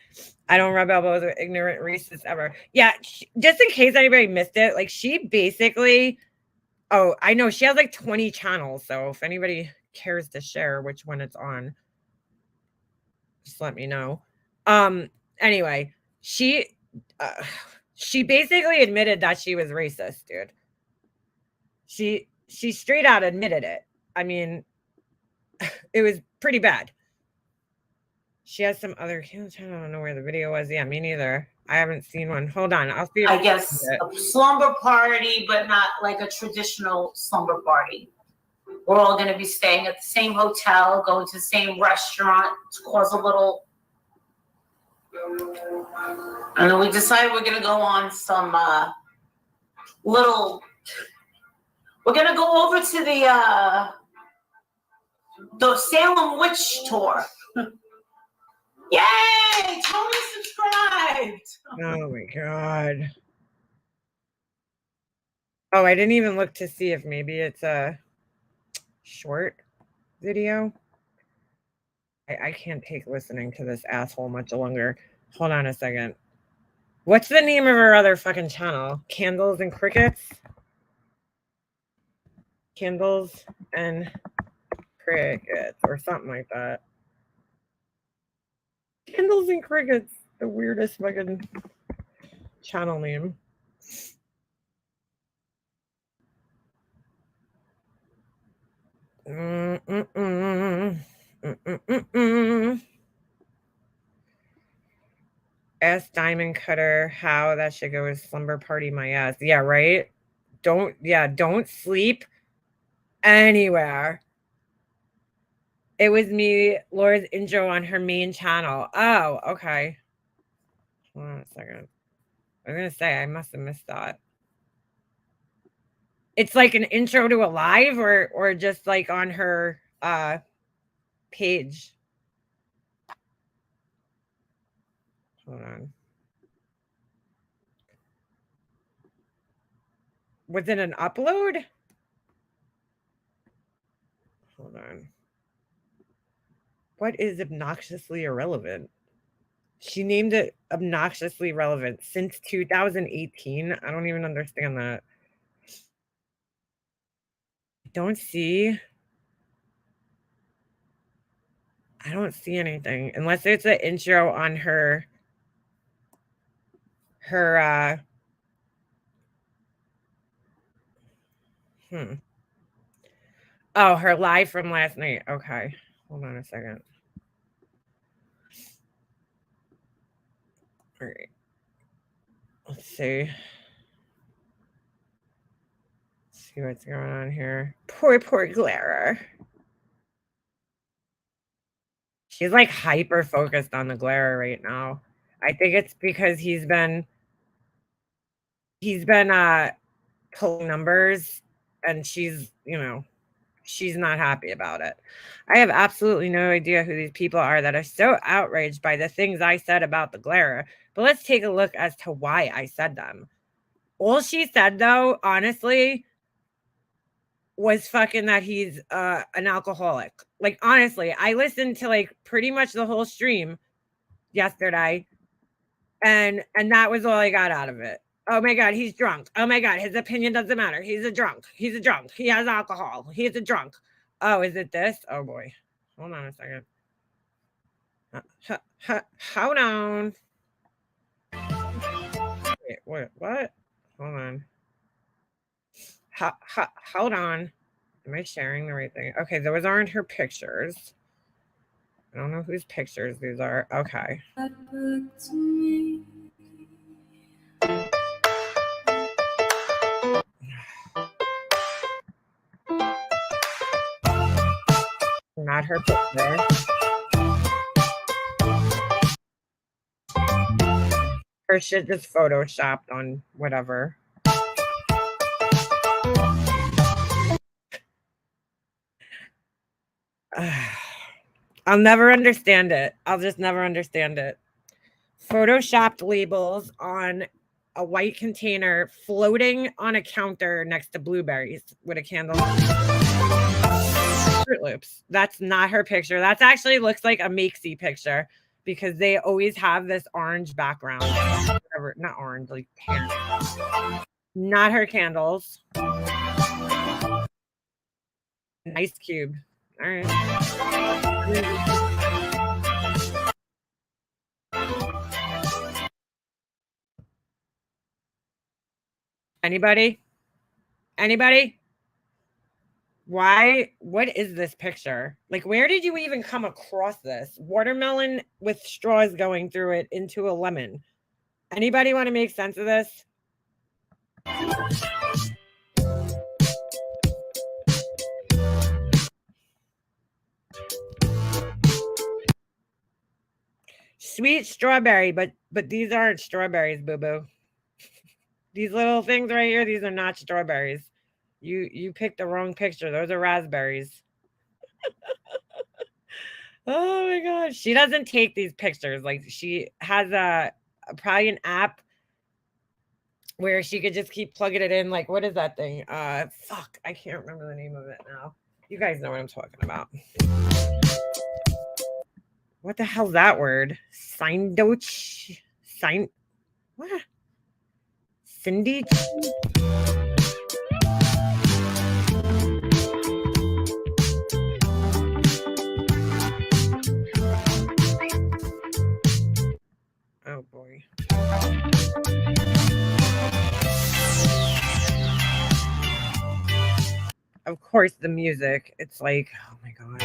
I don't rub elbows with ignorant racists ever. Yeah, just in case anybody missed it, like she basically, oh, I know she has like 20 channels. So if anybody cares to share which one it's on, just let me know. Anyway, she basically admitted that she was racist, dude. She straight out admitted it. I mean, it was pretty bad. She has some other channel. I don't know where the video was. Yeah, me neither. I haven't seen one. Hold on. I'll see. I guess a slumber party, but not like a traditional slumber party. We're all going to be staying at the same hotel, going to the same restaurant to cause a little. And then we decided we're going to go on some little. We're going to go over to the Salem Witch Tour. Yay! Totally subscribed. Oh my god. Oh, I didn't even look to see if maybe it's a short video. I can't take listening to this asshole much longer. Hold on a second. What's the name of her other fucking channel? Candles and Crickets? Candles and Crickets or something like that. Candles and Crickets. The weirdest fucking channel name. Ass Diamond Cutter, how that should go with slumber party my ass. Yeah, right? Don't sleep anywhere. It was me, Laura's intro on her main channel. Oh, okay. Hold on a second. I was gonna say I must have missed that. It's like an intro to a live or just like on her page. Hold on. Was it an upload? Hold on. What is obnoxiously irrelevant? She named it obnoxiously relevant since 2018. I don't even understand that. I don't see anything unless it's an intro on her oh, her live from last night. Okay. Hold on a second. All right. Let's see. See what's going on here. Poor Clara. She's like hyper focused on the glare right now. I think it's because he's been pulling numbers and she's not happy about it. I have absolutely no idea who these people are that are so outraged by the things I said about the glare. But let's take a look as to why I said them. All she said, though, honestly, was fucking that he's an alcoholic. Like, honestly, I listened to like pretty much the whole stream yesterday, and that was all I got out of it. Oh my god, he's drunk. Oh my god, his opinion doesn't matter. He's a drunk. He has alcohol. He's a drunk. Oh, is it this? Oh boy. Hold on a second. Hold on. Wait, what? Hold on. Hold on. Am I sharing the right thing? Okay, those aren't her pictures. I don't know whose pictures these are. Okay. Not her picture. Her shit just photoshopped on whatever. I'll never understand it. I'll just never understand it. Photoshopped labels on a white container floating on a counter next to blueberries with a candle. Fruit Loops. That's not her picture. That's actually looks like a Makesy picture because they always have this orange background. Whatever, not orange, like tan. Not her candles. Nice cube. All right. Anybody? Anybody? Why? What is this picture? Like, where did you even come across this? Watermelon with straws going through it into a lemon. Anybody want to make sense of this? Sweet strawberry, but these aren't strawberries, boo-boo. These little things right here, these are not strawberries. You picked the wrong picture. Those are raspberries. Oh my god. She doesn't take these pictures. Like, she has probably an app where she could just keep plugging it in. Like, what is that thing? Fuck, I can't remember the name of it now. You guys know what I'm talking about. What the hell's that word? Syndoch? What? Cindy? Oh boy. Of course, the music. It's like, oh my god.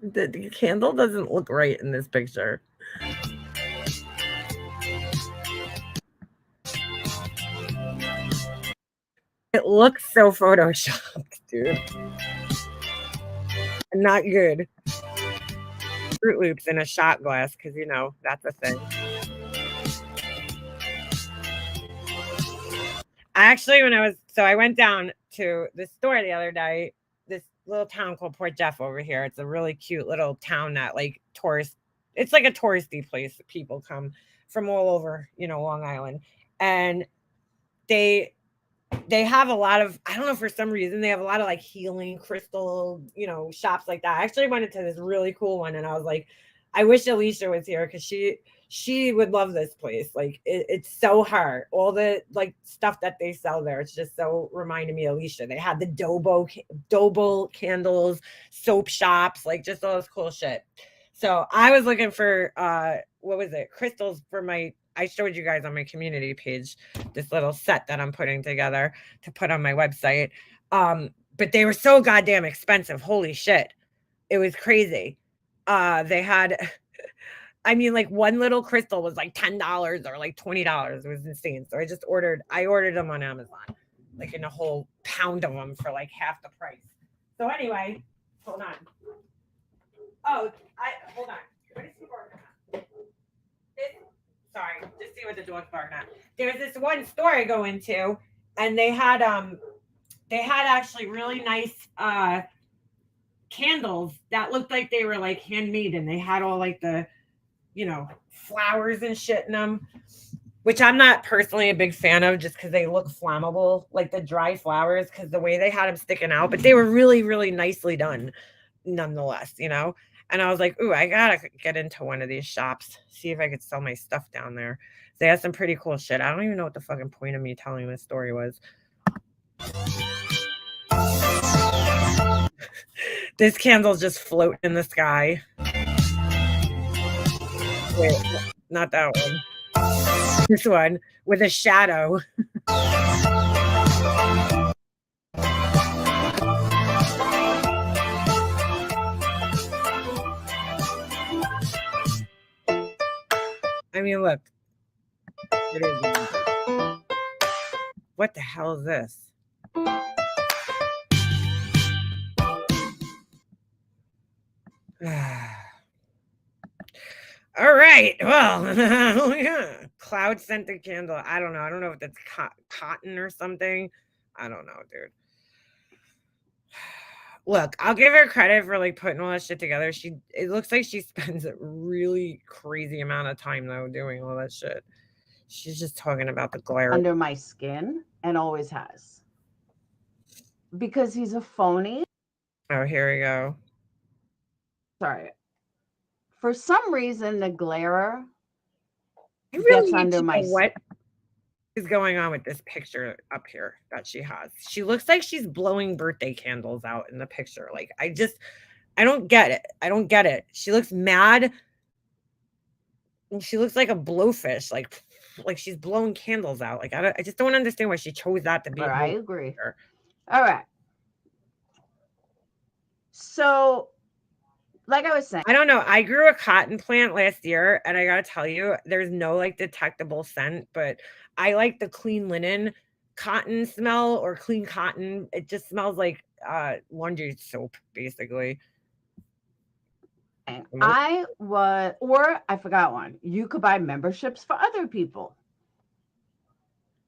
The candle doesn't look right in this picture. It looks so photoshopped, dude. Not good. Fruit Loops in a shot glass, because you know that's a thing. Actually, I went down to the store the other day, this little town called Port Jeff over here. It's a really cute little town that like it's like a touristy place. People come from all over, Long Island. And they have a lot of, I don't know, for some reason, they have a lot of like healing crystal, shops like that. I actually went into this really cool one and I was like, I wish Alicia was here because she would love this place. Like it's so her. All the like stuff that they sell there, it's just so reminding me of Alicia. They had the Dobo candles, soap shops, like just all this cool shit. So I was looking for what was it? Crystals for I showed you guys on my community page this little set that I'm putting together to put on my website. But they were so goddamn expensive. Holy shit. It was crazy. They had, I mean, like one little crystal was like $10 or like $20. It was insane. So I ordered them on Amazon, like in a whole pound of them for like half the price. So anyway, hold on. Oh, hold on. What is he barking at? Sorry, just see what the dog's barking at. There's this one store I go into, and they had actually really nice candles that looked like they were like handmade, and they had all like the flowers and shit in them, which I'm not personally a big fan of just because they look flammable, like the dry flowers, because the way they had them sticking out, but they were really, really nicely done nonetheless, And I was like, ooh, I gotta get into one of these shops, see if I could sell my stuff down there. They had some pretty cool shit. I don't even know what the fucking point of me telling this story was. This candle's just floating in the sky. Wait, not that one. This one with a shadow. I mean, look. What the hell is this? All right. Well, yeah. Cloud scented candle. I don't know. I don't know if that's cotton or something. I don't know, dude. Look, I'll give her credit for like putting all that shit together. It looks like she spends a really crazy amount of time though doing all that shit. She's just talking about the glare under my skin and always has. Because he's a phony. Oh, here we go. Sorry. For some reason, the glare I really gets need under to my know what is going on with this picture up here that she has. She looks like she's blowing birthday candles out in the picture. Like I don't get it. I don't get it. She looks mad. And she looks like a blowfish, like she's blowing candles out. Like I just don't understand why she chose that to be. I agree. All right. So, like I was saying, I don't know. I grew a cotton plant last year, and I gotta tell you, there's no like detectable scent, but I like the clean linen cotton smell or clean cotton. It just smells like laundry soap, basically. I forgot one. You could buy memberships for other people.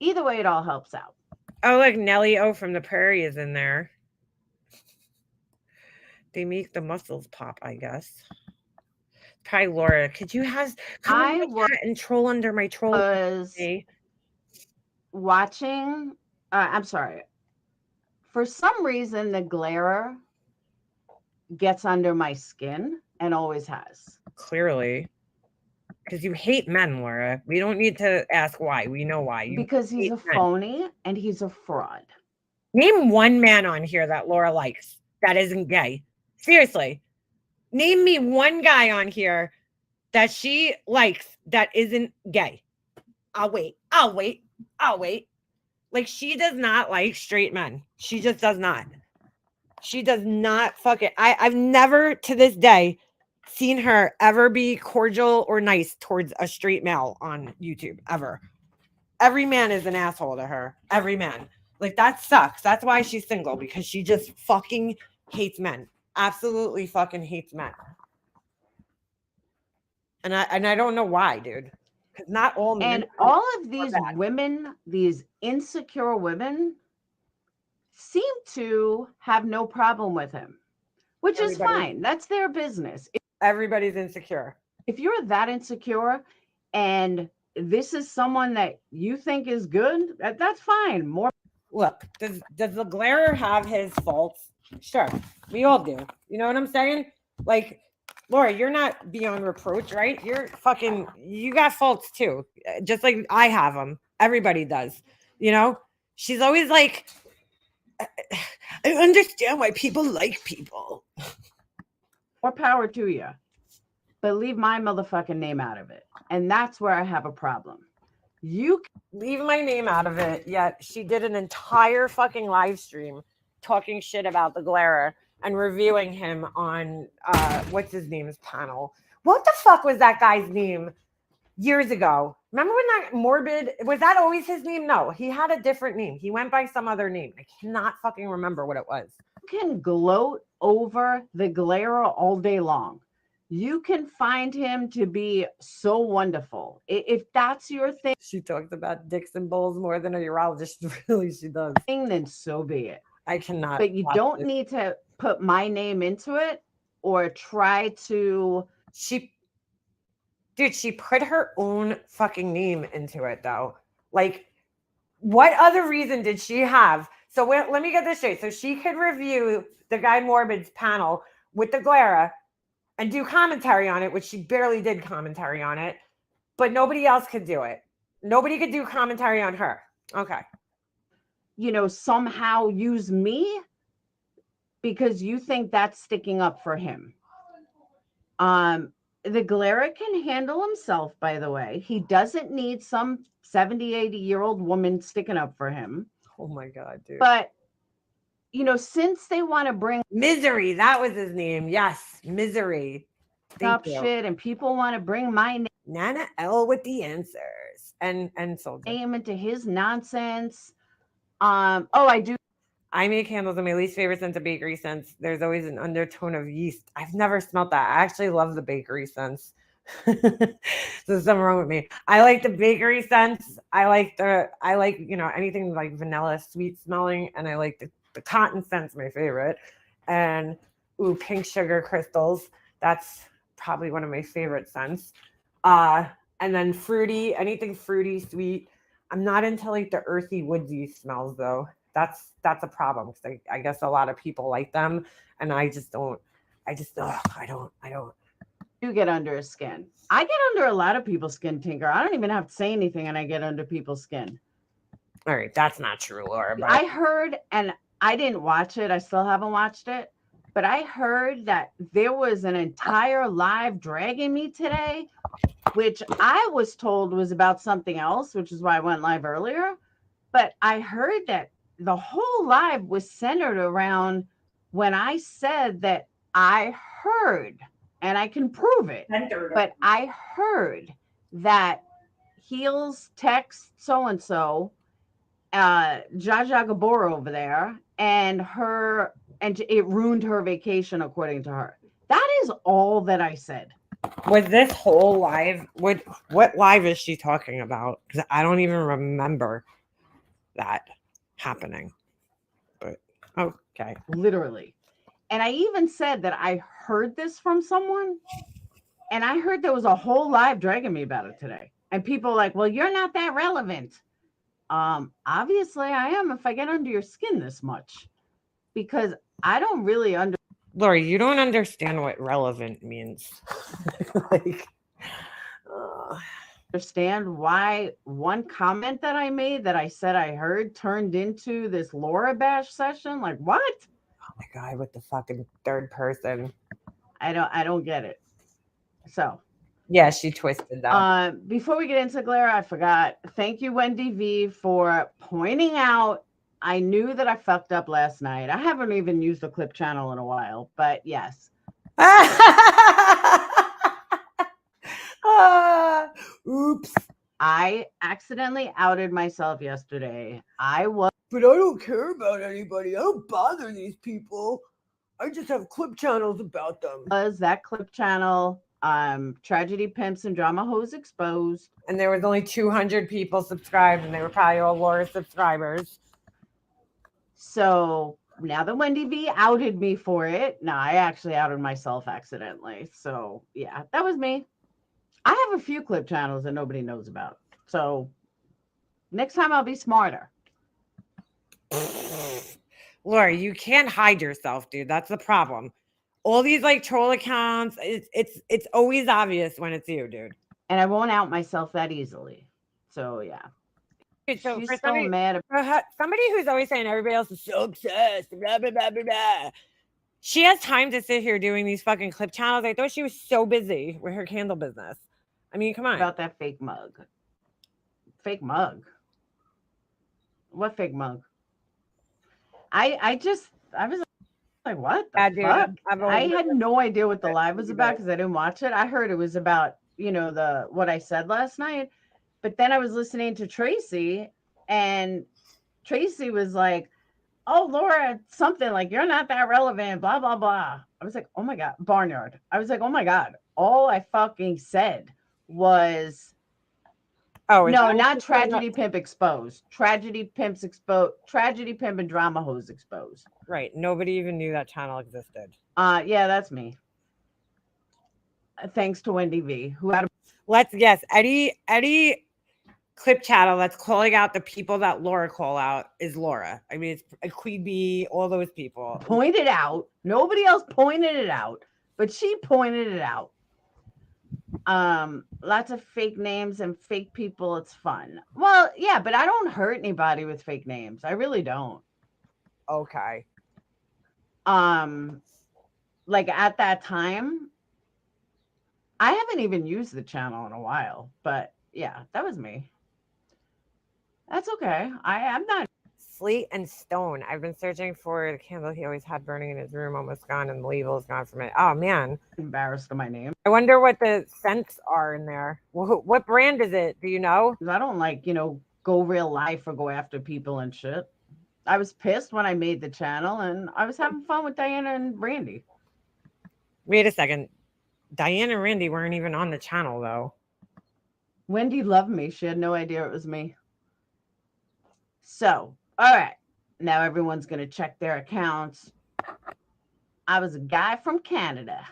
Either way, it all helps out. Oh, like Nelly O from the Prairie is in there. They make the muscles pop, I guess. Probably Laura. Could you come in my chat and troll under my troll? Was watching. I'm sorry. For some reason, the glare gets under my skin and always has. Clearly. Because you hate men, Laura. We don't need to ask why. We know why. Because he's a phony and he's a fraud. Name one man on here that Laura likes that isn't gay. Seriously. Name me one guy on here that she likes that isn't gay. I'll wait. Like, she does not like straight men. She just does not. She does not fucking. I've never to this day seen her ever be cordial or nice towards a straight male on YouTube, ever. Every man is an asshole to her. Every man. Like, that sucks. That's why she's single, because she just fucking hates men. Absolutely fucking hates men. And I don't know why, dude. Because not all men. And all of these women, these insecure women, seem to have no problem with him, which is fine. That's their business. Everybody's insecure. If you're that insecure and this is someone that you think is good, that's fine. More. Look, does the glare have his faults? Sure, we all do. You know what I'm saying? Like, Laura, you're not beyond reproach, right? You got faults too. Just like I have them. Everybody does. You know? She's always like, I understand why people like people. More power to you. But leave my motherfucking name out of it. And that's where I have a problem. You leave my name out of it, yet she did an entire fucking live stream talking shit about the glare and reviewing him on what's his name's panel. What the fuck was that guy's name years ago? Remember when that Morbid, was that always his name? No, he had a different name. He went by some other name. I cannot fucking remember what it was. You can gloat over the glare all day long. You can find him to be so wonderful. If that's your thing. She talks about dicks and balls more than a urologist. Really, she does. Then so be it. I cannot. But you don't need to put my name into it or try to. Dude, she put her own fucking name into it, though. Like, what other reason did she have? So let me get this straight. So she could review the Guy Morbid's panel with the glare and do commentary on it, which she barely did commentary on it, but nobody else could do it. Nobody could do commentary on her. Okay. Somehow use me because you think that's sticking up for him. The glare can handle himself, by the way. He doesn't need some 70, 80-year-old woman sticking up for him. Oh my God, dude. But, since they want to bring Misery, that was his name. Yes, Misery. Up shit, and people want to bring my name. Nana L with the answers. And so name into his nonsense. I do. I make candles, and my least favorite scent of bakery scents. There's always an undertone of yeast. I've never smelled that. I actually love the bakery scents. There's something wrong with me. I like the bakery scents. I like anything like vanilla, sweet smelling, and I like the cotton scent's my favorite. And pink sugar crystals. That's probably one of my favorite scents. And then fruity, anything fruity, sweet. I'm not into like the earthy, woodsy smells though. That's a problem because I guess a lot of people like them, and I just don't. I don't. You get under his skin. I get under a lot of people's skin, Tinker. I don't even have to say anything, and I get under people's skin. All right, that's not true, Laura. But I heard, and I didn't watch it. I still haven't watched it, but I heard that there was an entire live dragging me today, which I was told was about something else, which is why I went live earlier. But I heard that the whole live was centered around when I said that I heard, and I can prove it, but I heard that Heels text so-and-so, Jaja Gabor over there, and it ruined her vacation, according to her. That is all that I said. Was this whole live? What live is she talking about? Because I don't even remember that happening. But okay, literally. And I even said that I heard this from someone, and I heard there was a whole live dragging me about it today. And people are like, well, you're not that relevant. Obviously I am if I get under your skin this much, because I don't really Laura, you don't understand what relevant means. Understand why one comment that I made that I said I heard turned into this Laura bash session. Like, what? Oh my God, with the fucking third person. I don't get it. So yeah, she twisted that. Before we get into Glare, I forgot. Thank you, Wendy V, for pointing out. I knew that I fucked up last night. I haven't even used the clip channel in a while, but yes. Oops. I accidentally outed myself yesterday. But I don't care about anybody. I don't bother these people. I just have clip channels about them. Was that clip channel, Tragedy Pimps and Drama Hoes Exposed. And there was only 200 people subscribed, and they were probably all Laura subscribers. So now that Wendy V outed me for it, no, I actually outed myself accidentally. So yeah, that was me. I have a few clip channels that nobody knows about. So next time I'll be smarter. Laura, you can't hide yourself, dude. That's the problem. All these like troll accounts, it's always obvious when it's you, dude. And I won't out myself that easily. So yeah. So she's for so mad about somebody who's always saying everybody else is so obsessed, blah, blah, blah, blah, blah. She has time to sit here doing these fucking clip channels. I thought she was so busy with her candle business. I mean, come on. About that fake mug. Fake mug? What fake mug? I was like, what the fuck? I had no idea what the live was about because I didn't watch it. I heard it was about, what I said last night. But then I was listening to Tracy, and Tracy was like, oh, Laura, something like, you're not that relevant, blah, blah, blah. I was like, oh my God, Barnyard. I was like, oh my God. All I fucking said was, no, not Tragedy Pimp Exposed. Tragedy Pimp and Drama Hoes Exposed. Right. Nobody even knew that channel existed. Yeah, that's me. Thanks to Wendy V, who had Eddie clip channel that's calling out the people that Laura call out is Laura. I mean, it's a Queen Bee, all those people. Pointed out. Nobody else pointed it out, but she pointed it out. Lots of fake names and fake people. It's fun. Well, yeah, but I don't hurt anybody with fake names. I really don't. Okay. Like at that time, I haven't even used the channel in a while, but yeah, that was me. That's okay. I'm not. Sleet and Stone. I've been searching for the candle he always had burning in his room, almost gone, and the label is gone from it. Oh man, embarrassed of my name. I wonder what the scents are in there. What brand is it? Do you know? I don't like, go real life or go after people and shit. I was pissed when I made the channel, and I was having fun with Diana and Randy. Wait a second. Diana and Randy weren't even on the channel though. Wendy loved me. She had no idea it was me. So, all right. Now everyone's going to check their accounts. I was a guy from Canada.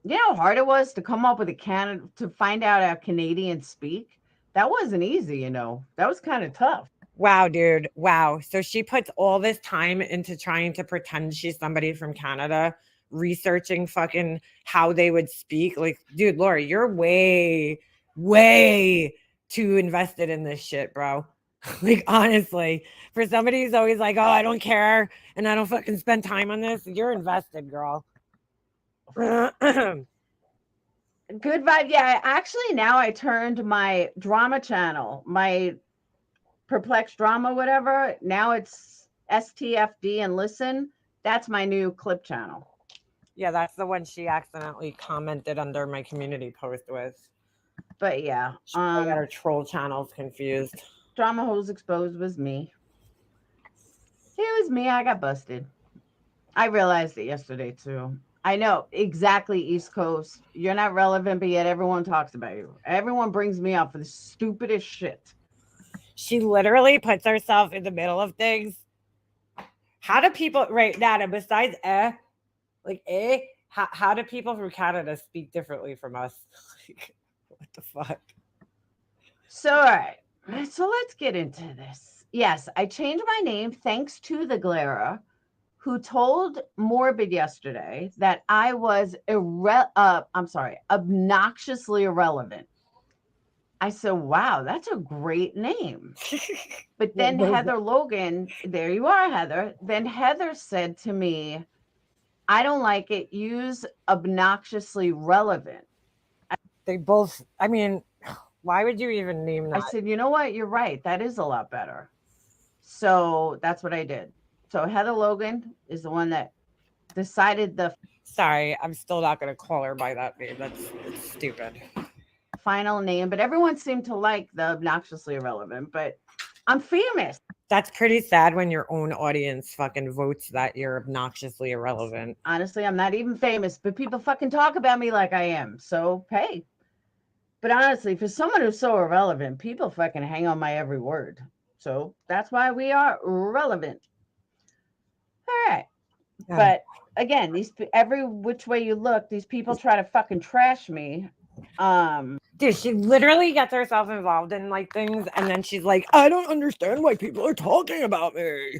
You know how hard it was to come up with to find out how Canadians speak? That wasn't easy, you know. That was kind of tough. Wow, dude. Wow. So she puts all this time into trying to pretend she's somebody from Canada, researching fucking how they would speak. Like, dude, Laura, you're way, way too invested in this shit, bro. Like, honestly, for somebody who's always like, oh, I don't care and I don't fucking spend time on this, you're invested, girl. Good vibe. Yeah, actually, now I turned my drama channel, my Perplexed Drama, whatever. Now it's STFD and Listen. That's my new clip channel. Yeah, that's the one she accidentally commented under my community post with. But yeah, I got her troll channels confused. Drama Holes Exposed was me. It was me. I got busted. I realized it yesterday too. I know exactly, East Coast. You're not relevant, but yet everyone talks about you. Everyone brings me up for the stupidest shit. She literally puts herself in the middle of things. How do people, right, Nana, besides how do people from Canada speak differently from us? Like, what the fuck? So, all right. So let's get into this. Yes, I changed my name thanks to the Glera, who told Morbid yesterday that I was obnoxiously irrelevant. I said, wow, that's a great name. But then Heather Logan, there you are, Heather. Then Heather said to me, I don't like it. Use obnoxiously relevant. They both, I mean, why would you even name that? I said, you know what? You're right. That is a lot better. So that's what I did. So Heather Logan is the one that decided the. Sorry, I'm still not going to call her by that name. That's stupid. Final name, but everyone seemed to like the obnoxiously irrelevant. But I'm famous. That's pretty sad when your own audience fucking votes that you're obnoxiously irrelevant. Honestly, I'm not even famous, but people fucking talk about me like I am. So hey. But honestly, for someone who's so irrelevant, people fucking hang on my every word. So that's why we are relevant. All right. Yeah. But again, every which way you look, these people try to fucking trash me. Dude, she literally gets herself involved in like things, and then she's like, I don't understand why people are talking about me.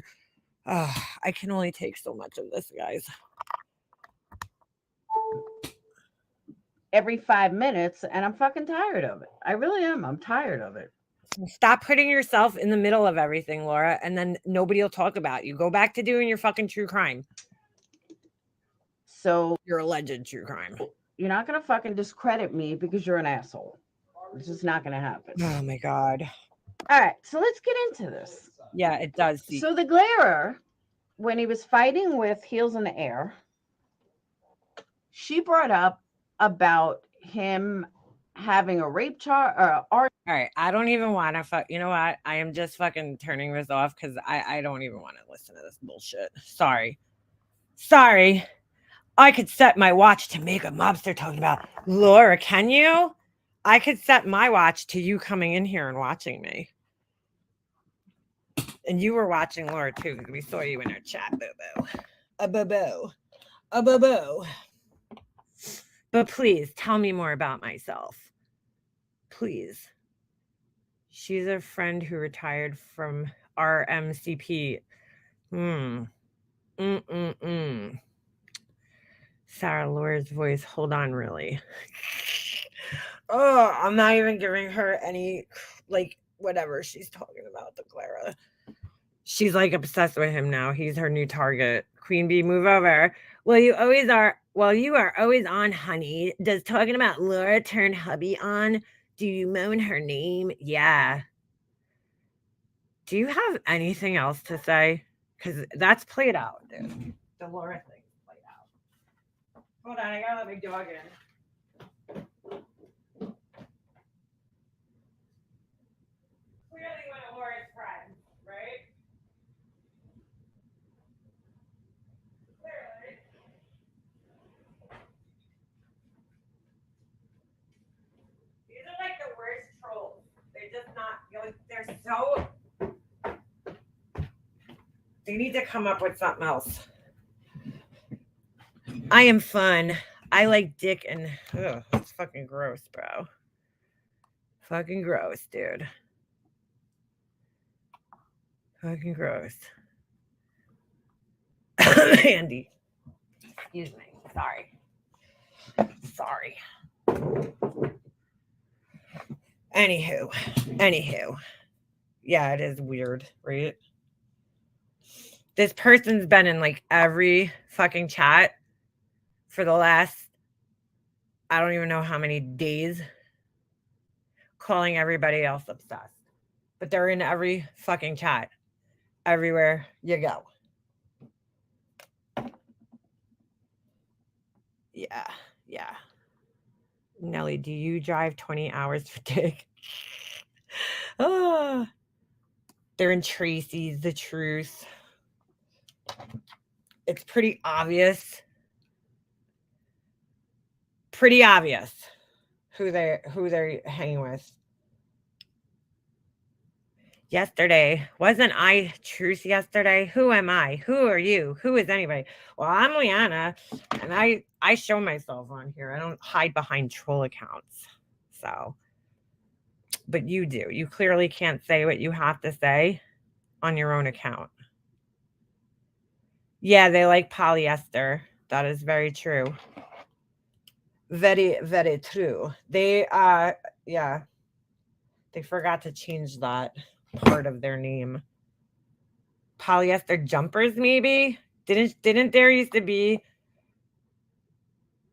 I can only take so much of this, guys. Every 5 minutes, and I'm fucking tired of it. I really am. I'm tired of it. Stop putting yourself in the middle of everything, Laura, and then nobody will talk about you. Go back to doing your fucking true crime. So your alleged true crime. You're not gonna fucking discredit me because you're an asshole. It's just not gonna happen. Oh my god. All right, so let's get into this. Yeah, it does. So the Glera, when he was fighting with Heels in the Air, she brought up about him having a rape charge. All right, I don't even want to fuck. You know what? I am just fucking turning this off because I don't even want to listen to this bullshit. Sorry. I could set my watch to make a mobster talking about Laura. Can you? I could set my watch to you coming in here and watching me. And you were watching Laura too. We saw you in our chat, boo-boo. A boo-boo. A boo-boo. But please tell me more about myself. Please. She's a friend who retired from RMCP. Sarah Laura's voice. Hold on, really. Oh, I'm not even giving her any, like, whatever she's talking about, the Glera. She's, like, obsessed with him now. He's her new target. Queen Bee, move over. Well, you are always on, honey. Does talking about Laura turn hubby on? Do you moan her name? Yeah. Do you have anything else to say? Because that's played out, dude. The Laura thing played out. Hold on, I gotta let my dog in. Clearly one of Laura's friends, right? Clearly. These are like the worst trolls. They're just not, they're so... They need to come up with something else. I am fun. I like dick and it's fucking gross, bro. Fucking gross, dude. Fucking gross. Andy. Excuse me. Sorry. Anywho. Yeah, it is weird, right? This person's been in like every fucking chat for the last, I don't even know how many days, calling everybody else obsessed. But they're in every fucking chat, everywhere you go. Yeah. Nelly, do you drive 20 hours for dick? Oh, they're in Tracy's The Truth. It's pretty obvious who they're hanging with. Yesterday, wasn't I Truth yesterday? Who am I? Who are you? Who is anybody? Well, I'm Liana, and I show myself on here. I don't hide behind troll accounts. So, but you do. You clearly can't say what you have to say on your own account. Yeah, they like polyester. That is very true. Very, very true. They they forgot to change that part of their name. Polyester jumpers, maybe? Didn't there used to be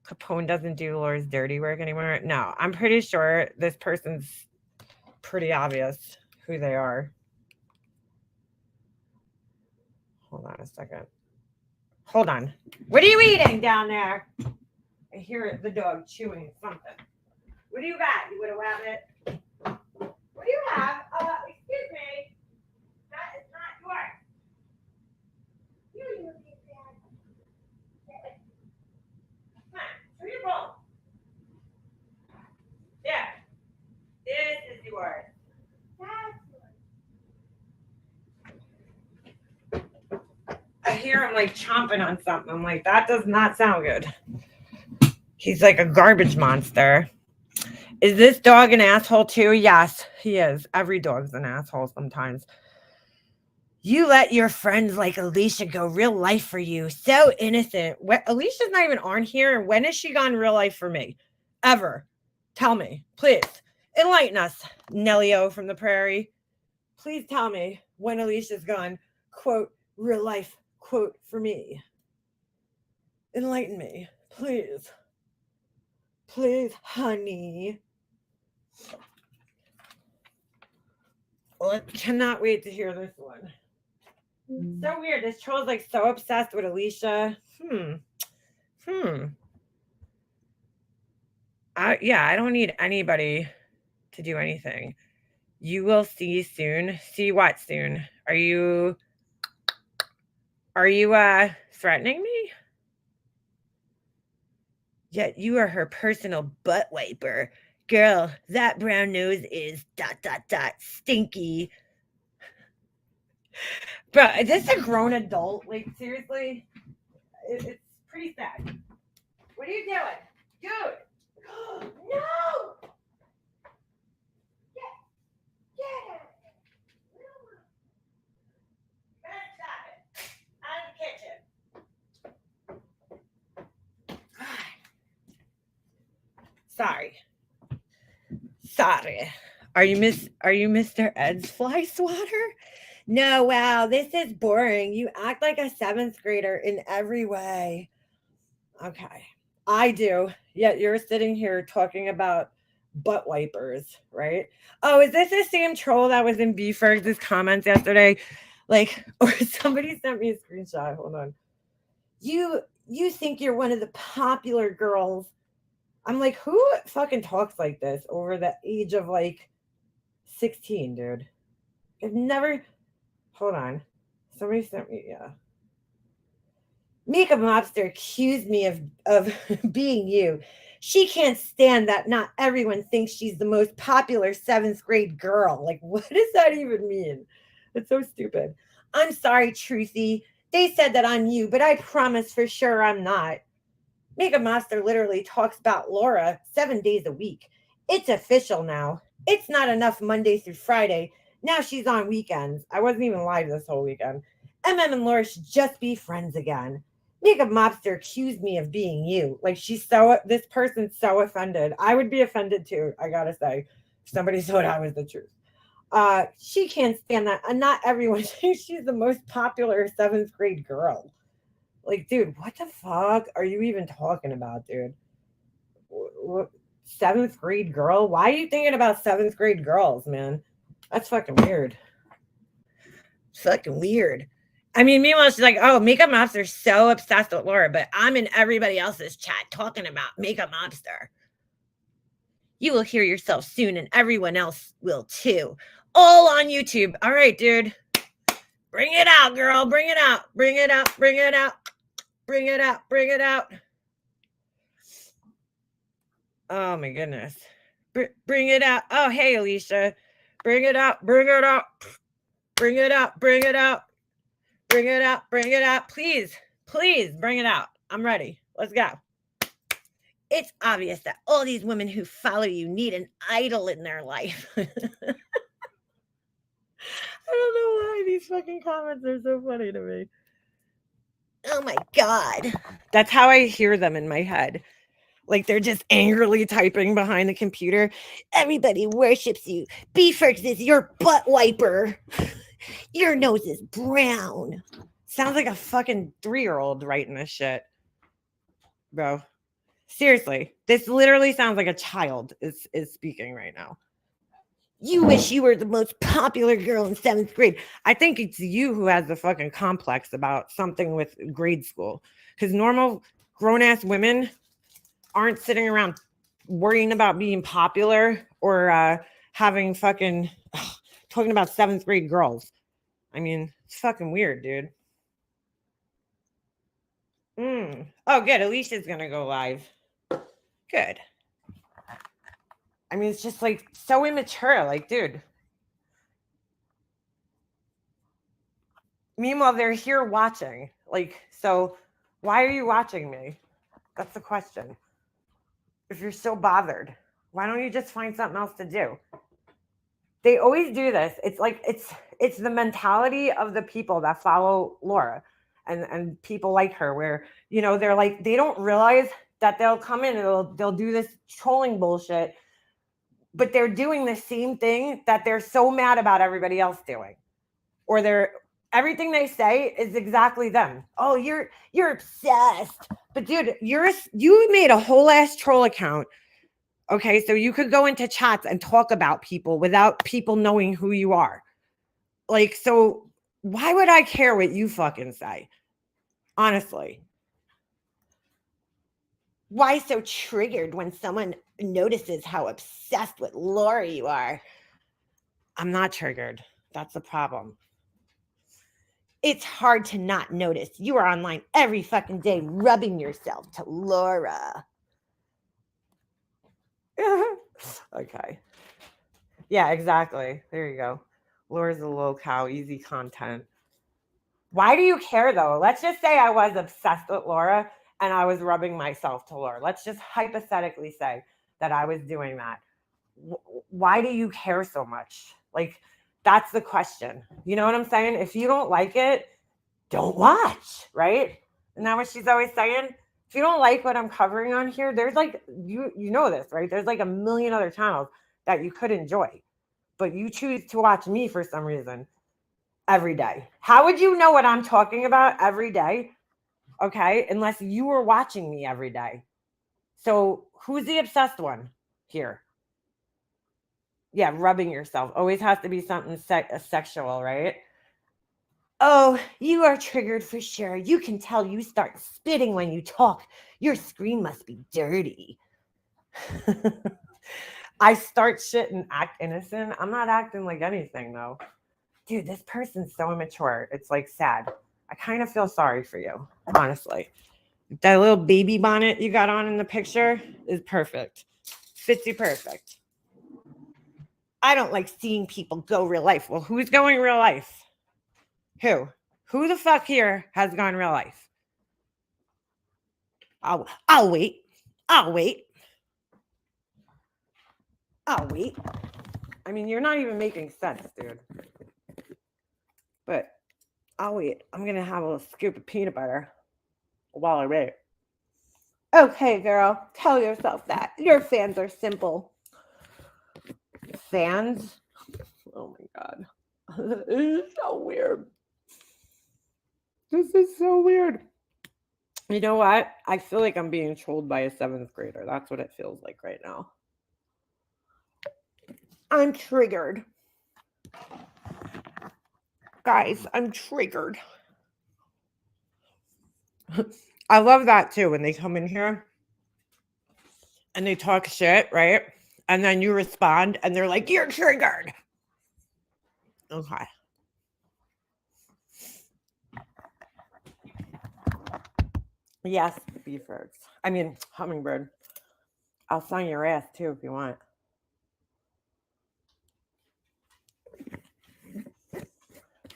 Capone doesn't do Laura's dirty work anymore? No, I'm pretty sure this person's pretty obvious who they are. Hold on a second. Hold on. What are you eating down there? I hear the dog chewing something. What do you got, you little rabbit? What do you have? Excuse me. That is not yours. You big bag. Come on, show your bowl. Yeah. This is yours. I hear him like chomping on something. I'm like, that does not sound good. He's like a garbage monster. Is this dog an asshole too? Yes, he is. Every dog's an asshole sometimes. You let your friends like Alicia go real life for you. So innocent. Alicia's not even on here. When has she gone real life for me? Ever. Tell me, please. Enlighten us, Nelly-O from the prairie. Please tell me when Alicia's gone, quote, real life, quote, for me. Enlighten me, please. Please, honey. Well, I cannot wait to hear this one. So weird. This troll's like so obsessed with Alicia. I don't need anybody to do anything. You will see soon. See what soon? Are you threatening me? Yet you are her personal butt wiper. Girl, that brown nose is ... stinky. Bro, is this a grown adult? Like, seriously? It's pretty sad. What are you doing? Dude! No! Get it! Stop it. Out of the kitchen. Sorry. Are you Mr. Ed's fly swatter? No, wow, this is boring. You act like a 7th grader in every way. Okay, I do. Yet you're sitting here talking about butt wipers, right? Oh, is this the same troll that was in B-Ferg's comments yesterday? Like, or somebody sent me a screenshot. Hold on. You think you're one of the popular girls. I'm like, who fucking talks like this over the age of like 16, dude? I've never. Hold on. Somebody sent me, yeah. Makeup Mobster accused me of being you. She can't stand that not everyone thinks she's the most popular 7th grade girl. Like, what does that even mean? It's so stupid. I'm sorry, Truthy. They said that I'm you, but I promise for sure I'm not. Mega Monster literally talks about Laura 7 days a week. It's official now. It's not enough Monday through Friday. Now she's on weekends. I wasn't even live this whole weekend. MM and Laura should just be friends again. Mega Mobster accused me of being you. Like this person's so offended. I would be offended too, I gotta say, if somebody thought I was the truth. She can't stand that. And not everyone thinks she's the most popular 7th grade girl. Like, dude, what the fuck are you even talking about, dude? 7th grade girl? Why are you thinking about 7th grade girls, man? That's fucking weird. Fucking weird. I mean, meanwhile, she's like, oh, Makeup Mobster's so obsessed with Laura, but I'm in everybody else's chat talking about Makeup Mobster. You will hear yourself soon, and everyone else will too. All on YouTube. All right, dude. Bring it out, girl. Bring it out. Bring it out. Bring it out. Bring it out. Bring it out. Oh, my goodness. Bring it out. Oh, hey, Alicia. Bring it out. Bring it out. Bring it out. Bring it out. Bring it out. Bring it out. Please. Please bring it out. I'm ready. Let's go. It's obvious that all these women who follow you need an idol in their life. I don't know why these fucking comments are so funny to me. Oh my God. That's how I hear them in my head. Like they're just angrily typing behind the computer. Everybody worships you. Beefers is your butt wiper. Your nose is brown. Sounds like a fucking 3-year-old writing this shit. Bro. Seriously. This literally sounds like a child is speaking right now. You wish you were the most popular girl in 7th grade. I think it's you who has the fucking complex about something with grade school. Because normal grown-ass women aren't sitting around worrying about being popular or having fucking talking about 7th grade girls. I mean, it's fucking weird, dude. Oh, good. Alicia's gonna go live. Good. I mean, it's just like so immature. Like, dude. Meanwhile, they're here watching. Like, so why are you watching me? That's the question. If you're so bothered, why don't you just find something else to do? They always do this. It's like it's the mentality of the people that follow Laura and people like her, where they're like, they don't realize that they'll come in and they'll do this trolling bullshit, but they're doing the same thing that they're so mad about everybody else doing, or everything they say is exactly them. Oh, you're obsessed, but dude, you made a whole ass troll account. Okay, so you could go into chats and talk about people without people knowing who you are. Like, so why would I care what you fucking say? Honestly. Why so triggered when someone notices how obsessed with Laura you are? I'm not triggered. That's the problem. It's hard to not notice. You are online every fucking day rubbing yourself to Laura. Okay. Yeah, exactly. There you go. Laura's a little cow, easy content. Why do you care though? Let's just say I was obsessed with Laura and I was rubbing myself to Laura. Let's just hypothetically say that I was doing that. Why do you care so much? Like, that's the question. You know what I'm saying? If you don't like it, don't watch, right? Isn't that what she's always saying? If you don't like what I'm covering on here, there's like, you know this, right? There's like a million other channels that you could enjoy, but you choose to watch me for some reason every day. How would you know what I'm talking about every day? Okay, unless you were watching me every day. So who's the obsessed one here? Yeah, rubbing yourself. Always has to be something sexual, right? Oh, you are triggered for sure. You can tell you start spitting when you talk. Your screen must be dirty. I start shit and act innocent. I'm not acting like anything, though. Dude, this person's so immature. It's like sad. I kind of feel sorry for you, honestly. That little baby bonnet you got on in the picture is perfect. Fits you perfect. I don't like seeing people go real life. Well, who's going real life? Who? Who the fuck here has gone real life? I'll wait. I'll wait. I'll wait. I mean, you're not even making sense, dude. But I'll wait. I'm going to have a little scoop of peanut butter while I wait. Okay, girl. Tell yourself that. Your fans are simple. Fans? Oh my God. This is so weird. This is so weird. You know what? I feel like I'm being trolled by a 7th grader. That's what it feels like right now. I'm triggered. Guys, I'm triggered. I love that too when they come in here and they talk shit, right? And then you respond and they're like, you're triggered. Okay. Yes, beef birds. I mean, hummingbird. I'll sign your ass too if you want.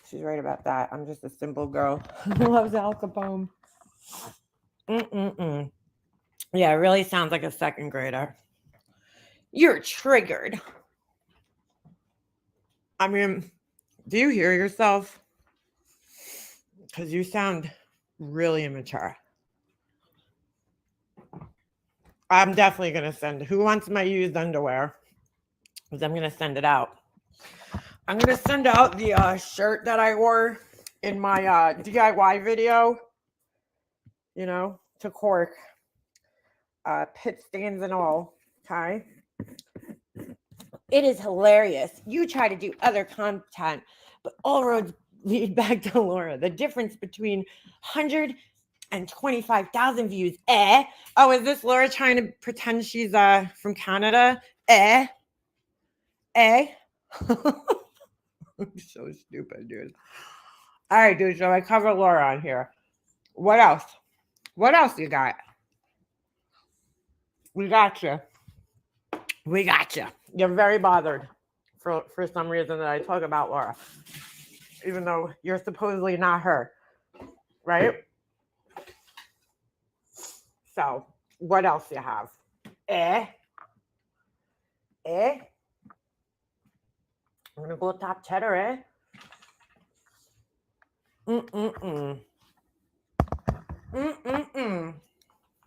She's right about that. I'm just a simple girl who loves Al Capone. Yeah, it really sounds like a 2nd grader. You're triggered. I mean, do you hear yourself? Because you sound really immature. I'm definitely going to send. Who wants my used underwear? Because I'm going to send it out. I'm going to send out the shirt that I wore in my DIY video, you know, to Cork. Pit stains and all. Okay. It is hilarious. You try to do other content, but all roads lead back to Laura. The difference between 125,000 views. Oh, is this Laura trying to pretend she's from Canada? I'm so stupid, dude. All right, dude. So I cover Laura on here. What else? What else you got? We got you. We got you. You're very bothered for some reason that I talk about Laura, even though you're supposedly not her, right? So, what else you have? I'm gonna go top cheddar,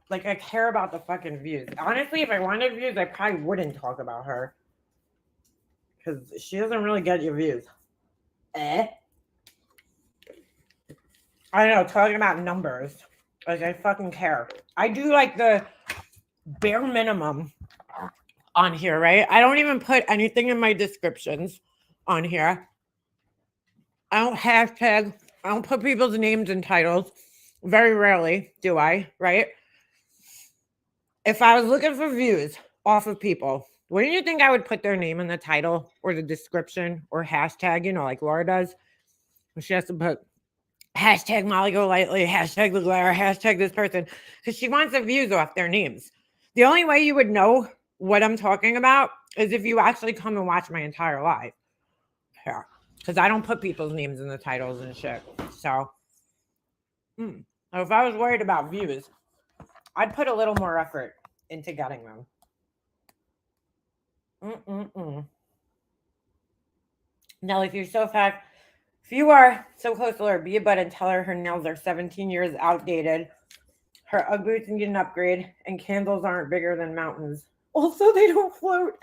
Like, I care about the fucking views. Honestly, if I wanted views, I probably wouldn't talk about her. Because she doesn't really get your views. I don't know, talking about numbers. Like, I fucking care. I do, like, the bare minimum on here, right? I don't even put anything in my descriptions on here. I don't hashtag. I don't put people's names and titles. Very rarely do I, right? If I was looking for views off of people, wouldn't you think I would put their name in the title or the description or hashtag, you know, like Laura does? She has to put hashtag Molly Golightly, hashtag the glare, hashtag this person, because she wants the views off their names. The only way you would know what I'm talking about is if you actually come and watch my entire live. Yeah, because I don't put people's names in the titles and shit. So, if I was worried about views, I'd put a little more effort into getting them. Now, if you are so close to her, be a butt and tell her nails are 17 years outdated. Her Ugg boots need an upgrade, and candles aren't bigger than mountains. Also, they don't float.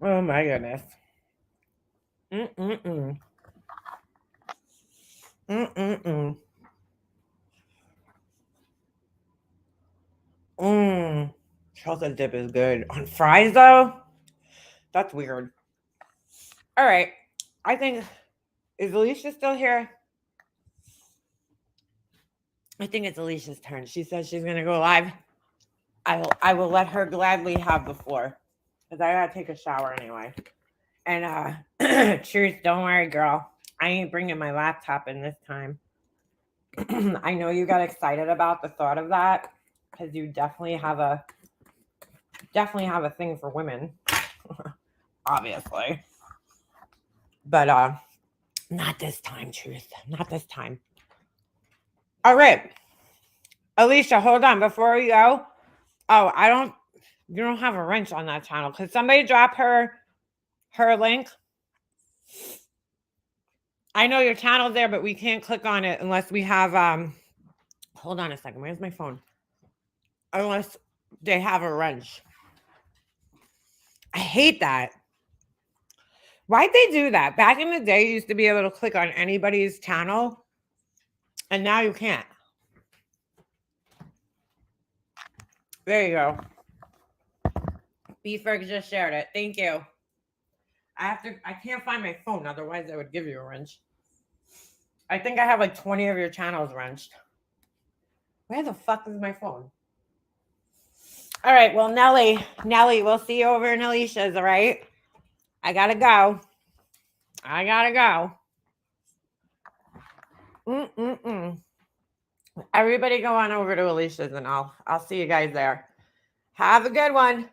Oh my goodness. Chocolate dip is good. On fries, though? That's weird. All right. I think, is Alicia still here? I think it's Alicia's turn. She says she's going to go live. I will let her gladly have the floor because I got to take a shower anyway. And Truth, don't worry, girl. I ain't bringing my laptop in this time. I know you got excited about the thought of that because you definitely have a thing for women, obviously. But Not this time, Truth. Not this time. All right. Alicia, hold on before we go. Oh, you don't have a wrench on that channel. Could somebody drop her link? I know your channel's there, but we can't click on it unless we have, hold on a second. Where's my phone? Unless they have a wrench. I hate that. Why'd they do that? Back in the day, you used to be able to click on anybody's channel, and now you can't. There you go. Beefberg just shared it. Thank you. I can't find my phone, otherwise I would give you a wrench. I think I have like 20 of your channels wrenched. Where the fuck is my phone? All right, well, Nelly, we'll see you over in Alicia's, all right? I gotta go. Everybody go on over to Alicia's and I'll see you guys there. Have a good one.